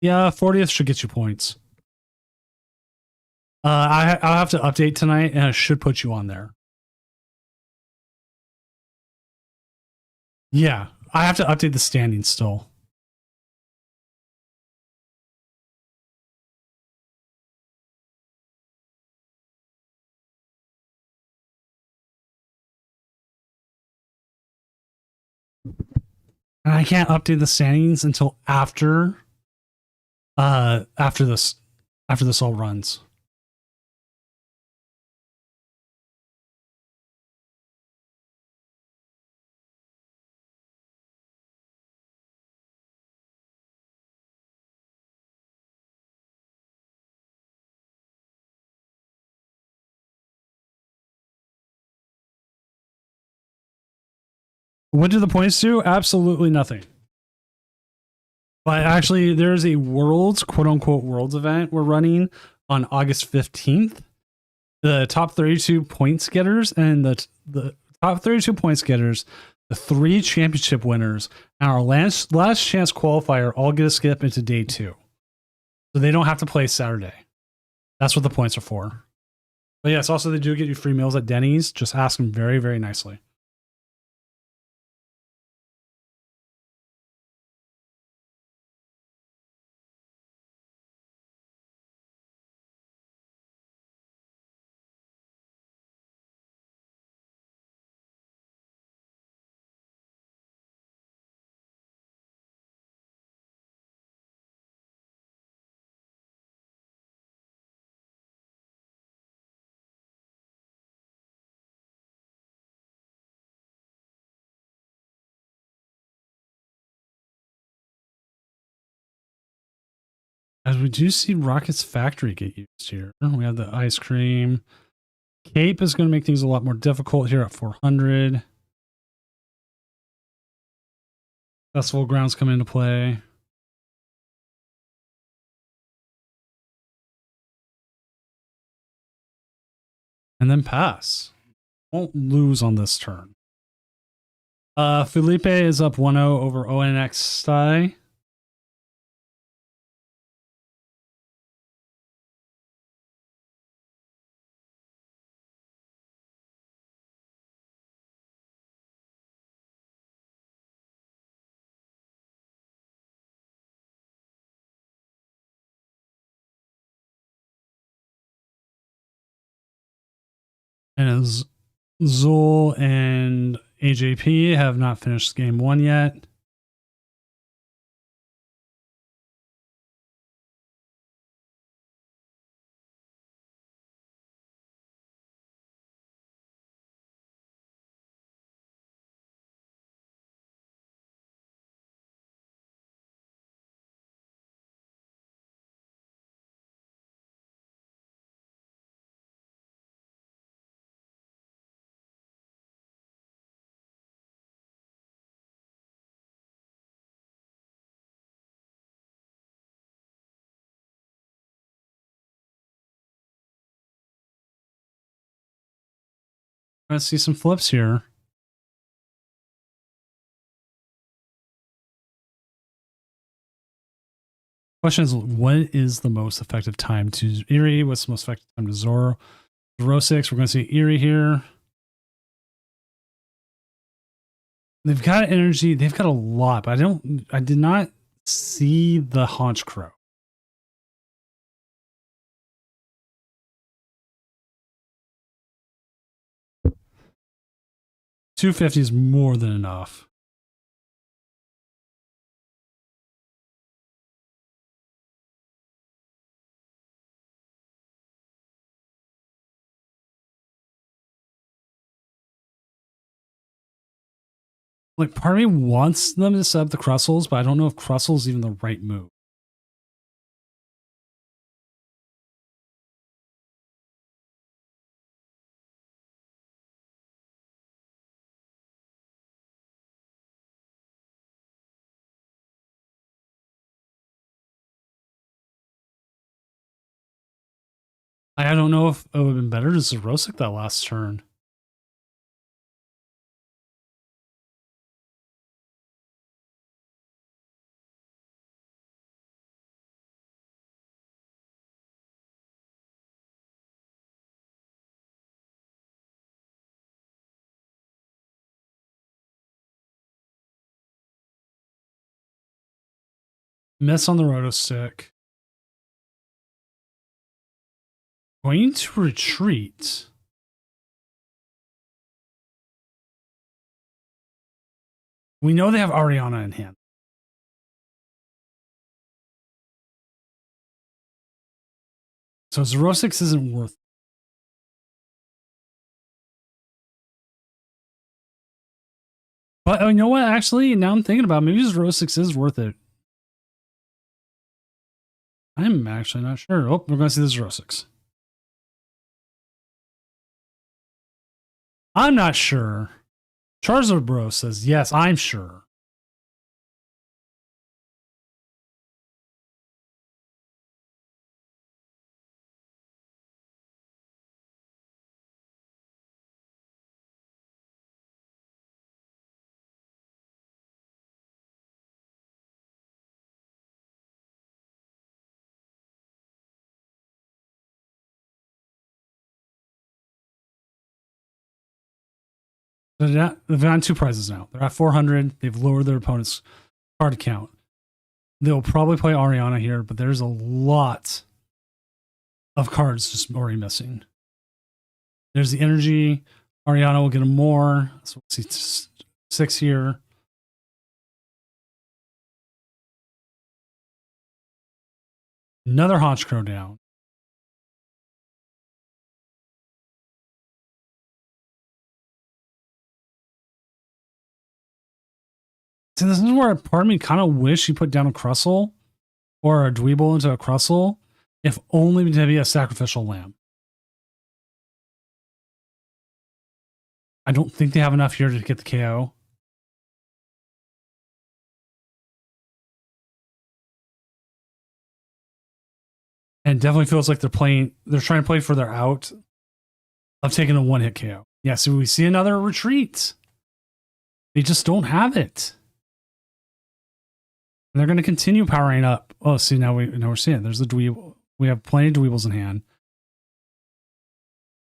Yeah, 40th should get you points. I'll have to update tonight, and it should put you on there. Yeah, I have to update the standings still. And I can't update the standings until after this all runs. What do the points do? Absolutely nothing. But actually, there's a Worlds, quote-unquote Worlds event we're running on August 15th. The top 32 points getters and the top 32 points getters, the 3 championship winners, and our last chance qualifier all get a skip into day 2. So they don't have to play Saturday. That's what the points are for. But yes, also they do get you free meals at Denny's. Just ask them very, very nicely. As we do see Rocket's Factory get used here. We have the ice cream. Cape is going to make things a lot more difficult here at 400. Festival grounds come into play. And then pass. Won't lose on this turn. Felipe is up 1-0 over ONX Sty. And as Zul and AJP have not finished game 1 yet. Let's see some flips here. Question is, what is the most effective time to Erie? What's the most effective time to Zoro? Zoro 6, we're going to see Erie here. They've got energy. They've got a lot, but I did not see the Haunch Crow. 250 is more than enough. Like, part of me wants them to set up the Crustles, but I don't know if Crustle is even the right move. I don't know if it would have been better to Zerosic that last turn. Miss on the Roto Stick. Going to retreat. We know they have Ariana in hand. So Zerosix isn't worth it. But you know what? Actually, now I'm thinking about it, maybe Zerosix is worth it. I'm actually not sure. Oh, we're going to see the Zerosix. I'm not sure. Charizard Bro says, yes, I'm sure. They've gotten 2 prizes now. They're at 400. They've lowered their opponent's card count. They'll probably play Ariana here, but there's a lot of cards just already missing. There's the energy. Ariana will get them more. So we'll see 6 here. Another Honchkrow down. See, this is where part of me kind of wish he put down a Crustle or a Dweeble into a Crustle, if only to be a sacrificial lamb. I don't think they have enough here to get the KO. And it definitely feels like they're trying to play for their out of taking a 1-hit KO. Yeah, so we see another retreat. They just don't have it. And they're going to continue powering up. Oh, see, now we're seeing it. There's the Dweeble. We have plenty of Dweebles in hand.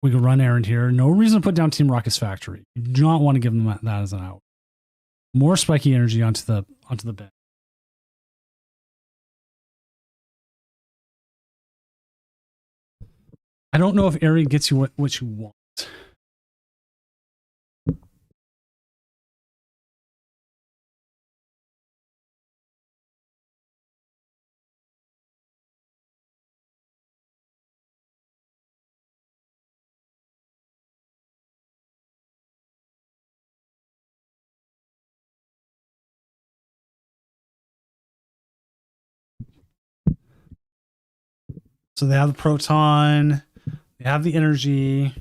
We can run errand here. No reason to put down Team Rocket's Factory. You do not want to give them that as an out. More spiky energy onto the bench. I don't know if Airy gets you what you want. So they have the proton, they have the energy.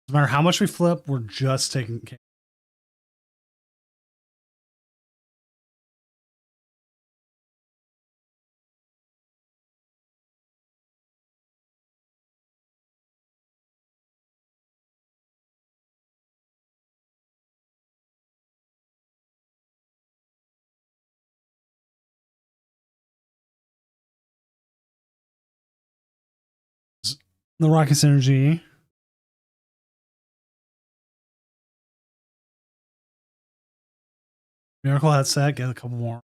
No matter how much we flip, we're just taking care. The Rocket's energy. Miracle Headset, get a couple more.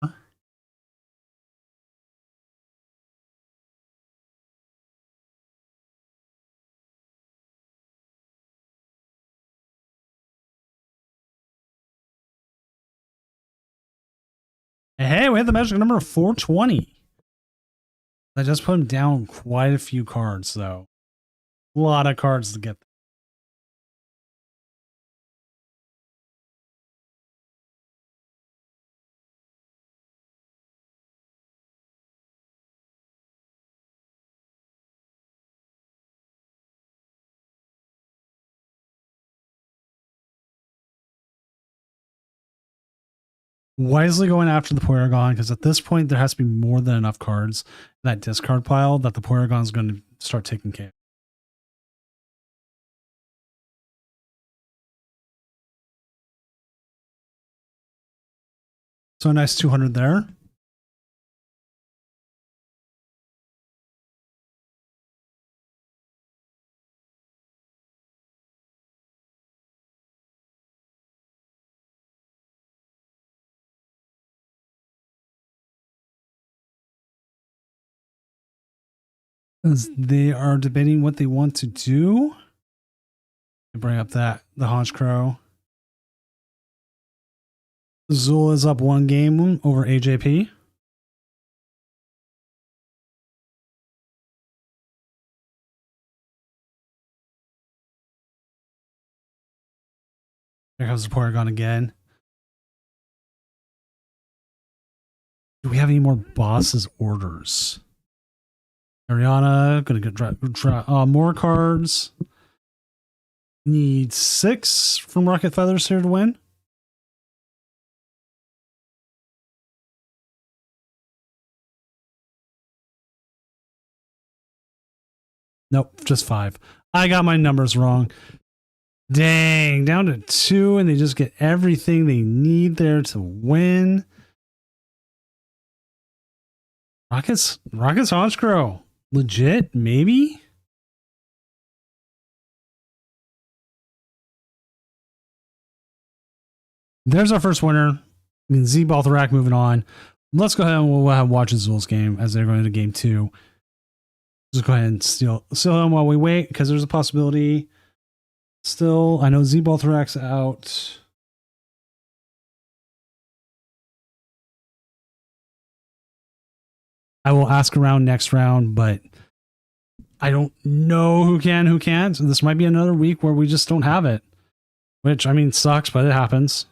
Hey, we hit the magic number of 420. That just put him down quite a few cards, though. A lot of cards to get. Wisely going after the Porygon, because at this point there has to be more than enough cards in that discard pile that the Porygon is going to start taking care. So a nice 200 there. As they are debating what they want to do. Bring up the Honchkrow. Zool is up 1 game over AJP. There comes the Porygon again. Do we have any more bosses orders? Ariana, gonna get more cards. Need 6 from Rocket Feathers here to win. Nope, just 5. I got my numbers wrong. Dang, down to 2, and they just get everything they need there to win. Rocket's Honchkrow. Legit, maybe? There's our first winner. Z Baltharak moving on. Let's go ahead and we'll have watch Azul's game as they're going into game 2. Just go ahead and steal him while we wait, because there's a possibility. Still, I know Z Baltharak's out. I will ask around next round, but I don't know who can, who can't. So this might be another week where we just don't have it. Which, I mean, sucks, but it happens.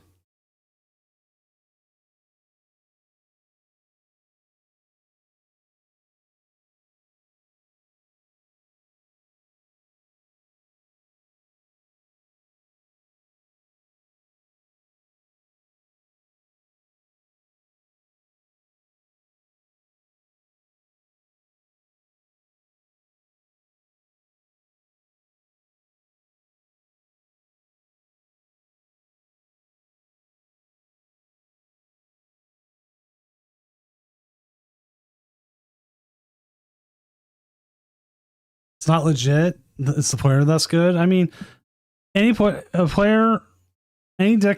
It's not legit. It's the player that's good. I mean, any deck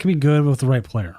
can be good with the right player.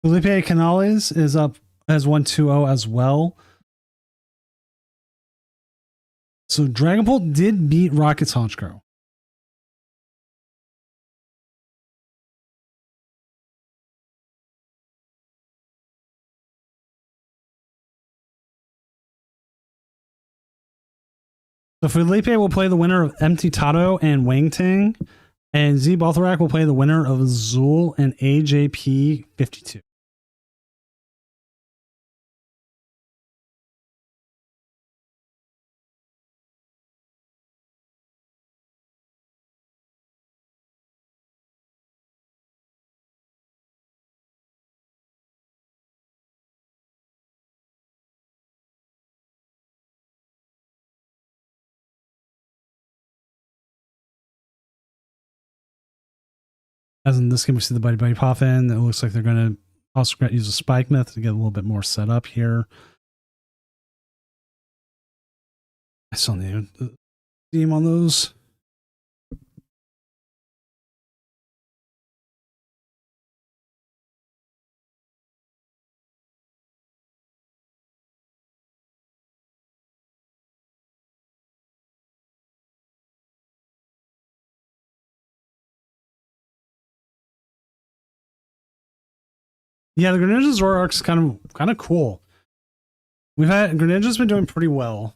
Felipe Canales is up as 1-2-0 as well. So Dragon Ball did beat Rocket's Honchkrow. So Felipe will play the winner of Empty Tato and Wang Ting, and Z Baltharak will play the winner of Zool and AJP 52. As in this game, we see the Buddy Buddy pop in. It looks like they're going to also use a spike method to get a little bit more set up here. I still need a theme on those. Yeah, the Greninja Zoroark's kind of cool. Greninja's been doing pretty well.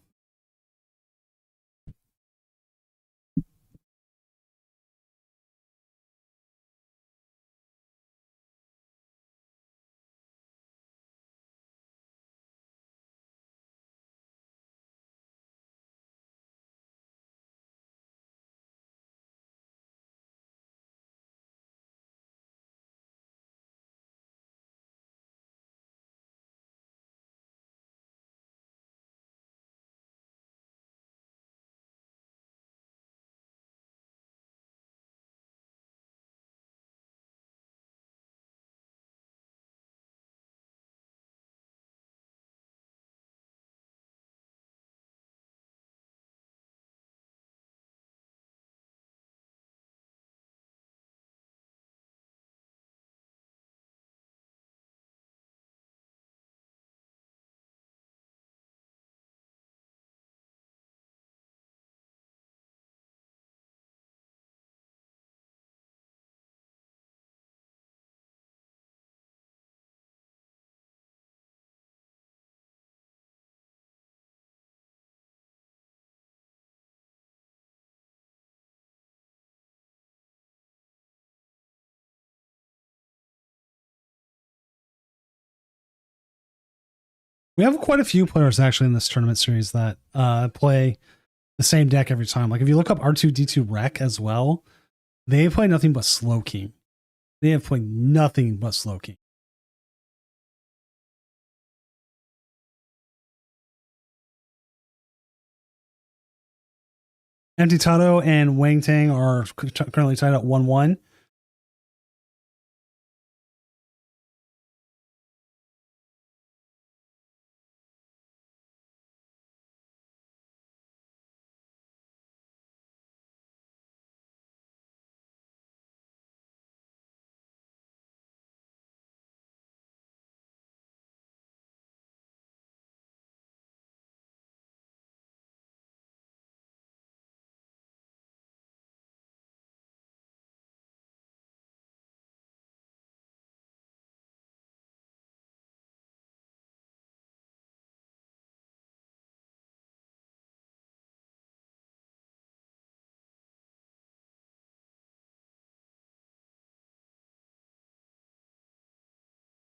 We have quite a few players actually in this tournament series that play the same deck every time. Like if you look up R2D2 Rec as well, they play nothing but Slowking. They have played nothing but Slowking. Empty Tato and Wang Tang are currently tied at 1-1.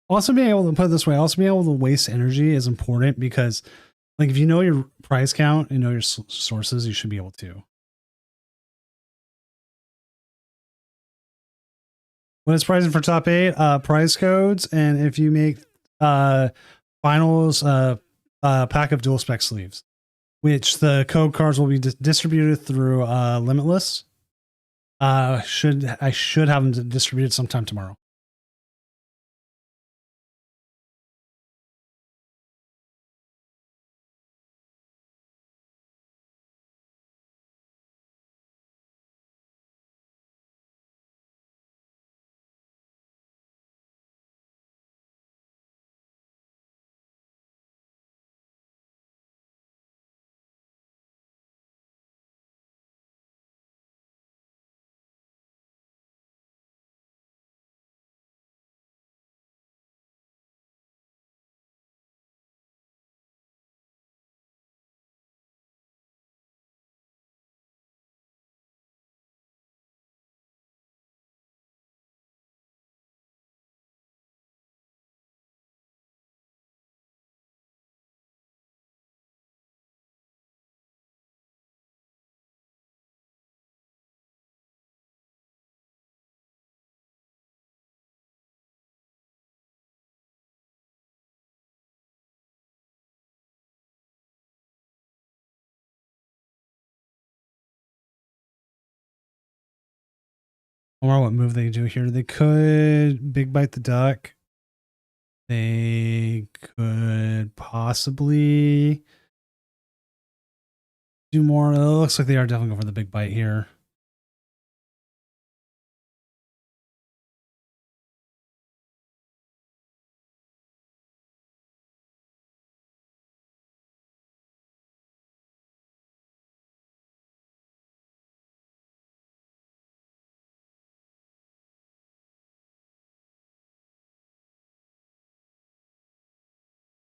Also being able to put it this way, also being able to waste energy is important because like if you know your prize count and know your sources, you should be able to. What is pricing for top 8? Prize codes, and if you make finals pack of dual spec sleeves, which the code cards will be distributed through Limitless. I should have them distributed sometime tomorrow. I wonder what move they do here. They could big bite the duck. They could possibly do more. It looks like they are definitely going for the big bite here.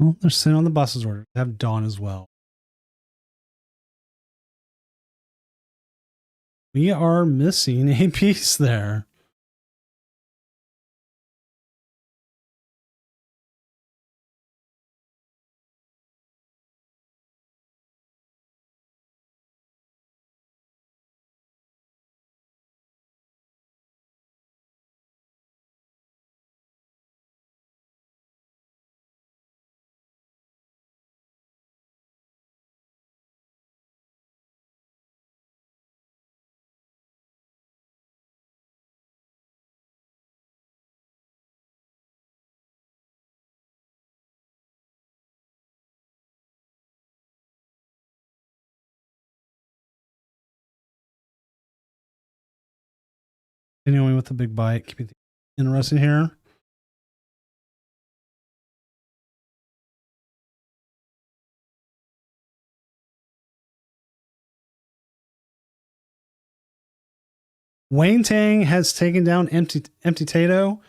Well, they're sitting on the buses order. They have Dawn as well. We are missing a piece there. Continuing with the big bite. Keep it interesting here. Wayne Tang has taken down Empty Tato.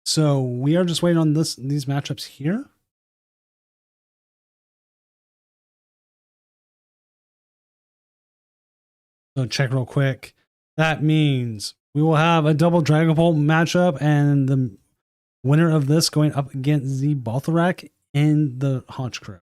So we are just waiting on these matchups here. So check real quick. That means we will have a double Dragon Ball matchup, and the winner of this going up against Z Baltharak in the Haunch Crew.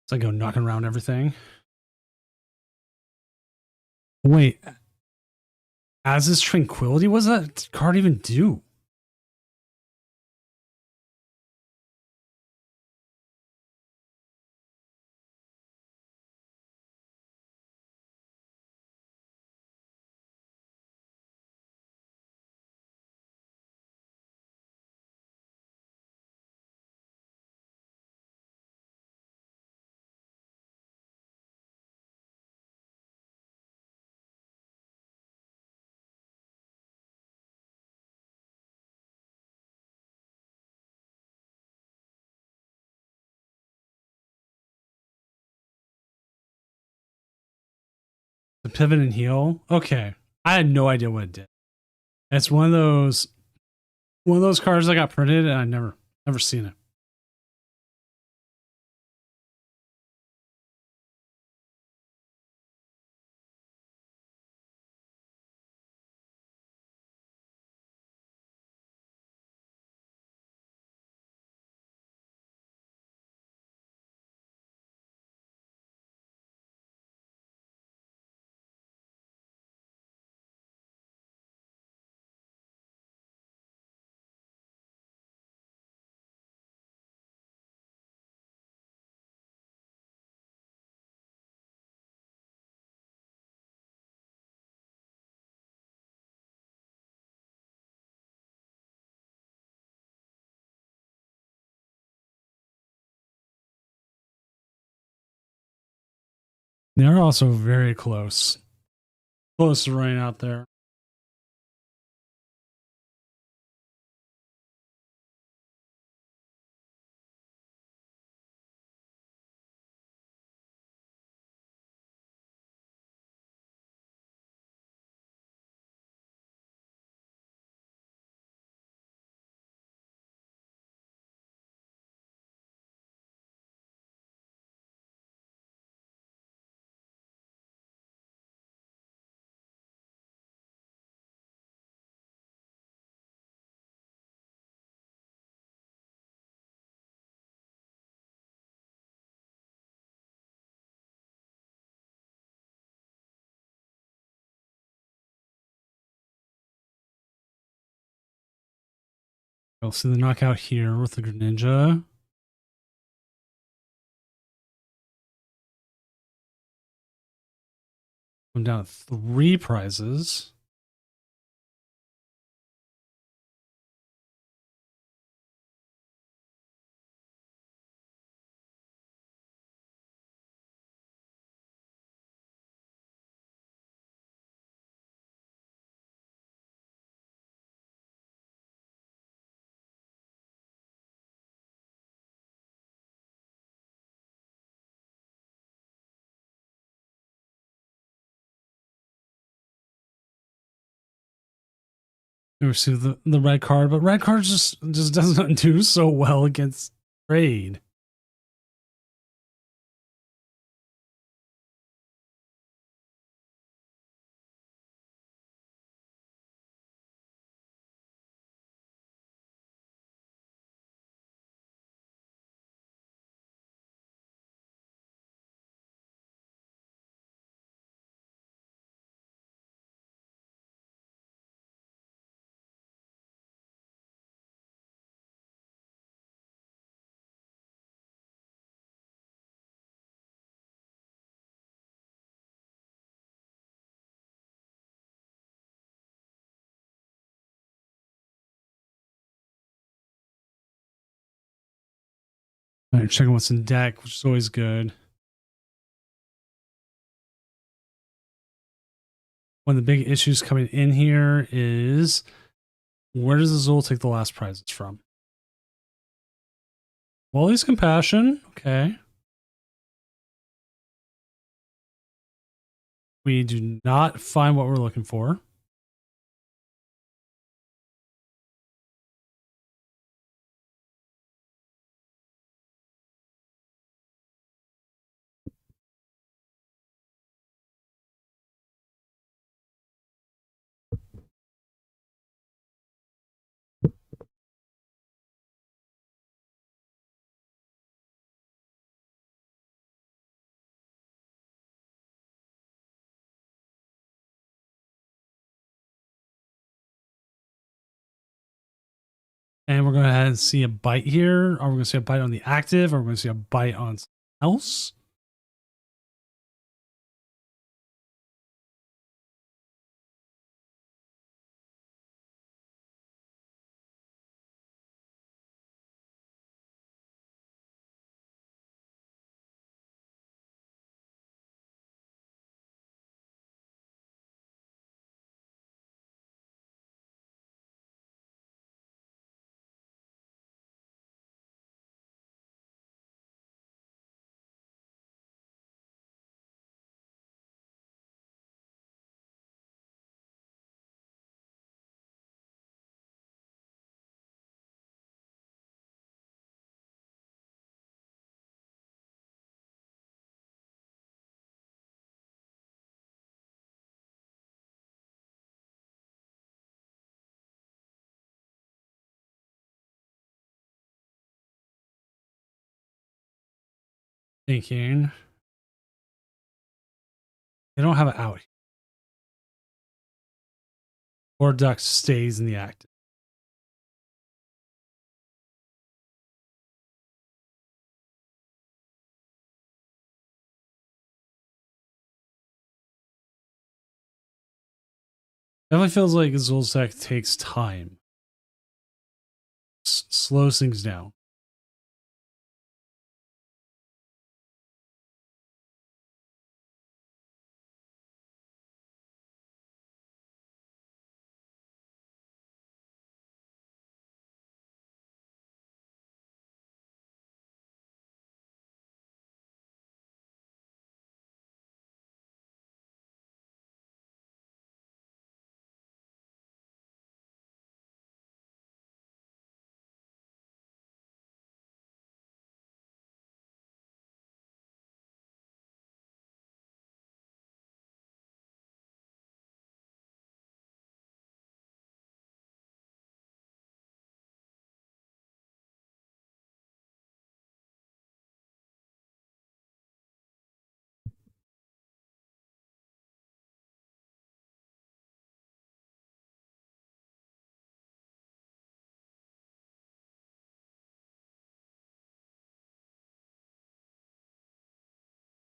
So I go knocking around everything. Wait, as is Tranquility? What does that card even do? The pivot and heal? Okay. I had no idea what it did. It's one of those cards that got printed and I never seen it. They're also very close. Close to running out there. We'll see the knockout here with the Greninja. I'm down to 3 prizes. We see the red card, but red card just doesn't do so well against trade. All right, checking what's in deck, which is always good. One of the big issues coming in here is where does Azul take the last prizes from? Wally's Compassion. Okay. We do not find what we're looking for. And we're going to go ahead and see a bite here. Are we going to see a bite on the active? Or are we going to see a bite on something else? Thinking. They don't have it out. Or duck stays in the active. Definitely feels like Azul's deck takes time. Slows things down.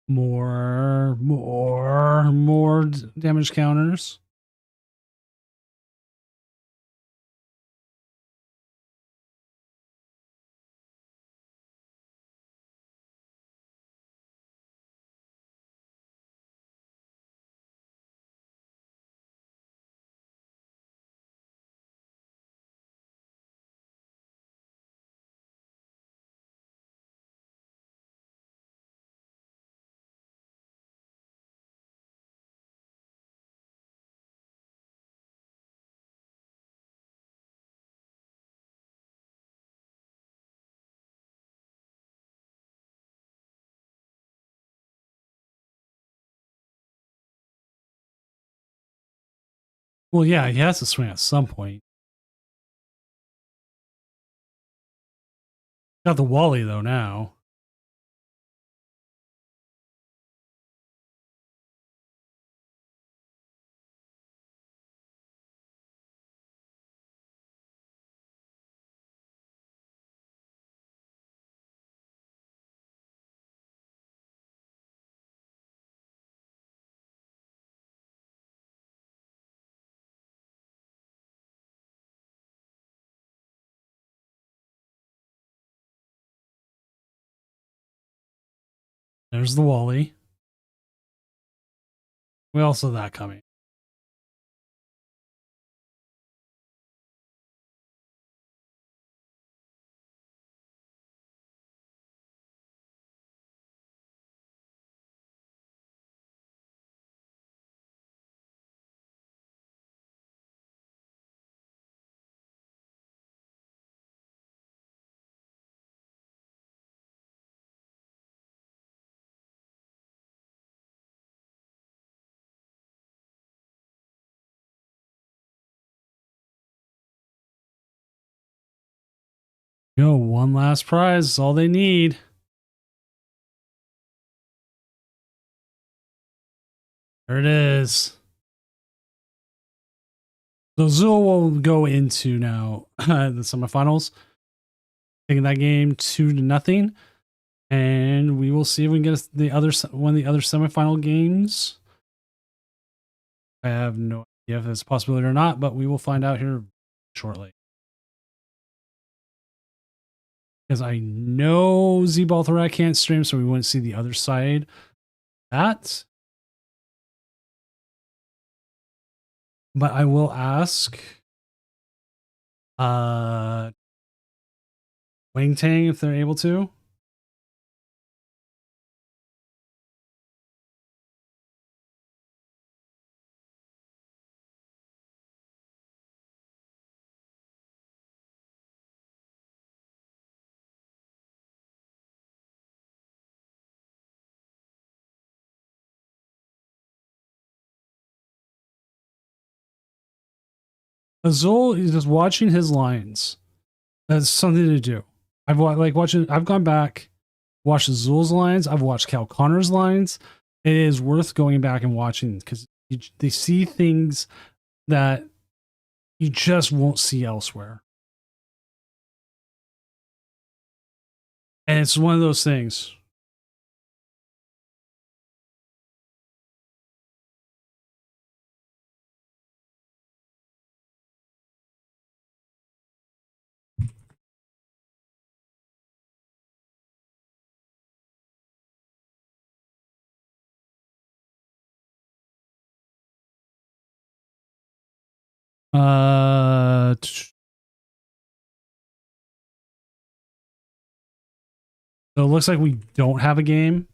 More damage counters. Well, yeah, he has to swing at some point. Got the Wally though now. There's the Wally. We also saw that coming. Yo, one last prize is all they need. There it is. So Zul will go into now the semifinals, taking that game 2-0, and we will see if we can get the other one of the other semifinal games. I have no idea if it's a possibility or not, but we will find out here shortly. Because I know Z-Ball Thorak can't stream, so we wouldn't see the other side. That. But I will ask Wing Tang if they're able to. Azul is just watching his lines. That's something to do. I've gone back, watched Azul's lines. I've watched Cal Connor's lines. It is worth going back and watching because they see things that you just won't see elsewhere. And it's one of those things. So it looks like we don't have a game,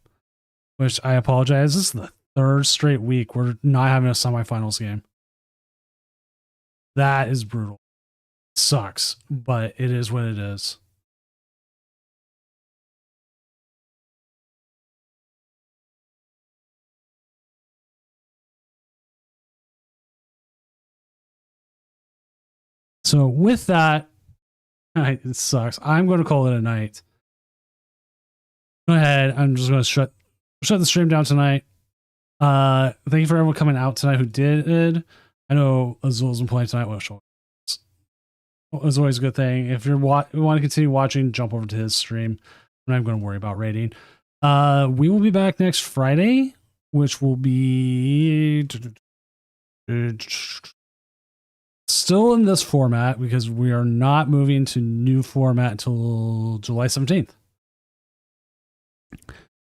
which I apologize. This is the third straight week we're not having a semifinals game. That is brutal. Sucks, but it is what it is. So with that, it sucks. I'm going to call it a night. Go ahead. I'm just going to shut the stream down tonight. Thank you for everyone coming out tonight who did. I know Azul's been playing tonight, which was always a good thing. If you want to continue watching, jump over to his stream. I'm not going to worry about rating. We will be back next Friday, which will be still in this format because we are not moving to new format until July 17th.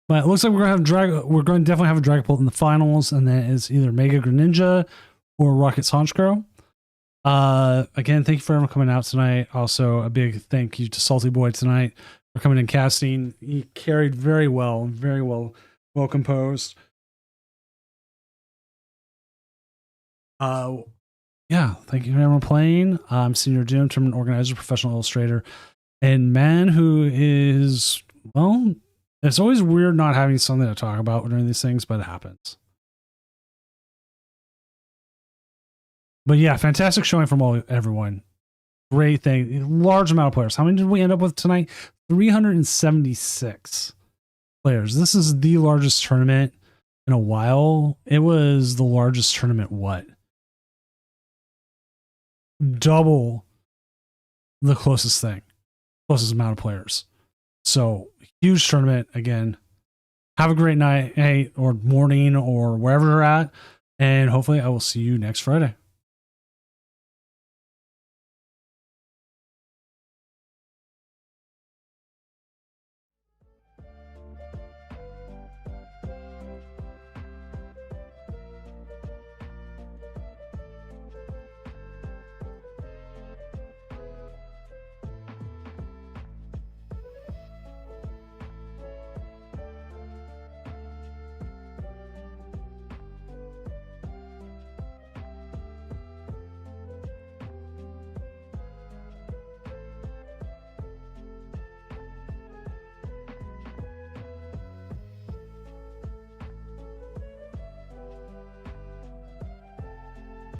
But it looks like we're going to definitely have a Dragapult in the finals, and then it's either Mega Greninja or Rocket Honchkrow. Again, thank you for everyone coming out tonight. Also, a big thank you to Salty Boy tonight for coming and casting. He carried very well composed. Yeah, thank you for everyone playing. I'm Senior Doom, tournament organizer, professional illustrator, and man who is, well, it's always weird not having something to talk about during these things, but it happens. But yeah, fantastic showing from everyone. Great thing. Large amount of players. How many did we end up with tonight? 376 players. This is the largest tournament in a while. It was the largest tournament, what? Double the closest amount of players. So huge tournament again. Have a great night, hey, or morning, or wherever you're at, and hopefully I will see you next Friday.